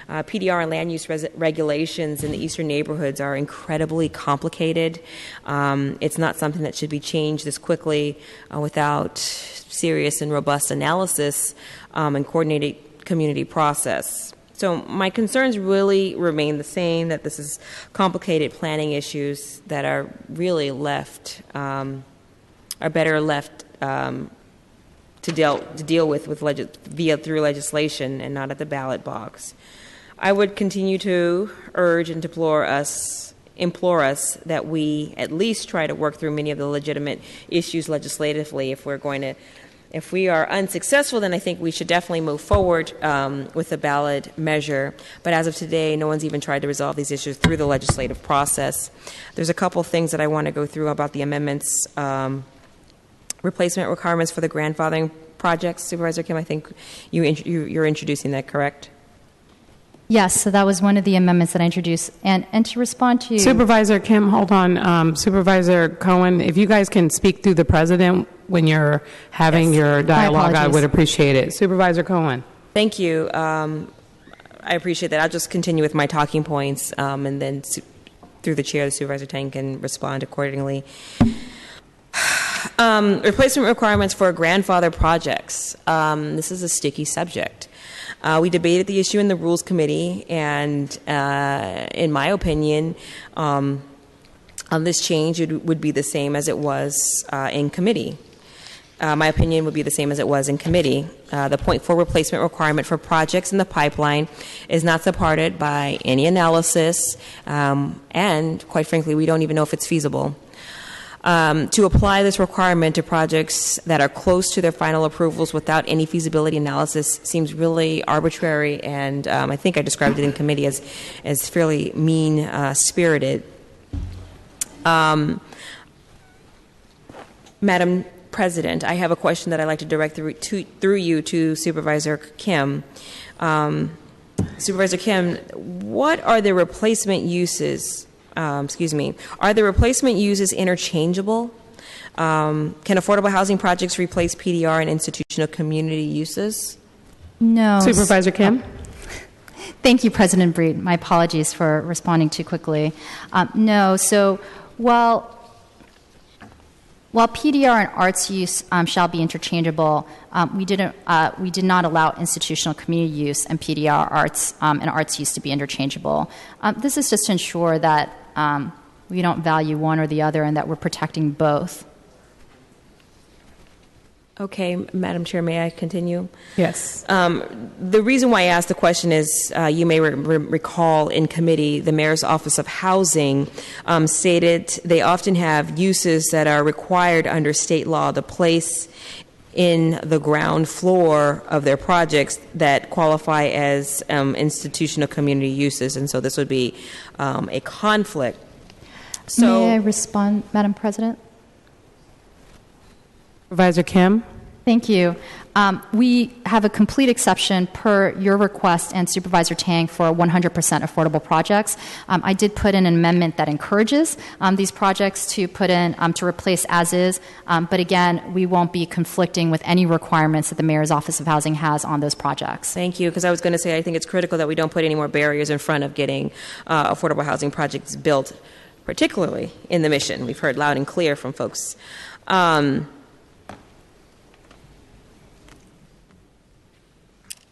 PDR and land use regulations in the eastern neighborhoods are incredibly complicated. It's not something that should be changed this quickly without serious and robust analysis and coordinated community process. So my concerns really remain the same, that this is complicated planning issues that are really left, are better left to deal with through legislation and not at the ballot box. I would continue to urge and implore us that we at least try to work through many of the legitimate issues legislatively. If we are unsuccessful, then I think we should definitely move forward with the ballot measure. But as of today, no one's even tried to resolve these issues through the legislative process. There's a couple things that I want to go through about the amendments. Replacement requirements for the grandfathering projects. Supervisor Kim, I think you're introducing that, correct? Yes, so that was one of the amendments that I introduced. And to respond to... Supervisor Kim, hold on. Supervisor Cohen, if you guys can speak through the president when you're having your dialogue, I would appreciate it. Supervisor Cohen. Thank you. I appreciate that. I'll just continue with my talking points, and then through the chair, the Supervisor Tang can respond accordingly. Replacement requirements for grandfather projects. This is a sticky subject. We debated the issue in the Rules Committee, and in my opinion, on this change, it would be the same as it was in committee. My opinion would be the same as it was in committee. The .4 replacement requirement for projects in the pipeline is not supported by any analysis, and quite frankly, we don't even know if it's feasible. To apply this requirement to projects that are close to their final approvals without any feasibility analysis seems really arbitrary, and I think I described it in committee as fairly mean-spirited. Madam President, I have a question that I'd like to direct through you to Supervisor Kim. Supervisor Kim, what are the replacement uses? Are the replacement uses interchangeable? Can affordable housing projects replace PDR and institutional community uses? No. Supervisor Kim? Thank you, President Breed. My apologies for responding too quickly. No. So while PDR and arts use shall be interchangeable, we did not allow institutional community use and PDR arts and arts use to be interchangeable. This is just to ensure that we don't value one or the other and that we're protecting both. Okay, Madam Chair, may I continue? Yes. The reason why I asked the question is you may recall in committee the Mayor's Office of Housing stated they often have uses that are required under state law to place in the ground floor of their projects that qualify as institutional community uses, and so this would be a conflict. So, may I respond, Madam President? Supervisor Kim? Thank you. We have a complete exception per your request and Supervisor Tang for 100% affordable projects. I did put in an amendment that encourages these projects to put in to replace as is, but again, we won't be conflicting with any requirements that the Mayor's Office of Housing has on those projects. Thank you, because I was going to say I think it's critical that we don't put any more barriers in front of getting affordable housing projects built, particularly in the Mission. We've heard loud and clear from folks.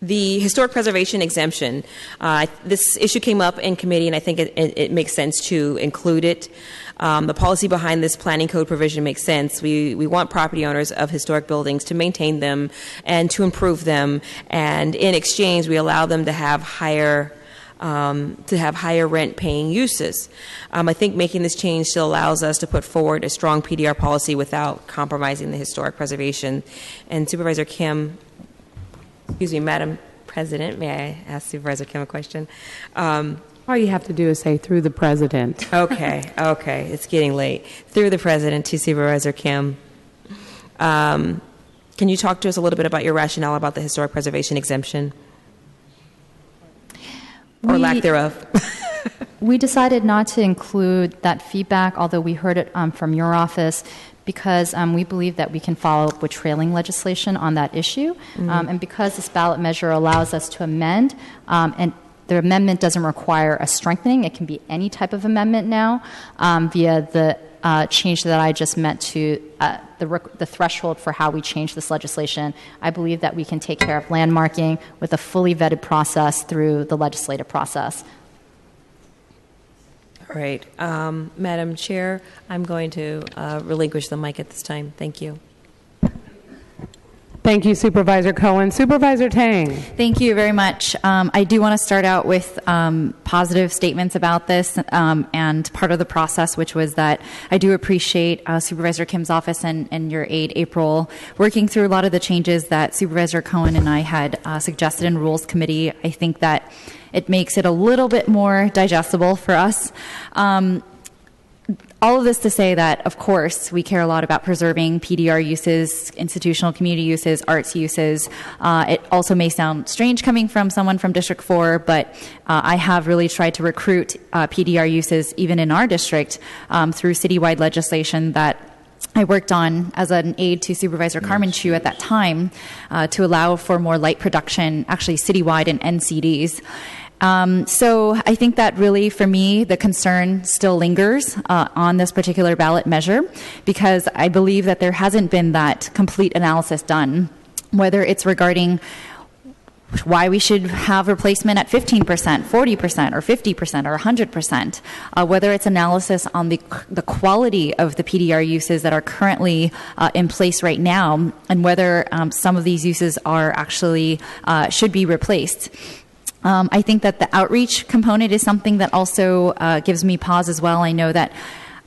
The historic preservation exemption, this issue came up in committee, and I think it makes sense to include it. The policy behind this planning code provision makes sense. We want property owners of historic buildings to maintain them and to improve them, and in exchange, we allow them to have higher rent-paying uses. I think making this change still allows us to put forward a strong PDR policy without compromising the historic preservation. And Supervisor Kim, Madam President, may I ask Supervisor Kim a question? All you have to do is say, through the President. Okay, it's getting late. Through the President to Supervisor Kim. Can you talk to us a little bit about your rationale about the historic preservation exemption? Or lack thereof. We decided not to include that feedback, although we heard it from your office, because we believe that we can follow up with trailing legislation on that issue. And because this ballot measure allows us to amend, and the amendment doesn't require a strengthening, it can be any type of amendment now via the change that I just meant to the threshold for how we change this legislation. I believe that we can take care of landmarking with a fully vetted process through the legislative process. All right. Madam Chair, I'm going to relinquish the mic at this time. Thank you. Thank you, Supervisor Cohen. Supervisor Tang. Thank you very much. I do want to start out with positive statements about this and part of the process, which was that I do appreciate Supervisor Kim's office and your aide, April, working through a lot of the changes that Supervisor Cohen and I had suggested in Rules Committee. I think that it makes it a little bit more digestible for us. All of this to say that, of course, we care a lot about preserving PDR uses, institutional community uses, arts uses. It also may sound strange coming from someone from District 4, but I have really tried to recruit PDR uses even in our district through citywide legislation that I worked on as an aide to Supervisor Carmen Chu at that time to allow for more light production, actually citywide and NCDs. So I think that really, for me, the concern still lingers on this particular ballot measure, because I believe that there hasn't been that complete analysis done, whether it's regarding why we should have replacement at 15%, 40%, or 50%, or 100%, whether it's analysis on the quality of the PDR uses that are currently in place right now, and whether some of these uses are actually should be replaced. I think that the outreach component is something that also gives me pause as well. I know that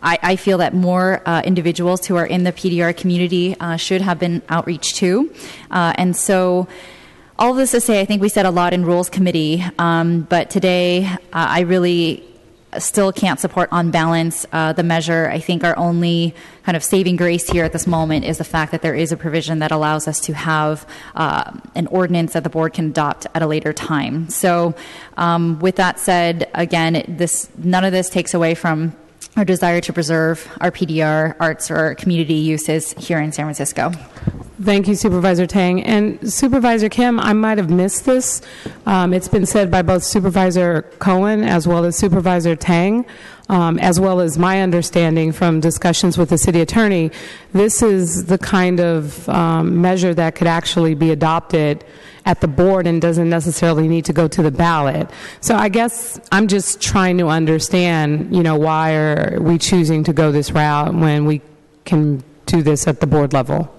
I feel that more individuals who are in the PDR community should have been outreached to. And so all of this to say, I think we said a lot in Rules Committee, but today I really still can't support on balance the measure. I think our only kind of saving grace here at this moment is the fact that there is a provision that allows us to have an ordinance that the board can adopt at a later time. So with that said, again, none of this takes away from our desire to preserve our PDR, arts, or community uses here in San Francisco. Thank you, Supervisor Tang. And Supervisor Kim, I might have missed this. It's been said by both Supervisor Cohen as well as Supervisor Tang, as well as my understanding from discussions with the city attorney. This is the kind of measure that could actually be adopted at the board and doesn't necessarily need to go to the ballot. So I guess I'm just trying to understand, why are we choosing to go this route when we can do this at the board level?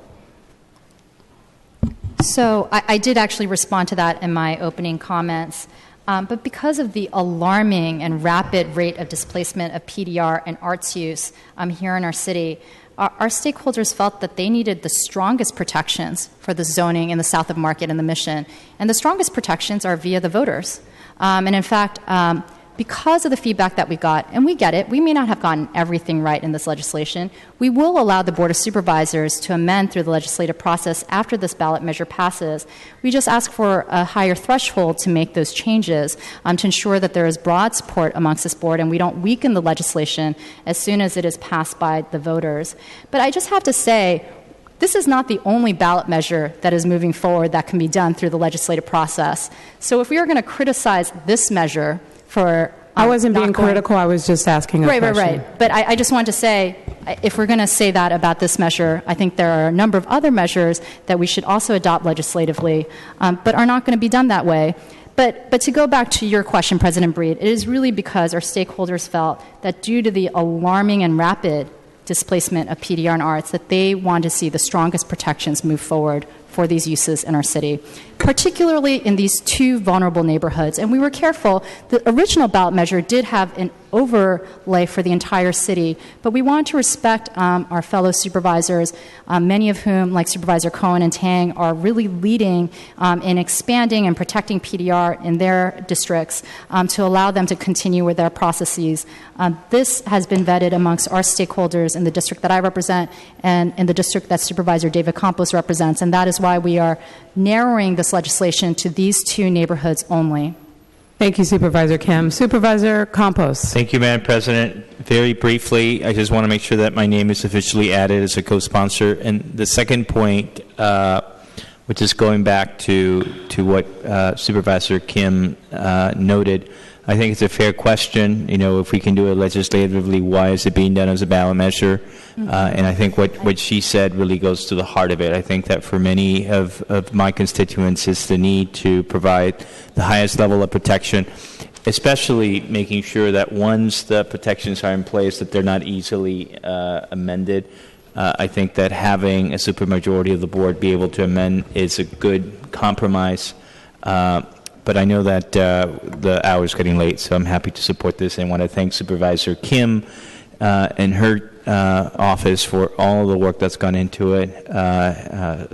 So I did actually respond to that in my opening comments. But because of the alarming and rapid rate of displacement of PDR and arts use here in our city, our stakeholders felt that they needed the strongest protections for the zoning in the south of Market and the Mission. And the strongest protections are via the voters. And in fact, because of the feedback that we got, and we get it, we may not have gotten everything right in this legislation, we will allow the Board of Supervisors to amend through the legislative process after this ballot measure passes. We just ask for a higher threshold to make those changes to ensure that there is broad support amongst this board and we don't weaken the legislation as soon as it is passed by the voters. But I just have to say, this is not the only ballot measure that is moving forward that can be done through the legislative process. So if we are going to criticize this measure for I wasn't not being going- critical. I was just asking a question. Right. But I just wanted to say, if we're going to say that about this measure, I think there are a number of other measures that we should also adopt legislatively, but are not going to be done that way. But to go back to your question, President Breed, it is really because our stakeholders felt that due to the alarming and rapid displacement of PDR and arts, that they want to see the strongest protections move forward for these uses in our city, particularly in these two vulnerable neighborhoods. And we were careful. The original ballot measure did have an overlay for the entire city, but we wanted to respect our fellow supervisors, many of whom, like Supervisor Cohen and Tang, are really leading in expanding and protecting PDR in their districts to allow them to continue with their processes. This has been vetted amongst our stakeholders in the district that I represent and in the district that Supervisor David Campos represents, and that is why we are narrowing this legislation to these two neighborhoods only. Thank you, Supervisor Kim. Supervisor Campos. Thank you, Madam President. Very briefly, I just want to make sure that my name is officially added as a co-sponsor. And the second point, which is going back to what Supervisor Kim noted, I think it's a fair question. You know, if we can do it legislatively, why is it being done as a ballot measure? And I think what she said really goes to the heart of it. I think that for many of my constituents, it's the need to provide the highest level of protection, especially making sure that once the protections are in place, that they're not easily amended. I think that having a supermajority of the board be able to amend is a good compromise. But I know that the hour is getting late, so I'm happy to support this. And I want to thank Supervisor Kim and her office for all the work that's gone into it,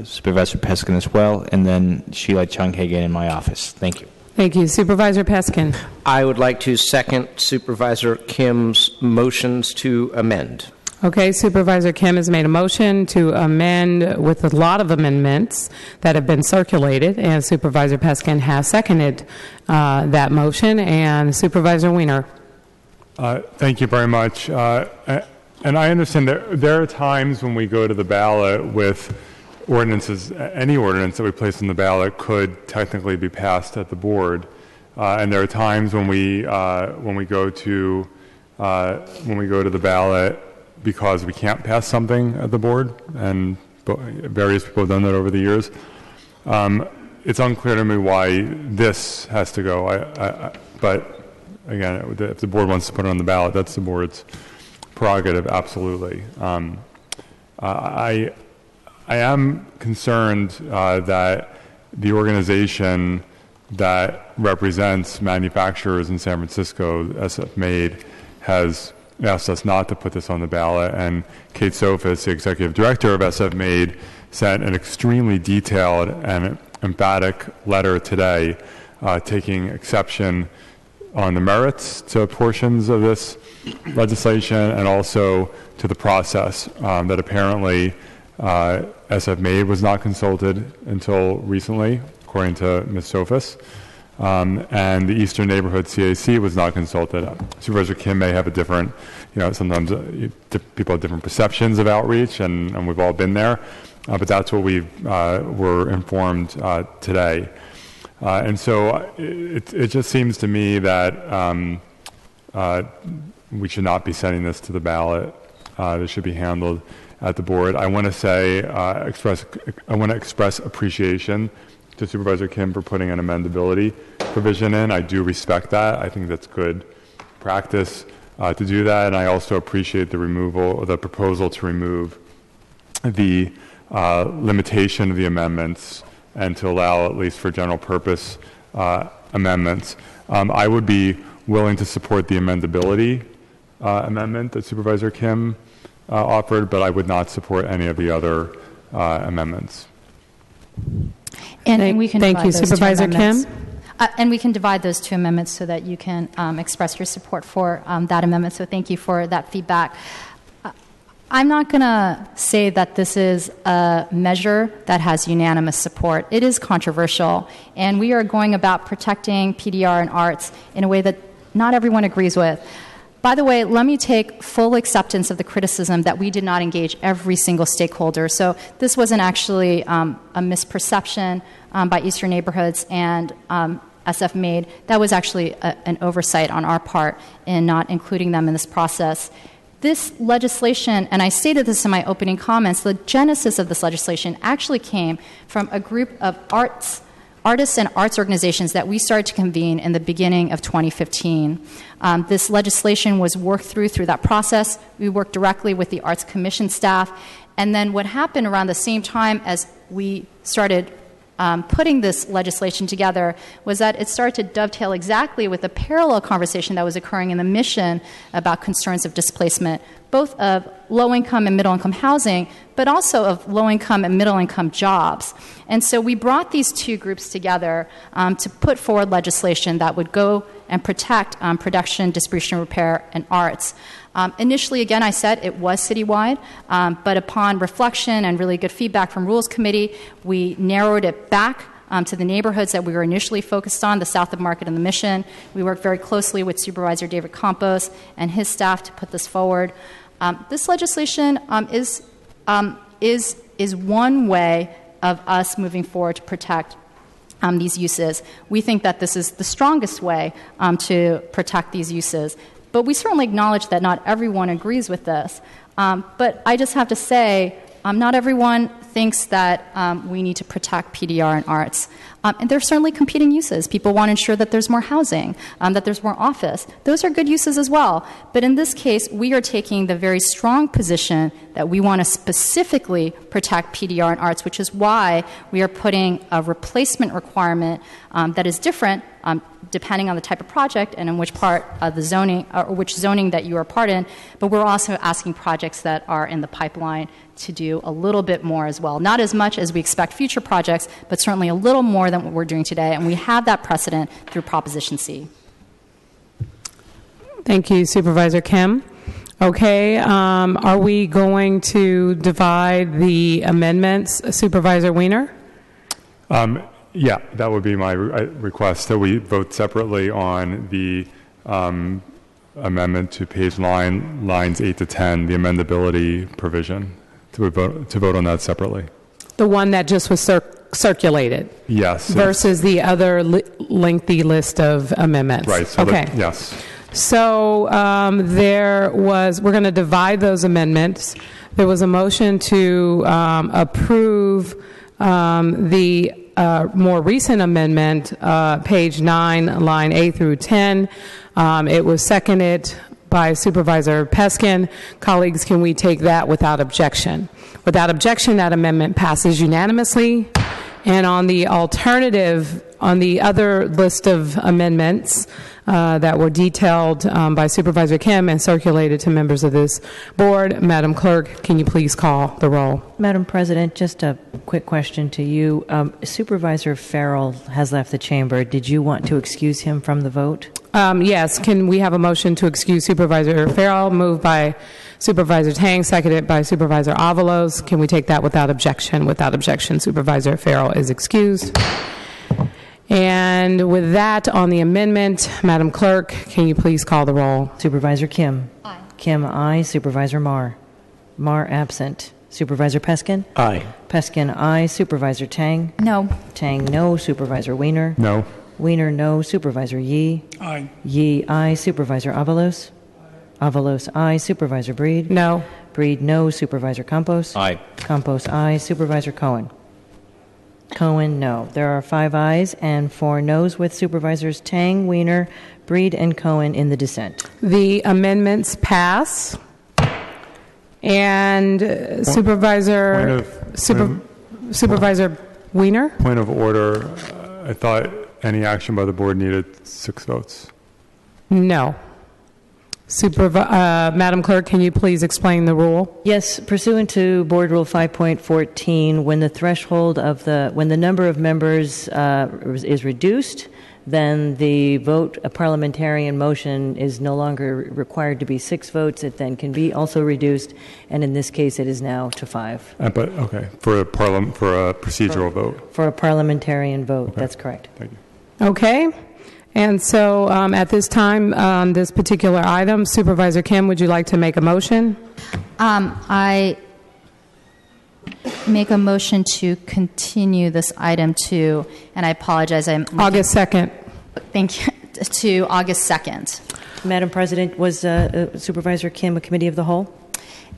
Supervisor Peskin as well, and then Sheila Chung-Hagan in my office. Thank you. Thank you. Supervisor Peskin. I would like to second Supervisor Kim's motions to amend. Okay, Supervisor Kim has made a motion to amend with a lot of amendments that have been circulated, and Supervisor Peskin has seconded that motion. And Supervisor Wiener. Thank you very much. And I understand that there are times when we go to the ballot with ordinances, any ordinance that we place on the ballot could technically be passed at the board. And there are times when we go to the ballot because we can't pass something at the board, and various people have done that over the years. It's unclear to me why this has to go. But again, if the board wants to put it on the ballot, that's the board's prerogative, absolutely. I am concerned that the organization that represents manufacturers in San Francisco, SF Made, has asked us not to put this on the ballot, and Kate Sophis, the executive director of SF Made, sent an extremely detailed and emphatic letter today taking exception on the merits to portions of this legislation and also to the process that apparently SF Made was not consulted until recently, according to Ms. Sophis. And the Eastern Neighborhood CAC was not consulted. Supervisor Kim may have a different, sometimes people have different perceptions of outreach, and we've all been there, but that's what we were informed today. And so it just seems to me that we should not be sending this to the ballot. This should be handled at the board. I want to express appreciation to Supervisor Kim for putting an amendability provision in. I do respect that. I think that's good practice to do that, and I also appreciate the proposal to remove the limitation of the amendments and to allow, at least for general purpose amendments. I would be willing to support the amendability amendment that Supervisor Kim offered, but I would not support any of the other amendments. And we can thank you, Supervisor Kim. And we can divide those two amendments so that you can express your support for that amendment. So thank you for that feedback. I'm not going to say that this is a measure that has unanimous support. It is controversial, and we are going about protecting PDR and arts in a way that not everyone agrees with. By the way, let me take full acceptance of the criticism that we did not engage every single stakeholder. So this wasn't actually a misperception by Eastern Neighborhoods, and SF made, that was actually an oversight on our part in not including them in this process. This legislation, and I stated this in my opening comments, the genesis of this legislation actually came from a group of artists and arts organizations that we started to convene in the beginning of 2015. This legislation was worked through that process. We worked directly with the Arts Commission staff. And then what happened around the same time as we started putting this legislation together was that it started to dovetail exactly with the parallel conversation that was occurring in the mission about concerns of displacement, both of low-income and middle-income housing, but also of low-income and middle-income jobs. And so we brought these two groups together to put forward legislation that would go and protect production, distribution, repair, and arts. Initially, again, I said it was citywide, but upon reflection and really good feedback from Rules Committee, we narrowed it back to the neighborhoods that we were initially focused on, the South of Market and the Mission. We worked very closely with Supervisor David Campos and his staff to put this forward. This legislation is one way of us moving forward to protect these uses. We think that this is the strongest way to protect these uses. But we certainly acknowledge that not everyone agrees with this. But I just have to say, not everyone thinks that we need to protect PDR and arts. And there are certainly competing uses. People want to ensure that there's more housing, that there's more office. Those are good uses as well. But in this case, we are taking the very strong position that we want to specifically protect PDR and arts, which is why we are putting a replacement requirement that is different depending on the type of project and in which part of the zoning, or which zoning that you are part in. But we're also asking projects that are in the pipeline to do a little bit more as well. Not as much as we expect future projects, but certainly a little more than what we're doing today. And we have that precedent through Proposition C. Thank you, Supervisor Kim. Okay, are we going to divide the amendments? Supervisor Weiner? Yeah, that would be my request, that we vote separately on the amendment to page lines 8 to 10, the amendability provision, to vote on that separately. The one that just was circulated? Yes. Versus the other lengthy list of amendments? Right. So okay. Yes. So we're going to divide those amendments. There was a motion to approve the more recent amendment, page 9, line 8 through 10. It was seconded by Supervisor Peskin. Colleagues, can we take that without objection? Without objection, that amendment passes unanimously. And on the alternative, on the other list of amendments that were detailed by Supervisor Kim and circulated to members of this board, Madam Clerk, can you please call the roll? Madam President, just a quick question to you. Supervisor Farrell has left the chamber. Did you want to excuse him from the vote? Yes. Can we have a motion to excuse Supervisor Farrell, moved by Supervisor Tang, seconded by Supervisor Avalos? Can we take that without objection? Without objection, Supervisor Farrell is excused. And with that, on the amendment, Madam Clerk, can you please call the roll? Supervisor Kim. Aye. Kim, aye. Supervisor Marr. Marr, absent. Supervisor Peskin? Aye. Peskin, aye. Supervisor Tang? No. Tang, no. Supervisor Weiner? No. Weiner, no. Supervisor Yee? Aye. Yee, aye. Supervisor Avalos? Avalos, aye. Supervisor Breed? No. Breed, no. Supervisor Campos? Aye. Campos, aye. Supervisor Cohen? Cohen, no. There are 5 ayes and 4 noes with Supervisors Tang, Weiner, Breed, and Cohen in the dissent. The amendments pass. And Supervisor Weiner? Point of order. I thought any action by the board needed 6 votes. No. Madam Clerk, can you please explain the rule? Yes, pursuant to Board Rule 5.14, when the threshold of when the number of members is reduced, then the vote, a parliamentarian motion, is no longer required to be 6 votes. It then can be also reduced, and in this case, it is now to 5. But okay, for a procedural vote. For a parliamentarian vote, okay. That's correct. Thank you. Okay. And so at this time, on this particular item, Supervisor Kim, would you like to make a motion? I make a motion to continue this item to, and I apologize, August 2nd. Thank you. To August 2nd. Madam President, was Supervisor Kim a committee of the whole?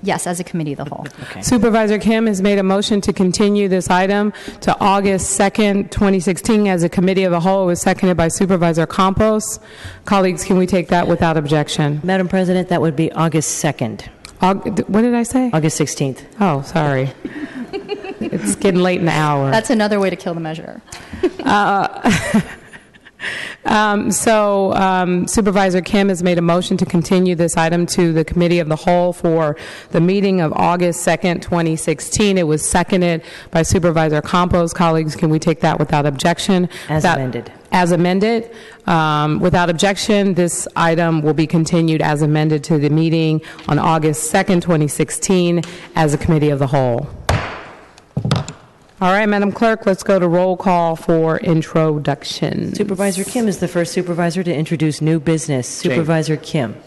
Yes, as a committee of the whole. Okay. Supervisor Kim has made a motion to continue this item to August 2nd, 2016 as a committee of the whole. It was seconded by Supervisor Campos. Colleagues, can we take that without objection? Madam President, that would be August 2nd. What did I say? August 16th. Oh, sorry. It's getting late in the hour. That's another way to kill the measure. Supervisor Kim has made a motion to continue this item to the Committee of the Whole for the meeting of August 2nd, 2016. It was seconded by Supervisor Campos. Colleagues, can we take that without objection? As amended. As amended. Without objection, this item will be continued as amended to the meeting on August 2nd, 2016 as a Committee of the Whole. All right, Madam Clerk, let's go to roll call for introduction. Supervisor Kim is the first supervisor to introduce new business. Supervisor Kim.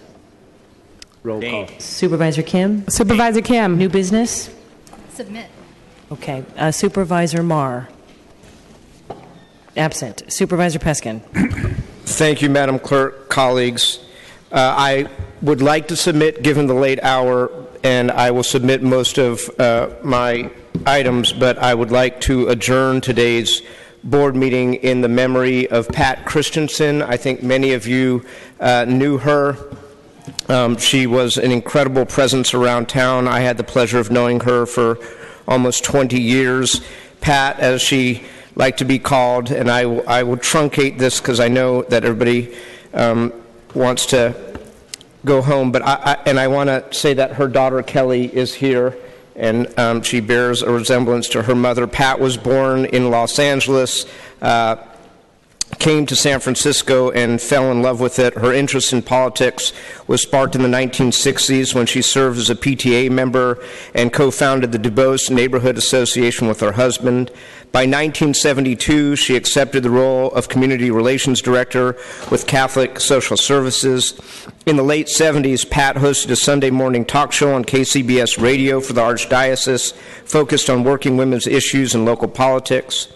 Roll call. Supervisor Kim. Supervisor Kim. New business? Submit. Okay. Supervisor Marr. Absent. Supervisor Peskin. Thank you, Madam Clerk, colleagues. I would like to submit, given the late hour, and I will submit most of my items, but I would like to adjourn today's board meeting in the memory of Pat Christensen. I think many of you knew her. She was an incredible presence around town. I had the pleasure of knowing her for almost 20 years. Pat, as she liked to be called, and I will truncate this because I know that everybody wants to go home, but I want to say that her daughter Kelly is here, and she bears a resemblance to her mother. Pat was born in Los Angeles, came to San Francisco and fell in love with it. Her interest in politics was sparked in the 1960s when she served as a PTA member and co-founded the Dubois Neighborhood Association with her husband. By 1972, she accepted the role of Community Relations Director with Catholic Social Services. In the late 70s, Pat hosted a Sunday morning talk show on KCBS Radio for the Archdiocese, focused on working women's issues and local politics.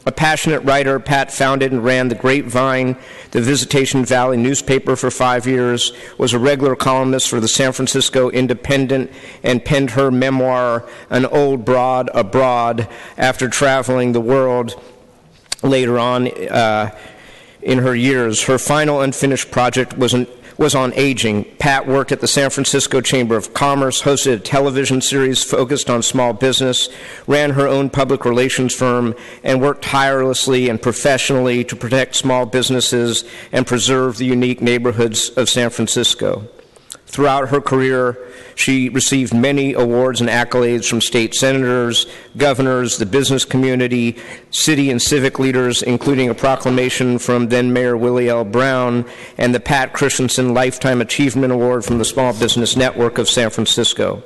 A passionate writer, Pat founded and ran the Grapevine, the Visitation Valley newspaper for 5 years, was a regular columnist for the San Francisco Independent, and penned her memoir, An Old Broad Abroad, after traveling the world later on in her years. Her final unfinished project was on aging. Pat worked at the San Francisco Chamber of Commerce, hosted a television series focused on small business, ran her own public relations firm, and worked tirelessly and professionally to protect small businesses and preserve the unique neighborhoods of San Francisco. Throughout her career, she received many awards and accolades from state senators, governors, the business community, city and civic leaders, including a proclamation from then-Mayor Willie L. Brown and the Pat Christensen Lifetime Achievement Award from the Small Business Network of San Francisco.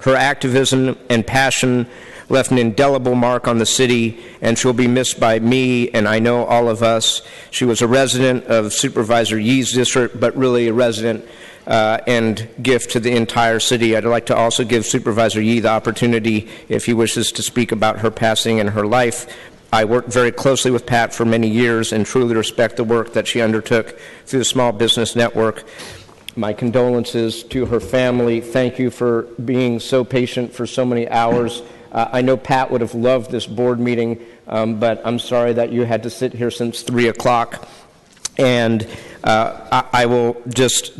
Her activism and passion left an indelible mark on the city, and she'll be missed by me and I know all of us. She was a resident of Supervisor Yee's district, but really a resident and gift to the entire city. I'd like to also give Supervisor Yee the opportunity, if he wishes to speak about her passing and her life. I worked very closely with Pat for many years and truly respect the work that she undertook through the Small Business Network. My condolences to her family. Thank you for being so patient for so many hours. I know Pat would have loved this board meeting, but I'm sorry that you had to sit here since 3 o'clock. And I will just...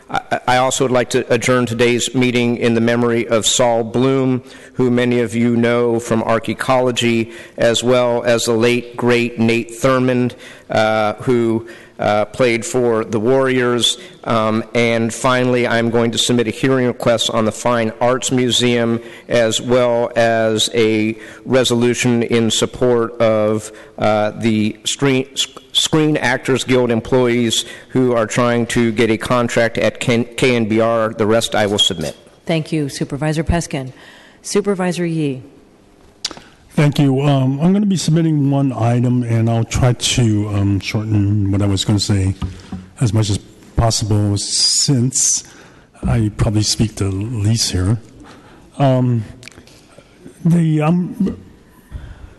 I also would like to adjourn today's meeting in the memory of Saul Bloom, who many of you know from archaeology, as well as the late, great Nate Thurmond, who played for the Warriors. And finally, I'm going to submit a hearing request on the Fine Arts Museum, as well as a resolution in support of the Screen Actors Guild employees who are trying to get a contract at KNBR. The rest I will submit. Thank you, Supervisor Peskin. Supervisor Yee. Thank you. I'm going to be submitting one item, and I'll try to shorten what I was going to say as much as possible, since I probably speak the least here. Going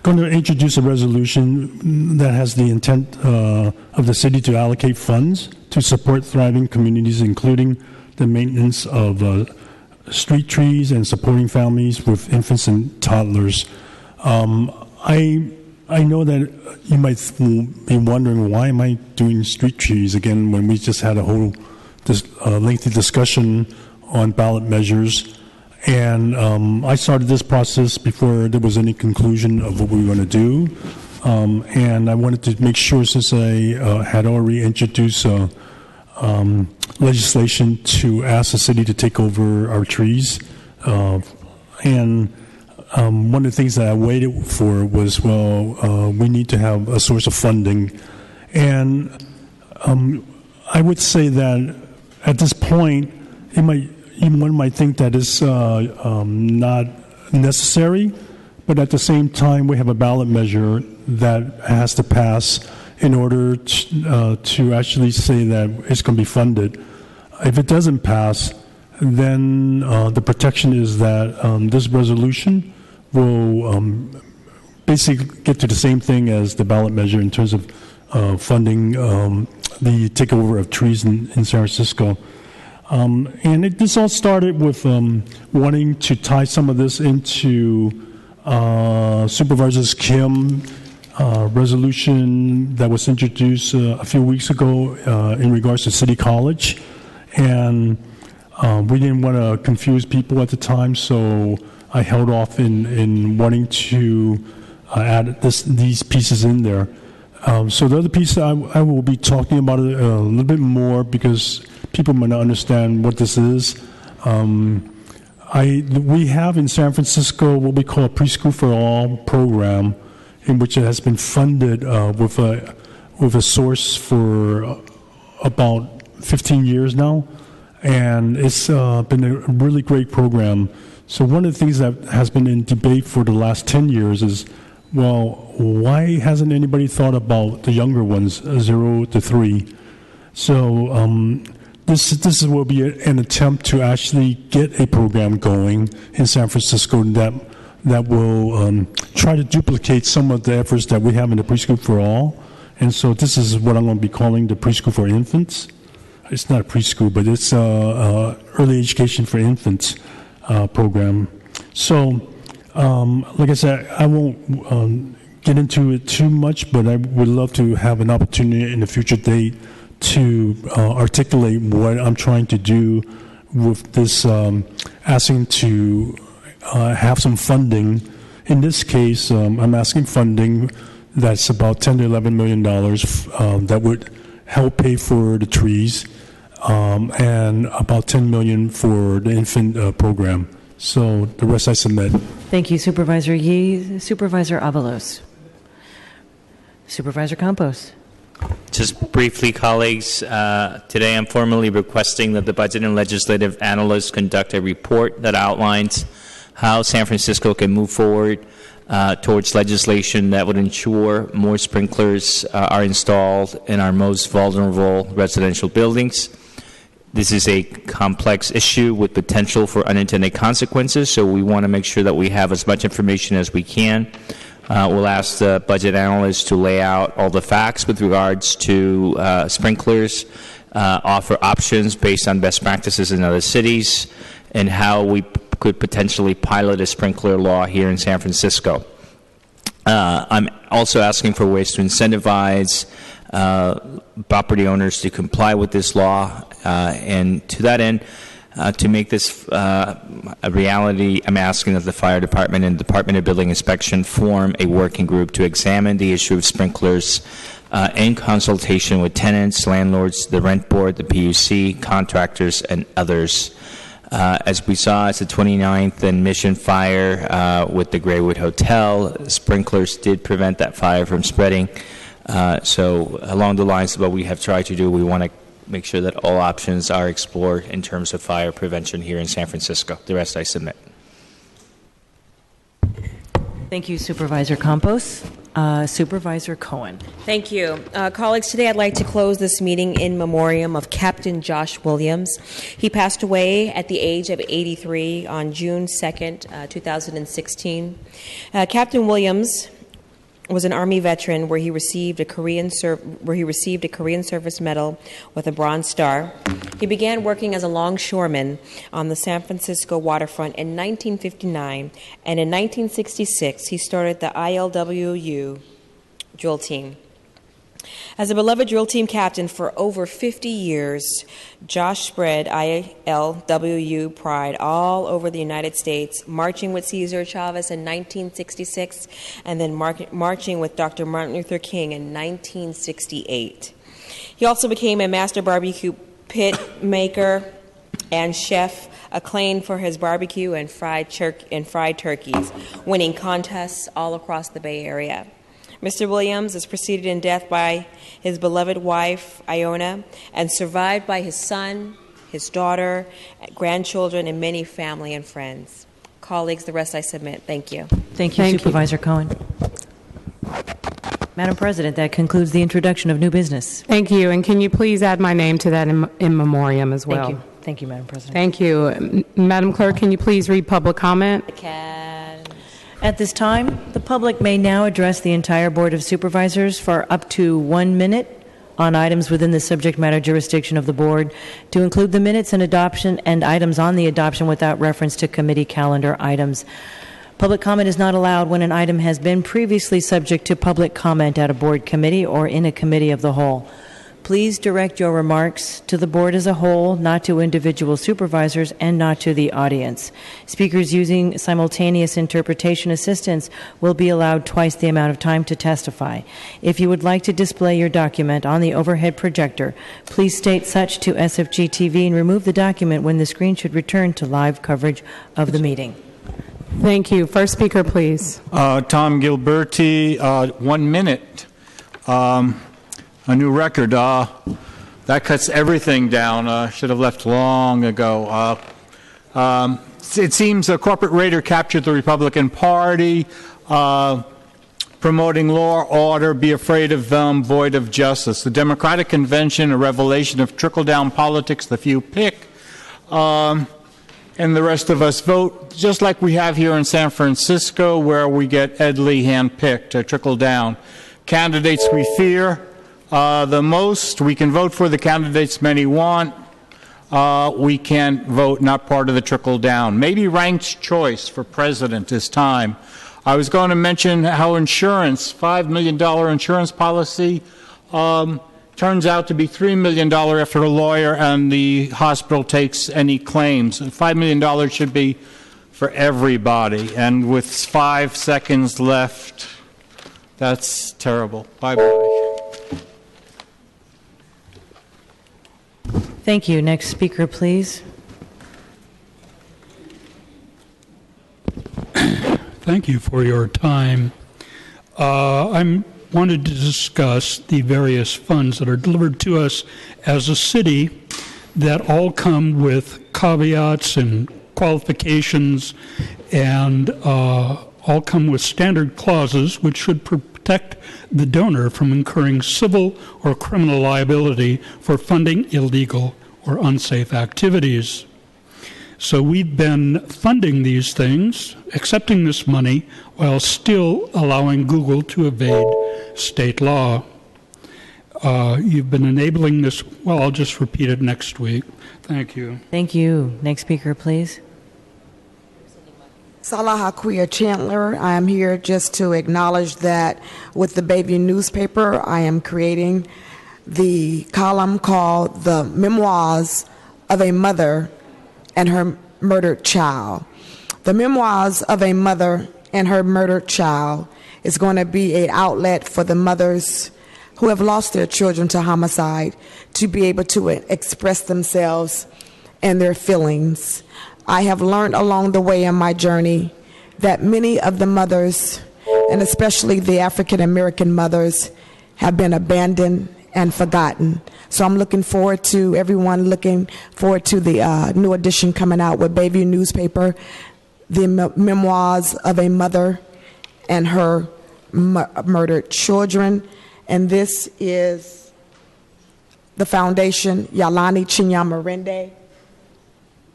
going to introduce a resolution that has the intent of the city to allocate funds to support thriving communities, including the maintenance of street trees and supporting families with infants and toddlers. I know that you might be wondering, why am I doing street trees again when we just had a whole lengthy discussion on ballot measures? And I started this process before there was any conclusion of what we were going to do. And I wanted to make sure, since I had already introduced legislation to ask the city to take over our trees, and one of the things that I waited for was, we need to have a source of funding. And I would say that at this point, one might think that it's not necessary, but at the same time, we have a ballot measure that has to pass in order to actually say that it's going to be funded. If it doesn't pass, then the protection is that this resolution will basically get to the same thing as the ballot measure in terms of funding the takeover of trees in San Francisco. And this all started with wanting to tie some of this into Supervisors Kim resolution that was introduced a few weeks ago in regards to City College. And we didn't want to confuse people at the time, so I held off in wanting to add these pieces in there. So the other piece, I will be talking about it a little bit more because people might not understand what this is. We have in San Francisco what we call a Preschool for All program, in which it has been funded with a source for about 15 years now, and it's been a really great program. So one of the things that has been in debate for the last 10 years is, why hasn't anybody thought about the younger ones, 0 to 3? So this will be an attempt to actually get a program going in San Francisco that will try to duplicate some of the efforts that we have in the Preschool for All. And so this is what I'm going to be calling the Preschool for Infants. It's not a preschool, but it's early education for infants program. So, like I said, I won't get into it too much, but I would love to have an opportunity in a future date to articulate what I'm trying to do with this, asking to have some funding. In this case, I'm asking funding that's about $10 to $11 million that would help pay for the trees, and about $10 million for the infant program. So the rest I submit. Thank you, Supervisor Yee. Supervisor Avalos. Supervisor Campos. Just briefly, colleagues, today I'm formally requesting that the Budget and Legislative Analysts conduct a report that outlines how San Francisco can move forward towards legislation that would ensure more sprinklers are installed in our most vulnerable residential buildings. This is a complex issue with potential for unintended consequences, so we want to make sure that we have as much information as we can. We'll ask the budget analysts to lay out all the facts with regards to sprinklers, offer options based on best practices in other cities, and how we could potentially pilot a sprinkler law here in San Francisco. I'm also asking for ways to incentivize property owners to comply with this law, and to that end, to make this a reality, I'm asking that the Fire Department and Department of Building Inspection form a working group to examine the issue of sprinklers in consultation with tenants, landlords, the rent board, the PUC, contractors, and others. As we saw, it's the 29th and Mission fire with the Graywood Hotel. Sprinklers did prevent that fire from spreading. So along the lines of what we have tried to do, we want to make sure that all options are explored in terms of fire prevention here in San Francisco. The rest I submit. Thank you, Supervisor Campos. Supervisor Cohen. Thank you. Colleagues, today I'd like to close this meeting in memoriam of Captain Josh Williams. He passed away at the age of 83 on June 2nd, 2016. Captain Williams was an Army veteran where he received a Korean Service Medal with a Bronze Star. He began working as a longshoreman on the San Francisco waterfront in 1959, and in 1966 he started the ILWU drill team. As a beloved drill team captain for over 50 years, Josh spread ILWU pride all over the United States, marching with Cesar Chavez in 1966 and then marching with Dr. Martin Luther King in 1968. He also became a master barbecue pit maker and chef, acclaimed for his barbecue and fried turkeys, winning contests all across the Bay Area. Mr. Williams is preceded in death by his beloved wife, Iona, and survived by his son, his daughter, grandchildren, and many family and friends. Colleagues, the rest I submit. Thank you. Thank you, Supervisor Cohen. Madam President, that concludes the introduction of new business. Thank you, and can you please add my name to that in memoriam as well? Thank you. Thank you, Madam President. Thank you. Madam Clerk, can you please read public comment? At this time, the public may now address the entire Board of Supervisors for up to 1 minute on items within the subject matter jurisdiction of the Board, to include the minutes and adoption and items on the adoption without reference to committee calendar items. Public comment is not allowed when an item has been previously subject to public comment at a Board committee or in a committee of the whole. Please direct your remarks to the Board as a whole, not to individual supervisors, and not to the audience. Speakers using simultaneous interpretation assistance will be allowed twice the amount of time to testify. If you would like to display your document on the overhead projector, please state such to SFG TV and remove the document when the screen should return to live coverage of the meeting. Thank you. First speaker, please. Tom Gilberti, 1 minute. A new record. That cuts everything down. Should have left long ago. It seems a corporate raider captured the Republican Party, promoting law, order, be afraid of them, void of justice. The Democratic Convention, a revelation of trickle-down politics, the few pick, and the rest of us vote, just like we have here in San Francisco, where we get Ed Lee hand-picked, trickle down. Candidates we fear the most. We can vote for the candidates many want. We can't vote, not part of the trickle down. Maybe ranked choice for president is time. I was going to mention how insurance, $5 million insurance policy, turns out to be $3 million after a lawyer and the hospital takes any claims. $5 million should be for everybody. And with 5 seconds left, that's terrible. Bye-bye. Thank you. Next speaker, please. Thank you for your time. I wanted to discuss the various funds that are delivered to us as a city that all come with caveats and qualifications and all come with standard clauses which should protect the donor from incurring civil or criminal liability for funding illegal or unsafe activities. So we've been funding these things, accepting this money, while still allowing Google to evade state law. You've been enabling this. Well, I'll just repeat it next week. Thank you. Thank you. Next speaker, please. Salah Hakuya Chandler. I am here just to acknowledge that with the Bayview newspaper, I am creating the column called The Memoirs of a Mother and Her Murdered Child. The Memoirs of a Mother and Her Murdered Child is going to be an outlet for the mothers who have lost their children to homicide to be able to express themselves and their feelings. I have learned along the way in my journey that many of the mothers, and especially the African American mothers, have been abandoned and forgotten. So I'm looking forward to everyone looking forward to the new edition coming out with Bayview newspaper, The Memoirs of a Mother and Her Murdered Children. And this is the foundation, Yalani Chinyamarinde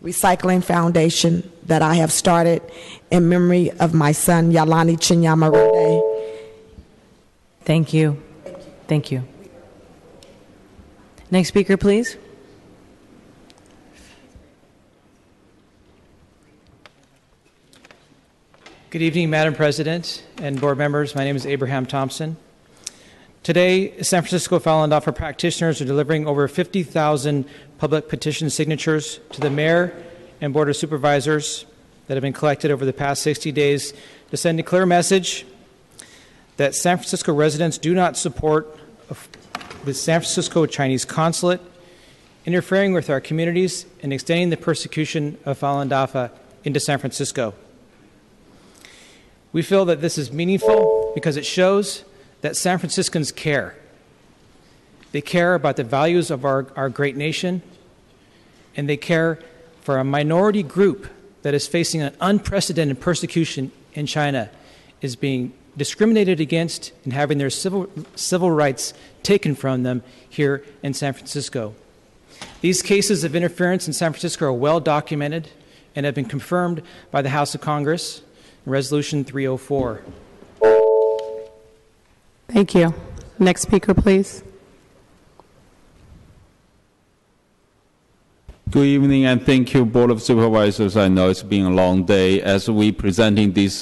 Recycling Foundation, that I have started in memory of my son, Yalani Chinyamarinde. Thank you. Thank you. Next speaker, please. Good evening, Madam President and board members. My name is Abraham Thompson. Today, San Francisco Falun Dafa practitioners are delivering over 50,000 public petition signatures to the mayor and board of supervisors that have been collected over the past 60 days to send a clear message that San Francisco residents do not support the San Francisco Chinese consulate interfering with our communities and extending the persecution of Falun Dafa into San Francisco. We feel that this is meaningful because it shows that San Franciscans care. They care about the values of our great nation, and they care for a minority group that is facing an unprecedented persecution in China, is being discriminated against and having their civil rights taken from them here in San Francisco. These cases of interference in San Francisco are well documented and have been confirmed by the House of Congress in Resolution 304. Thank you. Next speaker, please. Good evening, and thank you, Board of Supervisors. I know it's been a long day as we presenting these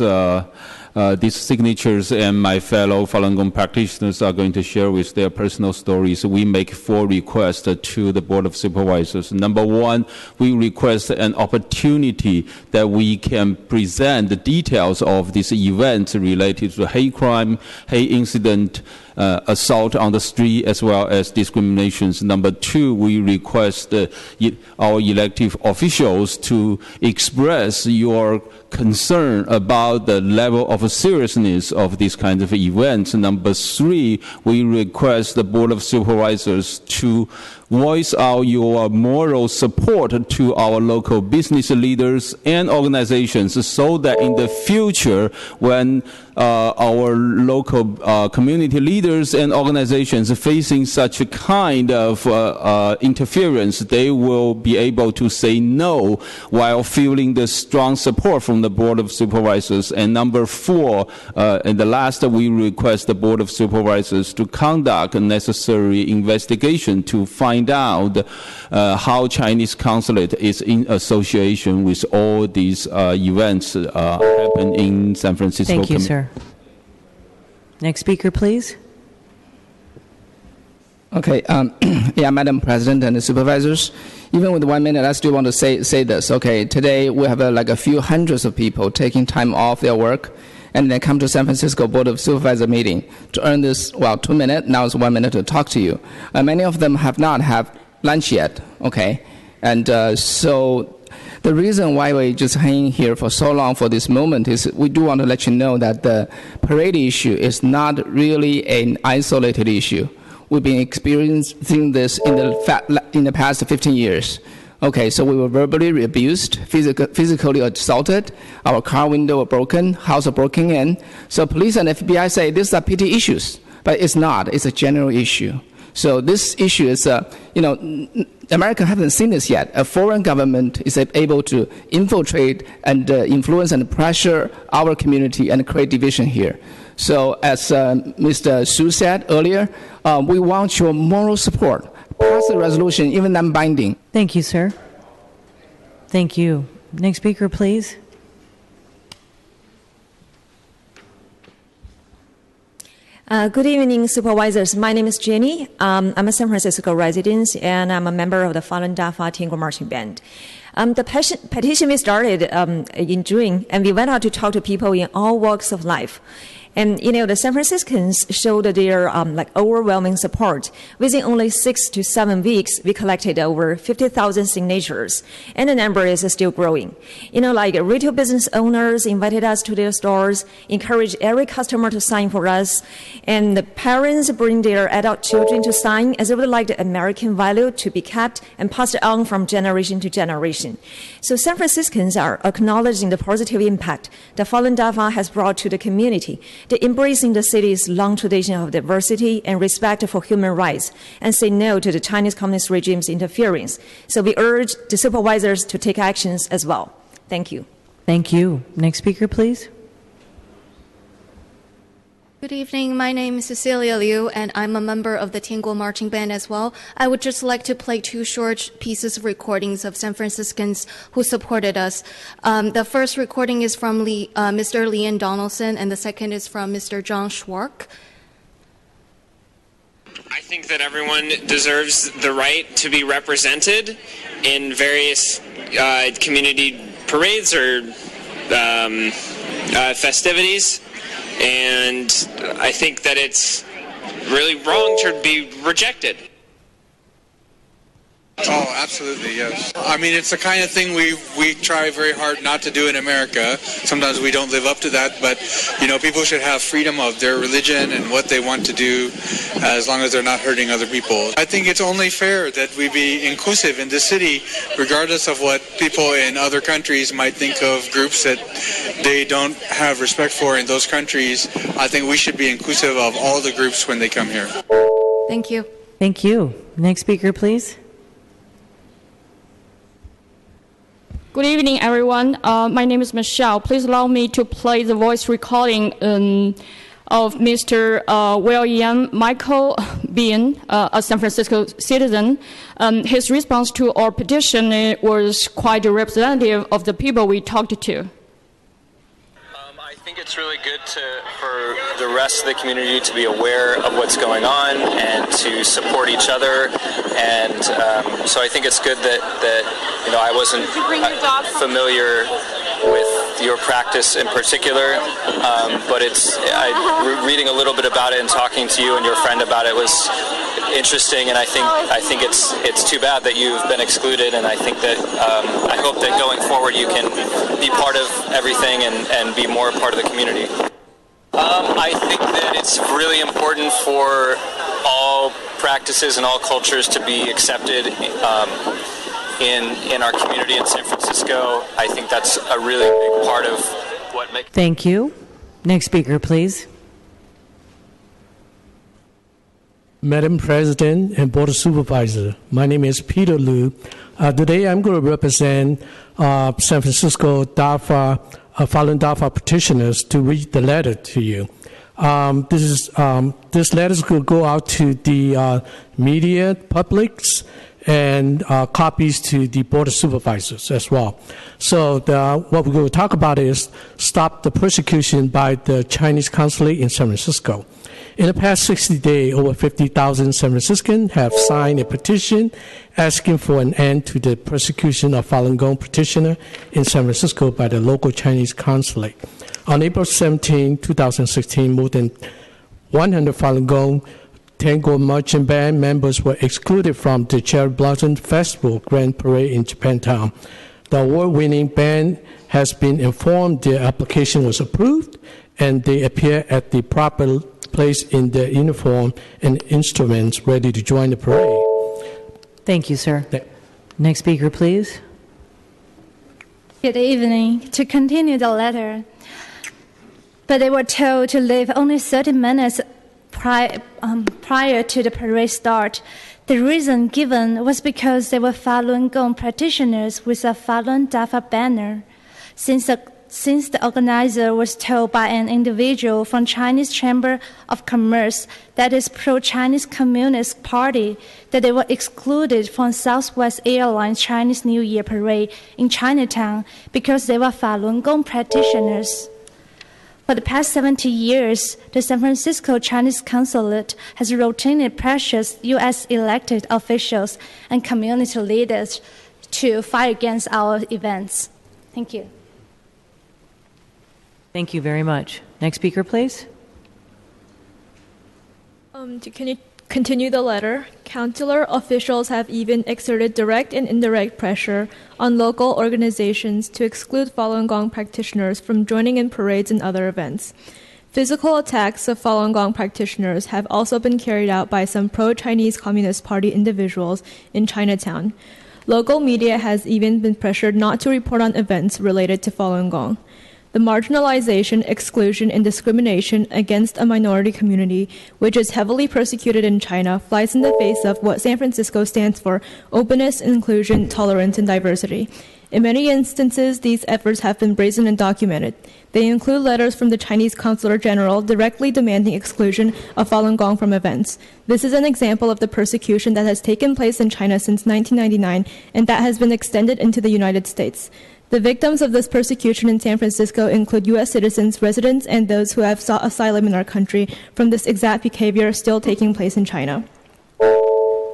signatures, and my fellow Falun Gong practitioners are going to share with their personal stories. We make 4 requests to the Board of Supervisors. Number 1, we request an opportunity that we can present the details of these events related to hate crime, hate incident, assault on the street, as well as discriminations. Number 2, we request our elected officials to express your concern about the level of seriousness of these kinds of events. Number 3, we request the Board of Supervisors to voice out your moral support to our local business leaders and organizations so that in the future, when our local community leaders and organizations facing such a kind of interference, they will be able to say no while feeling the strong support from the Board of Supervisors. And number 4, and the last, we request the Board of Supervisors to conduct a necessary investigation to find out how Chinese consulate is in association with all these events happen in San Francisco. Thank you, sir. Next speaker, please. Okay, Madam President and the supervisors, even with 1 minute, I still want to say this. Okay, today we have like a few hundreds of people taking time off their work and they come to San Francisco Board of Supervisor meeting to earn this, 2 minutes, now it's 1 minute to talk to you. Many of them have not had lunch yet, okay? And so the reason why we just hang here for so long for this moment is we do want to let you know that the parade issue is not really an isolated issue. We've been experiencing this in the past 15 years. Okay, so we were verbally abused, physically assaulted, our car window were broken, house was broken in. So police and FBI say these are petty issues, but it's not. It's a general issue. So this issue is, America haven't seen this yet. A foreign government is able to infiltrate and influence and pressure our community and create division here. So as Mr. Su said earlier, we want your moral support. Pass the resolution, even non-binding. Thank you, sir. Thank you. Next speaker, please. Good evening, supervisors. My name is Jenny. I'm a San Francisco resident, and I'm a member of the Falun Dafa Tingle Marching Band. The petition we started in June, and we went out to talk to people in all walks of life. And, the San Franciscans showed their overwhelming support. Within only 6 to 7 weeks, we collected over 50,000 signatures, and the number is still growing. Retail business owners invited us to their stores, encouraged every customer to sign for us, and the parents bring their adult children to sign as they would like the American value to be kept and passed on from generation to generation. So San Franciscans are acknowledging the positive impact that Falun Dafa has brought to the community. They're embracing the city's long tradition of diversity and respect for human rights and say no to the Chinese Communist regime's interference. So we urge the supervisors to take actions as well. Thank you. Thank you. Next speaker, please. Good evening. My name is Cecilia Liu, and I'm a member of the Tianguo Marching Band as well. I would just like to play 2 short pieces of recordings of San Franciscans who supported us. The first recording is from Mr. Leon Donaldson, and the second is from Mr. John Schwark. I think that everyone deserves the right to be represented in various community parades or festivities. And I think that it's really wrong to be rejected. Oh, absolutely, yes. I mean, it's the kind of thing we try very hard not to do in America. Sometimes we don't live up to that, but, people should have freedom of their religion and what they want to do as long as they're not hurting other people. I think it's only fair that we be inclusive in this city, regardless of what people in other countries might think of groups that they don't have respect for in those countries. I think we should be inclusive of all the groups when they come here. Thank you. Thank you. Next speaker, please. Good evening, everyone. My name is Michelle. Please allow me to play the voice recording of Mr. William Michael Bean, a San Francisco citizen. His response to our petition was quite representative of the people we talked to. I think it's really good for the rest of the community to be aware of what's going on and to support each other. And so I think it's good that I wasn't familiar with your practice in particular, but reading a little bit about it and talking to you and your friend about it was interesting, and I think it's too bad that you've been excluded, and I think that I hope that going forward you can be part of everything and be more a part of the community. I think that it's really important for all practices and all cultures to be accepted in our community in San Francisco. I think that's a really big part of what makes... Thank you. Next speaker, please. Madam President and Board of Supervisors, my name is Peter Liu. Today I'm going to represent San Francisco DARPA, Falun Dafa petitioners to read the letter to you. This letter is going to go out to the media, publics, and copies to the Board of Supervisors as well. So what we're going to talk about is stop the persecution by the Chinese consulate in San Francisco. In the past 60 days, over 50,000 San Franciscans have signed a petition asking for an end to the persecution of Falun Gong practitioners in San Francisco by the local Chinese consulate. On April 17, 2016, more than 100 Falun Gong Tianguo Marching Band members were excluded from the Cherry Blossom Festival Grand Parade in Japantown. The award-winning band has been informed their application was approved, and they appear at the proper place in their uniform and instruments ready to join the parade. Thank you, sir. Next speaker, please. Good evening. To continue the letter, but they were told to leave only 30 minutes prior to the parade start. The reason given was because they were Falun Gong practitioners with a Falun Dafa banner. Since the organizer was told by an individual from Chinese Chamber of Commerce, that is pro-Chinese Communist Party, that they were excluded from Southwest Airlines Chinese New Year parade in Chinatown because they were Falun Gong practitioners. For the past 70 years, the San Francisco Chinese Consulate has routinely pressured U.S. elected officials and community leaders to fight against our events. Thank you. Thank you very much. Next speaker, please. To continue the letter, consular officials have even exerted direct and indirect pressure on local organizations to exclude Falun Gong practitioners from joining in parades and other events. Physical attacks of Falun Gong practitioners have also been carried out by some pro-Chinese Communist Party individuals in Chinatown. Local media has even been pressured not to report on events related to Falun Gong. The marginalization, exclusion, and discrimination against a minority community, which is heavily persecuted in China, flies in the face of what San Francisco stands for: openness, inclusion, tolerance, and diversity. In many instances, these efforts have been brazen and documented. They include letters from the Chinese Consular General directly demanding exclusion of Falun Gong from events. This is an example of the persecution that has taken place in China since 1999 and that has been extended into the United States. The victims of this persecution in San Francisco include U.S. citizens, residents, and those who have sought asylum in our country from this exact behavior still taking place in China.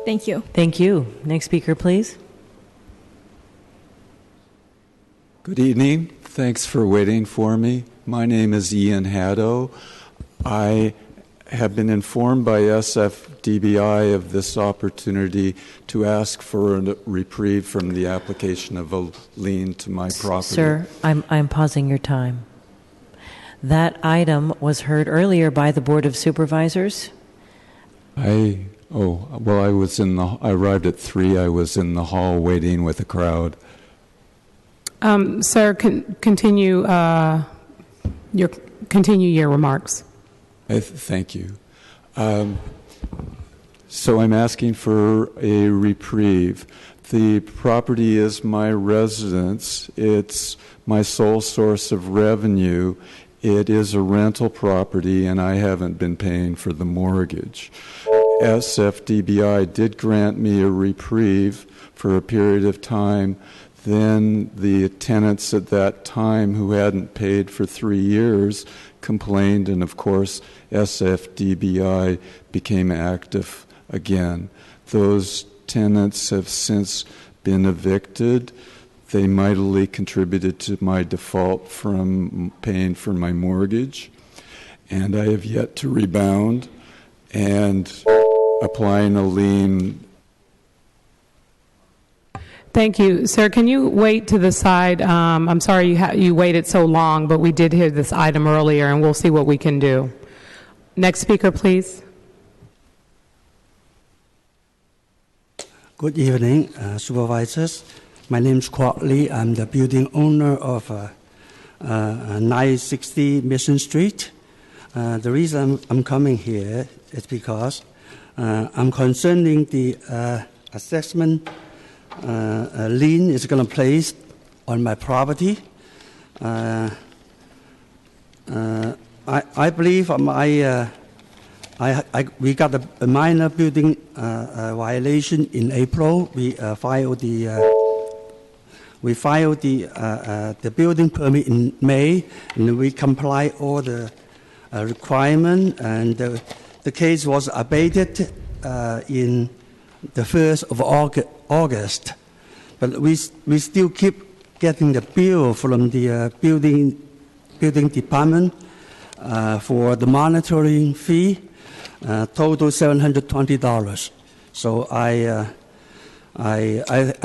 Thank you. Thank you. Next speaker, please. Good evening. Thanks for waiting for me. My name is Ian Haddo. I have been informed by SFDBI of this opportunity to ask for a reprieve from the application of a lien to my property. Sir, I'm pausing your time. That item was heard earlier by the Board of Supervisors. I arrived at 3. I was in the hall waiting with a crowd. Sir, continue your remarks. Thank you. So I'm asking for a reprieve. The property is my residence. It's my sole source of revenue. It is a rental property, and I haven't been paying for the mortgage. SFDBI did grant me a reprieve for a period of time. Then the tenants at that time who hadn't paid for 3 years complained, and of course SFDBI became active again. Those tenants have since been evicted. They mightily contributed to my default from paying for my mortgage, and I have yet to rebound, and applying a lien. Thank you. Sir, can you wait to the side? I'm sorry you waited so long, but we did hear this item earlier, and we'll see what we can do. Next speaker, please. Good evening, supervisors. My name is Kwok Lee. I'm the building owner of 960 Mission Street. The reason I'm coming here is because I'm concerning the assessment lien is going to place on my property. I believe we got a minor building violation in April. We filed the building permit in May, and we comply all the requirement, and the case was abated in the 1st of August. But we still keep getting the bill from the building department for the monitoring fee, total $720. So I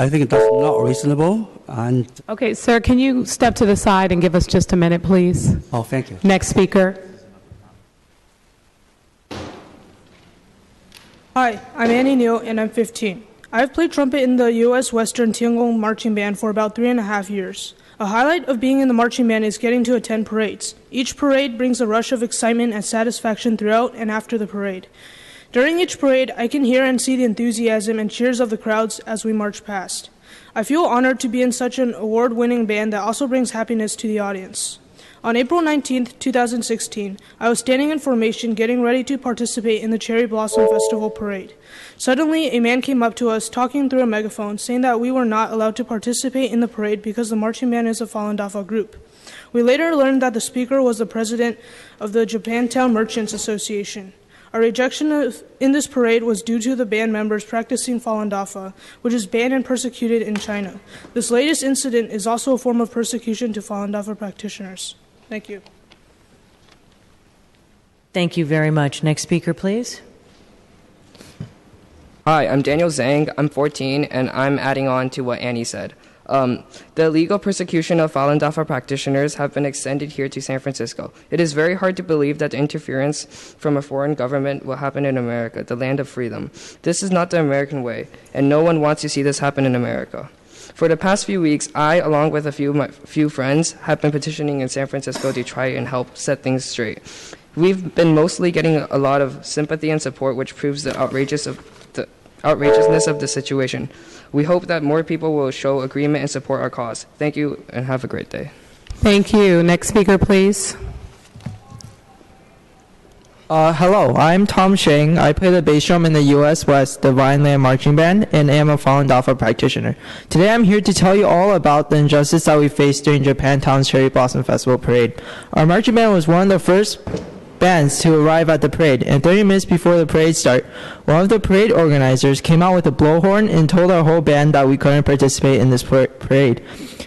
think that's not reasonable. And okay, sir, can you step to the side and give us just a minute, please? Oh, thank you. Next speaker. Hi, I'm Annie Neal, and I'm 15. I've played trumpet in the U.S. Western Tiangong Marching Band for about 3.5 years. A highlight of being in the marching band is getting to attend parades. Each parade brings a rush of excitement and satisfaction throughout and after the parade. During each parade, I can hear and see the enthusiasm and cheers of the crowds as we march past. I feel honored to be in such an award-winning band that also brings happiness to the audience. On April 19, 2016, I was standing in formation getting ready to participate in the Cherry Blossom Festival parade. Suddenly, a man came up to us talking through a megaphone saying that we were not allowed to participate in the parade because the marching band is a Falun Dafa group. We later learned that the speaker was the president of the Japantown Merchants Association. Our rejection in this parade was due to the band members practicing Falun Dafa, which is banned and persecuted in China. This latest incident is also a form of persecution to Falun Dafa practitioners. Thank you. Thank you very much. Next speaker, please. Hi, I'm Daniel Zhang. I'm 14, and I'm adding on to what Annie said. The illegal persecution of Falun Dafa practitioners have been extended here to San Francisco. It is very hard to believe that the interference from a foreign government will happen in America, the land of freedom. This is not the American way, and no one wants to see this happen in America. For the past few weeks, I, along with a few friends, have been petitioning in San Francisco to try and help set things straight. We've been mostly getting a lot of sympathy and support, which proves the outrageousness of the situation. We hope that more people will show agreement and support our cause. Thank you and have a great day. Thank you. Next speaker, please. Hello, I'm Tom Sheng. I play the bass drum in the U.S. West Divine Land Marching Band and am a Falun Dafa practitioner. Today I'm here to tell you all about the injustice that we faced during Japantown's Cherry Blossom Festival Parade. Our marching band was one of the first bands to arrive at the parade, and 30 minutes before the parade start, one of the parade organizers came out with a blowhorn and told our whole band that we couldn't participate in this parade.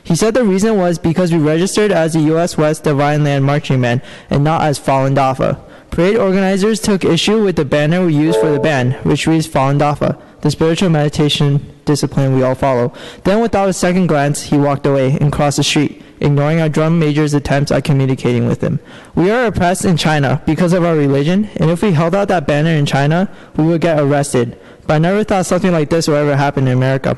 He said the reason was because we registered as the U.S. West Divine Land Marching Band and not as Falun Dafa. Parade organizers took issue with the banner we used for the band, which reads Falun Dafa, the spiritual meditation discipline we all follow. Then, without a second glance, he walked away and crossed the street, ignoring our drum major's attempts at communicating with him. We are oppressed in China because of our religion, and if we held out that banner in China, we would get arrested. But I never thought something like this would ever happen in America.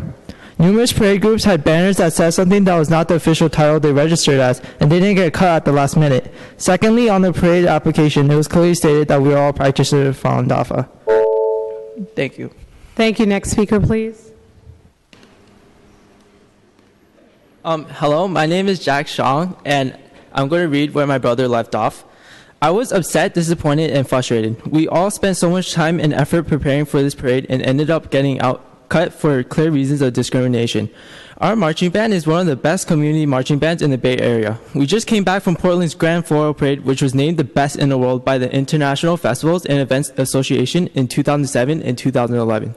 Numerous parade groups had banners that said something that was not the official title they registered as, and they didn't get cut at the last minute. Secondly, on the parade application, it was clearly stated that we are all practitioners of Falun Dafa. Thank you. Thank you. Next speaker, please. Hello, my name is Jack Shang, and I'm going to read where my brother left off. I was upset, disappointed, and frustrated. We all spent so much time and effort preparing for this parade and ended up getting cut for clear reasons of discrimination. Our marching band is one of the best community marching bands in the Bay Area. We just came back from Portland's Grand Floral Parade, which was named the best in the world by the International Festivals and Events Association in 2007 and 2011.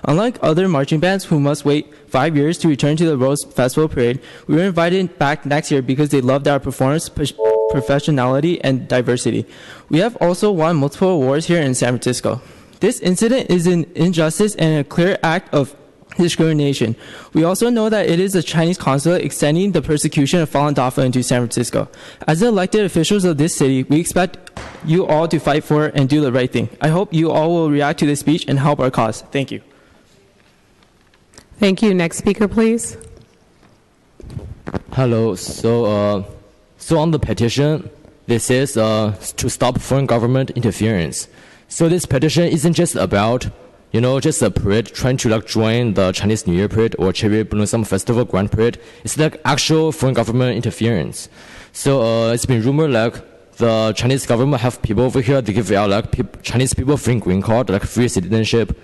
Unlike other marching bands who must wait 5 years to return to the Rose Festival Parade, we were invited back next year because they loved our performance, professionality, and diversity. We have also won multiple awards here in San Francisco. This incident is an injustice and a clear act of discrimination. We also know that it is the Chinese consulate extending the persecution of Falun Dafa into San Francisco. As the elected officials of this city, we expect you all to fight for and do the right thing. I hope you all will react to this speech and help our cause. Thank you. Thank you. Next speaker, please. Hello. So on the petition, this says to stop foreign government interference. So this petition isn't just about, just a parade trying to join the Chinese New Year parade or Cherry Blossom Festival Grand Parade. It's actual foreign government interference. So it's been rumored the Chinese government have people over here. They give out Chinese people free green card, free citizenship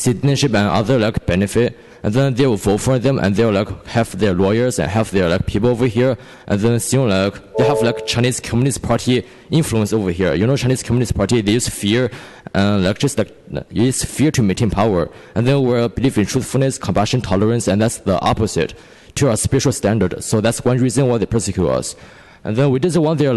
and other benefit. And then they will vote for them, and they'll have their lawyers and have their people over here, and then soon they have Chinese Communist Party influence over here. Chinese Communist Party, they use fear and use fear to maintain power, and then we believe in truthfulness, compassion, tolerance, and that's the opposite to our spiritual standard. So that's one reason why they persecute us. And then we just want their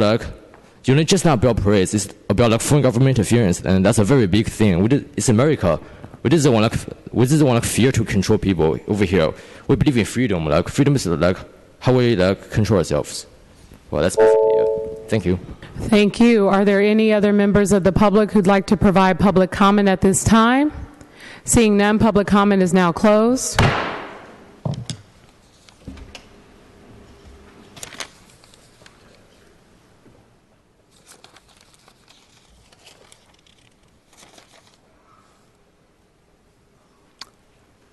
just not about parades, it's about foreign government interference, and that's a very big thing. It's America. We just want fear to control people over here. We believe in freedom. Freedom is how we control ourselves. Well, that's basically it. Thank you. Thank you. Are there any other members of the public who'd like to provide public comment at this time? Seeing none, public comment is now closed.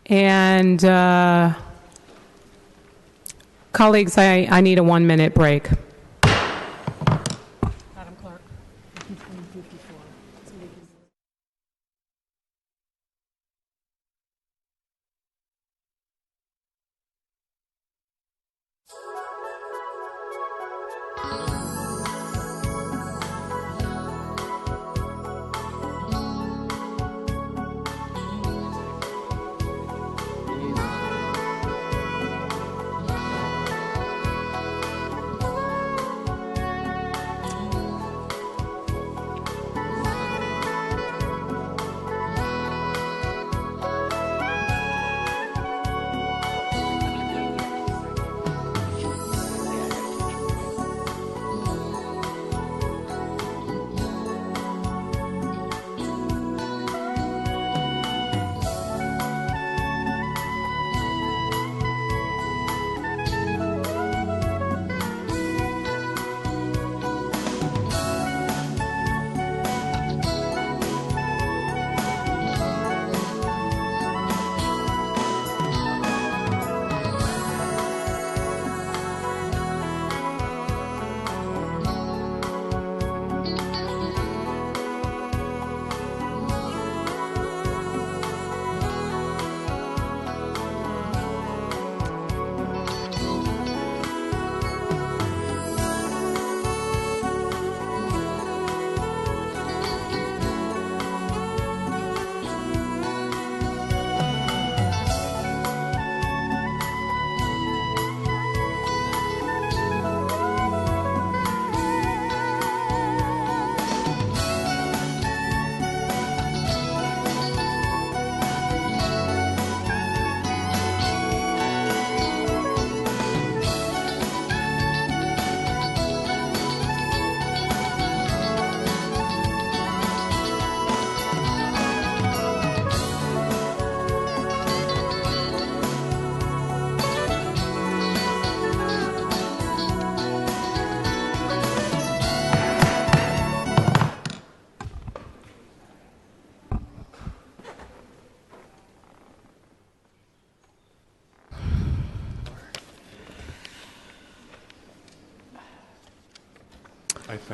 And colleagues, I need a 1-minute break. Madam Clerk.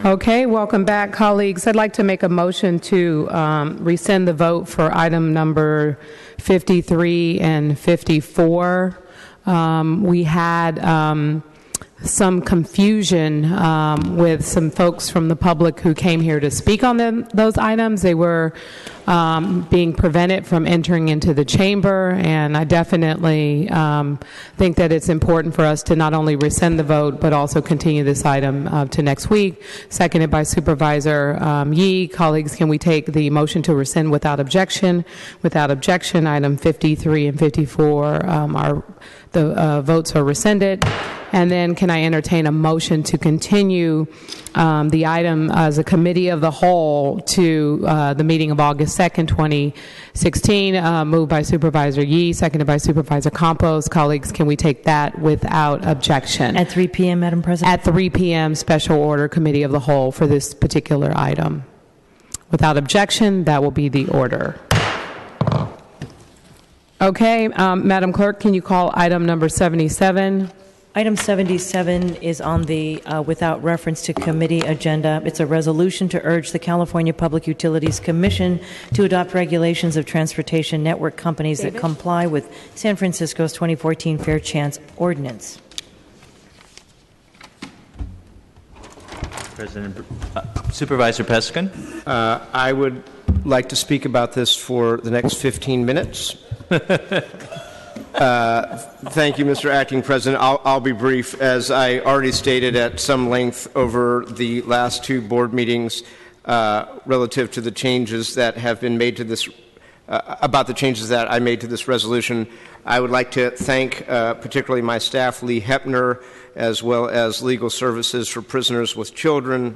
Okay, welcome back, colleagues. I'd like to make a motion to rescind the vote for item number 53 and 54. We had some confusion with some folks from the public who came here to speak on those items. They were being prevented from entering into the chamber, and I definitely think that it's important for us to not only rescind the vote, but also continue this item to next week. Seconded by Supervisor Yee. Colleagues, can we take the motion to rescind without objection? Without objection, item 53 and 54 the votes are rescinded. And then can I entertain a motion to continue the item as a committee of the whole to the meeting of August 2nd, 2016, moved by Supervisor Yee, seconded by Supervisor Campos. Colleagues, can we take that without objection? At 3 p.m., Madam President? At 3 p.m., special order committee of the whole for this particular item. Without objection, that will be the order. Okay, Madam Clerk, can you call item number 77? Item 77 is on the without reference to committee agenda. It's a resolution to urge the California Public Utilities Commission to adopt regulations of transportation network companies that comply with San Francisco's 2014 Fair Chance Ordinance. Supervisor Peskin. I would like to speak about this for the next 15 minutes. Thank you, Mr. Acting President. I'll be brief. As I already stated at some length over the last two board meetings relative to the changes that have been made to this, about the changes that I made to this resolution, I would like to thank particularly my staff, Lee Hepner, as well as Legal Services for Prisoners with Children,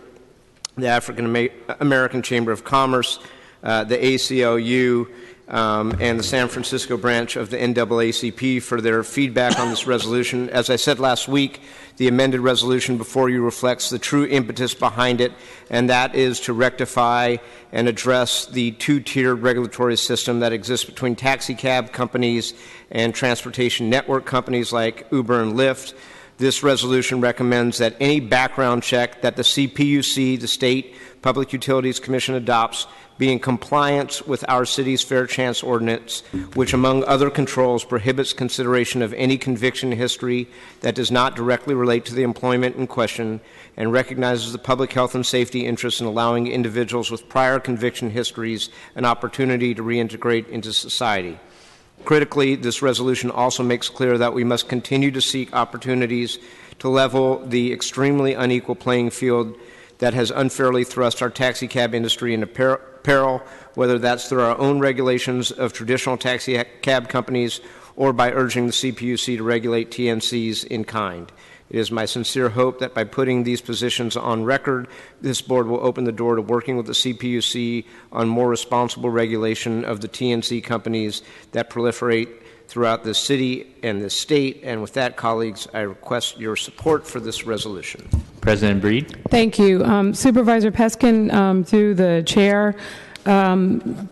the African American Chamber of Commerce, the ACLU, and the San Francisco branch of the NAACP for their feedback on this resolution. As I said last week, the amended resolution before you reflects the true impetus behind it, and that is to rectify and address the two-tiered regulatory system that exists between taxi cab companies and transportation network companies like Uber and Lyft. This resolution recommends that any background check that the CPUC, the State Public Utilities Commission, adopts be in compliance with our city's Fair Chance Ordinance, which, among other controls, prohibits consideration of any conviction history that does not directly relate to the employment in question, and recognizes the public health and safety interest in allowing individuals with prior conviction histories an opportunity to reintegrate into society. Critically, this resolution also makes clear that we must continue to seek opportunities to level the extremely unequal playing field that has unfairly thrust our taxi cab industry into peril, whether that's through our own regulations of traditional taxi cab companies or by urging the CPUC to regulate TNCs in kind. It is my sincere hope that by putting these positions on record, this board will open the door to working with the CPUC on more responsible regulation of the TNC companies that proliferate throughout the city and the state. And with that, colleagues, I request your support for this resolution. President Breed. Thank you. Supervisor Peskin, through the chair.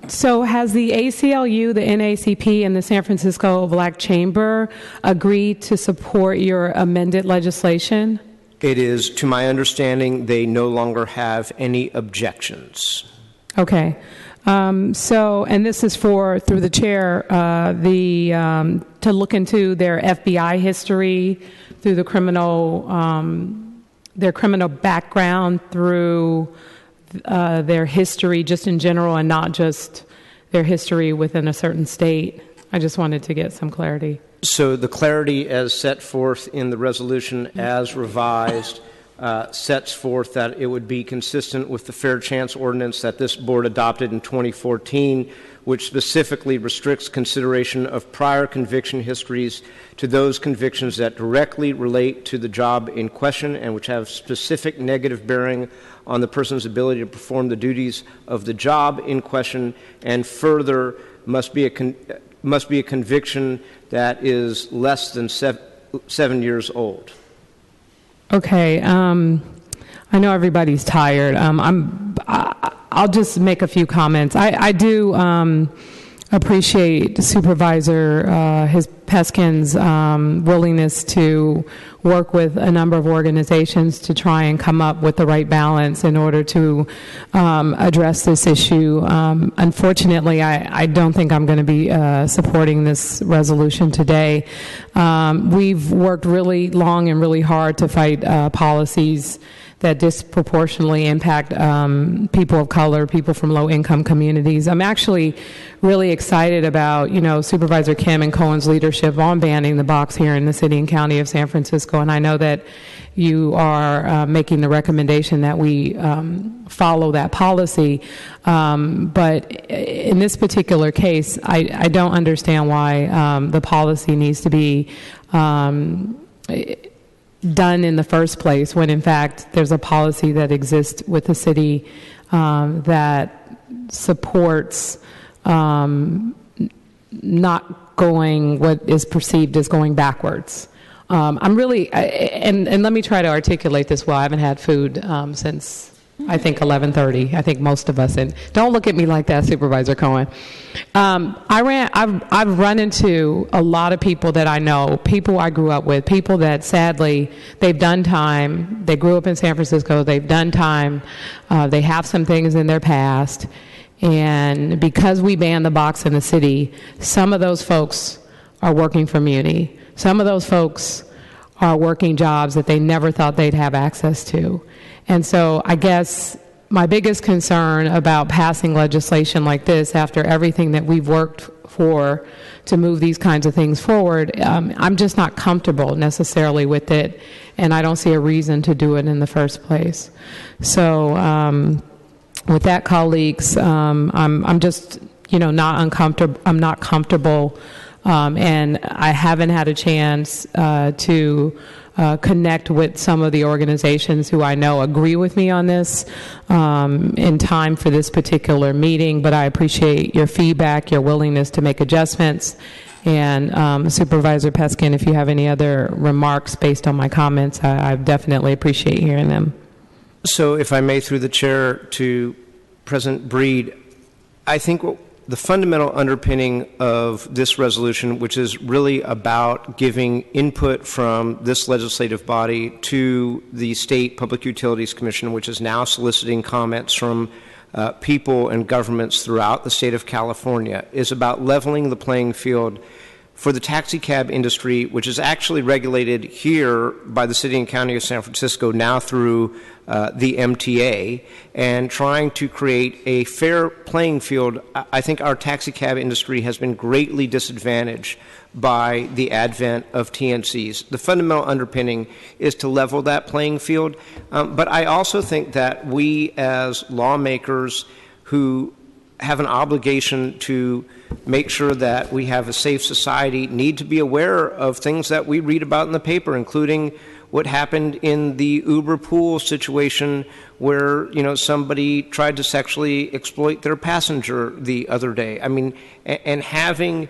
So has the ACLU, the NAACP, and the San Francisco Black Chamber agreed to support your amended legislation? It is, to my understanding, they no longer have any objections. Okay. So, and this is for, through the chair, to look into their FBI history, through the their criminal background, through their history just in general and not just their history within a certain state. I just wanted to get some clarity. So the clarity as set forth in the resolution as revised sets forth that it would be consistent with the Fair Chance Ordinance that this board adopted in 2014, which specifically restricts consideration of prior conviction histories to those convictions that directly relate to the job in question and which have specific negative bearing on the person's ability to perform the duties of the job in question, and further must be a conviction that is less than 7 years old. Okay. I know everybody's tired. I'll just make a few comments. I do appreciate Supervisor his Peskin's willingness to work with a number of organizations to try and come up with the right balance in order to address this issue. Unfortunately, I don't think I'm going to be supporting this resolution today. We've worked really long and really hard to fight policies that disproportionately impact people of color, people from low-income communities. I'm actually really excited about, Supervisor Kim and Cohen's leadership on banning the box here in the city and county of San Francisco, and I know that you are making the recommendation that we follow that policy. But in this particular case, I don't understand why the policy needs to be done in the first place when in fact there's a policy that exists with the city that supports not going what is perceived as going backwards. I'm really, and let me try to articulate this well. I haven't had food since I think 11:30. I think most of us. And don't look at me like that, Supervisor Cohen. I've run into a lot of people that I know, people I grew up with, people that sadly they've done time. They grew up in San Francisco. They've done time. They have some things in their past, and because we banned the box in the city, some of those folks are working for Muni. Some of those folks are working jobs that they never thought they'd have access to. And so I guess my biggest concern about passing legislation like this after everything that we've worked for to move these kinds of things forward, I'm just not comfortable necessarily with it, and I don't see a reason to do it in the first place. So with that, colleagues, I'm just, not uncomfortable. I'm not comfortable, and I haven't had a chance to connect with some of the organizations who I know agree with me on this in time for this particular meeting, but I appreciate your feedback, your willingness to make adjustments. And Supervisor Peskin, if you have any other remarks based on my comments, I definitely appreciate hearing them. So if I may, through the chair, to President Breed, I think the fundamental underpinning of this resolution, which is really about giving input from this legislative body to the State Public Utilities Commission, which is now soliciting comments from people and governments throughout the state of California, is about leveling the playing field for the taxi cab industry, which is actually regulated here by the city and county of San Francisco now through the MTA, and trying to create a fair playing field. I think our taxi cab industry has been greatly disadvantaged by the advent of TNCs. The fundamental underpinning is to level that playing field. But I also think that we as lawmakers who have an obligation to make sure that we have a safe society need to be aware of things that we read about in the paper, including what happened in the Uber pool situation where, somebody tried to sexually exploit their passenger the other day. I mean, and having,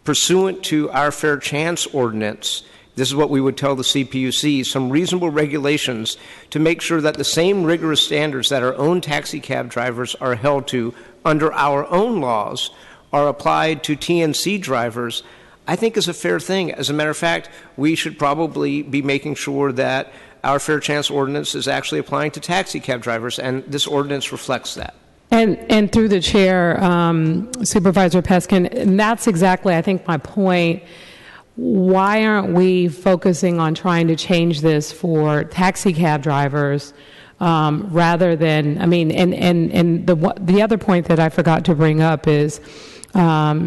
pursuant to our fair chance ordinance, this is what we would tell the CPUC, some reasonable regulations to make sure that the same rigorous standards that our own taxi cab drivers are held to under our own laws are applied to TNC drivers, I think is a fair thing. As a matter of fact, we should probably be making sure that our fair chance ordinance is actually applying to taxi cab drivers, and this ordinance reflects that. And through the chair, Supervisor Peskin, and that's exactly, I think, my point. Why aren't we focusing on trying to change this for taxi cab drivers rather than, and the other point that I forgot to bring up is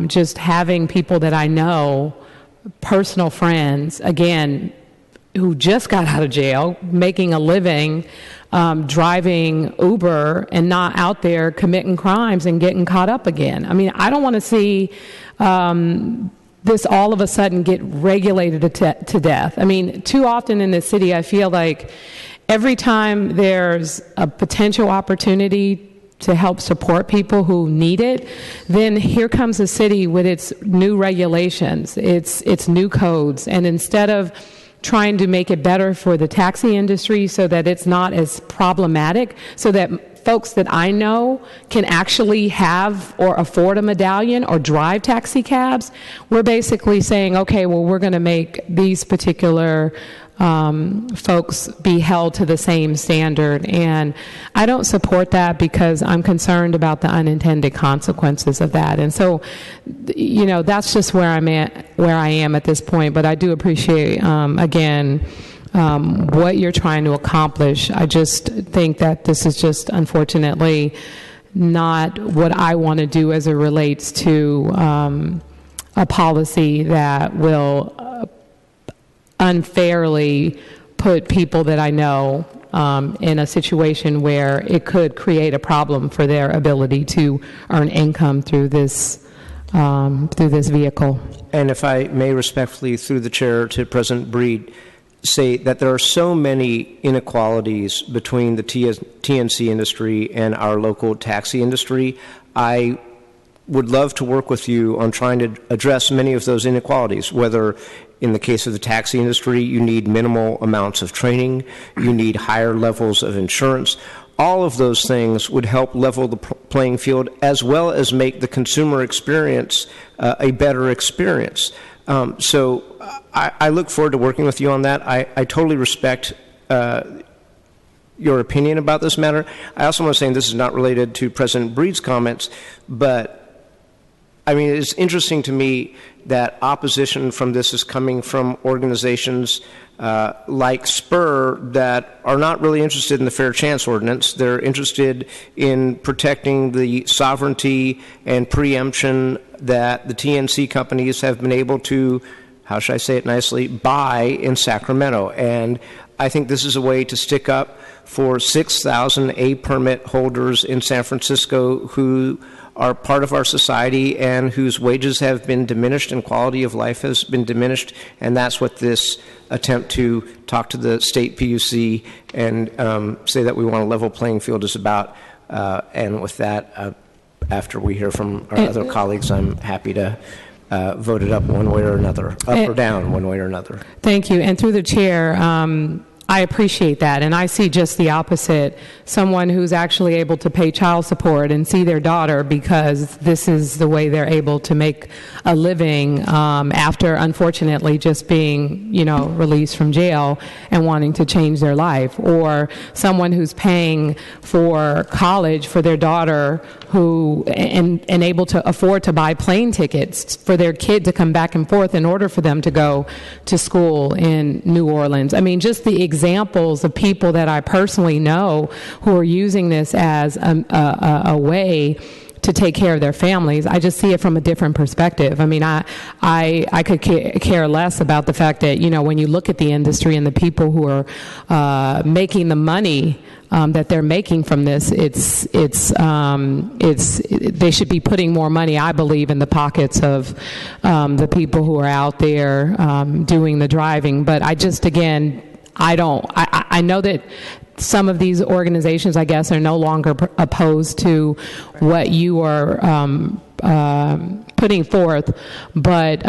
just having people that I know, personal friends, again, who just got out of jail, making a living, driving Uber and not out there committing crimes and getting caught up again. I don't want to see this all of a sudden get regulated to death. Too often in this city, I feel like every time there's a potential opportunity to help support people who need it, then here comes a city with its new regulations, its new codes, and instead of trying to make it better for the taxi industry so that it's not as problematic, so that folks that I know can actually have or afford a medallion or drive taxi cabs. We're basically saying, okay, well, we're going to make these particular folks be held to the same standard. And I don't support that because I'm concerned about the unintended consequences of that. And so, you know, that's just where I am at this point. But I do appreciate, again, what you're trying to accomplish. I just think that this is just unfortunately not what I want to do as it relates to a policy that will unfairly put people that I know in a situation where it could create a problem for their ability to earn income through this vehicle. And if I may respectfully, through the chair, to President Breed, say that there are so many inequalities between the TNC industry and our local taxi industry. I would love to work with you on trying to address many of those inequalities, whether in the case of the taxi industry, you need minimal amounts of training, you need higher levels of insurance. All of those things would help level the playing field as well as make the consumer experience a better experience. So I look forward to working with you on that. I totally respect your opinion about this matter. I also want to say, and this is not related to President Breed's comments, but I mean, it's interesting to me that opposition from this is coming from organizations like Spur that are not really interested in the Fair Chance Ordinance. They're interested in protecting the sovereignty and preemption that the TNC companies have been able to, how should I say it nicely, buy in Sacramento. And I think this is a way to stick up for 6,000 A permit holders in San Francisco who are part of our society and whose wages have been diminished and quality of life has been diminished. And that's what this attempt to talk to the state PUC and say that we want a level playing field is about. And with that, after we hear from our other colleagues, I'm happy to vote it up one way or another, up or down one way or another. Thank you. And through the chair, I appreciate that, and I see just the opposite. Someone who's actually able to pay child support and see their daughter because this is the way they're able to make a living after, unfortunately, just being, you know, released from jail and wanting to change their life. Or someone who's paying for college for their daughter who and able to afford to buy plane tickets for their kid to come back and forth in order for them to go to school in New Orleans. I mean, just the examples of people that I personally know who are using this as a way to take care of their families. I just see it from a different perspective. I mean, I could care less about the fact that, you know, when you look at the industry and the people who are making the money that they're making from this, they should be putting more money, I believe, in the pockets of the people who are out there doing the driving. But I just, again, I know that some of these organizations, I guess, are no longer opposed to what you are putting forth, but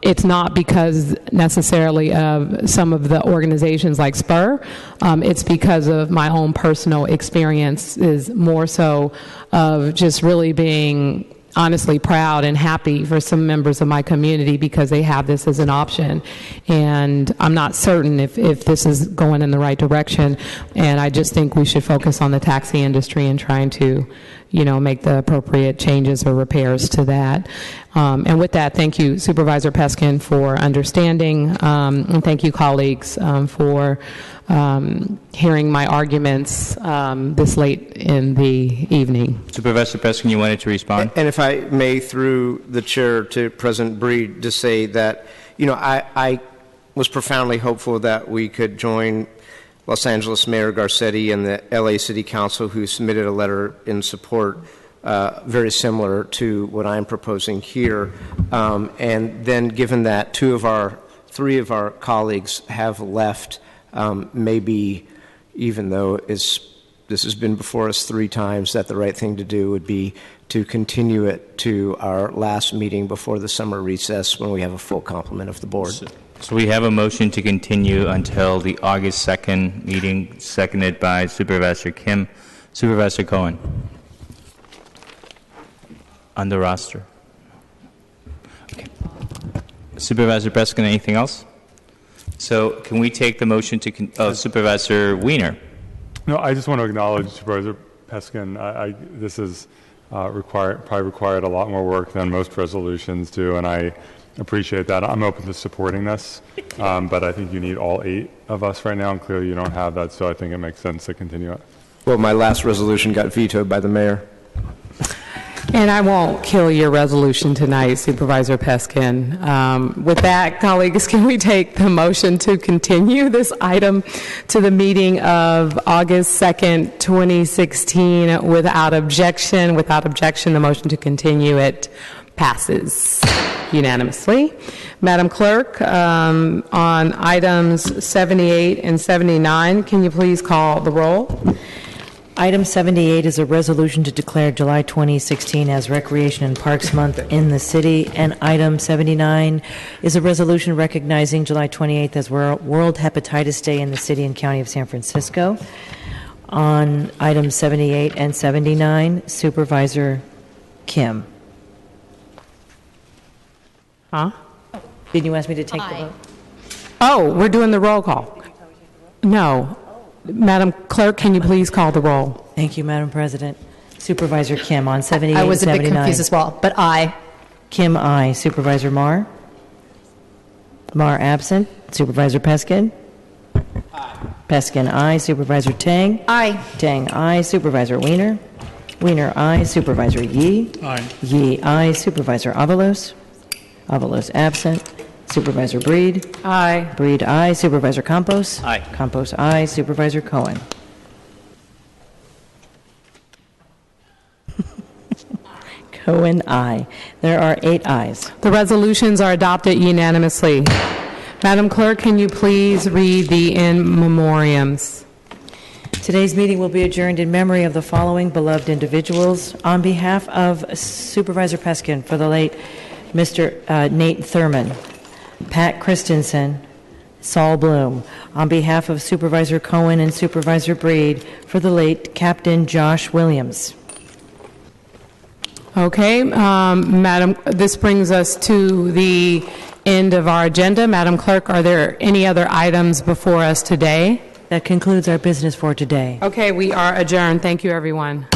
it's not because necessarily of some of the organizations like Spur. It's because of my own personal experience, is more so of just really being honestly proud and happy for some members of my community because they have this as an option. And I'm not certain if this is going in the right direction. And I just think we should focus on the taxi industry and trying to, you know, make the appropriate changes or repairs to that. And with that, thank you, Supervisor Peskin, for understanding. And thank you, colleagues, for hearing my arguments this late in the evening. Supervisor Peskin, you wanted to respond? And if I may, through the chair, to President Breed, to say that, you know, I was profoundly hopeful that we could join Los Angeles Mayor Garcetti and the LA City Council, who submitted a letter in support very similar to what I'm proposing here. And then given that three of our colleagues have left, maybe even though this has been before us 3 times, that the right thing to do would be to continue it to our last meeting before the summer recess when we have a full complement of the board. So we have a motion to continue until the August 2nd meeting, seconded by Supervisor Kim. Supervisor Cohen. On the roster. Okay. Supervisor Peskin, anything else? So can we take the motion to Supervisor Wiener? No, I just want to acknowledge Supervisor Peskin. This is probably required a lot more work than most resolutions do, and I appreciate that. I'm open to supporting this, but I think you need all 8 of us right now, and clearly you don't have that, so I think it makes sense to continue it. Well, my last resolution got vetoed by the mayor. And I won't kill your resolution tonight, Supervisor Peskin. With that, colleagues, can we take the motion to continue this item to the meeting of August 2nd, 2016 without objection? Without objection, the motion to continue it passes unanimously. Madam Clerk, on items 78 and 79, can you please call the roll? Item 78 is a resolution to declare July 2016 as Recreation and Parks Month in the city, and item 79 is a resolution recognizing July 28th as World Hepatitis Day in the city and county of San Francisco. On items 78 and 79, Supervisor Kim. Huh? Did you ask me to take the vote? Oh, we're doing the roll call. No. Madam Clerk, can you please call the roll? Thank you, Madam President. Supervisor Kim on 78 I was a and bit 79. confused as well, but aye. Kim, aye. Supervisor Marr? Marr absent. Supervisor Peskin? Aye. Peskin, aye. Supervisor Tang? Aye. Tang, aye. Supervisor Wiener? Wiener, aye. Supervisor Yee? Aye. Yee, aye. Supervisor Avalos? Avalos absent. Supervisor Breed? Aye. Breed, aye. Supervisor Campos? Aye. Campos, aye. Supervisor Cohen? Cohen, aye. There are 8 ayes. The resolutions are adopted unanimously. Madam Clerk, can you please read the in memoriams? Today's meeting will be adjourned in memory of the following beloved individuals. On behalf of Supervisor Peskin, for the late Mr. Nate Thurman, Pat Christensen, Saul Bloom. On behalf of Supervisor Cohen and Supervisor Breed, for the late Captain Josh Williams. Okay, Madam, this brings us to the end of our agenda. Madam Clerk, are there any other items before us today? That concludes our business for today. Okay, we are adjourned. Thank you, everyone.